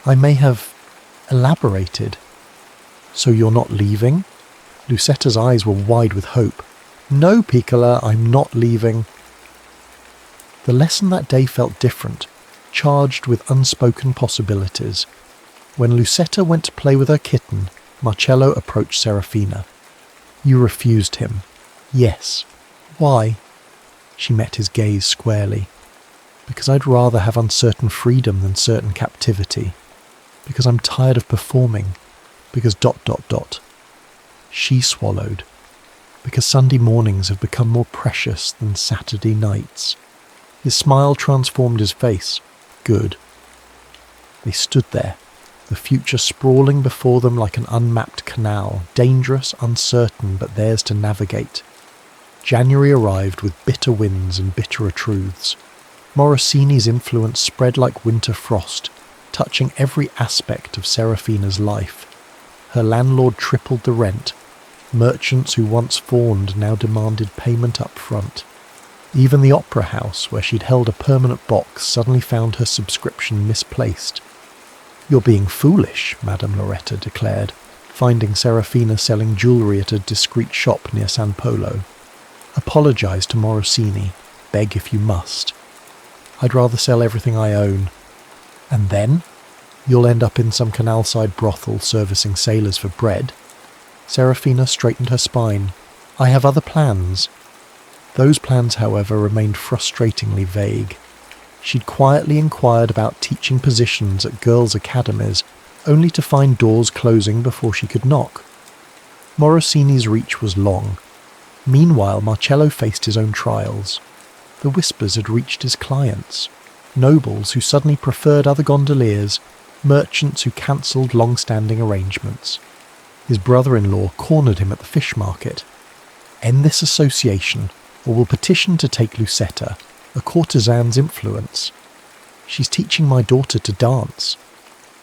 I may have elaborated. So you're not leaving? Lucetta's eyes were wide with hope. No, Piccola, I'm not leaving. The lesson that day felt different, charged with unspoken possibilities. When Lucetta went to play with her kitten, Marcello approached Serafina. You refused him. Yes. Why? She met his gaze squarely. Because I'd rather have uncertain freedom than certain captivity. Because I'm tired of performing. Because ... She swallowed. Because Sunday mornings have become more precious than Saturday nights. His smile transformed his face. Good. They stood there, the future sprawling before them like an unmapped canal, dangerous, uncertain, but theirs to navigate. January arrived with bitter winds and bitterer truths. Morosini's influence spread like winter frost, touching every aspect of Serafina's life. Her landlord tripled the rent. Merchants who once fawned now demanded payment up front. Even the opera house, where she'd held a permanent box, suddenly found her subscription misplaced. You're being foolish, Madame Loretta declared, finding Serafina selling jewellery at a discreet shop near San Polo. Apologise to Morosini. Beg if you must. I'd rather sell everything I own. And then? You'll end up in some canal-side brothel servicing sailors for bread. Serafina straightened her spine. I have other plans. Those plans, however, remained frustratingly vague. She'd quietly inquired about teaching positions at girls' academies, only to find doors closing before she could knock. Morosini's reach was long. Meanwhile, Marcello faced his own trials. The whispers had reached his clients. Nobles who suddenly preferred other gondoliers, merchants who cancelled long-standing arrangements. His brother-in-law cornered him at the fish market. End this association, or we'll petition to take Lucetta, a courtesan's influence. She's teaching my daughter to dance.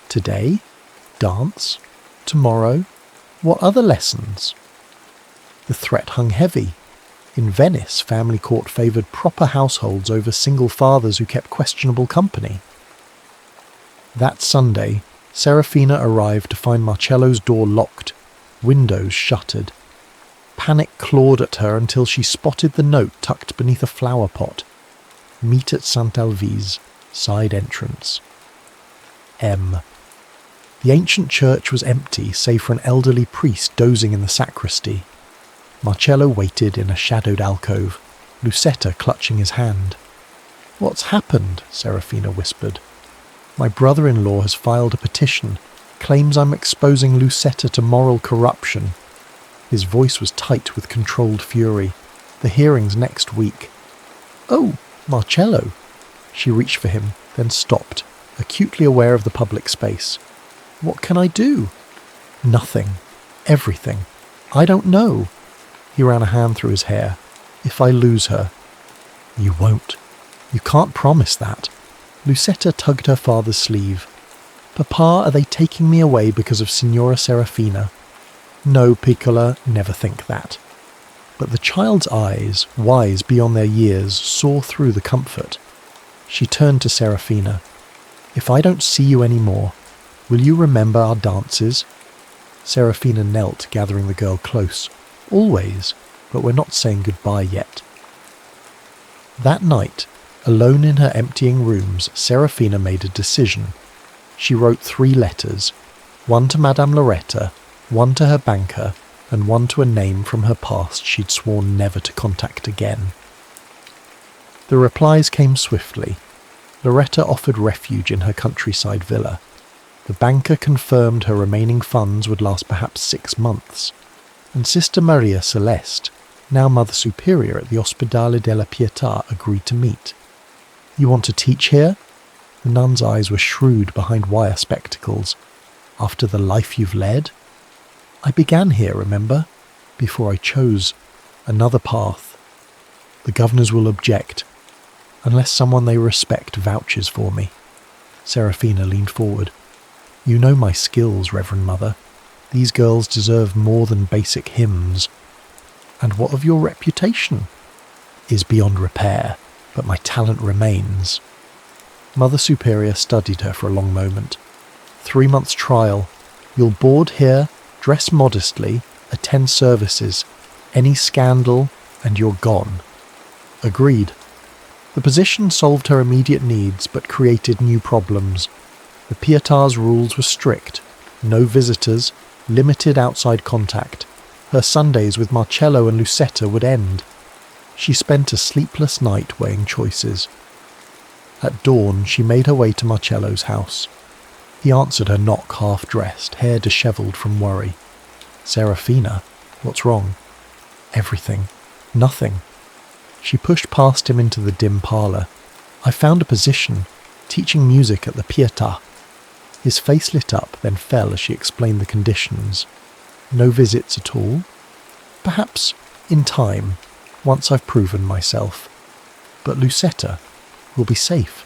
Today? Dance? Tomorrow? What other lessons? The threat hung heavy. In Venice, family court favoured proper households over single fathers who kept questionable company. That Sunday, Serafina arrived to find Marcello's door locked, windows shuttered. Panic clawed at her until she spotted the note tucked beneath a flower pot. Meet at Saint Alvise, side entrance. M. The ancient church was empty save for an elderly priest dozing in the sacristy. Marcello waited in a shadowed alcove, Lucetta clutching his hand. What's happened? Serafina whispered. My brother-in-law has filed a petition, claims I'm exposing Lucetta to moral corruption. His voice was tight with controlled fury. The hearing's next week. Oh, Marcello. She reached for him, then stopped, acutely aware of the public space. What can I do? Nothing. Everything. I don't know. He ran a hand through his hair. If I lose her. You won't. You can't promise that. Lucetta tugged her father's sleeve. Papa, are they taking me away because of Signora Serafina? No, Piccola, never think that. But the child's eyes, wise beyond their years, saw through the comfort. She turned to Serafina. If I don't see you any more, will you remember our dances? Serafina knelt, gathering the girl close. Always, but we're not saying goodbye yet. That night, alone in her emptying rooms, Serafina made a decision. She wrote 3 letters, one to Madame Loretta, one to her banker, and one to a name from her past she'd sworn never to contact again. The replies came swiftly. Loretta offered refuge in her countryside villa. The banker confirmed her remaining funds would last perhaps 6 months. And Sister Maria Celeste, now Mother Superior at the Ospedale della Pietà, agreed to meet. You want to teach here? The nun's eyes were shrewd behind wire spectacles. After the life you've led? I began here, remember? Before I chose another path. The governors will object, unless someone they respect vouches for me. Serafina leaned forward. You know my skills, Reverend Mother. These girls deserve more than basic hymns. And what of your reputation? Is beyond repair, but my talent remains. Mother Superior studied her for a long moment. 3 months trial. You'll board here, dress modestly, attend services. Any scandal, and you're gone. Agreed. The position solved her immediate needs, but created new problems. The Pietà's rules were strict. No visitors, limited outside contact. Her Sundays with Marcello and Lucetta would end. She spent a sleepless night weighing choices. At dawn, she made her way to Marcello's house. He answered her knock half-dressed, hair dishevelled from worry. "Serafina, what's wrong?" "Everything. Nothing." She pushed past him into the dim parlour. "I found a position, teaching music at the Pietà." His face lit up, then fell as she explained the conditions. "No visits at all?" "Perhaps in time, once I've proven myself. But Lucetta will be safe.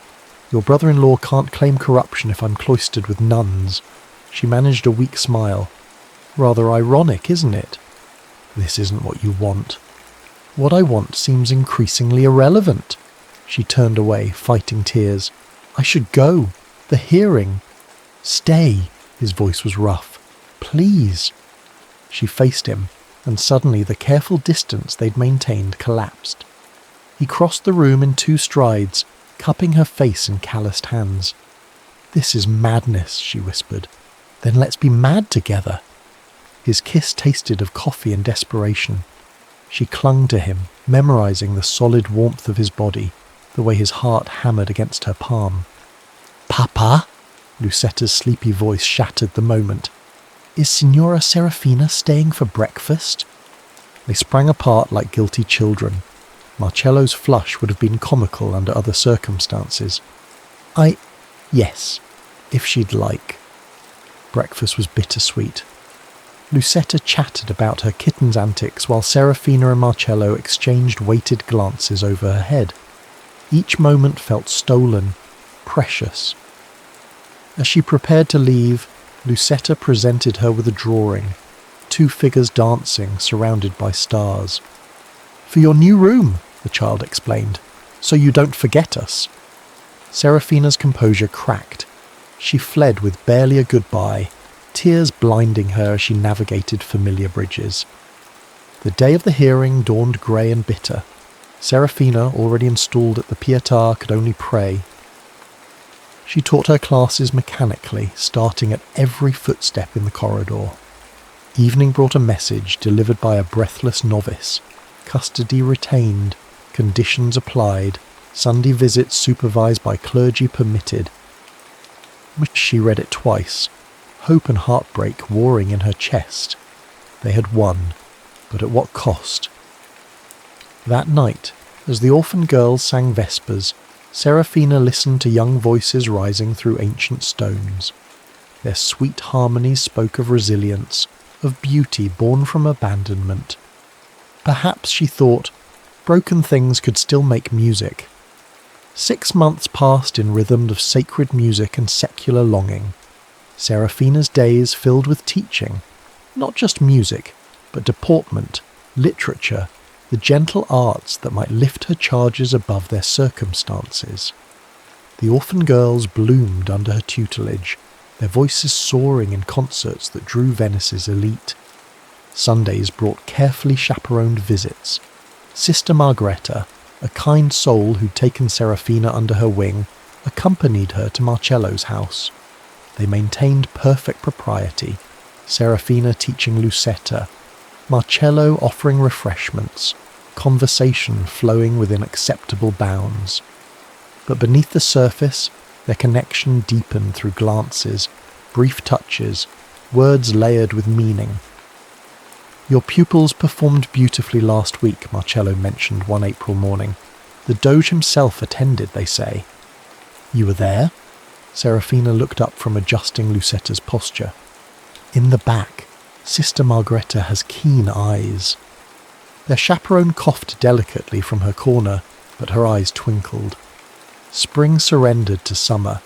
Your brother-in-law can't claim corruption if I'm cloistered with nuns." She managed a weak smile. "Rather ironic, isn't it?" "This isn't what you want." "What I want seems increasingly irrelevant." She turned away, fighting tears. "I should go. The hearing." "Stay." His voice was rough. "Please." She faced him, and suddenly the careful distance they'd maintained collapsed. He crossed the room in 2 strides, cupping her face in calloused hands. "This is madness," she whispered. "Then let's be mad together." His kiss tasted of coffee and desperation. She clung to him, memorizing the solid warmth of his body, the way his heart hammered against her palm. "Papa?" Lucetta's sleepy voice shattered the moment. "Is Signora Serafina staying for breakfast?" They sprang apart like guilty children. Marcello's flush would have been comical under other circumstances. Yes, if she'd like." Breakfast was bittersweet. Lucetta chattered about her kitten's antics while Serafina and Marcello exchanged weighted glances over her head. Each moment felt stolen, precious. As she prepared to leave, Lucetta presented her with a drawing, 2 figures dancing, surrounded by stars. "For your new room," the child explained, "so you don't forget us." Serafina's composure cracked. She fled with barely a goodbye, tears blinding her as she navigated familiar bridges. The day of the hearing dawned grey and bitter. Serafina, already installed at the Pietà, could only pray. She taught her classes mechanically, starting at every footstep in the corridor. Evening brought a message delivered by a breathless novice. Custody retained, conditions applied, Sunday visits supervised by clergy permitted. She read it twice, hope and heartbreak warring in her chest. They had won, but at what cost? That night, as the orphan girls sang Vespers, Serafina listened to young voices rising through ancient stones. Their sweet harmonies spoke of resilience, of beauty born from abandonment. Perhaps, she thought, broken things could still make music. 6 months passed in rhythm of sacred music and secular longing. Serafina's days filled with teaching, not just music, but deportment, literature, the gentle arts that might lift her charges above their circumstances. The orphan girls bloomed under her tutelage, their voices soaring in concerts that drew Venice's elite. Sundays brought carefully chaperoned visits. Sister Margherita, a kind soul who'd taken Serafina under her wing, accompanied her to Marcello's house. They maintained perfect propriety, Serafina teaching Lucetta, Marcello offering refreshments, conversation flowing within acceptable bounds. But beneath the surface, their connection deepened through glances, brief touches, words layered with meaning. "Your pupils performed beautifully last week," Marcello mentioned one April morning. "The Doge himself attended, they say." "You were there?" Serafina looked up from adjusting Lucetta's posture. "In the back. Sister Margherita has keen eyes." Their chaperone coughed delicately from her corner, but her eyes twinkled. Spring surrendered to summer.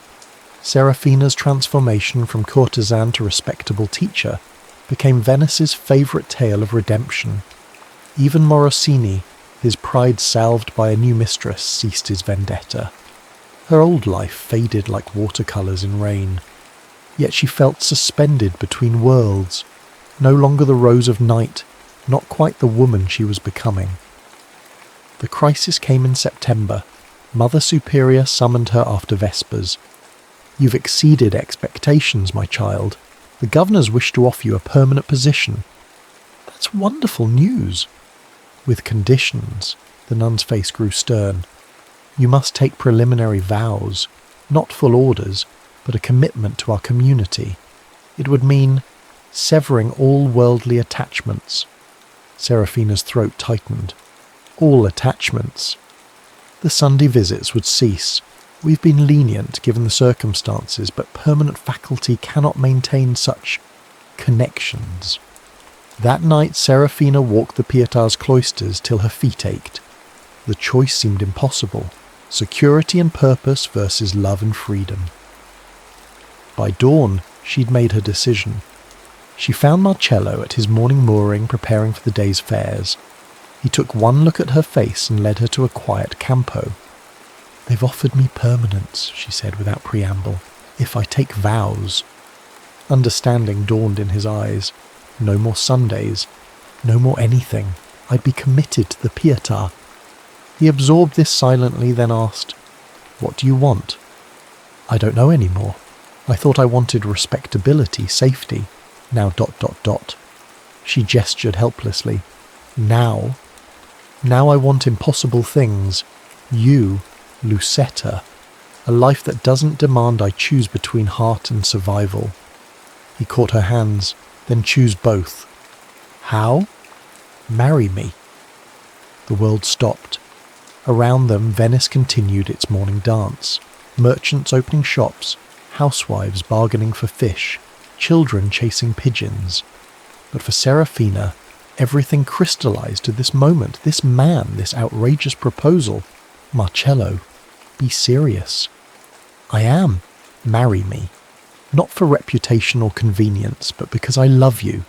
Serafina's transformation from courtesan to respectable teacher became Venice's favourite tale of redemption. Even Morosini, his pride salved by a new mistress, ceased his vendetta. Her old life faded like watercolours in rain. Yet she felt suspended between worlds, no longer the rose of night, not quite the woman she was becoming. The crisis came in September. Mother Superior summoned her after Vespers. "You've exceeded expectations, my child. The governors wish to offer you a permanent position." "That's wonderful news." "With conditions." The nun's face grew stern. "You must take preliminary vows, not full orders, but a commitment to our community. It would mean severing all worldly attachments." Serafina's throat tightened. "All attachments." "The Sunday visits would cease. We've been lenient given the circumstances, but permanent faculty cannot maintain such connections." That night Serafina walked the Pietar's cloisters till her feet ached. The choice seemed impossible. Security and purpose versus love and freedom. By dawn, she'd made her decision. She found Marcello at his morning mooring preparing for the day's fares. He took one look at her face and led her to a quiet campo. "They've offered me permanence," she said without preamble, "if I take vows." Understanding dawned in his eyes. No more Sundays. No more anything. I'd be committed to the Pietar. He absorbed this silently, then asked, "What do you want?" "I don't know anymore. I thought I wanted respectability, safety. Now ... She gestured helplessly. Now I want impossible things. You, Lucetta. A life that doesn't demand I choose between heart and survival." He caught her hands. "Then choose both." "How?" "Marry me." The world stopped. Around them, Venice continued its morning dance. Merchants opening shops, housewives bargaining for fish, children chasing pigeons. But for Serafina, everything crystallized to this moment, this man, this outrageous proposal. "Marcello, be serious." "I am. Marry me. Not for reputation or convenience, but because I love you.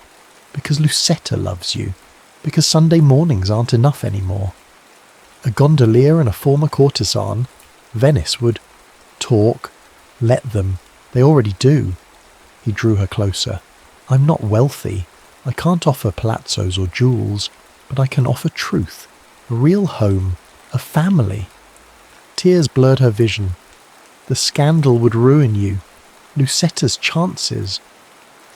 Because Lucetta loves you. Because Sunday mornings aren't enough anymore." A gondolier and a former courtesan, Venice would talk. Let them. They already do. He drew her closer. "I'm not wealthy. I can't offer palazzos or jewels, but I can offer truth, a real home, a family." Tears blurred her vision. "The scandal would ruin you. Lucetta's chances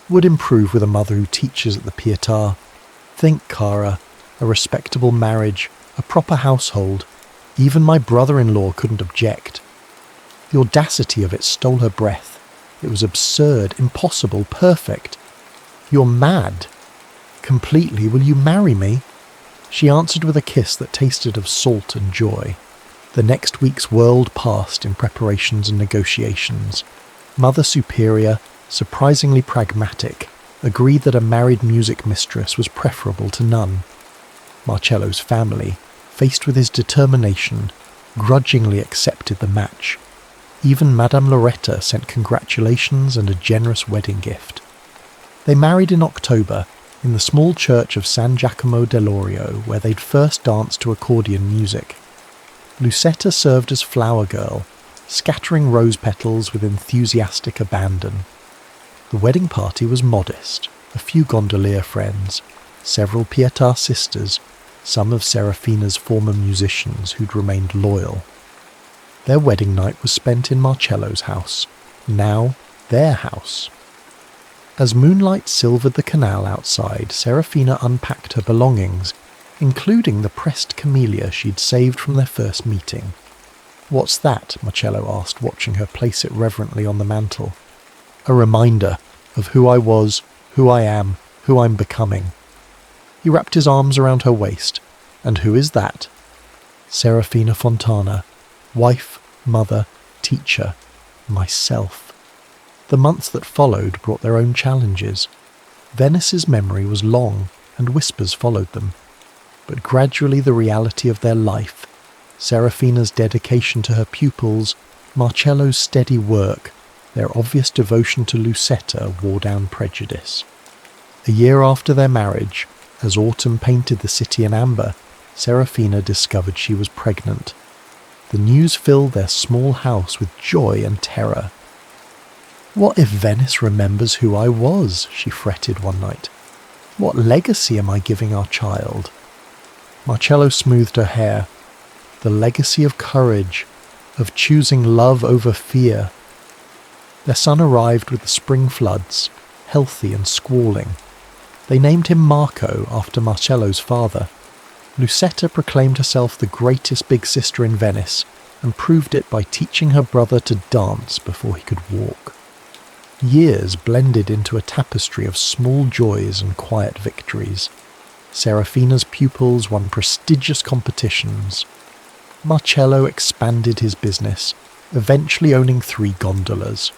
would improve with a mother who teaches at the Pietar. Think, Cara, a respectable marriage, a proper household. Even my brother-in-law couldn't object." The audacity of it stole her breath. It was absurd, impossible, perfect. "You're mad." "Completely. Will you marry me?" She answered with a kiss that tasted of salt and joy. The next week's world passed in preparations and negotiations. Mother Superior, surprisingly pragmatic, agreed that a married music mistress was preferable to none. Marcello's family, faced with his determination, grudgingly accepted the match. Even Madame Loretta sent congratulations and a generous wedding gift. They married in October in the small church of San Giacomo dell'Orio, where they'd first danced to accordion music. Lucetta served as flower girl, scattering rose petals with enthusiastic abandon. The wedding party was modest, a few gondolier friends, several Pietar sisters, some of Serafina's former musicians who'd remained loyal. Their wedding night was spent in Marcello's house, now their house. As moonlight silvered the canal outside, Serafina unpacked her belongings, including the pressed camellia she'd saved from their first meeting. "What's that?" Marcello asked, watching her place it reverently on the mantel. "A reminder of who I was, who I am, who I'm becoming." He wrapped his arms around her waist. "And who is that?" "Serafina Fontana, wife, mother, teacher, myself." The months that followed brought their own challenges. Venice's memory was long, and whispers followed them. But gradually the reality of their life, Serafina's dedication to her pupils, Marcello's steady work, their obvious devotion to Lucetta wore down prejudice. A year after their marriage, as autumn painted the city in amber, Serafina discovered she was pregnant. The news filled their small house with joy and terror. "What if Venice remembers who I was?" she fretted one night. "What legacy am I giving our child?" Marcello smoothed her hair. The legacy of courage, of choosing love over fear. Their son arrived with the spring floods, healthy and squalling. They named him Marco after Marcello's father. Lucetta proclaimed herself the greatest big sister in Venice and proved it by teaching her brother to dance before he could walk. Years blended into a tapestry of small joys and quiet victories. Serafina's pupils won prestigious competitions. Marcello expanded his business, eventually owning 3 gondolas.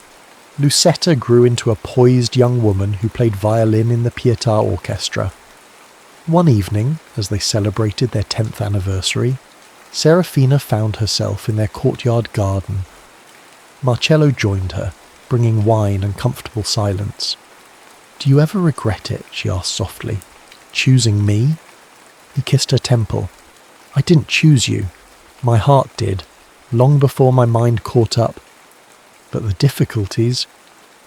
Lucetta grew into a poised young woman who played violin in the Pietà Orchestra. One evening, as they celebrated their 10th anniversary, Serafina found herself in their courtyard garden. Marcello joined her, bringing wine and comfortable silence. "Do you ever regret it?" she asked softly. "Choosing me?" He kissed her temple. "I didn't choose you. My heart did, long before my mind caught up. But the difficulties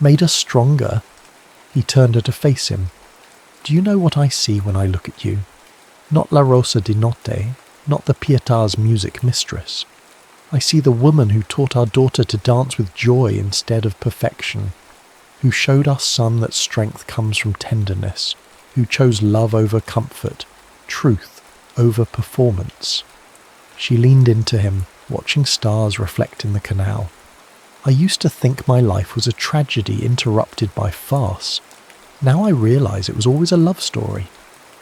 made us stronger." He turned her to face him. "Do you know what I see when I look at you? Not La Rosa di Notte, not the Pietà's music mistress. I see the woman who taught our daughter to dance with joy instead of perfection, who showed our son that strength comes from tenderness, who chose love over comfort, truth over performance." She leaned into him, watching stars reflect in the canal. "I used to think my life was a tragedy interrupted by farce. Now I realize it was always a love story.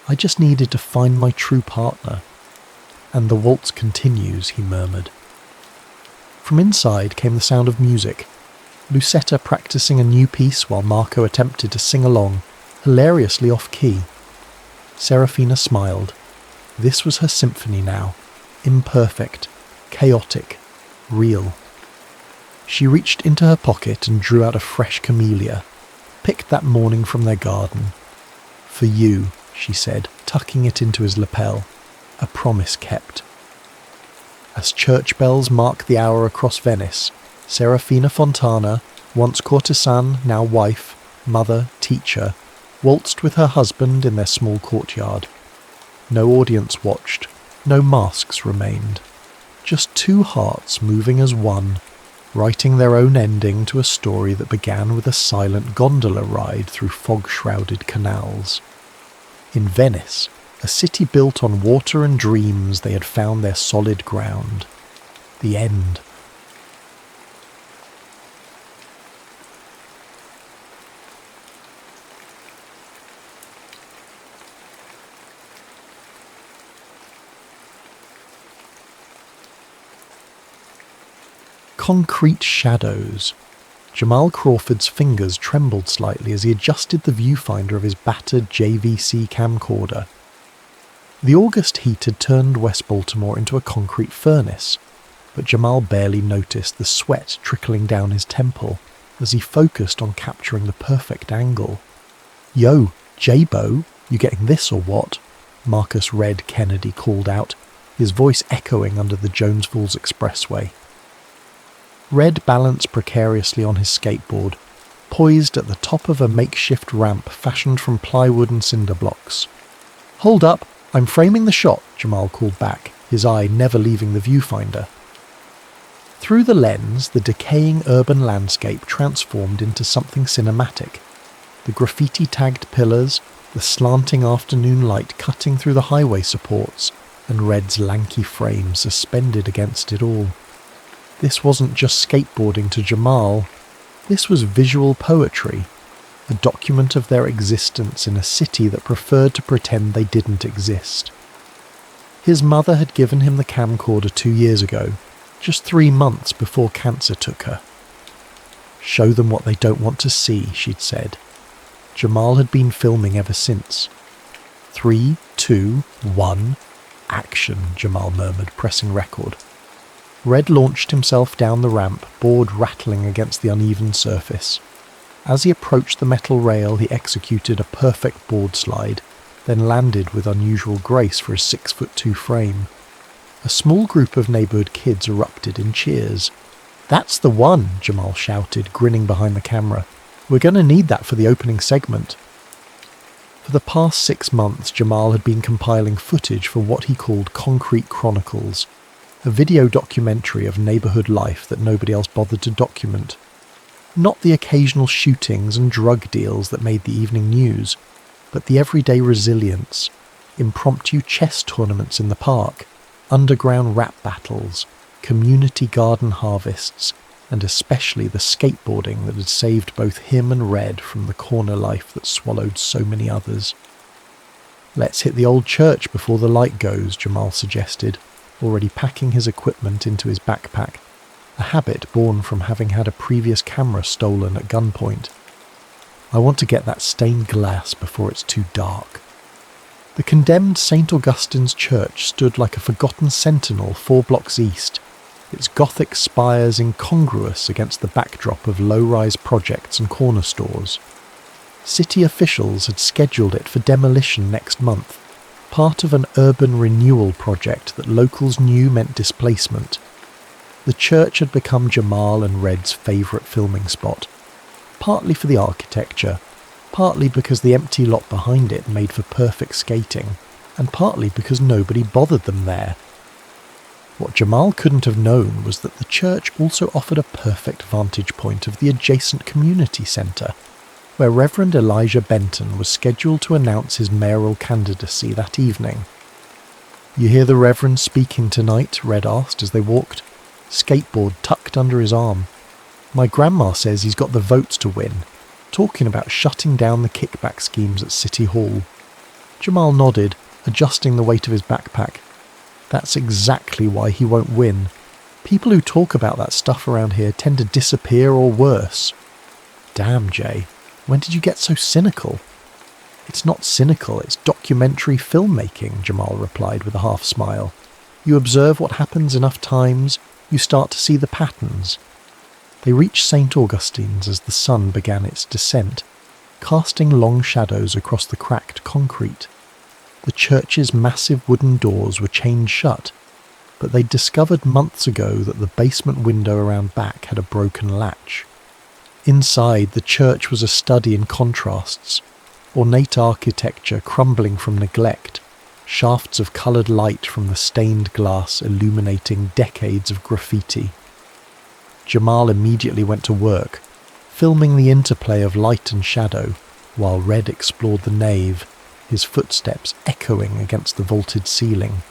I just needed to find my true partner." "And the waltz continues," he murmured. From inside came the sound of music. Lucetta practicing a new piece while Marco attempted to sing along, hilariously off-key. Serafina smiled. This was her symphony now. Imperfect, chaotic, real. She reached into her pocket and drew out a fresh camellia, picked that morning from their garden. "For you," she said, tucking it into his lapel. A promise kept. As church bells marked the hour across Venice, Serafina Fontana, once courtesan, now wife, mother, teacher, waltzed with her husband in their small courtyard. No audience watched, no masks remained. Just 2 hearts moving as one, writing their own ending to a story that began with a silent gondola ride through fog-shrouded canals. In Venice, a city built on water and dreams, they had found their solid ground. The end. Concrete shadows. Jamal Crawford's fingers trembled slightly as he adjusted the viewfinder of his battered JVC camcorder. The August heat had turned West Baltimore into a concrete furnace, but Jamal barely noticed the sweat trickling down his temple as he focused on capturing the perfect angle. "Yo, J-Bo, you getting this or what?" Marcus Red Kennedy called out, his voice echoing under the Jones Falls Expressway. Red balanced precariously on his skateboard, poised at the top of a makeshift ramp fashioned from plywood and cinder blocks. "Hold up, I'm framing the shot," Jamal called back, his eye never leaving the viewfinder. Through the lens, the decaying urban landscape transformed into something cinematic. The graffiti-tagged pillars, the slanting afternoon light cutting through the highway supports, and Red's lanky frame suspended against it all. This wasn't just skateboarding to Jamal. This was visual poetry, a document of their existence in a city that preferred to pretend they didn't exist. His mother had given him the camcorder 2 years ago, just 3 months before cancer took her. "Show them what they don't want to see," she'd said. Jamal had been filming ever since. 3, 2, 1, action, Jamal murmured, pressing record. Red launched himself down the ramp, board rattling against the uneven surface. As he approached the metal rail, he executed a perfect board slide, then landed with unusual grace for his 6'2" frame. A small group of neighbourhood kids erupted in cheers. "That's the one," Jamal shouted, grinning behind the camera. "We're going to need that for the opening segment." For the past 6 months, Jamal had been compiling footage for what he called Concrete Chronicles, a video documentary of neighbourhood life that nobody else bothered to document. Not the occasional shootings and drug deals that made the evening news, but the everyday resilience, impromptu chess tournaments in the park, underground rap battles, community garden harvests, and especially the skateboarding that had saved both him and Red from the corner life that swallowed so many others. "Let's hit the old church before the light goes," Jamal suggested, already packing his equipment into his backpack, a habit born from having had a previous camera stolen at gunpoint. "I want to get that stained glass before it's too dark." The condemned St. Augustine's Church stood like a forgotten sentinel 4 blocks east, its Gothic spires incongruous against the backdrop of low-rise projects and corner stores. City officials had scheduled it for demolition next month, part of an urban renewal project that locals knew meant displacement. The church had become Jamal and Red's favourite filming spot, partly for the architecture, partly because the empty lot behind it made for perfect skating, and partly because nobody bothered them there. What Jamal couldn't have known was that the church also offered a perfect vantage point of the adjacent community centre, where Reverend Elijah Benton was scheduled to announce his mayoral candidacy that evening. "You hear the Reverend speaking tonight?" Red asked as they walked, skateboard tucked under his arm. "My grandma says he's got the votes to win, talking about shutting down the kickback schemes at City Hall." Jamal nodded, adjusting the weight of his backpack. That's exactly why he won't win. People who talk about that stuff around here tend to disappear or worse. "Damn, Jay, when did you get so cynical?" "It's not cynical, it's documentary filmmaking," Jamal replied with a half smile. "You observe what happens enough times, you start to see the patterns." They reached St. Augustine's as the sun began its descent, casting long shadows across the cracked concrete. The church's massive wooden doors were chained shut, but they'd discovered months ago that the basement window around back had a broken latch. Inside, the church was a study in contrasts, ornate architecture crumbling from neglect, shafts of coloured light from the stained glass illuminating decades of graffiti. Jamal immediately went to work, filming the interplay of light and shadow, while Red explored the nave, his footsteps echoing against the vaulted ceiling.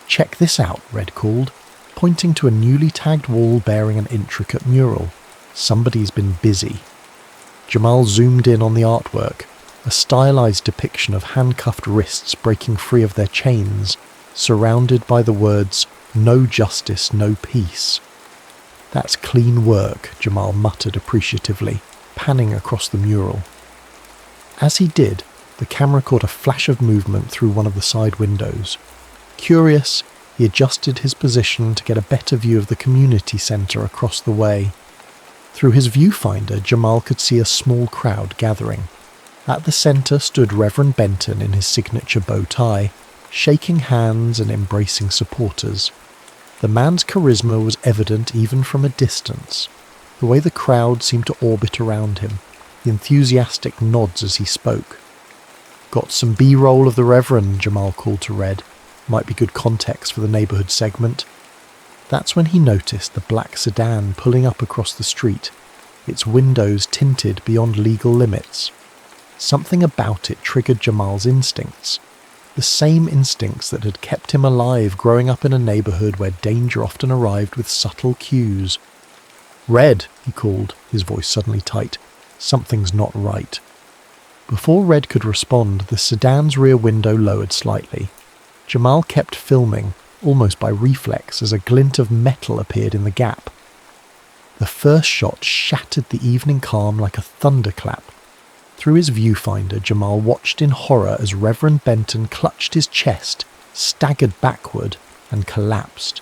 "Check this out," Red called, pointing to a newly tagged wall bearing an intricate mural. "Somebody's been busy." Jamal zoomed in on the artwork, a stylized depiction of handcuffed wrists breaking free of their chains, surrounded by the words, "No justice, no peace." "That's clean work," Jamal muttered appreciatively, panning across the mural. As he did, the camera caught a flash of movement through one of the side windows. Curious, he adjusted his position to get a better view of the community centre across the way. Through his viewfinder, Jamal could see a small crowd gathering. At the centre stood Reverend Benton in his signature bow tie, shaking hands and embracing supporters. The man's charisma was evident even from a distance, the way the crowd seemed to orbit around him, the enthusiastic nods as he spoke. "Got some B-roll of the Reverend," Jamal called to Red. "Might be good context for the neighbourhood segment." That's when he noticed the black sedan pulling up across the street, its windows tinted beyond legal limits. Something about it triggered Jamal's instincts, the same instincts that had kept him alive growing up in a neighbourhood where danger often arrived with subtle cues. "Red," he called, his voice suddenly tight. "Something's not right." Before Red could respond, the sedan's rear window lowered slightly. Jamal kept filming, almost by reflex, as a glint of metal appeared in the gap. The first shot shattered the evening calm like a thunderclap. Through his viewfinder, Jamal watched in horror as Reverend Benton clutched his chest, staggered backward, and collapsed.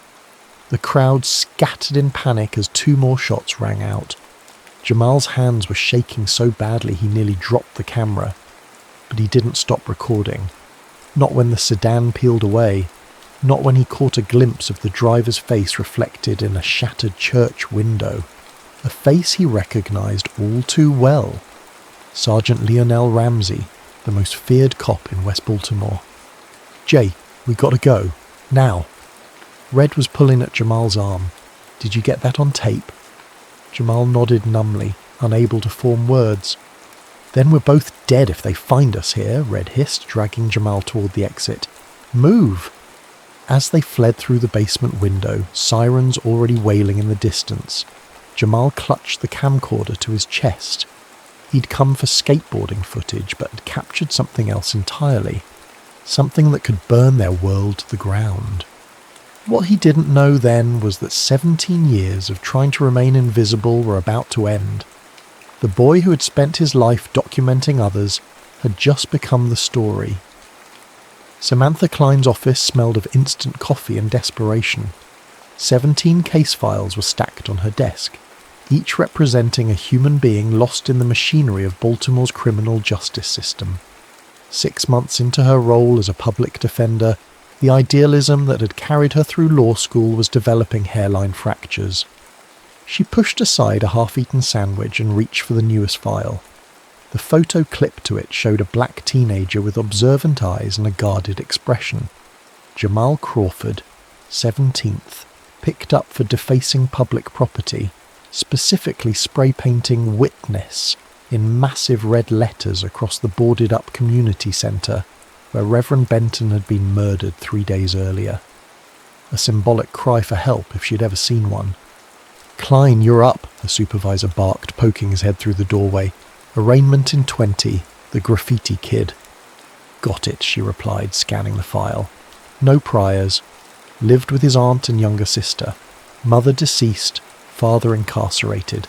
The crowd scattered in panic as 2 more shots rang out. Jamal's hands were shaking so badly he nearly dropped the camera, but he didn't stop recording. Not when the sedan peeled away, not when he caught a glimpse of the driver's face reflected in a shattered church window, a face he recognised all too well. Sergeant Lionel Ramsey, the most feared cop in West Baltimore. "Jay, we gotta go. Now." Red was pulling at Jamal's arm. "Did you get that on tape?" Jamal nodded numbly, unable to form words. "Then we're both dead if they find us here," Red hissed, dragging Jamal toward the exit. "Move!" As they fled through the basement window, sirens already wailing in the distance, Jamal clutched the camcorder to his chest. He'd come for skateboarding footage, but had captured something else entirely. Something that could burn their world to the ground. What he didn't know then was that 17 years of trying to remain invisible were about to end. The boy who had spent his life documenting others had just become the story. Samantha Klein's office smelled of instant coffee and desperation. 17 case files were stacked on her desk, each representing a human being lost in the machinery of Baltimore's criminal justice system. 6 months into her role as a public defender, the idealism that had carried her through law school was developing hairline fractures. She pushed aside a half-eaten sandwich and reached for the newest file. The photo clipped to it showed a black teenager with observant eyes and a guarded expression. Jamal Crawford, 17th, picked up for defacing public property, specifically spray painting "Witness" in massive red letters across the boarded-up community centre where Reverend Benton had been murdered 3 days earlier. A symbolic cry for help if she'd ever seen one. "Klein, you're up," the supervisor barked, poking his head through the doorway. "Arraignment in 20, the graffiti kid." "Got it," she replied, scanning the file. "No priors. Lived with his aunt and younger sister. Mother deceased, father incarcerated.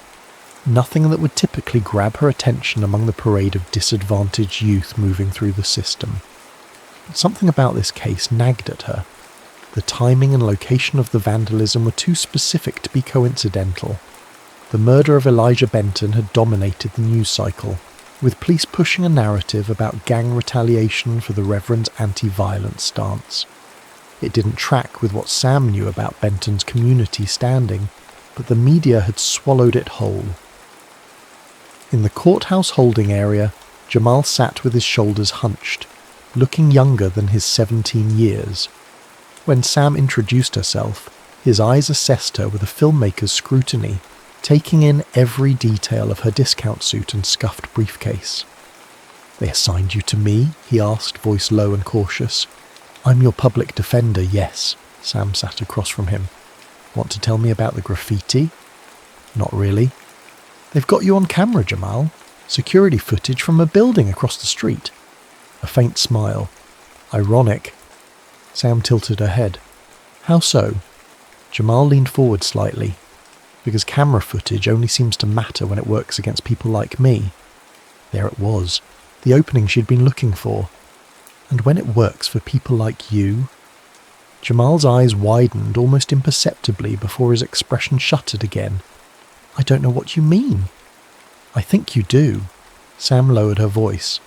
Nothing that would typically grab her attention among the parade of disadvantaged youth moving through the system. But something about this case nagged at her. The timing and location of the vandalism were too specific to be coincidental. The murder of Elijah Benton had dominated the news cycle, with police pushing a narrative about gang retaliation for the Reverend's anti-violence stance. It didn't track with what Sam knew about Benton's community standing, but the media had swallowed it whole. In the courthouse holding area, Jamal sat with his shoulders hunched, looking younger than his 17 years. When Sam introduced herself, his eyes assessed her with a filmmaker's scrutiny, taking in every detail of her discount suit and scuffed briefcase. "They assigned you to me?" he asked, voice low and cautious. "I'm your public defender, yes." Sam sat across from him. "Want to tell me about the graffiti?" "Not really." "They've got you on camera, Jamal. Security footage from a building across the street." A faint smile. "Ironic." Sam tilted her head. "How so?" Jamal leaned forward slightly. "Because camera footage only seems to matter when it works against people like me." There it was, the opening she'd been looking for. "And when it works for people like you?" Jamal's eyes widened almost imperceptibly before his expression shuttered again. "I don't know what you mean." "I think you do." Sam lowered her voice.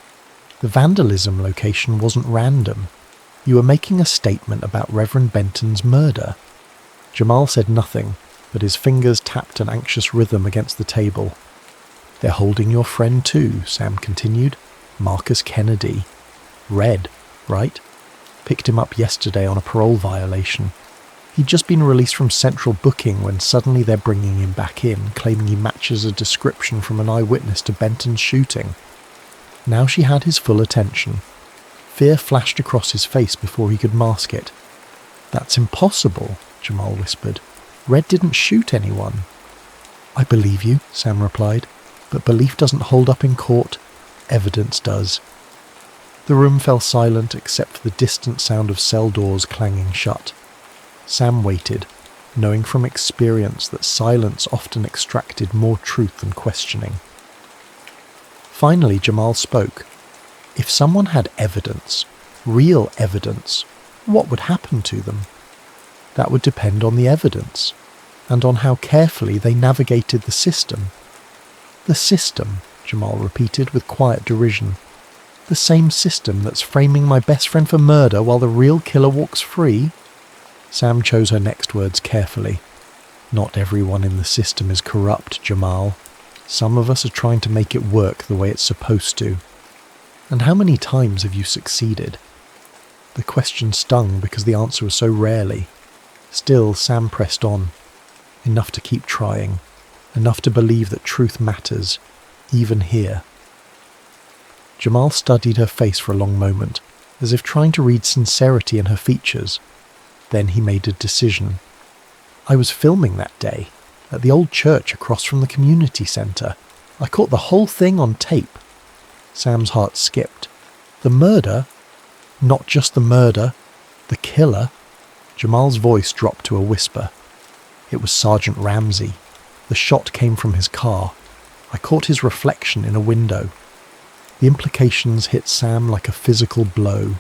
"The vandalism location wasn't random. You were making a statement about Reverend Benton's murder." Jamal said nothing, but his fingers tapped an anxious rhythm against the table. "They're holding your friend too," Sam continued. "Marcus Kennedy. Red, right? Picked him up yesterday on a parole violation. He'd just been released from central booking when suddenly they're bringing him back in, claiming he matches a description from an eyewitness to Benton's shooting." Now she had his full attention. Fear flashed across his face before he could mask it. "That's impossible," Jamal whispered. "Red didn't shoot anyone." "I believe you," Sam replied, "but belief doesn't hold up in court. Evidence does." The room fell silent except for the distant sound of cell doors clanging shut. Sam waited, knowing from experience that silence often extracted more truth than questioning. Finally, Jamal spoke. If someone had evidence, real evidence, what would happen to them? That would depend on the evidence, and on how carefully they navigated the system. "The system," Jamal repeated with quiet derision. "The same system that's framing my best friend for murder while the real killer walks free?" Sam chose her next words carefully. "Not everyone in the system is corrupt, Jamal. Some of us are trying to make it work the way it's supposed to. And how many times have you succeeded?" The question stung because the answer was so rarely. Still, Sam pressed on. "Enough to keep trying." enough to believe that truth matters, even here. Jamal studied her face for a long moment, as if trying to read sincerity in her features. Then he made a decision. I was filming that day, at the old church across from the community centre. I caught the whole thing on tape. Sam's heart skipped. The murder? Not just the murder. The killer? Jamal's voice dropped to a whisper. It was Sergeant Ramsey. The shot came from his car. I caught his reflection in a window. The implications hit Sam like a physical blow.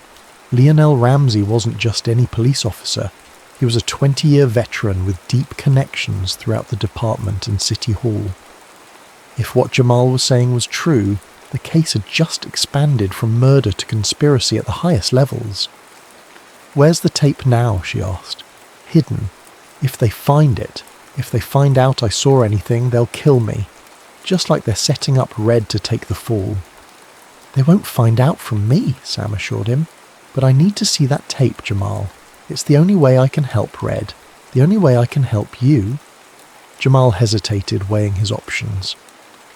Lionel Ramsey wasn't just any police officer. He was a 20-year veteran with deep connections throughout the department and City Hall. If what Jamal was saying was true, the case had just expanded from murder to conspiracy at the highest levels. "Where's the tape now?" she asked. "Hidden. If they find it, if they find out I saw anything, they'll kill me. Just like they're setting up Red to take the fall." "They won't find out from me," Sam assured him. "But I need to see that tape, Jamal. It's the only way I can help Red. The only way I can help you." Jamal hesitated, weighing his options.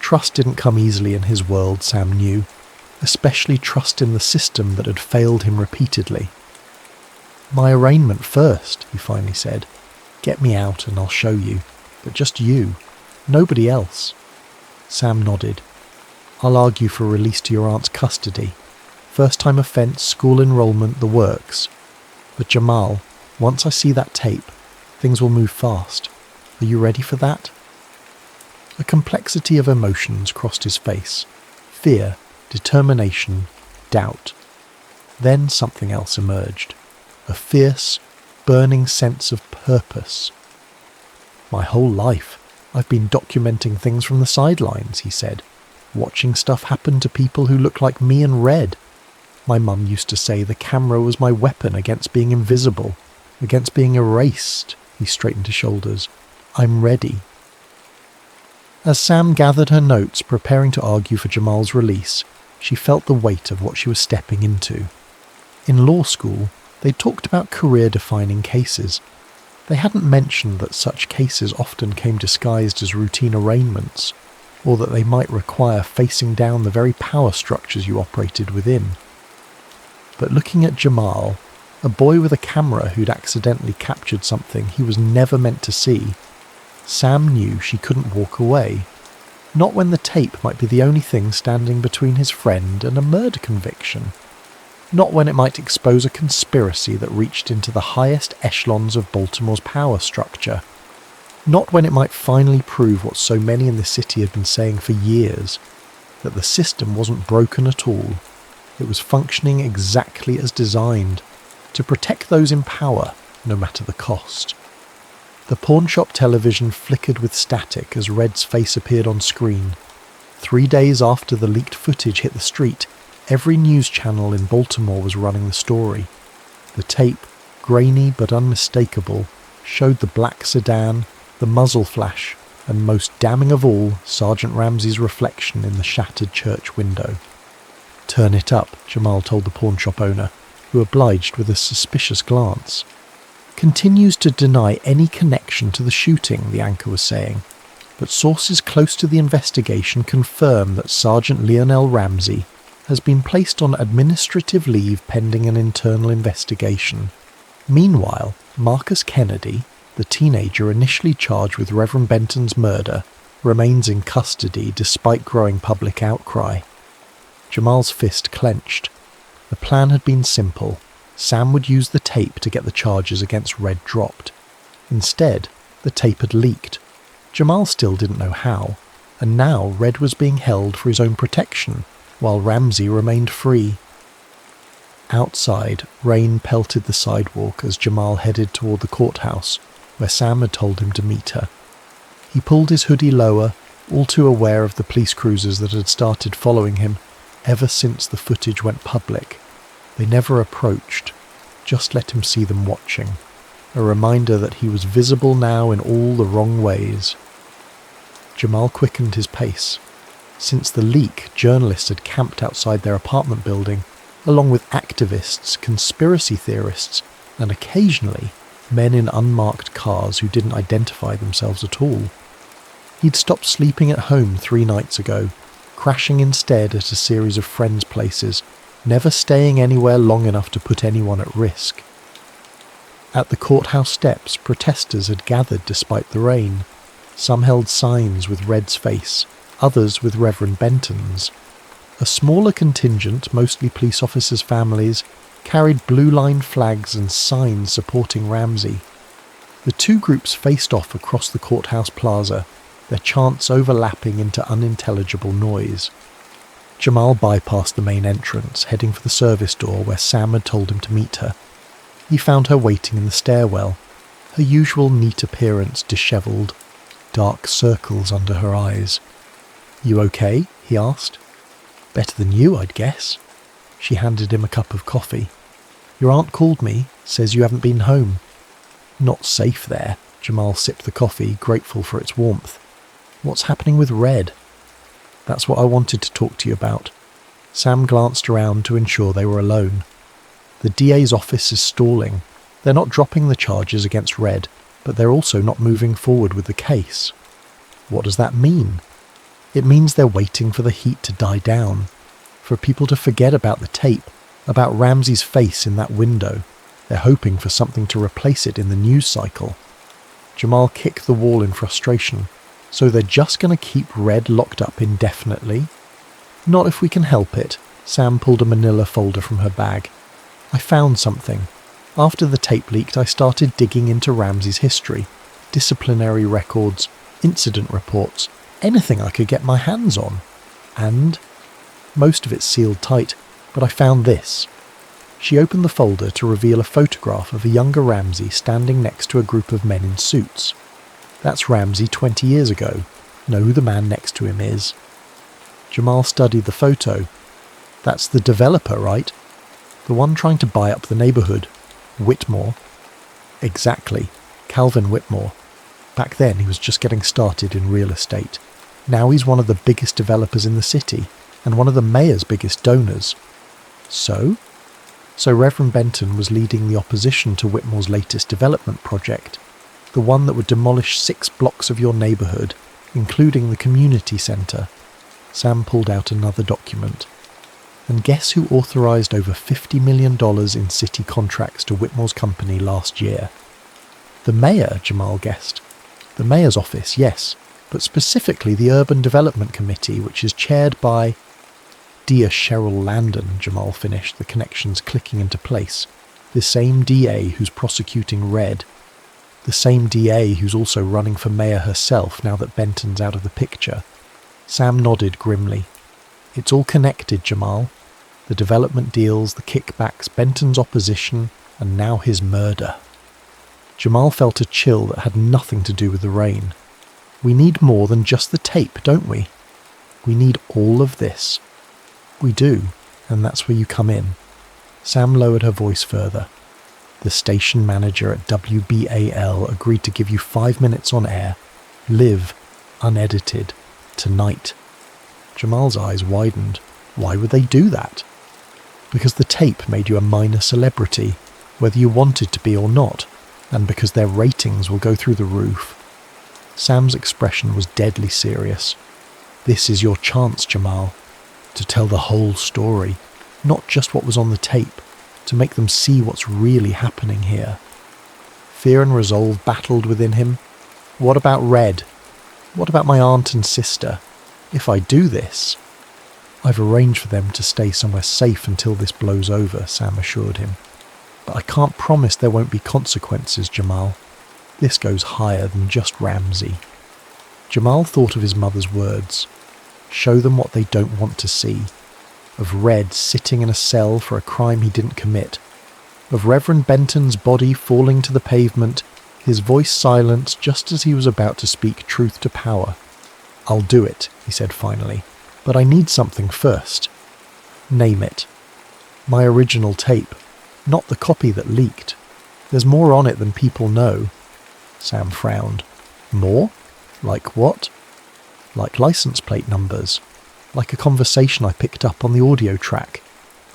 Trust didn't come easily in his world, Sam knew, especially trust in the system that had failed him repeatedly. "My arraignment first," he finally said. "Get me out and I'll show you. But just you. Nobody else." Sam nodded. "I'll argue for release to your aunt's custody. First-time offence, school enrolment, the works. But Jamal, once I see that tape, things will move fast. Are you ready for that?" A complexity of emotions crossed his face. Fear, determination, doubt. Then something else emerged. A fierce, burning sense of purpose. "My whole life, I've been documenting things from the sidelines," he said. "Watching stuff happen to people who look like me and Red. My mum used to say the camera was my weapon against being invisible, against being erased." He straightened his shoulders. "I'm ready." As Sam gathered her notes, preparing to argue for Jamal's release, she felt the weight of what she was stepping into. In law school, they talked about career-defining cases. They hadn't mentioned that such cases often came disguised as routine arraignments, or that they might require facing down the very power structures you operated within. But looking at Jamal, a boy with a camera who'd accidentally captured something he was never meant to see, Sam knew she couldn't walk away. Not when the tape might be the only thing standing between his friend and a murder conviction. Not when it might expose a conspiracy that reached into the highest echelons of Baltimore's power structure. Not when it might finally prove what so many in the city had been saying for years, that the system wasn't broken at all. It was functioning exactly as designed, to protect those in power, no matter the cost. The pawnshop television flickered with static as Red's face appeared on screen. 3 days after the leaked footage hit the street, every news channel in Baltimore was running the story. The tape, grainy but unmistakable, showed the black sedan, the muzzle flash, and most damning of all, Sergeant Ramsey's reflection in the shattered church window. "Turn it up," Jamal told the pawnshop owner, who obliged with a suspicious glance. "Continues to deny any connection to the shooting," the anchor was saying, but sources close to the investigation confirm that Sergeant Lionel Ramsey has been placed on administrative leave pending an internal investigation. Meanwhile, Marcus Kennedy, the teenager initially charged with Reverend Benton's murder, remains in custody despite growing public outcry. Jamal's fist clenched. The plan had been simple. Sam would use the tape to get the charges against Red dropped. Instead, the tape had leaked. Jamal still didn't know how, and now Red was being held for his own protection, while Ramsey remained free. Outside, rain pelted the sidewalk as Jamal headed toward the courthouse, where Sam had told him to meet her. He pulled his hoodie lower, all too aware of the police cruisers that had started following him ever since the footage went public. They never approached, just let him see them watching, a reminder that he was visible now in all the wrong ways. Jamal quickened his pace. Since the leak, journalists had camped outside their apartment building, along with activists, conspiracy theorists, and occasionally men in unmarked cars who didn't identify themselves at all. He'd stopped sleeping at home 3 nights ago, crashing instead at a series of friends' places, never staying anywhere long enough to put anyone at risk. At the courthouse steps, protesters had gathered despite the rain. Some held signs with Red's face, others with Reverend Benton's. A smaller contingent, mostly police officers' families, carried blue-lined flags and signs supporting Ramsey. The two groups faced off across the courthouse plaza, their chants overlapping into unintelligible noise. Jamal bypassed the main entrance, heading for the service door where Sam had told him to meet her. He found her waiting in the stairwell, her usual neat appearance dishevelled, dark circles under her eyes. "You okay?" he asked. "Better than you, I'd guess." She handed him a cup of coffee. "Your aunt called me, says you haven't been home." "Not safe there." Jamal sipped the coffee, grateful for its warmth. "What's happening with Red?" "That's what I wanted to talk to you about." Sam glanced around to ensure they were alone. "The DA's office is stalling. They're not dropping the charges against Red, but they're also not moving forward with the case." "What does that mean?" "It means they're waiting for the heat to die down, for people to forget about the tape, about Ramsey's face in that window. They're hoping for something to replace it in the news cycle." Jamal kicked the wall in frustration. "So they're just going to keep Red locked up indefinitely?" "Not if we can help it." Sam pulled a manila folder from her bag. "I found something. After the tape leaked, I started digging into Ramsey's history. Disciplinary records, incident reports, anything I could get my hands on. And most of it's sealed tight, but I found this." She opened the folder to reveal a photograph of a younger Ramsey standing next to a group of men in suits. "That's Ramsey 20 years ago. Know who the man next to him is?" Jamal studied the photo. "That's the developer, right? The one trying to buy up the neighbourhood. Whitmore." "Exactly. Calvin Whitmore. Back then he was just getting started in real estate. Now he's one of the biggest developers in the city, and one of the mayor's biggest donors." So Reverend Benton was leading the opposition to Whitmore's latest development project, the one that would demolish 6 blocks of your neighbourhood, including the community centre. Sam pulled out another document. "And guess who authorised over $50 million in city contracts to Whitmore's company last year?" "The mayor," Jamal guessed. "The mayor's office, yes, but specifically the Urban Development Committee, which is chaired by—" "Dear Cheryl Landon," Jamal finished, the connections clicking into place. "The same DA who's prosecuting Red. The same DA who's also running for mayor herself now that Benton's out of the picture." Sam nodded grimly. "It's all connected, Jamal. The development deals, the kickbacks, Benton's opposition, and now his murder." Jamal felt a chill that had nothing to do with the rain. "We need more than just the tape, don't we? We need all of this." "We do, and that's where you come in." Sam lowered her voice further. "The station manager at WBAL agreed to give you 5 minutes on air, live, unedited, tonight." Jamal's eyes widened. "Why would they do that?" "Because the tape made you a minor celebrity, whether you wanted to be or not, and because their ratings will go through the roof." Sam's expression was deadly serious. "This is your chance, Jamal, to tell the whole story, not just what was on the tape, to make them see what's really happening here." Fear and resolve battled within him. "What about Red? What about my aunt and sister? If I do this—" "I've arranged for them to stay somewhere safe until this blows over," Sam assured him. "But I can't promise there won't be consequences, Jamal. This goes higher than just Ramsey." Jamal thought of his mother's words. Show them what they don't want to see. Of Red sitting in a cell for a crime he didn't commit. Of Reverend Benton's body falling to the pavement, his voice silenced just as he was about to speak truth to power. "I'll do it," he said finally, "but I need something first." "Name it." "My original tape, not the copy that leaked. There's more on it than people know." Sam frowned. "More? Like what?" "Like license plate numbers. Like a conversation I picked up on the audio track.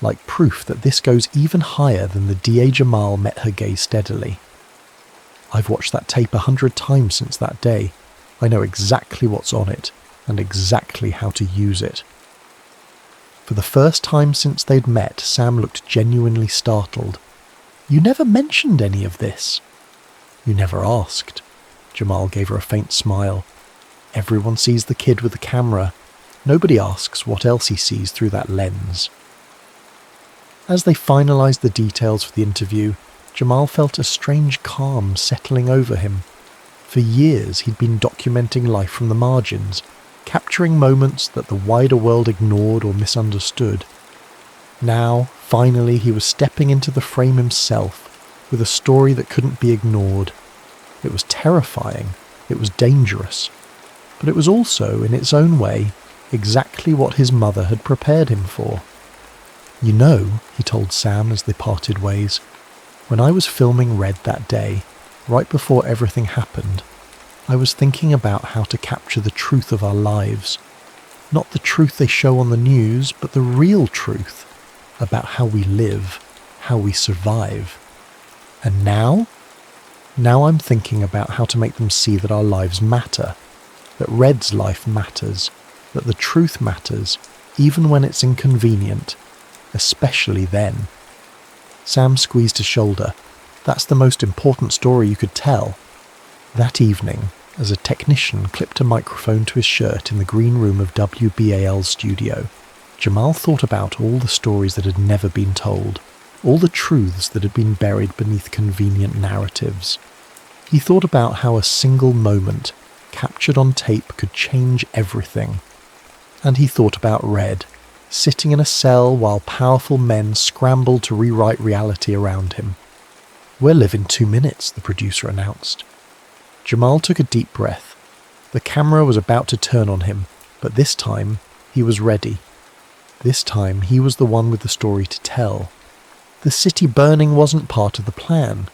Like proof that this goes even higher than the DA Jamal met her gaze steadily." "I've watched that tape 100 times since that day. I know exactly what's on it and exactly how to use it." For the first time since they'd met, Sam looked genuinely startled. "You never mentioned any of this." "You never asked." Jamal gave her a faint smile. "Everyone sees the kid with the camera. Nobody asks what else he sees through that lens." As they finalised the details for the interview, Jamal felt a strange calm settling over him. For years he'd been documenting life from the margins, capturing moments that the wider world ignored or misunderstood. Now, finally, he was stepping into the frame himself, with a story that couldn't be ignored. It was terrifying, it was dangerous, but it was also, in its own way, exactly what his mother had prepared him for. "You know," he told Sam as they parted ways, "when I was filming Red that day, right before everything happened, I was thinking about how to capture the truth of our lives. Not the truth they show on the news, but the real truth about how we live, how we survive. And now? Now I'm thinking about how to make them see that our lives matter, that Red's life matters, that the truth matters, even when it's inconvenient, especially then." Sam squeezed his shoulder. "That's the most important story you could tell." That evening, as a technician clipped a microphone to his shirt in the green room of WBAL's studio, Jamal thought about all the stories that had never been told, all the truths that had been buried beneath convenient narratives. He thought about how a single moment, captured on tape, could change everything. And he thought about Red, sitting in a cell while powerful men scrambled to rewrite reality around him. "We're live in 2 minutes, the producer announced. Jamal took a deep breath. The camera was about to turn on him, but this time he was ready. This time he was the one with the story to tell. The city burning wasn't part of the plan.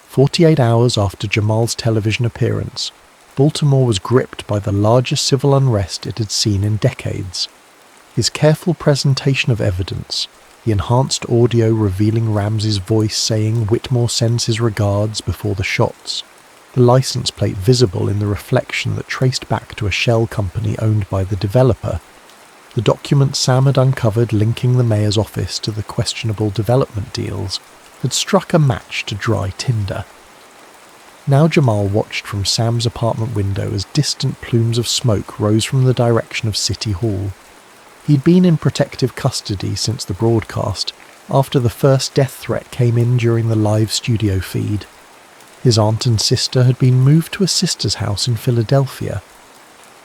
48 hours after Jamal's television appearance, Baltimore was gripped by the largest civil unrest it had seen in decades. His careful presentation of evidence, the enhanced audio revealing Ramsey's voice saying Whitmore sends his regards before the shots, the license plate visible in the reflection that traced back to a shell company owned by the developer, the document Sam had uncovered linking the mayor's office to the questionable development deals, had struck a match to dry tinder. Now Jamal watched from Sam's apartment window as distant plumes of smoke rose from the direction of City Hall. He'd been in protective custody since the broadcast, after the first death threat came in during the live studio feed. His aunt and sister had been moved to a sister's house in Philadelphia.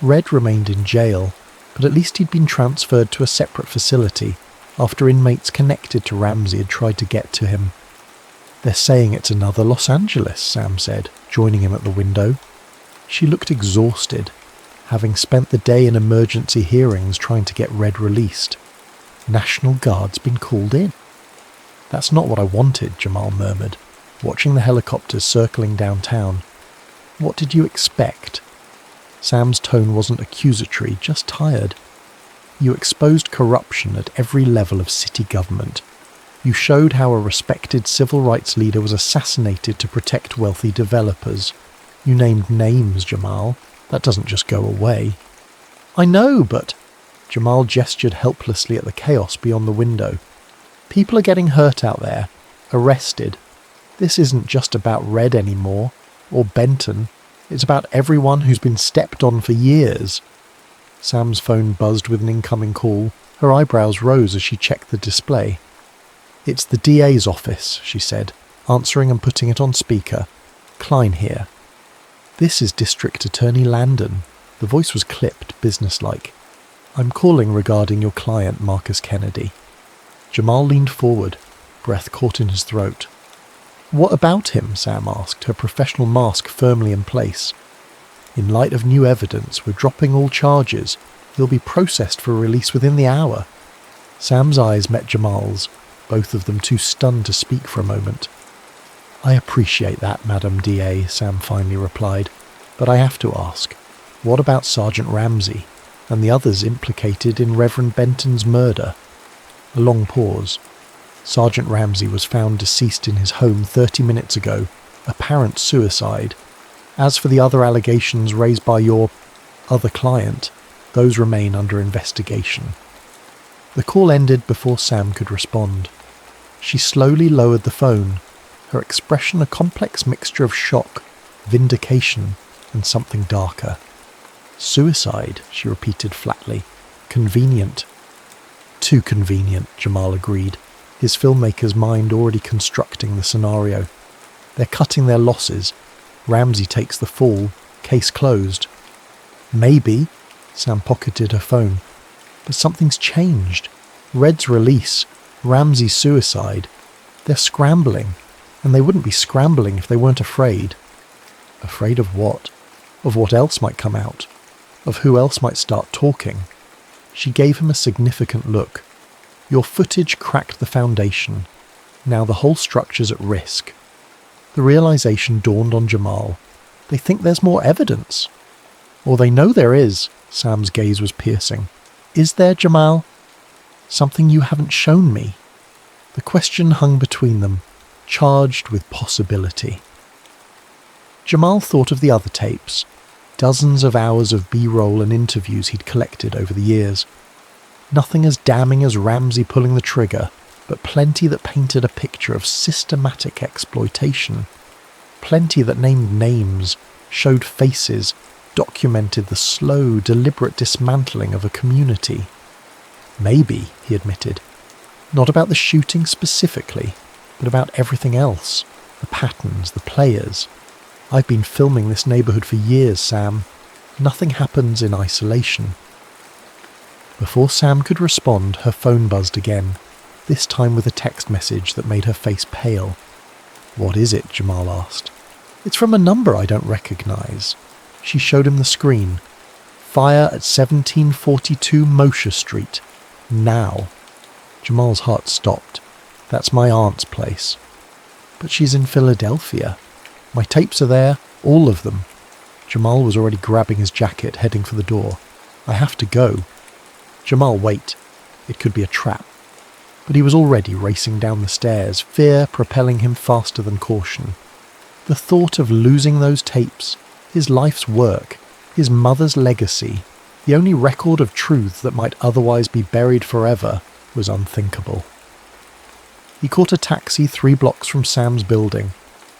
Red remained in jail, but at least he'd been transferred to a separate facility after inmates connected to Ramsey had tried to get to him. "They're saying it's another Los Angeles," Sam said, joining him at the window. She looked exhausted, having spent the day in emergency hearings trying to get Red released. "National Guard's been called in." "That's not what I wanted," Jamal murmured, watching the helicopters circling downtown. "What did you expect?" Sam's tone wasn't accusatory, just tired. "You exposed corruption at every level of city government. You showed how a respected civil rights leader was assassinated to protect wealthy developers. You named names, Jamal. That doesn't just go away." "I know, but..." Jamal gestured helplessly at the chaos beyond the window. "People are getting hurt out there, arrested. This isn't just about Red anymore, or Benton. It's about everyone who's been stepped on for years." Sam's phone buzzed with an incoming call. Her eyebrows rose as she checked the display. "It's the DA's office," she said, answering and putting it on speaker. "Klein here." "This is District Attorney Landon." The voice was clipped, businesslike. "I'm calling regarding your client, Marcus Kennedy." Jamal leaned forward, breath caught in his throat. "What about him?" Sam asked, her professional mask firmly in place. "In light of new evidence, we're dropping all charges. He'll be processed for release within the hour." Sam's eyes met Jamal's, both of them too stunned to speak for a moment. "I appreciate that, Madam DA," Sam finally replied, "but I have to ask, what about Sergeant Ramsey and the others implicated in Reverend Benton's murder?" A long pause. "Sergeant Ramsey was found deceased in his home 30 minutes ago, apparent suicide. As for the other allegations raised by your other client, those remain under investigation." The call ended before Sam could respond. She slowly lowered the phone, her expression a complex mixture of shock, vindication, and something darker. "Suicide," she repeated flatly. "Convenient." "Too convenient," Jamal agreed, his filmmaker's mind already constructing the scenario. "They're cutting their losses. Ramsey takes the fall. Case closed." "Maybe," Sam pocketed her phone. "But something's changed. Red's release, Ramsey's suicide. They're scrambling, and they wouldn't be scrambling if they weren't afraid." Afraid of what? Of what else might come out? Of who else might start talking? She gave him a significant look. "Your footage cracked the foundation. Now the whole structure's at risk." The realization dawned on Jamal. They think there's more evidence. Or they know there is. Sam's gaze was piercing. "Is there, Jamal? Something you haven't shown me?" The question hung between them, charged with possibility. Jamal thought of the other tapes, dozens of hours of B-roll and interviews he'd collected over the years. Nothing as damning as Ramsey pulling the trigger, but plenty that painted a picture of systematic exploitation. Plenty that named names, showed faces, documented the slow, deliberate dismantling of a community. "Maybe," he admitted. "Not about the shooting specifically, but about everything else. The patterns, the players. I've been filming this neighbourhood for years, Sam. Nothing happens in isolation." Before Sam could respond, her phone buzzed again, this time with a text message that made her face pale. "What is it?" Jamal asked. "It's from a number I don't recognise." She showed him the screen. "Fire at 1742 Mosher Street. Now." Jamal's heart stopped. "That's my aunt's place." "But she's in Philadelphia. My tapes are there, all of them." Jamal was already grabbing his jacket, heading for the door. "I have to go." "Jamal, wait. It could be a trap." But he was already racing down the stairs, fear propelling him faster than caution. The thought of losing those tapes, his life's work, his mother's legacy, the only record of truth that might otherwise be buried forever, was unthinkable. He caught a taxi 3 blocks from Sam's building,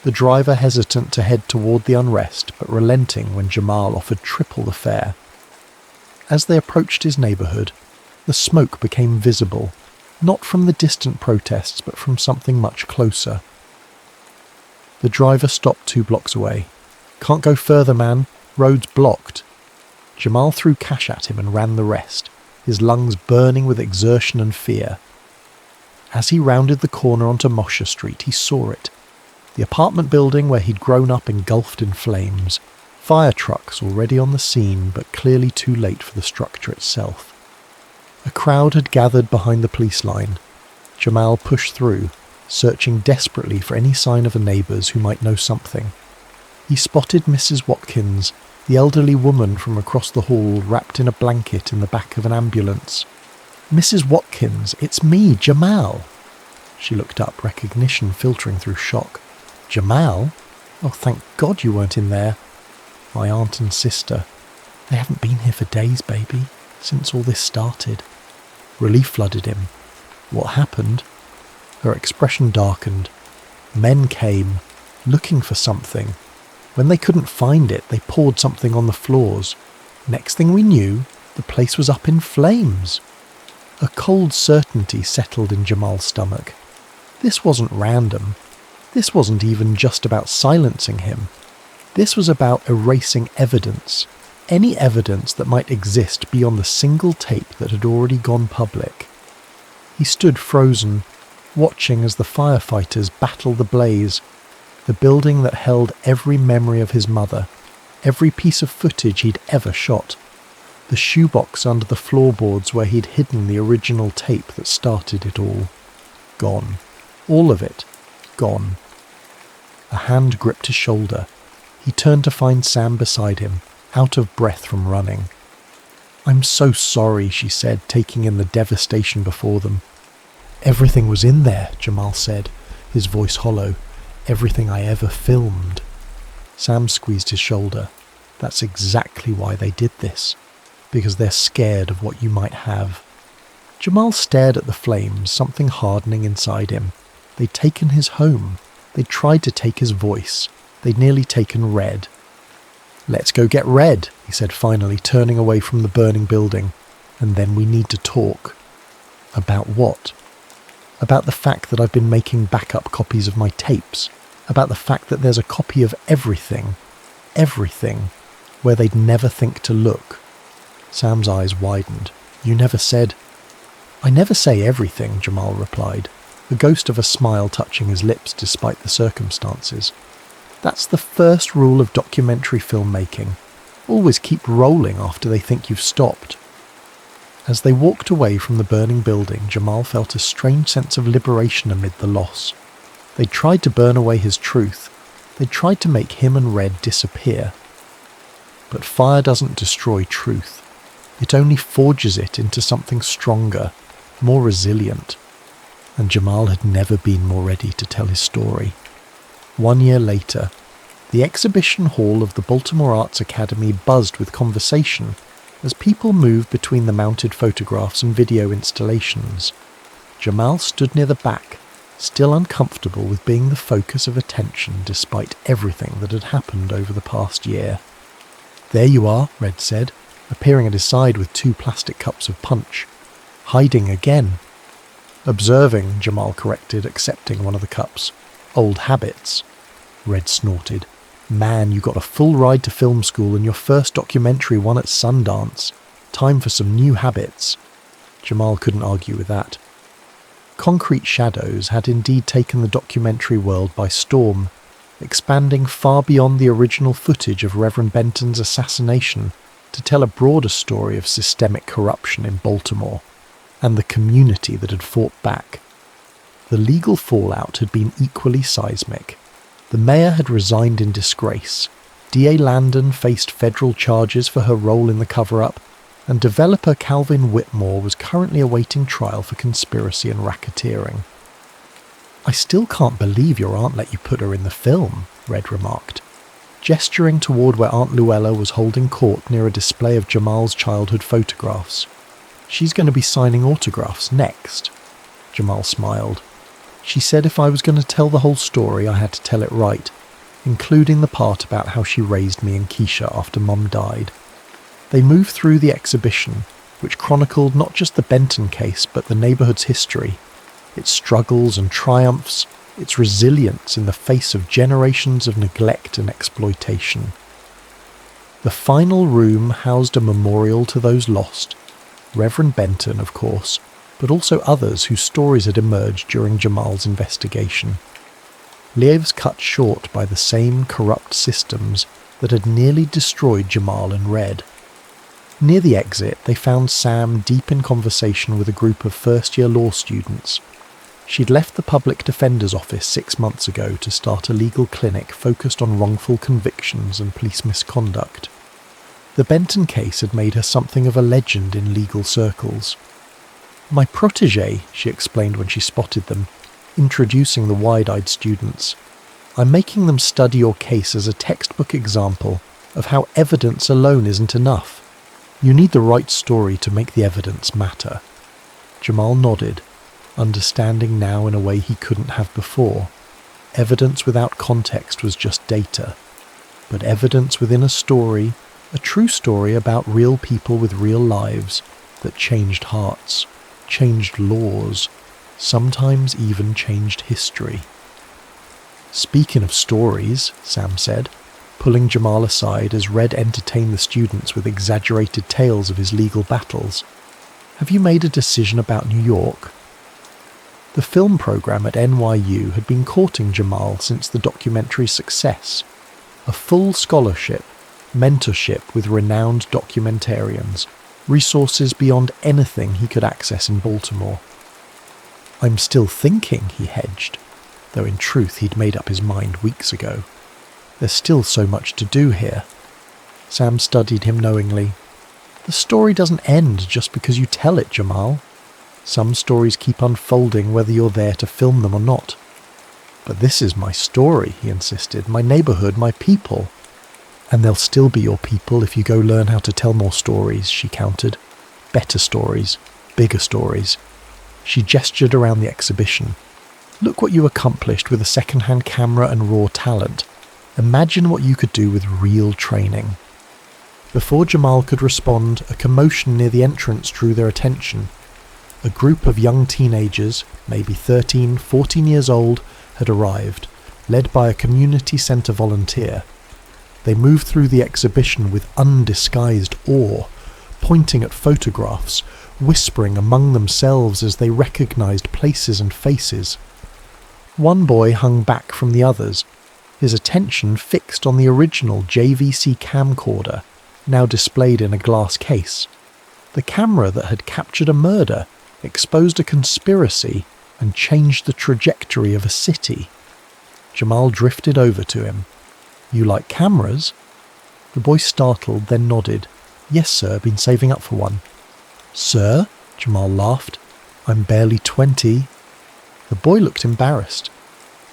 the driver hesitant to head toward the unrest, but relenting when Jamal offered triple the fare. As they approached his neighbourhood, the smoke became visible, not from the distant protests, but from something much closer. The driver stopped 2 blocks away. "Can't go further, man. Road's blocked." Jamal threw cash at him and ran the rest, his lungs burning with exertion and fear. As he rounded the corner onto Mosher Street, he saw it. The apartment building where he'd grown up engulfed in flames. Fire trucks already on the scene, but clearly too late for the structure itself. A crowd had gathered behind the police line. Jamal pushed through, searching desperately for any sign of the neighbours who might know something. He spotted Mrs. Watkins, the elderly woman from across the hall, wrapped in a blanket in the back of an ambulance. "Mrs. Watkins, it's me, Jamal." She looked up, recognition filtering through shock. "Jamal? Oh, thank God you weren't in there." "My aunt and sister. They haven't been here for days, baby, since all this started." Relief flooded him. What happened? Her expression darkened. Men came, looking for something. When they couldn't find it, they poured something on the floors. Next thing we knew, the place was up in flames. A cold certainty settled in Jamal's stomach. This wasn't random. This wasn't even just about silencing him. This was about erasing evidence. Any evidence that might exist beyond the single tape that had already gone public. He stood frozen, watching as the firefighters battled the blaze, the building that held every memory of his mother, every piece of footage he'd ever shot, the shoebox under the floorboards where he'd hidden the original tape that started it all. Gone. All of it. Gone. A hand gripped his shoulder. He turned to find Sam beside him, out of breath from running. "I'm so sorry," she said, taking in the devastation before them. "Everything was in there," Jamal said, his voice hollow. "Everything I ever filmed." Sam squeezed his shoulder. That's exactly why they did this. Because they're scared of what you might have. Jamal stared at the flames, something hardening inside him. They'd taken his home. They'd tried to take his voice. They'd nearly taken Red. "Let's go get Red," he said finally, turning away from the burning building. "And then we need to talk." "About what?" "About the fact that I've been making backup copies of my tapes. About the fact that there's a copy of everything, where they'd never think to look." Sam's eyes widened. "You never said—" "I never say everything," Jamal replied, the ghost of a smile touching his lips despite the circumstances. "That's the first rule of documentary filmmaking. Always keep rolling after they think you've stopped." As they walked away from the burning building, Jamal felt a strange sense of liberation amid the loss. They'd tried to burn away his truth. They'd tried to make him and Red disappear. But fire doesn't destroy truth. It only forges it into something stronger, more resilient. And Jamal had never been more ready to tell his story. 1 year later, the exhibition hall of the Baltimore Arts Academy buzzed with conversation as people moved between the mounted photographs and video installations. Jamal stood near the back, still uncomfortable with being the focus of attention despite everything that had happened over the past year. "There you are," Red said, appearing at his side with 2 plastic cups of punch. "Hiding again." "Observing," Jamal corrected, accepting one of the cups. "Old habits." Red snorted. "Man, you got a full ride to film school and your first documentary won at Sundance. Time for some new habits." Jamal couldn't argue with that. Concrete Shadows had indeed taken the documentary world by storm, expanding far beyond the original footage of Reverend Benton's assassination to tell a broader story of systemic corruption in Baltimore, and the community that had fought back. The legal fallout had been equally seismic. The mayor had resigned in disgrace, DA Landon faced federal charges for her role in the cover-up, and developer Calvin Whitmore was currently awaiting trial for conspiracy and racketeering. "I still can't believe your aunt let you put her in the film," Red remarked, gesturing toward where Aunt Luella was holding court near a display of Jamal's childhood photographs. "She's going to be signing autographs next." Jamal smiled. "She said if I was going to tell the whole story, I had to tell it right, including the part about how she raised me and Keisha after Mom died." They moved through the exhibition, which chronicled not just the Benton case but the neighborhood's history, its struggles and triumphs, its resilience in the face of generations of neglect and exploitation. The final room housed a memorial to those lost, Reverend Benton, of course, but also others whose stories had emerged during Jamal's investigation. Lives cut short by the same corrupt systems that had nearly destroyed Jamal and Red. Near the exit, they found Sam deep in conversation with a group of first-year law students. She'd left the public defender's office 6 months ago to start a legal clinic focused on wrongful convictions and police misconduct. The Benton case had made her something of a legend in legal circles. "My protégé," she explained when she spotted them, introducing the wide-eyed students. "I'm making them study your case as a textbook example of how evidence alone isn't enough. You need the right story to make the evidence matter." Jamal nodded, understanding now in a way he couldn't have before. Evidence without context was just data. But evidence within a story, a true story about real people with real lives that changed hearts, changed laws, sometimes even changed history. "Speaking of stories," Sam said, pulling Jamal aside as Red entertained the students with exaggerated tales of his legal battles. "Have you made a decision about New York?" The film program at NYU had been courting Jamal since the documentary's success. A full scholarship, mentorship with renowned documentarians, resources beyond anything he could access in Baltimore. "I'm still thinking," he hedged, though in truth he'd made up his mind weeks ago. "There's still so much to do here." Sam studied him knowingly. "The story doesn't end just because you tell it, Jamal. Some stories keep unfolding whether you're there to film them or not." "But this is my story," he insisted. "My neighborhood, my people." "And they'll still be your people if you go learn how to tell more stories," she countered. "Better stories, bigger stories." She gestured around the exhibition. "Look what you accomplished with a second-hand camera and raw talent. Imagine what you could do with real training." Before Jamal could respond, a commotion near the entrance drew their attention. A group of young teenagers, maybe 13, 14 years old, had arrived, led by a community centre volunteer. They moved through the exhibition with undisguised awe, pointing at photographs, whispering among themselves as they recognised places and faces. One boy hung back from the others, his attention fixed on the original JVC camcorder, now displayed in a glass case. The camera that had captured a murder, exposed a conspiracy, and changed the trajectory of a city. Jamal drifted over to him. "You like cameras?" The boy startled, then nodded. "Yes, sir, been saving up for one." "Sir?" Jamal laughed. "I'm barely 20. The boy looked embarrassed.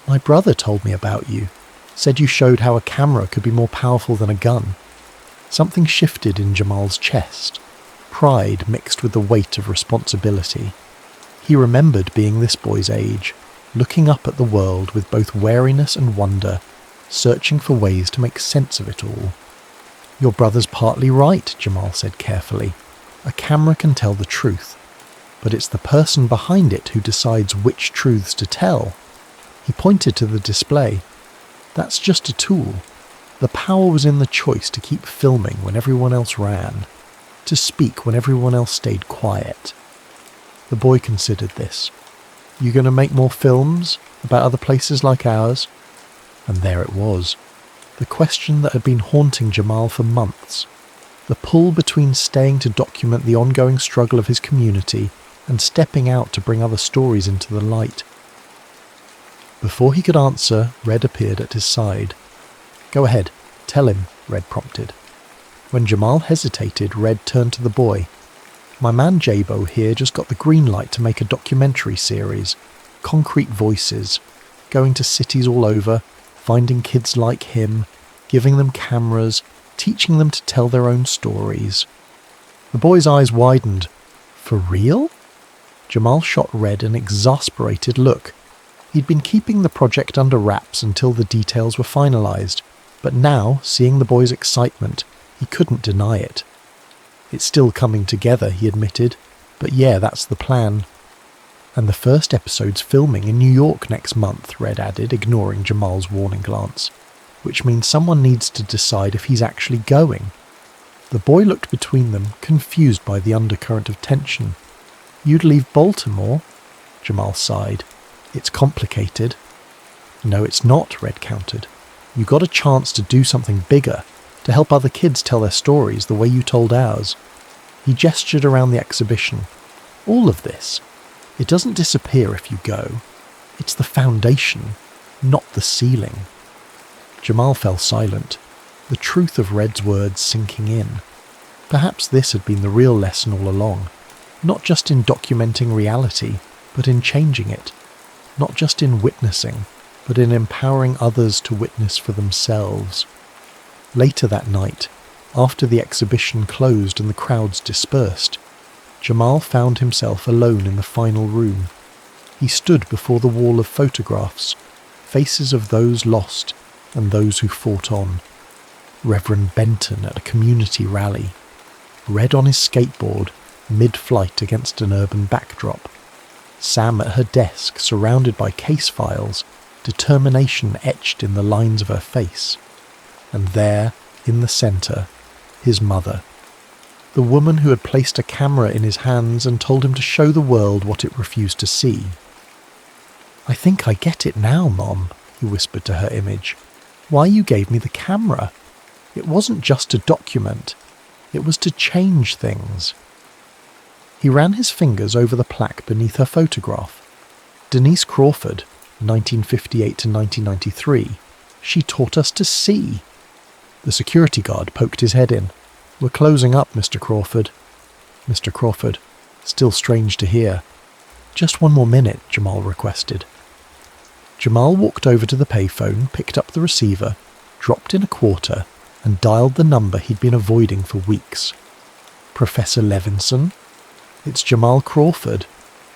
"My brother told me about you. Said you showed how a camera could be more powerful than a gun." Something shifted in Jamal's chest. Pride mixed with the weight of responsibility. He remembered being this boy's age, looking up at the world with both wariness and wonder, searching for ways to make sense of it all. "Your brother's partly right," Jamal said carefully. "A camera can tell the truth, but it's the person behind it who decides which truths to tell." He pointed to the display. "That's just a tool. The power was in the choice to keep filming when everyone else ran, to speak when everyone else stayed quiet." The boy considered this. "You going to make more films about other places like ours?" And there it was. The question that had been haunting Jamal for months. The pull between staying to document the ongoing struggle of his community and stepping out to bring other stories into the light. Before he could answer, Red appeared at his side. "Go ahead, tell him," Red prompted. When Jamal hesitated, Red turned to the boy. "My man Jabo here just got the green light to make a documentary series. Concrete voices. Going to cities all over, finding kids like him, giving them cameras, teaching them to tell their own stories." The boy's eyes widened. "For real?" Jamal shot Red an exasperated look. He'd been keeping the project under wraps until the details were finalised, but now, seeing the boy's excitement, he couldn't deny it. "It's still coming together," he admitted, "but yeah, that's the plan." "And the first episode's filming in New York next month," Red added, ignoring Jamal's warning glance. "Which means someone needs to decide if he's actually going." The boy looked between them, confused by the undercurrent of tension. "You'd leave Baltimore?" Jamal sighed. "It's complicated." "No, it's not," Red countered. "You got a chance to do something bigger, to help other kids tell their stories the way you told ours." He gestured around the exhibition. "All of this. It doesn't disappear if you go. It's the foundation, not the ceiling." Jamal fell silent, the truth of Red's words sinking in. Perhaps this had been the real lesson all along, not just in documenting reality, but in changing it. Not just in witnessing, but in empowering others to witness for themselves. Later that night, after the exhibition closed and the crowds dispersed, Jamal found himself alone in the final room. He stood before the wall of photographs, faces of those lost and those who fought on. Reverend Benton at a community rally, Red on his skateboard, mid-flight against an urban backdrop. Sam at her desk, surrounded by case files, determination etched in the lines of her face. And there, in the centre, his mother. The woman who had placed a camera in his hands and told him to show the world what it refused to see. "I think I get it now, Mom," he whispered to her image. "Why you gave me the camera. It wasn't just to document. It was to change things." He ran his fingers over the plaque beneath her photograph. Denise Crawford, 1958 to 1993. She taught us to see. The security guard poked his head in. "We're closing up, Mr. Crawford." Mr. Crawford, still strange to hear. "Just one more minute," Jamal requested. Jamal walked over to the payphone, picked up the receiver, dropped in a quarter, and dialed the number he'd been avoiding for weeks. Professor Levinson? It's Jamal Crawford,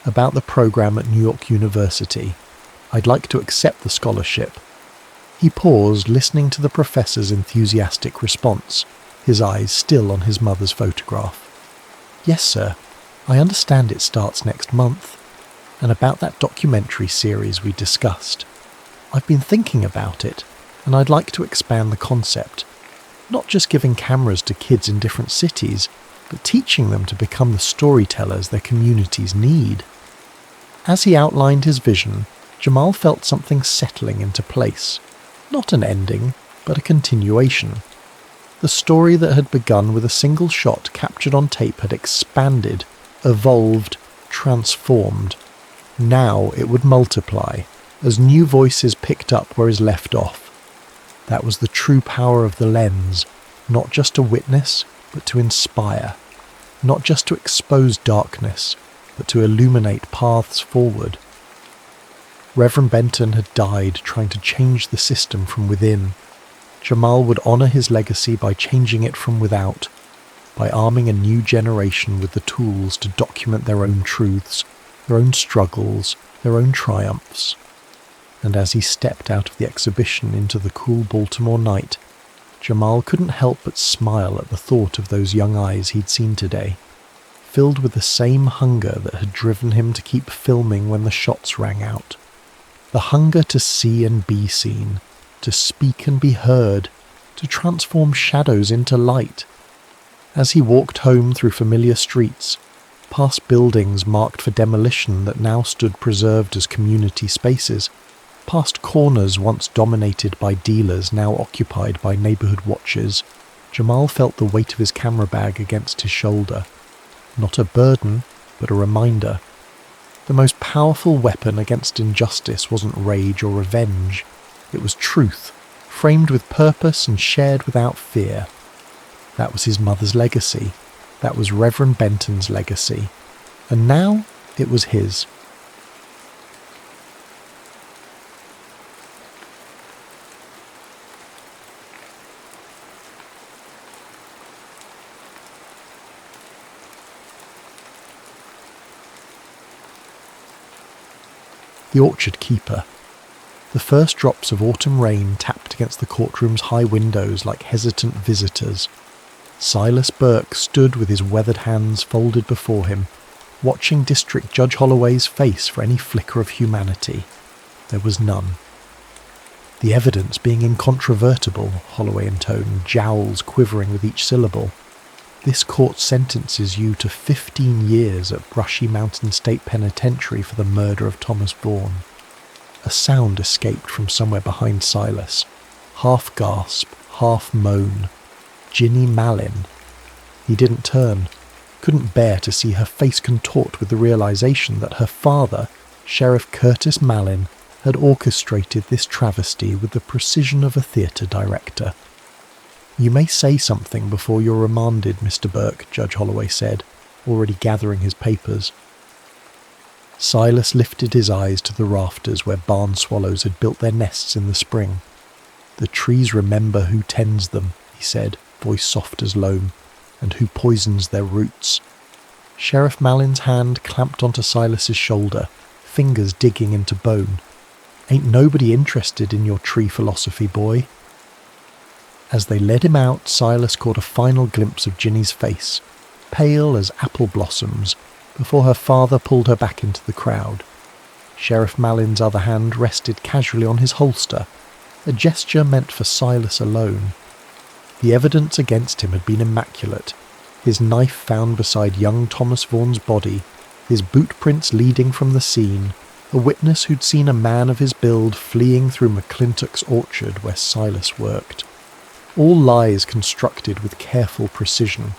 about the program at New York University. I'd like to accept the scholarship. He paused, listening to the professor's enthusiastic response, his eyes still on his mother's photograph. Yes, sir. I understand it starts next month, and about that documentary series we discussed. I've been thinking about it, and I'd like to expand the concept. Not just giving cameras to kids in different cities, but teaching them to become the storytellers their communities need. As he outlined his vision, Jamal felt something settling into place. Not an ending, but a continuation. The story that had begun with a single shot captured on tape had expanded, evolved, transformed. Now it would multiply, as new voices picked up where his left off. That was the true power of the lens, not just to witness, but to inspire. Not just to expose darkness, but to illuminate paths forward. Reverend Benton had died trying to change the system from within. Jamal would honour his legacy by changing it from without, by arming a new generation with the tools to document their own truths, their own struggles, their own triumphs. And as he stepped out of the exhibition into the cool Baltimore night, Jamal couldn't help but smile at the thought of those young eyes he'd seen today, filled with the same hunger that had driven him to keep filming when the shots rang out. The hunger to see and be seen, to speak and be heard, to transform shadows into light. As he walked home through familiar streets, past buildings marked for demolition that now stood preserved as community spaces, past corners once dominated by dealers now occupied by neighbourhood watchers, Jamal felt the weight of his camera bag against his shoulder. Not a burden, but a reminder. The most powerful weapon against injustice wasn't rage or revenge. It was truth, framed with purpose and shared without fear. That was his mother's legacy. That was Reverend Benton's legacy. And now it was his. The orchard keeper. The first drops of autumn rain tapped against the courtroom's high windows like hesitant visitors. Silas Burke stood with his weathered hands folded before him, watching District Judge Holloway's face for any flicker of humanity. There was none. The evidence being incontrovertible, Holloway intoned, jowls quivering with each syllable. This court sentences you to 15 years at Brushy Mountain State Penitentiary for the murder of Thomas Vaughan. A sound escaped from somewhere behind Silas. Half gasp, half moan. Ginny Mallin. He didn't turn. Couldn't bear to see her face contort with the realization that her father, Sheriff Curtis Mallin, had orchestrated this travesty with the precision of a theatre director. You may say something before you're remanded, Mr. Burke, Judge Holloway said, already gathering his papers. Silas lifted his eyes to the rafters where barn swallows had built their nests in the spring. The trees remember who tends them, he said, voice soft as loam, and who poisons their roots. Sheriff Mallin's hand clamped onto Silas's shoulder, fingers digging into bone. Ain't nobody interested in your tree philosophy, boy. As they led him out, Silas caught a final glimpse of Ginny's face, pale as apple blossoms, before her father pulled her back into the crowd. Sheriff Mallin's other hand rested casually on his holster, a gesture meant for Silas alone. The evidence against him had been immaculate, his knife found beside young Thomas Vaughan's body, his boot prints leading from the scene, a witness who'd seen a man of his build fleeing through McClintock's orchard where Silas worked. All lies constructed with careful precision.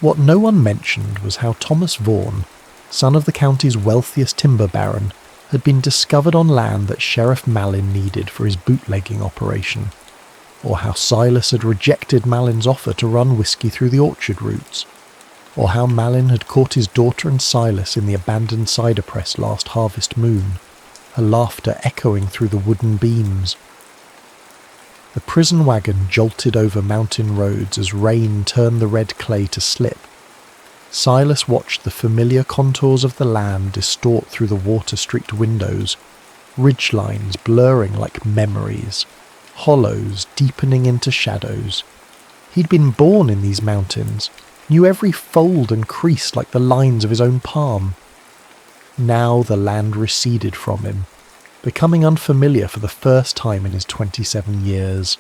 What no one mentioned was how Thomas Vaughan, son of the county's wealthiest timber baron, had been discovered on land that Sheriff Mallin needed for his bootlegging operation, or how Silas had rejected Mallin's offer to run whiskey through the orchard routes, or how Mallin had caught his daughter and Silas in the abandoned cider press last harvest moon. her laughter echoing through the wooden beams. The prison wagon jolted over mountain roads as rain turned the red clay to slip. Silas watched the familiar contours of the land distort through the water-streaked windows, ridgelines blurring like memories, hollows deepening into shadows. He'd been born in these mountains, knew every fold and crease like the lines of his own palm. Now the land receded from him, becoming unfamiliar for the first time in his 27 years.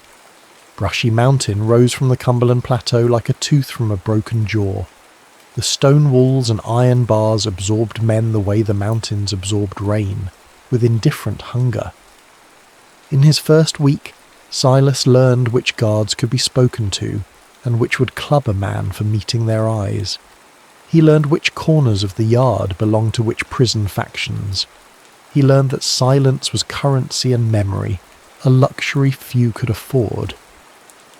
Brushy Mountain rose from the Cumberland Plateau like a tooth from a broken jaw. The stone walls and iron bars absorbed men the way the mountains absorbed rain, with indifferent hunger. In his first week, Silas learned which guards could be spoken to, and which would club a man for meeting their eyes. He learned which corners of the yard belonged to which prison factions. He learned that silence was currency and memory, a luxury few could afford.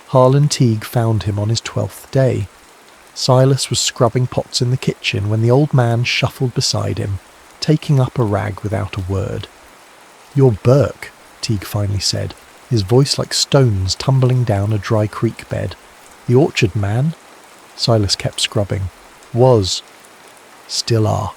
Harlan Teague found him on his 12th day. Silas was scrubbing pots in the kitchen when the old man shuffled beside him, taking up a rag without a word. "You're Burke," Teague finally said, his voice like stones tumbling down a dry creek bed. "The orchard man?" Silas kept scrubbing. "Was. Still are."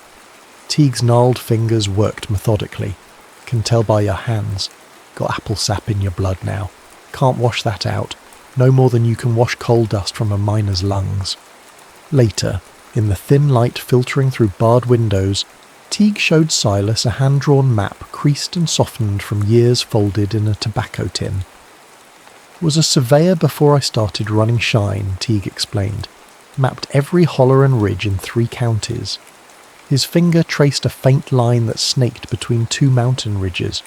Teague's gnarled fingers worked methodically. "Can tell by your hands. Got apple sap in your blood now. Can't wash that out. No more than you can wash coal dust from a miner's lungs." Later, in the thin light filtering through barred windows, Teague showed Silas a hand-drawn map creased and softened from years folded in a tobacco tin. "Was a surveyor before I started running Shine," Teague explained. "Mapped every holler and ridge in 3 counties. His finger traced a faint line that snaked between 2 mountain ridges.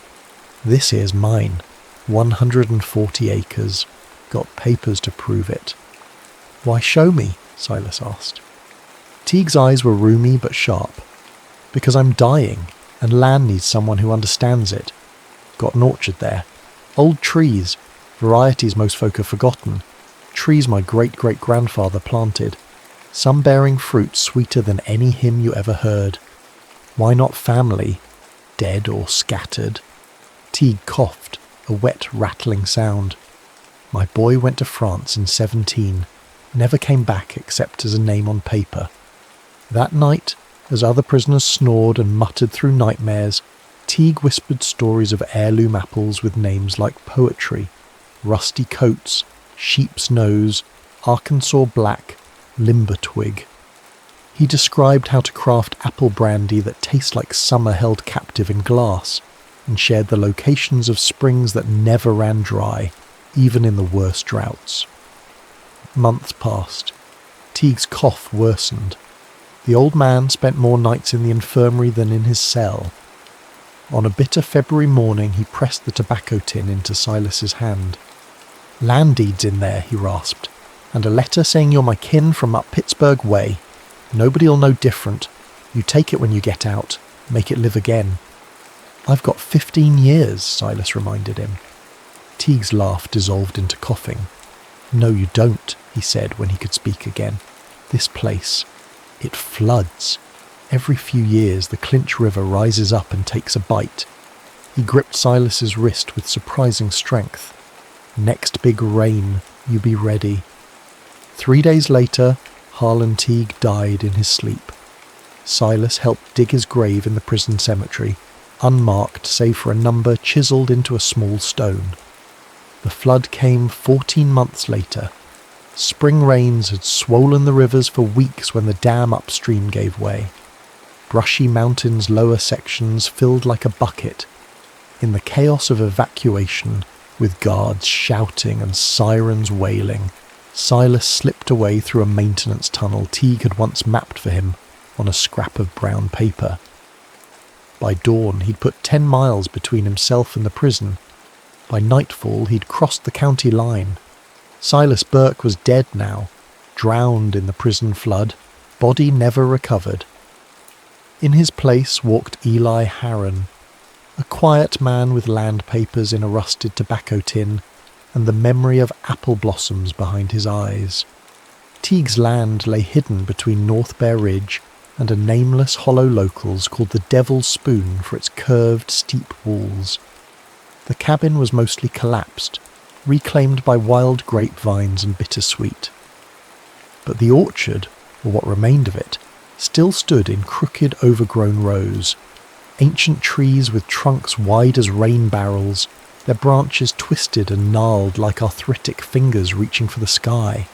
This here's mine. 140 acres. Got papers to prove it." "Why show me?" Silas asked. Teague's eyes were roomy but sharp. "Because I'm dying, and land needs someone who understands it. Got an orchard there. Old trees, varieties most folk have forgotten. Trees my great-great-grandfather planted. Some bearing fruit sweeter than any hymn you ever heard. Why not family, dead or scattered?" Teague coughed, a wet, rattling sound. "My boy went to France in 17, never came back except as a name on paper." That night, as other prisoners snored and muttered through nightmares, Teague whispered stories of heirloom apples with names like poetry, rusty coats, sheep's nose, Arkansas black, limber twig. He described how to craft apple brandy that tastes like summer held captive in glass, and shared the locations of springs that never ran dry, even in the worst droughts. Months passed. Teague's cough worsened. The old man spent more nights in the infirmary than in his cell. On a bitter February morning he pressed the tobacco tin into Silas's hand. "Land deeds in there," he rasped, "and a letter saying you're my kin from up Pittsburgh way. Nobody'll know different. You take it when you get out. Make it live again." "I've got 15 years, Silas reminded him. Teague's laugh dissolved into coughing. "No, you don't," he said when he could speak again. "This place, it floods. Every few years the Clinch River rises up and takes a bite." He gripped Silas's wrist with surprising strength. "Next big rain, you be ready." 3 days later, Harlan Teague died in his sleep. Silas helped dig his grave in the prison cemetery, unmarked save for a number chiselled into a small stone. The flood came 14 months later. Spring rains had swollen the rivers for weeks when the dam upstream gave way. Brushy Mountain's lower sections filled like a bucket. In the chaos of evacuation, with guards shouting and sirens wailing, Silas slipped away through a maintenance tunnel Teague had once mapped for him on a scrap of brown paper. By dawn he'd put 10 miles between himself and the prison. By nightfall he'd crossed the county line. Silas Burke was dead now, drowned in the prison flood, body never recovered. In his place walked Eli Harron, a quiet man with land papers in a rusted tobacco tin and the memory of apple blossoms behind his eyes. Teague's land lay hidden between North Bear Ridge and a nameless hollow locals called the Devil's Spoon for its curved, steep walls. The cabin was mostly collapsed, reclaimed by wild grapevines and bittersweet. But the orchard, or what remained of it, still stood in crooked, overgrown rows. Ancient trees with trunks wide as rain barrels, their branches twisted and gnarled like arthritic fingers reaching for the sky.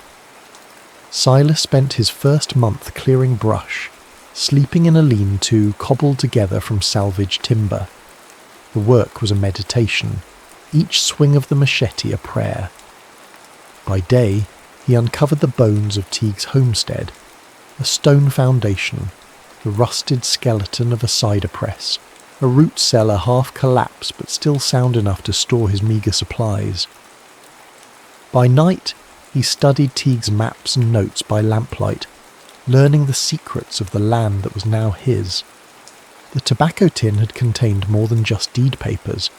Silas spent his first month clearing brush, sleeping in a lean-to cobbled together from salvaged timber. The work was a meditation, each swing of the machete a prayer. By day, he uncovered the bones of Teague's homestead, a stone foundation, the rusted skeleton of a cider press, a root cellar half collapsed but still sound enough to store his meagre supplies. By night, he studied Teague's maps and notes by lamplight, learning the secrets of the land that was now his. The tobacco tin had contained more than just deed papers.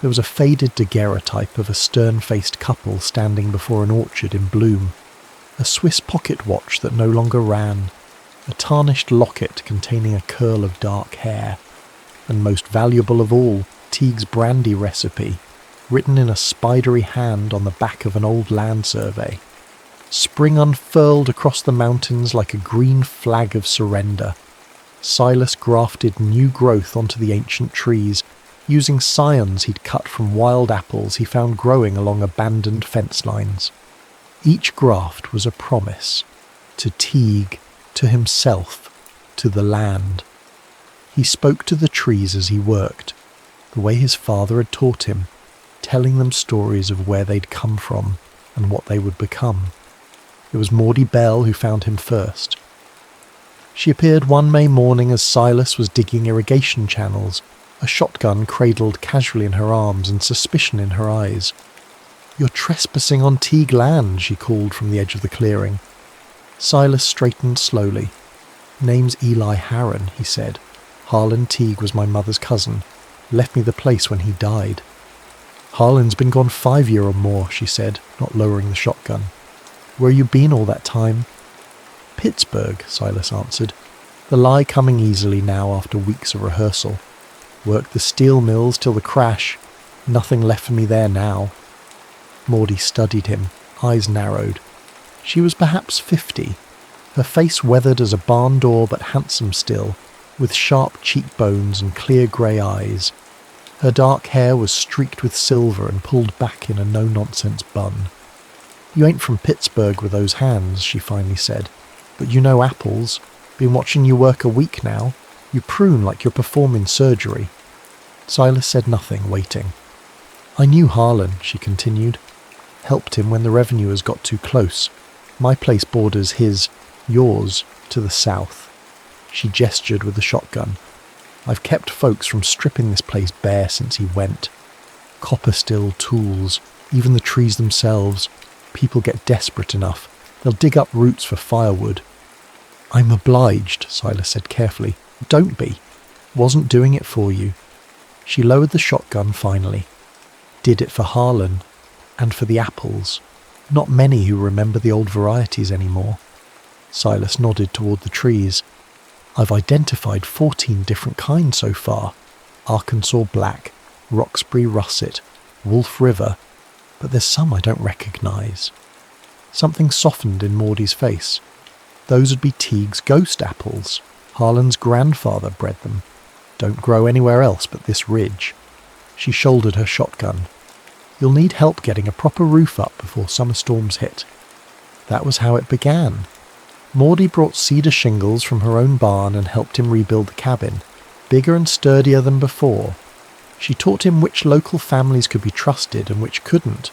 There was a faded daguerreotype of a stern-faced couple standing before an orchard in bloom, a Swiss pocket watch that no longer ran, a tarnished locket containing a curl of dark hair, and most valuable of all, Teague's brandy recipe, written in a spidery hand on the back of an old land survey. Spring unfurled across the mountains like a green flag of surrender. Silas grafted new growth onto the ancient trees, using scions he'd cut from wild apples he found growing along abandoned fence lines. Each graft was a promise, to Teague, to himself, to the land. He spoke to the trees as he worked, the way his father had taught him, telling them stories of where they'd come from and what they would become. It was Maudie Bell who found him first. She appeared one May morning as Silas was digging irrigation channels, a shotgun cradled casually in her arms and suspicion in her eyes. "You're trespassing on Teague land," she called from the edge of the clearing. Silas straightened slowly. "Name's Eli Harron," he said. "Harlan Teague was my mother's cousin. Left me the place when he died." "Harlan's been gone 5 years or more," she said, not lowering the shotgun. "Where you been all that time?" "Pittsburgh," Silas answered, the lie coming easily now after weeks of rehearsal. "Worked the steel mills till the crash. Nothing left for me there now." Maudie studied him, eyes narrowed. She was perhaps 50, her face weathered as a barn door but handsome still, with sharp cheekbones and clear grey eyes. Her dark hair was streaked with silver and pulled back in a no-nonsense bun. "You ain't from Pittsburgh with those hands," she finally said. "But you know apples. Been watching you work a week now. You prune like you're performing surgery." Silas said nothing, waiting. "I knew Harlan," she continued. "Helped him when the revenuers got too close. My place borders his, yours, to the south." She gestured with the shotgun. "I've kept folks from stripping this place bare since he went. Copper still, tools, even the trees themselves. People get desperate enough. They'll dig up roots for firewood." "I'm obliged," Silas said carefully. "Don't be. Wasn't doing it for you." She lowered the shotgun finally. "Did it for Harlan. And for the apples. Not many who remember the old varieties anymore." Silas nodded toward the trees. "I've identified 14 different kinds so far. Arkansas Black, Roxbury Russet, Wolf River, but there's some I don't recognize." Something softened in Maudie's face. "Those would be Teague's ghost apples. Harlan's grandfather bred them. Don't grow anywhere else but this ridge." She shouldered her shotgun. "You'll need help getting a proper roof up before summer storms hit." That was how it began. Maudie brought cedar shingles from her own barn and helped him rebuild the cabin, bigger and sturdier than before. She taught him which local families could be trusted and which couldn't,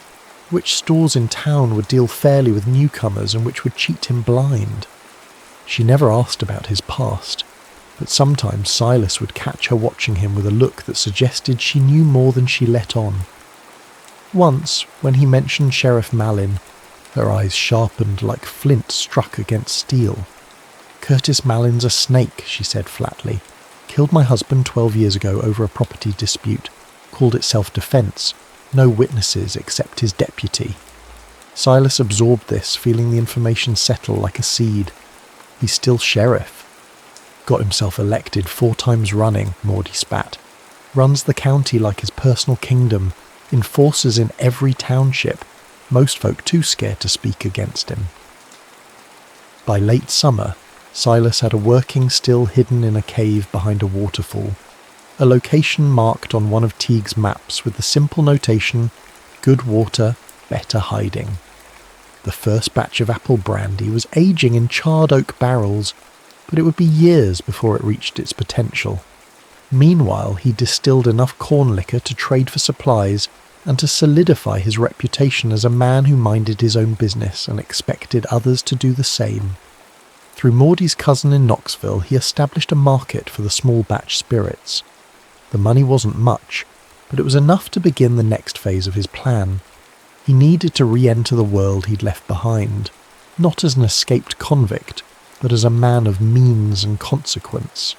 which stores in town would deal fairly with newcomers and which would cheat him blind. She never asked about his past, but sometimes Silas would catch her watching him with a look that suggested she knew more than she let on. Once, when he mentioned Sheriff Malin, her eyes sharpened like flint struck against steel. "Curtis Malin's a snake," she said flatly. "Killed my husband 12 years ago over a property dispute. Called it self-defense. No witnesses except his deputy." Silas absorbed this, feeling the information settle like a seed. "He's still sheriff." Got himself elected 4 times running, Maudie spat. Runs the county like his personal kingdom, enforces in every township, most folk too scared to speak against him. By late summer, Silas had a working still hidden in a cave behind a waterfall, a location marked on one of Teague's maps with the simple notation, "Good water, better hiding." The first batch of apple brandy was aging in charred oak barrels, but it would be years before it reached its potential. Meanwhile, he distilled enough corn liquor to trade for supplies and to solidify his reputation as a man who minded his own business and expected others to do the same. Through Maudie's cousin in Knoxville, he established a market for the small batch spirits. The money wasn't much, but it was enough to begin the next phase of his plan. He needed to re-enter the world he'd left behind, not as an escaped convict, but as a man of means and consequence.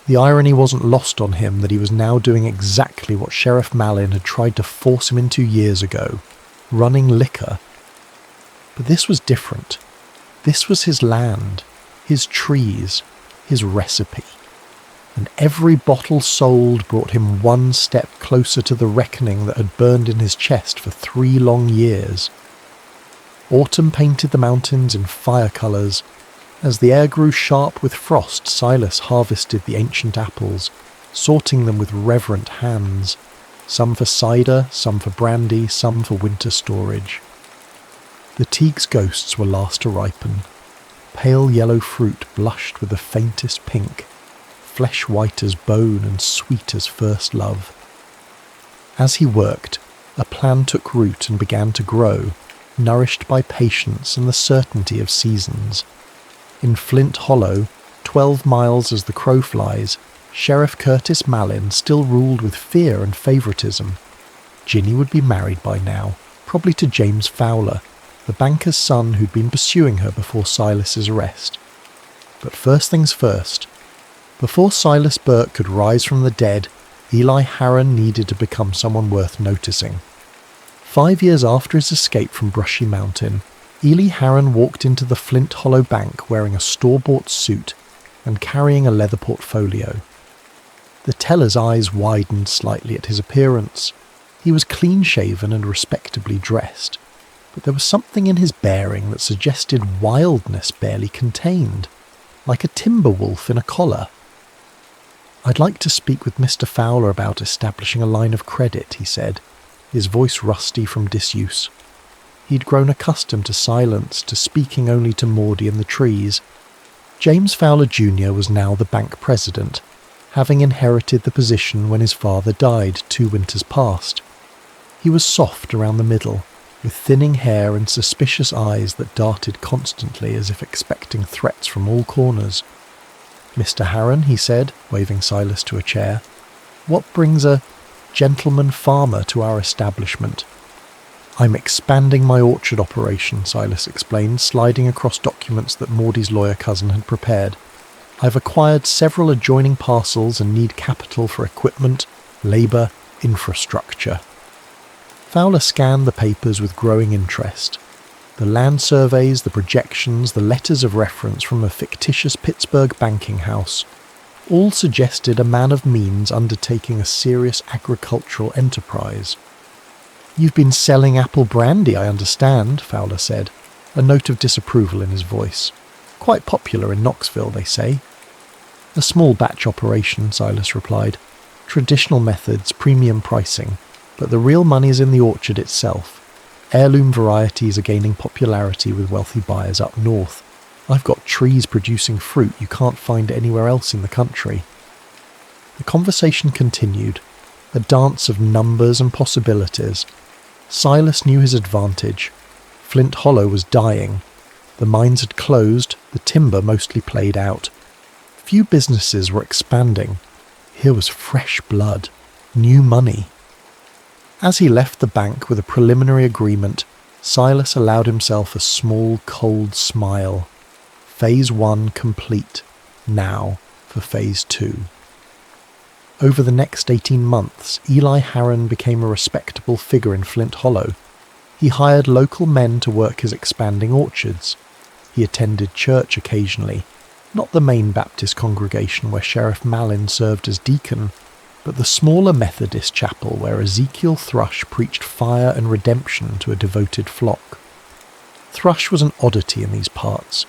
The irony wasn't lost on him that he was now doing exactly what Sheriff Malin had tried to force him into years ago, running liquor. But this was different. This was his land, his trees, his recipe. And every bottle sold brought him one step closer to the reckoning that had burned in his chest for 3 long years. Autumn painted the mountains in fire colours. As the air grew sharp with frost, Silas harvested the ancient apples, sorting them with reverent hands, some for cider, some for brandy, some for winter storage. The Teague's ghosts were last to ripen. Pale yellow fruit blushed with the faintest pink, flesh white as bone and sweet as first love. As he worked, a plan took root and began to grow, nourished by patience and the certainty of seasons. In Flint Hollow, 12 miles as the crow flies, Sheriff Curtis Malin still ruled with fear and favouritism. Ginny would be married by now, probably to James Fowler, the banker's son who'd been pursuing her before Silas's arrest. But first things first. Before Silas Burke could rise from the dead, Eli Harron needed to become someone worth noticing. 5 years after his escape from Brushy Mountain, Eli Harron walked into the Flint Hollow Bank wearing a store-bought suit and carrying a leather portfolio. The teller's eyes widened slightly at his appearance. He was clean-shaven and respectably dressed, but there was something in his bearing that suggested wildness barely contained, like a timber wolf in a collar. "I'd like to speak with Mr. Fowler about establishing a line of credit," he said, his voice rusty from disuse. He'd grown accustomed to silence, to speaking only to Maudie and the trees. James Fowler Jr. was now the bank president, having inherited the position when his father died 2 winters past. He was soft around the middle, with thinning hair and suspicious eyes that darted constantly as if expecting threats from all corners. "Mr. Harron," he said, waving Silas to a chair, "what brings a gentleman farmer to our establishment?" "I'm expanding my orchard operation," Silas explained, sliding across documents that Maudie's lawyer cousin had prepared. "I've acquired several adjoining parcels and need capital for equipment, labour, infrastructure." Fowler scanned the papers with growing interest. The land surveys, the projections, the letters of reference from a fictitious Pittsburgh banking house all suggested a man of means undertaking a serious agricultural enterprise. "You've been selling apple brandy, I understand," Fowler said, a note of disapproval in his voice. "Quite popular in Knoxville, they say." "A small batch operation," Silas replied. "Traditional methods, premium pricing, but the real money's in the orchard itself. Heirloom varieties are gaining popularity with wealthy buyers up north. I've got trees producing fruit you can't find anywhere else in the country." The conversation continued, a dance of numbers and possibilities. Silas knew his advantage. Flint Hollow was dying. The mines had closed, the timber mostly played out. Few businesses were expanding. Here was fresh blood, new money. As he left the bank with a preliminary agreement, Silas allowed himself a small, cold smile. Phase 1 complete. Now for Phase 2. Over the next 18 months, Eli Harron became a respectable figure in Flint Hollow. He hired local men to work his expanding orchards. He attended church occasionally. Not the main Baptist congregation where Sheriff Malin served as deacon, but the smaller Methodist chapel where Ezekiel Thrush preached fire and redemption to a devoted flock. Thrush was an oddity in these parts,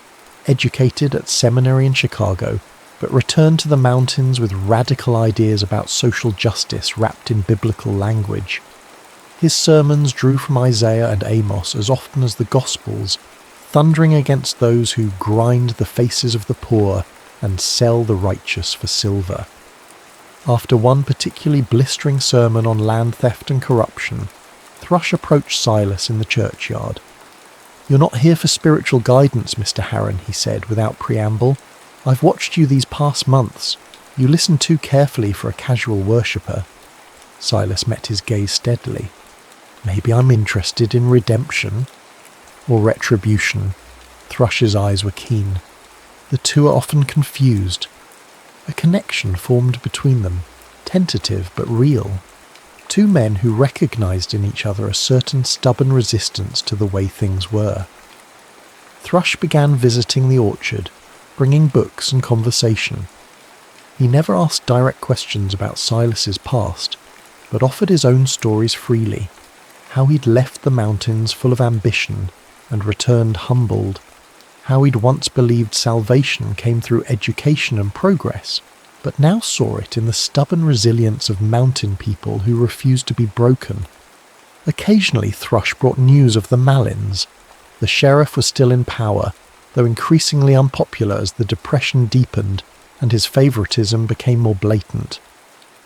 educated at seminary in Chicago, but returned to the mountains with radical ideas about social justice wrapped in biblical language. His sermons drew from Isaiah and Amos as often as the Gospels, thundering against those who grind the faces of the poor and sell the righteous for silver. After one particularly blistering sermon on land theft and corruption, Thrush approached Silas in the churchyard. "You're not here for spiritual guidance, Mr. Harron," he said without preamble. "I've watched you these past months. You listen too carefully for a casual worshipper." Silas met his gaze steadily. "Maybe I'm interested in redemption or retribution." Thrush's eyes were keen. The two are often confused. A connection formed between them, tentative but real. Two men who recognized in each other a certain stubborn resistance to the way things were. Thrush began visiting the orchard, bringing books and conversation. He never asked direct questions about Silas's past, but offered his own stories freely. How he'd left the mountains full of ambition and returned humbled. How he'd once believed salvation came through education and progress, but now saw it in the stubborn resilience of mountain people who refused to be broken. Occasionally Thrush brought news of the Malins. The sheriff was still in power, though increasingly unpopular as the Depression deepened and his favoritism became more blatant.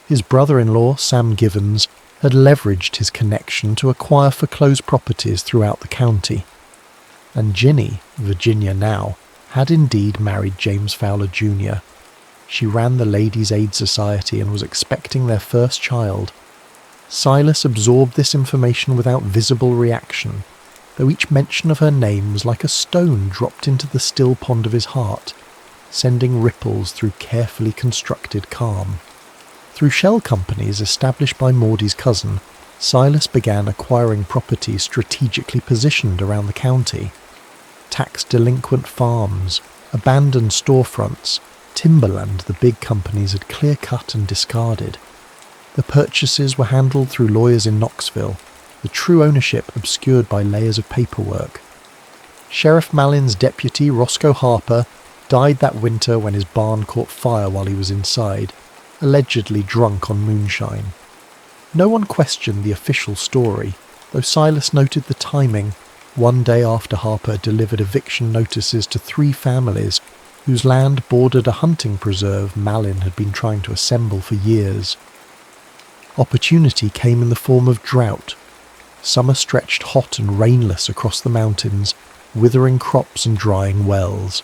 His brother-in-law, Sam Givens, had leveraged his connection to acquire foreclosed properties throughout the county. And Ginny, Virginia now, had indeed married James Fowler Jr. She ran the Ladies' Aid Society and was expecting their first child. Silas absorbed this information without visible reaction, though each mention of her name was like a stone dropped into the still pond of his heart, sending ripples through carefully constructed calm. Through shell companies established by Maudie's cousin, Silas began acquiring properties strategically positioned around the county. Tax-delinquent farms, abandoned storefronts, timberland the big companies had clear-cut and discarded. The purchases were handled through lawyers in Knoxville, the true ownership obscured by layers of paperwork. Sheriff Malin's deputy, Roscoe Harper, died that winter when his barn caught fire while he was inside, allegedly drunk on moonshine. No one questioned the official story, though Silas noted the timing, one day after Harper delivered eviction notices to 3 families whose land bordered a hunting preserve Malin had been trying to assemble for years. Opportunity came in the form of drought. Summer stretched hot and rainless across the mountains, withering crops and drying wells.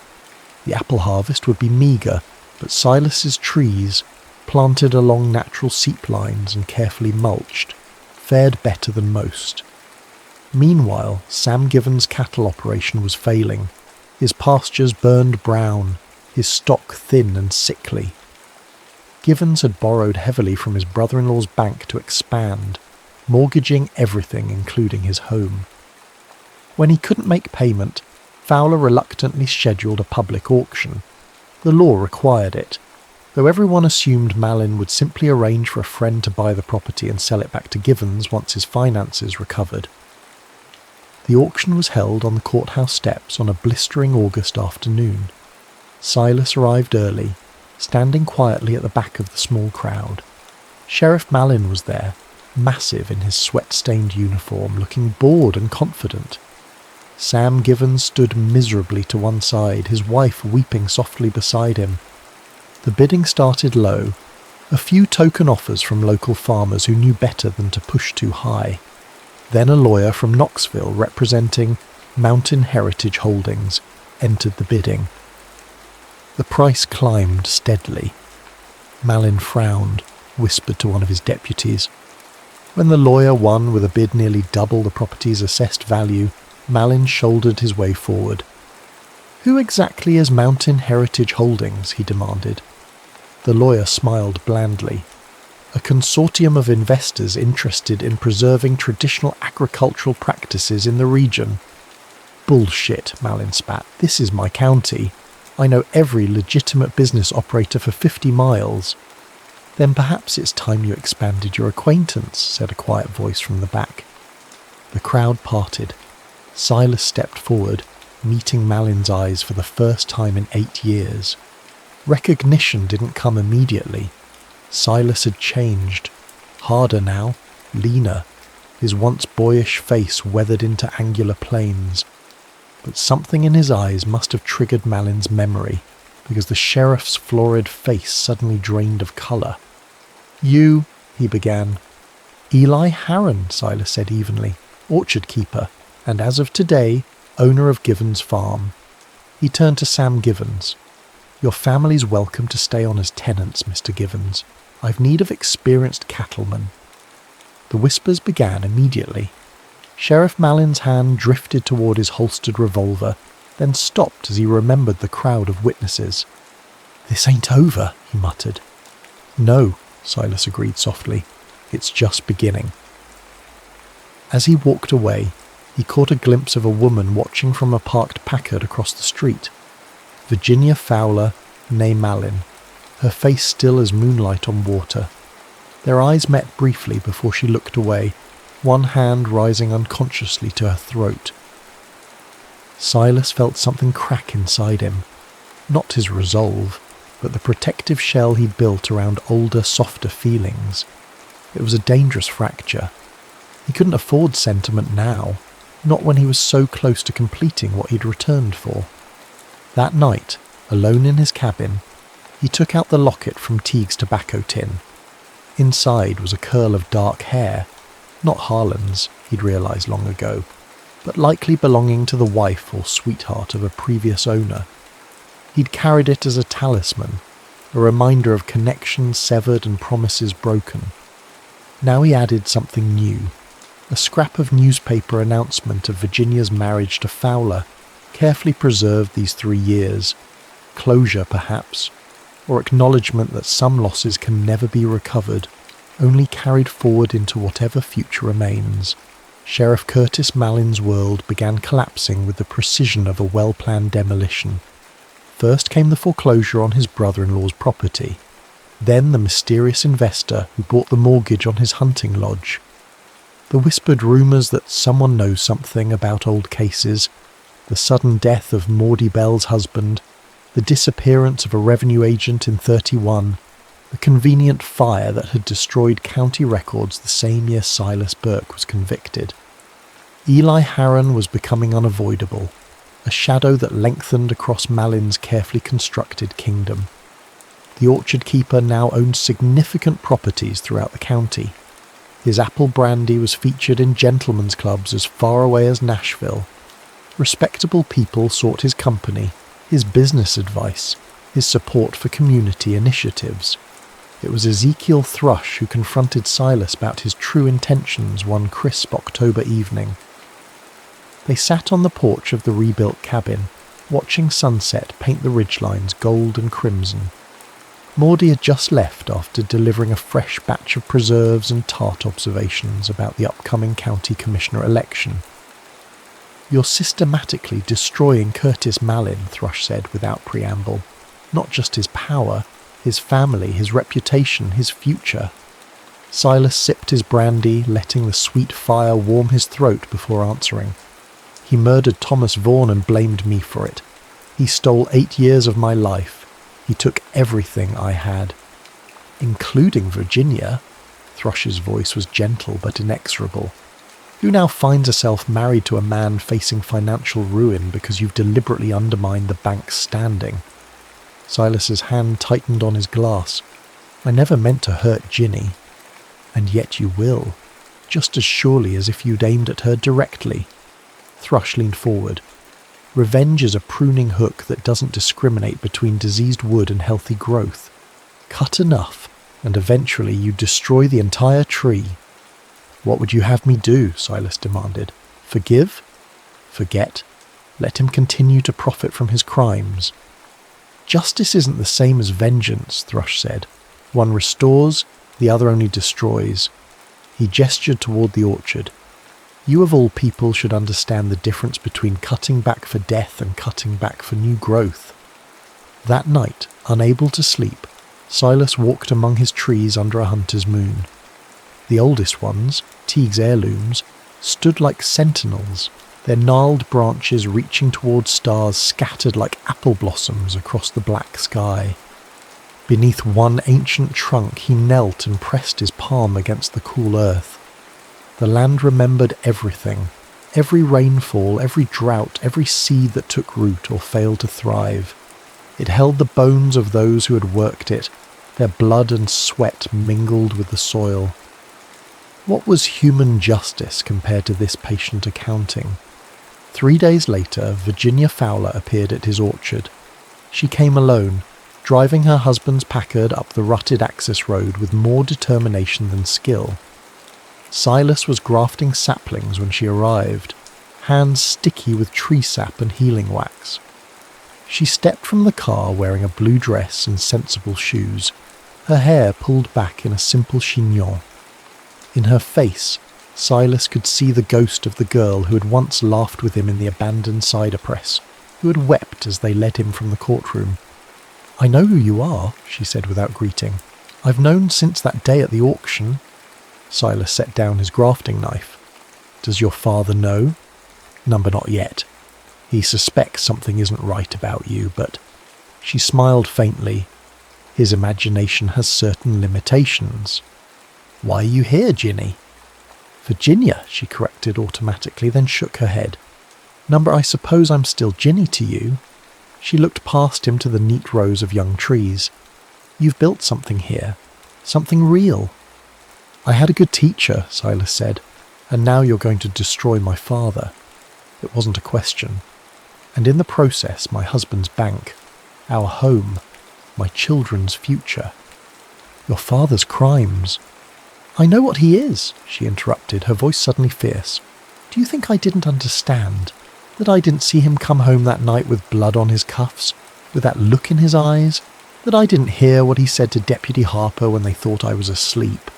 The apple harvest would be meagre, but Silas's trees, planted along natural seep lines and carefully mulched, fared better than most. Meanwhile, Sam Givens' cattle operation was failing. His pastures burned brown, his stock thin and sickly. Givens had borrowed heavily from his brother-in-law's bank to expand, mortgaging everything including his home. When he couldn't make payment, Fowler reluctantly scheduled a public auction. The law required it, though everyone assumed Malin would simply arrange for a friend to buy the property and sell it back to Givens once his finances recovered. The auction was held on the courthouse steps on a blistering August afternoon. Silas arrived early, standing quietly at the back of the small crowd. Sheriff Malin was there, massive in his sweat-stained uniform, looking bored and confident. Sam Givens stood miserably to one side, his wife weeping softly beside him. The bidding started low, a few token offers from local farmers who knew better than to push too high. Then a lawyer from Knoxville representing Mountain Heritage Holdings entered the bidding. The price climbed steadily. Malin frowned, whispered to one of his deputies. When the lawyer won with a bid nearly double the property's assessed value, Malin shouldered his way forward. "Who exactly is Mountain Heritage Holdings?" he demanded. The lawyer smiled blandly. "A consortium of investors interested in preserving traditional agricultural practices in the region." "Bullshit," Malin spat. "This is my county." I know every legitimate business operator for 50 miles. Then perhaps it's time you expanded your acquaintance, said a quiet voice from the back. The crowd parted. Silas stepped forward, meeting Malin's eyes for the first time in 8 years. Recognition didn't come immediately. Silas had changed. Harder now, leaner, his once boyish face weathered into angular planes. But something in his eyes must have triggered Malin's memory, because the sheriff's florid face suddenly drained of colour. "You," he began. "Eli Harron," Silas said evenly, "orchard keeper, and as of today, owner of Givens Farm." He turned to Sam Givens. "Your family's welcome to stay on as tenants, Mr. Givens. I've need of experienced cattlemen." The whispers began immediately. Sheriff Malin's hand drifted toward his holstered revolver, then stopped as he remembered the crowd of witnesses. "This ain't over," he muttered. "No," Silas agreed softly. "It's just beginning." As he walked away, he caught a glimpse of a woman watching from a parked Packard across the street. Virginia Fowler, née Malin, her face still as moonlight on water. Their eyes met briefly before she looked away, one hand rising unconsciously to her throat. Silas felt something crack inside him. Not his resolve, but the protective shell he'd built around older, softer feelings. It was a dangerous fracture. He couldn't afford sentiment now, not when he was so close to completing what he'd returned for. That night, alone in his cabin, he took out the locket from Teague's tobacco tin. Inside was a curl of dark hair, not Harlan's, he'd realised long ago, but likely belonging to the wife or sweetheart of a previous owner. He'd carried it as a talisman, a reminder of connections severed and promises broken. Now he added something new, a scrap of newspaper announcement of Virginia's marriage to Fowler, carefully preserved these 3 years. Closure, perhaps, or acknowledgement that some losses can never be recovered, only carried forward into whatever future remains. Sheriff Curtis Malin's world began collapsing with the precision of a well-planned demolition. First came the foreclosure on his brother-in-law's property, then the mysterious investor who bought the mortgage on his hunting lodge. The whispered rumours that someone knows something about old cases, the sudden death of Maudie Bell's husband, the disappearance of a revenue agent in 31, the convenient fire that had destroyed county records the same year Silas Burke was convicted. Eli Harron was becoming unavoidable, a shadow that lengthened across Malin's carefully constructed kingdom. The orchard keeper now owned significant properties throughout the county. His apple brandy was featured in gentlemen's clubs as far away as Nashville. Respectable people sought his company, his business advice, his support for community initiatives. It was Ezekiel Thrush who confronted Silas about his true intentions one crisp October evening. They sat on the porch of the rebuilt cabin, watching sunset paint the ridgelines gold and crimson. Maudie had just left after delivering a fresh batch of preserves and tart observations about the upcoming county commissioner election. "You're systematically destroying Curtis Malin," Thrush said without preamble. "Not just his power, his family, his reputation, his future." Silas sipped his brandy, letting the sweet fire warm his throat before answering. "He murdered Thomas Vaughan and blamed me for it. He stole 8 years of my life. He took everything I had." "Including Virginia?" Thrush's voice was gentle but inexorable. "Who now finds herself married to a man facing financial ruin because you've deliberately undermined the bank's standing?" Silas's hand tightened on his glass. "I never meant to hurt Ginny." "And yet you will, just as surely as if you'd aimed at her directly." Thrush leaned forward. "Revenge is a pruning hook that doesn't discriminate between diseased wood and healthy growth. Cut enough, and eventually you destroy the entire tree." "What would you have me do?" Silas demanded. "Forgive? Forget? Let him continue to profit from his crimes?" "Justice isn't the same as vengeance," Thrush said. "One restores, the other only destroys." He gestured toward the orchard. "You of all people should understand the difference between cutting back for death and cutting back for new growth." That night, unable to sleep, Silas walked among his trees under a hunter's moon. The oldest ones, Teague's heirlooms, stood like sentinels, their gnarled branches reaching towards stars scattered like apple blossoms across the black sky. Beneath one ancient trunk he knelt and pressed his palm against the cool earth. The land remembered everything, every rainfall, every drought, every seed that took root or failed to thrive. It held the bones of those who had worked it, their blood and sweat mingled with the soil. What was human justice compared to this patient accounting? 3 days later, Virginia Fowler appeared at his orchard. She came alone, driving her husband's Packard up the rutted access road with more determination than skill. Silas was grafting saplings when she arrived, hands sticky with tree sap and healing wax. She stepped from the car wearing a blue dress and sensible shoes, her hair pulled back in a simple chignon. In her face, Silas could see the ghost of the girl who had once laughed with him in the abandoned cider press, who had wept as they led him from the courtroom. "I know who you are," she said without greeting. "I've known since that day at the auction." Silas set down his grafting knife. "Does your father know?" "Number not yet. He suspects something isn't right about you, but..." She smiled faintly. "His imagination has certain limitations." "Why are you here, Ginny?" "Virginia," she corrected automatically, then shook her head. "Number, I suppose I'm still Ginny to you." She looked past him to the neat rows of young trees. "You've built something here. Something real." "I had a good teacher," Silas said, "and now you're going to destroy my father." It wasn't a question. "And in the process, my husband's bank, our home, my children's future. Your father's crimes." "I know what he is," she interrupted, her voice suddenly fierce. "Do you think I didn't understand? That I didn't see him come home that night with blood on his cuffs, with that look in his eyes? That I didn't hear what he said to Deputy Harper when they thought I was asleep?"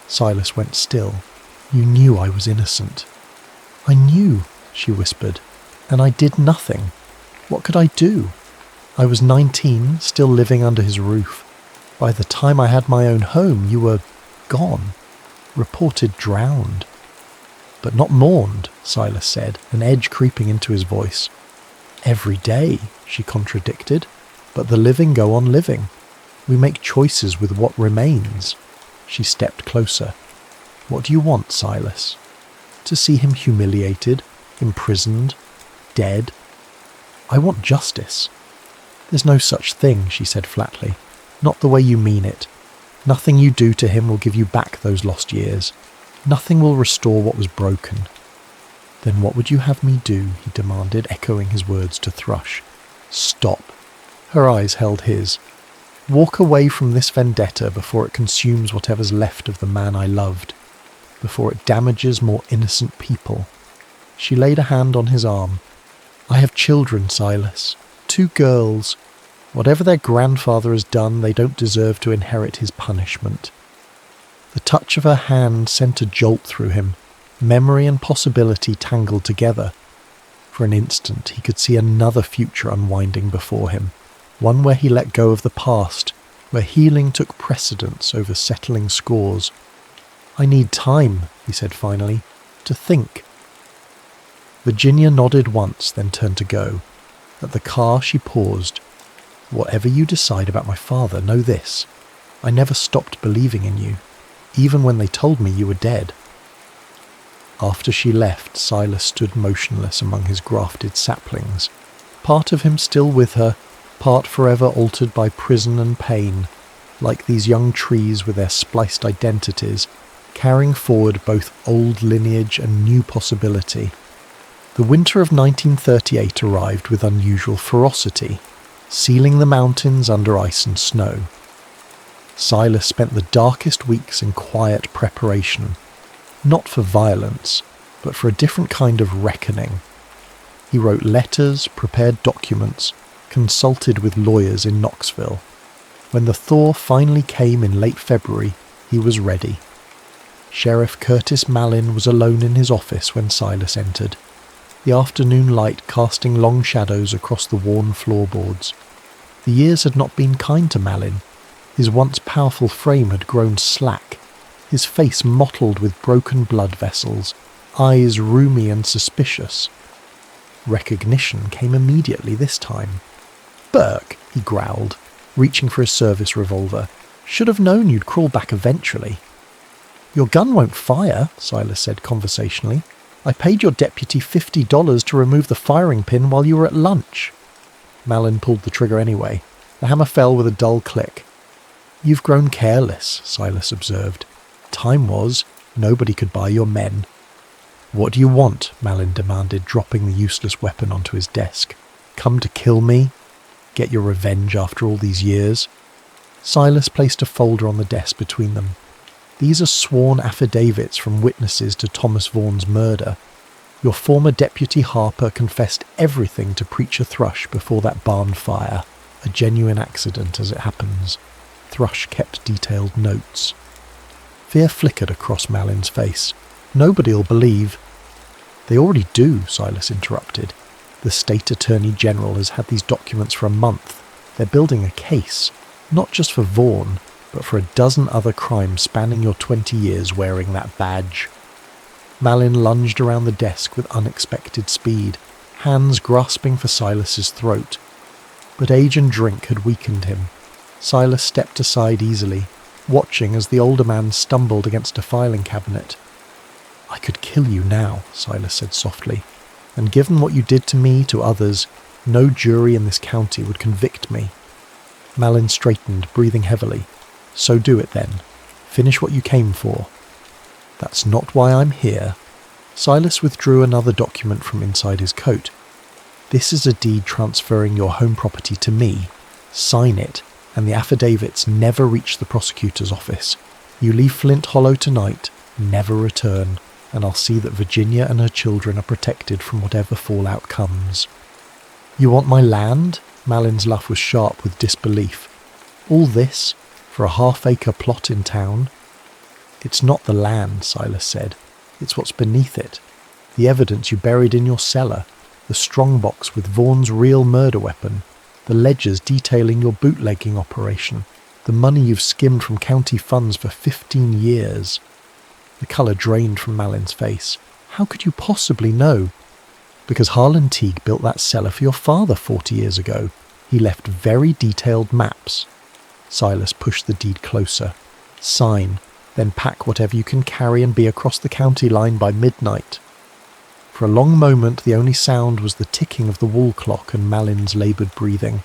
Silas went still. "You knew I was innocent." "I knew," she whispered, "and I did nothing. What could I do? I was 19, still living under his roof. By the time I had my own home, you were gone, reported drowned." "But not mourned," Silas said, an edge creeping into his voice. "Every day," she contradicted, "but the living go on living. We make choices with what remains." She stepped closer. "What do you want, Silas? To see him humiliated, imprisoned, dead? I want justice." "There's no such thing," she said flatly. "Not the way you mean it. Nothing you do to him will give you back those lost years. Nothing will restore what was broken." "Then what would you have me do?" he demanded, echoing his words to Thrush. "Stop." Her eyes held his. "Walk away from this vendetta before it consumes whatever's left of the man I loved, before it damages more innocent people." She laid a hand on his arm. "I have children, Silas. 2 girls. Whatever their grandfather has done, they don't deserve to inherit his punishment." The touch of her hand sent a jolt through him, memory and possibility tangled together. For an instant he could see another future unwinding before him, one where he let go of the past, where healing took precedence over settling scores. "I need time," he said finally, "to think." Virginia nodded once, then turned to go. At the car she paused. "Whatever you decide about my father, know this. I never stopped believing in you, even when they told me you were dead." After she left, Silas stood motionless among his grafted saplings, part of him still with her, part forever altered by prison and pain, like these young trees with their spliced identities, carrying forward both old lineage and new possibility. The winter of 1938 arrived with unusual ferocity, sealing the mountains under ice and snow. Silas spent the darkest weeks in quiet preparation, not for violence, but for a different kind of reckoning. He wrote letters, prepared documents, consulted with lawyers in Knoxville. When the thaw finally came in late February, he was ready. Sheriff Curtis Mallin was alone in his office when Silas entered, the afternoon light casting long shadows across the worn floorboards. The years had not been kind to Malin. His once powerful frame had grown slack, his face mottled with broken blood vessels, eyes rheumy and suspicious. Recognition came immediately this time. "Burke," he growled, reaching for his service revolver. "Should have known you'd crawl back eventually." "Your gun won't fire," Silas said conversationally. "I paid your deputy $50 to remove the firing pin while you were at lunch." Malin pulled the trigger anyway. The hammer fell with a dull click. "You've grown careless," Silas observed. "Time was, nobody could buy your men." "What do you want?" Malin demanded, dropping the useless weapon onto his desk. "Come to kill me? Get your revenge after all these years?" Silas placed a folder on the desk between them. "These are sworn affidavits from witnesses to Thomas Vaughan's murder. Your former deputy Harper confessed everything to Preacher Thrush before that barn fire. A genuine accident, as it happens." Thrush kept detailed notes. Fear flickered across Malin's face. "Nobody'll believe." "They already do," Silas interrupted. "The State Attorney General has had these documents for a month. They're building a case, not just for Vaughan, but for a dozen other crimes spanning your 20 years wearing that badge." Malin lunged around the desk with unexpected speed, hands grasping for Silas's throat. But age and drink had weakened him. Silas stepped aside easily, watching as the older man stumbled against a filing cabinet. "I could kill you now," Silas said softly, "and given what you did to me, to others, no jury in this county would convict me." Malin straightened, breathing heavily. "So do it then. Finish what you came for." "That's not why I'm here." Silas withdrew another document from inside his coat. "This is a deed transferring your home property to me. Sign it, and the affidavits never reach the prosecutor's office. You leave Flint Hollow tonight, never return, and I'll see that Virginia and her children are protected from whatever fallout comes." "You want my land?" Malin's laugh was sharp with disbelief. "All this for a half-acre plot in town?" "It's not the land," Silas said. "It's what's beneath it. The evidence you buried in your cellar, the strongbox with Vaughan's real murder weapon, the ledgers detailing your bootlegging operation, the money you've skimmed from county funds for 15 years. The colour drained from Malin's face. "How could you possibly know?" "Because Harlan Teague built that cellar for your father 40 years ago. He left very detailed maps." Silas pushed the deed closer. "Sign, then pack whatever you can carry and be across the county line by midnight." For a long moment the only sound was the ticking of the wall clock and Malin's laboured breathing.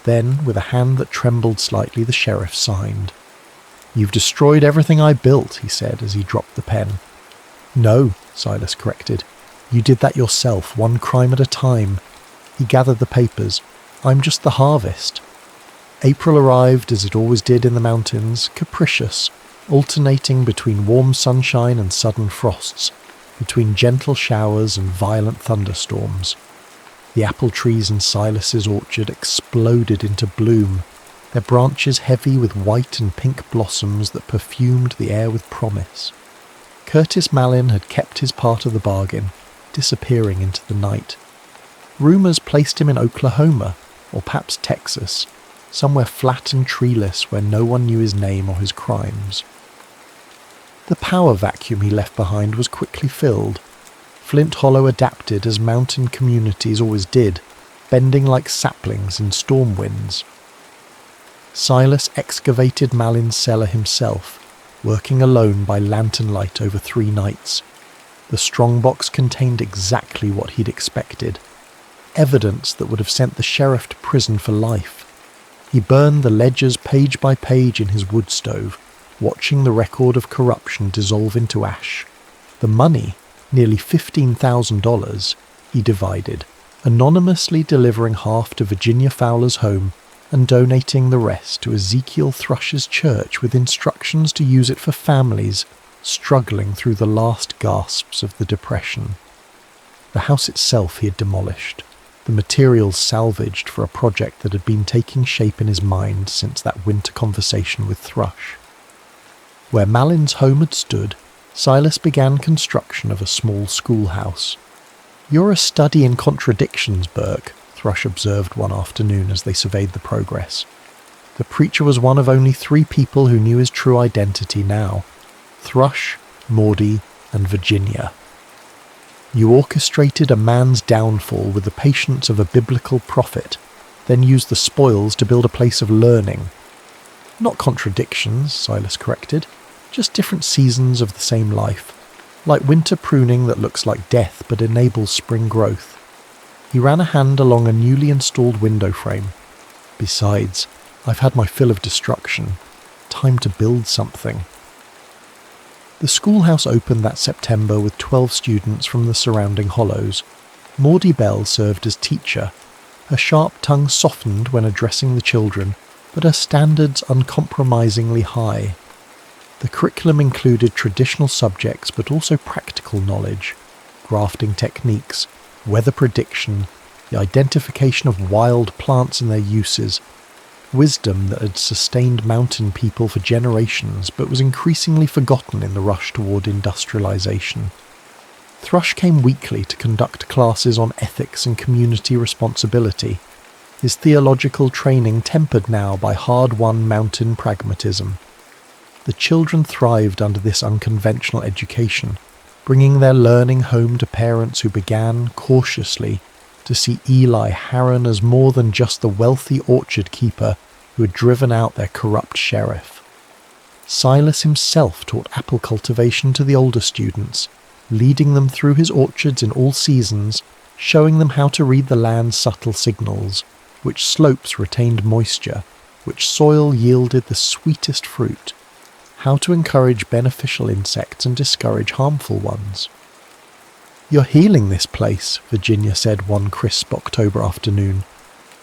Then, with a hand that trembled slightly, the sheriff signed. "You've destroyed everything I built," he said as he dropped the pen. "No," Silas corrected. "You did that yourself, one crime at a time." He gathered the papers. "I'm just the harvest." April arrived as it always did in the mountains, capricious, alternating between warm sunshine and sudden frosts, between gentle showers and violent thunderstorms. The apple trees in Silas's orchard exploded into bloom, their branches heavy with white and pink blossoms that perfumed the air with promise. Curtis Malin had kept his part of the bargain, disappearing into the night. Rumours placed him in Oklahoma, or perhaps Texas, somewhere flat and treeless where no one knew his name or his crimes. The power vacuum he left behind was quickly filled. Flint Hollow adapted as mountain communities always did, bending like saplings in storm winds. Silas excavated Malin's cellar himself, working alone by lantern light over 3 nights. The strongbox contained exactly what he'd expected. Evidence that would have sent the sheriff to prison for life. He burned the ledgers page by page in his wood stove, watching the record of corruption dissolve into ash. The money, nearly $15,000, he divided, anonymously delivering half to Virginia Fowler's home and donating the rest to Ezekiel Thrush's church with instructions to use it for families struggling through the last gasps of the Depression. The house itself he had demolished, the materials salvaged for a project that had been taking shape in his mind since that winter conversation with Thrush. Where Malin's home had stood, Silas began construction of a small schoolhouse. "You're a study in contradictions, Burke," Thrush observed one afternoon as they surveyed the progress. The preacher was one of only 3 people who knew his true identity now: Thrush, Maudie, and Virginia. You orchestrated a man's downfall with the patience of a biblical prophet, then used the spoils to build a place of learning. Not contradictions, Silas corrected, just different seasons of the same life, like winter pruning that looks like death but enables spring growth. He ran a hand along a newly installed window frame. Besides, I've had my fill of destruction. Time to build something. The schoolhouse opened that September with 12 students from the surrounding hollows. Maudie Bell served as teacher. Her sharp tongue softened when addressing the children, but her standards uncompromisingly high. The curriculum included traditional subjects but also practical knowledge, grafting techniques, weather prediction, the identification of wild plants and their uses, wisdom that had sustained mountain people for generations but was increasingly forgotten in the rush toward industrialization. Thrush came weekly to conduct classes on ethics and community responsibility, his theological training tempered now by hard-won mountain pragmatism. The children thrived under this unconventional education, bringing their learning home to parents who began, cautiously, to see Eli Harron as more than just the wealthy orchard keeper who had driven out their corrupt sheriff. Silas himself taught apple cultivation to the older students, leading them through his orchards in all seasons, showing them how to read the land's subtle signals, which slopes retained moisture, which soil yielded the sweetest fruit, how to encourage beneficial insects and discourage harmful ones. "You're healing this place," Virginia said one crisp October afternoon.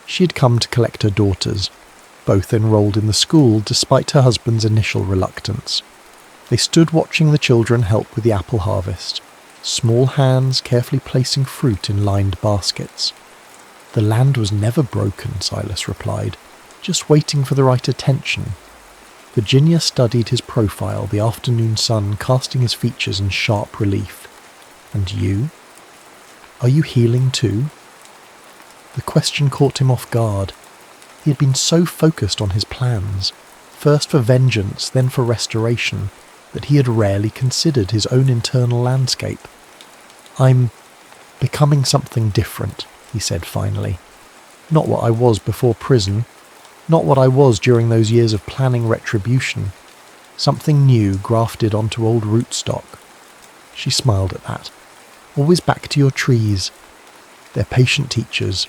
She had come to collect her daughters, both enrolled in the school despite her husband's initial reluctance. They stood watching the children help with the apple harvest, small hands carefully placing fruit in lined baskets. "The land was never broken," Silas replied, "just waiting for the right attention." Virginia studied his profile, the afternoon sun casting his features in sharp relief. "And you? Are you healing too?" The question caught him off guard. He had been so focused on his plans, first for vengeance, then for restoration, that he had rarely considered his own internal landscape. "I'm becoming something different," he said finally. "Not what I was before prison, not what I was during those years of planning retribution. Something new grafted onto old rootstock." She smiled at that. "Always back to your trees. They're patient teachers."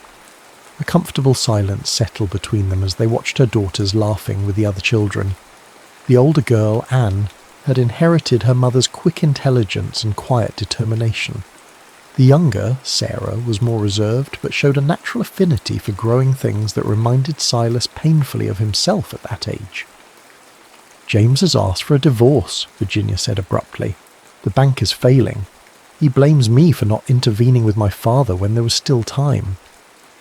A comfortable silence settled between them as they watched her daughters laughing with the other children. The older girl, Anne, had inherited her mother's quick intelligence and quiet determination. The younger, Sarah, was more reserved but showed a natural affinity for growing things that reminded Silas painfully of himself at that age. "James has asked for a divorce," Virginia said abruptly. "The bank is failing. He blames me for not intervening with my father when there was still time."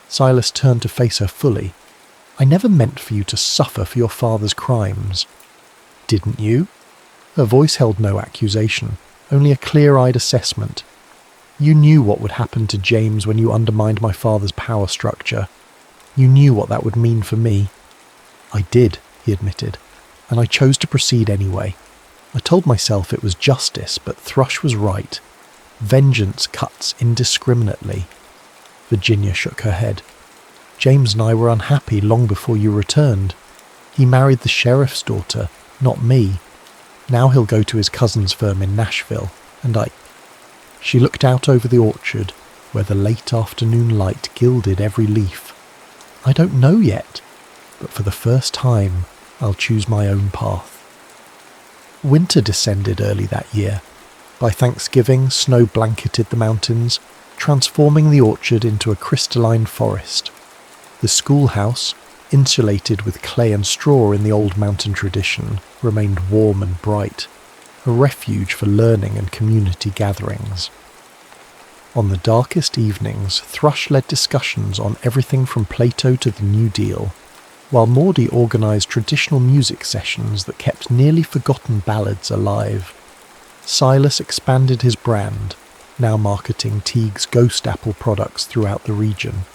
Silas turned to face her fully. "I never meant for you to suffer for your father's crimes." "Didn't you?" Her voice held no accusation, only a clear-eyed assessment. "You knew what would happen to James when you undermined my father's power structure. You knew what that would mean for me." "I did," he admitted, "and I chose to proceed anyway. I told myself it was justice, but Thrush was right. Vengeance cuts indiscriminately." Virginia shook her head. "James and I were unhappy long before you returned. He married the sheriff's daughter, not me. Now he'll go to his cousin's firm in Nashville, and I—" She looked out over the orchard, where the late afternoon light gilded every leaf. "I don't know yet, but for the first time, I'll choose my own path." Winter descended early that year. By Thanksgiving, snow blanketed the mountains, transforming the orchard into a crystalline forest. The schoolhouse, insulated with clay and straw in the old mountain tradition, remained warm and bright, a refuge for learning and community gatherings. On the darkest evenings, Thrush led discussions on everything from Plato to the New Deal, while Maudie organised traditional music sessions that kept nearly forgotten ballads alive. Silas expanded his brand, now marketing Teague's Ghost Apple products throughout the region.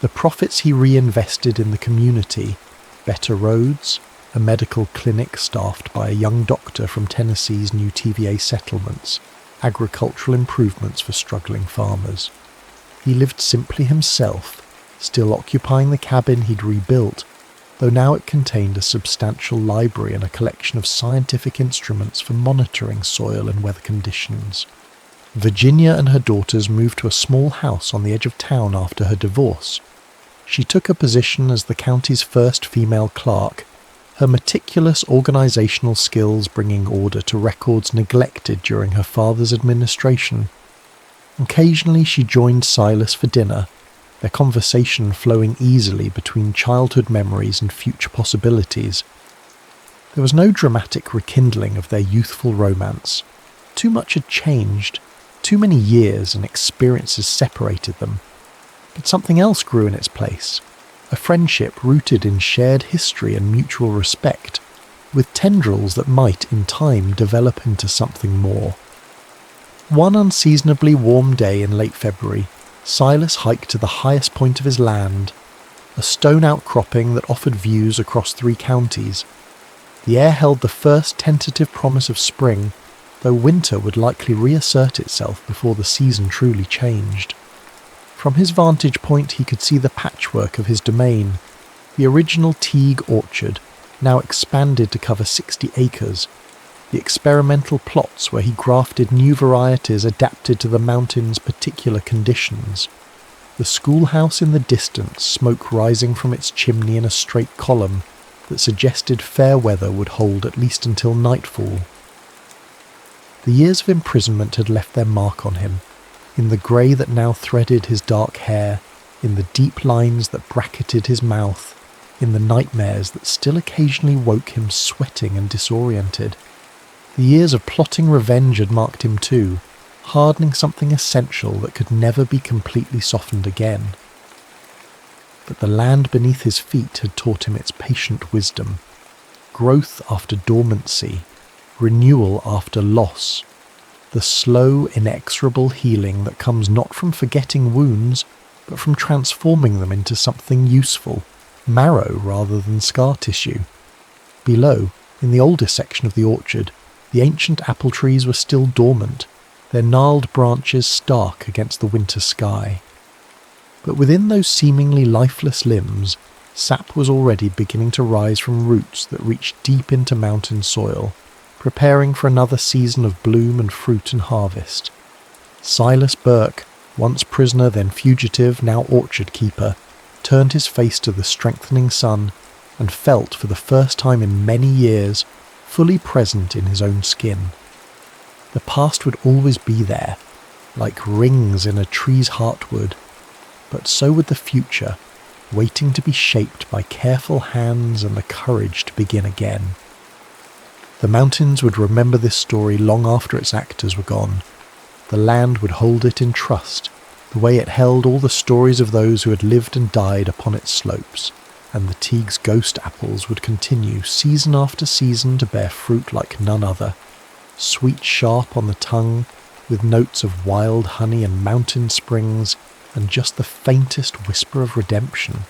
The profits he reinvested in the community, better roads, a medical clinic staffed by a young doctor from Tennessee's new TVA settlements, agricultural improvements for struggling farmers. He lived simply himself, still occupying the cabin he'd rebuilt, though now it contained a substantial library and a collection of scientific instruments for monitoring soil and weather conditions. Virginia and her daughters moved to a small house on the edge of town after her divorce. She took a position as the county's first female clerk, her meticulous organizational skills bringing order to records neglected during her father's administration. Occasionally she joined Silas for dinner, their conversation flowing easily between childhood memories and future possibilities. There was no dramatic rekindling of their youthful romance. Too much had changed. Too many years and experiences separated them. But something else grew in its place. A friendship rooted in shared history and mutual respect, with tendrils that might, in time, develop into something more. One unseasonably warm day in late February, Silas hiked to the highest point of his land, a stone outcropping that offered views across 3 counties. The air held the first tentative promise of spring, though winter would likely reassert itself before the season truly changed. From his vantage point he could see the patchwork of his domain, the original teak orchard, now expanded to cover 60 acres, the experimental plots where he grafted new varieties adapted to the mountain's particular conditions, the schoolhouse in the distance, smoke rising from its chimney in a straight column that suggested fair weather would hold at least until nightfall. The years of imprisonment had left their mark on him, in the grey that now threaded his dark hair, in the deep lines that bracketed his mouth, in the nightmares that still occasionally woke him sweating and disoriented. The years of plotting revenge had marked him too, hardening something essential that could never be completely softened again. But the land beneath his feet had taught him its patient wisdom. Growth after dormancy, renewal after loss, the slow, inexorable healing that comes not from forgetting wounds, but from transforming them into something useful, marrow rather than scar tissue. Below, in the oldest section of the orchard, the ancient apple trees were still dormant, their gnarled branches stark against the winter sky. But within those seemingly lifeless limbs, sap was already beginning to rise from roots that reached deep into mountain soil, preparing for another season of bloom and fruit and harvest. Silas Burke, once prisoner then fugitive, now orchard keeper, turned his face to the strengthening sun and felt for the first time in many years fully present in his own skin. The past would always be there, like rings in a tree's heartwood, but so would the future, waiting to be shaped by careful hands and the courage to begin again. The mountains would remember this story long after its actors were gone. The land would hold it in trust, the way it held all the stories of those who had lived and died upon its slopes, and the teak's ghost apples would continue season after season to bear fruit like none other, sweet sharp on the tongue, with notes of wild honey and mountain springs, and just the faintest whisper of redemption.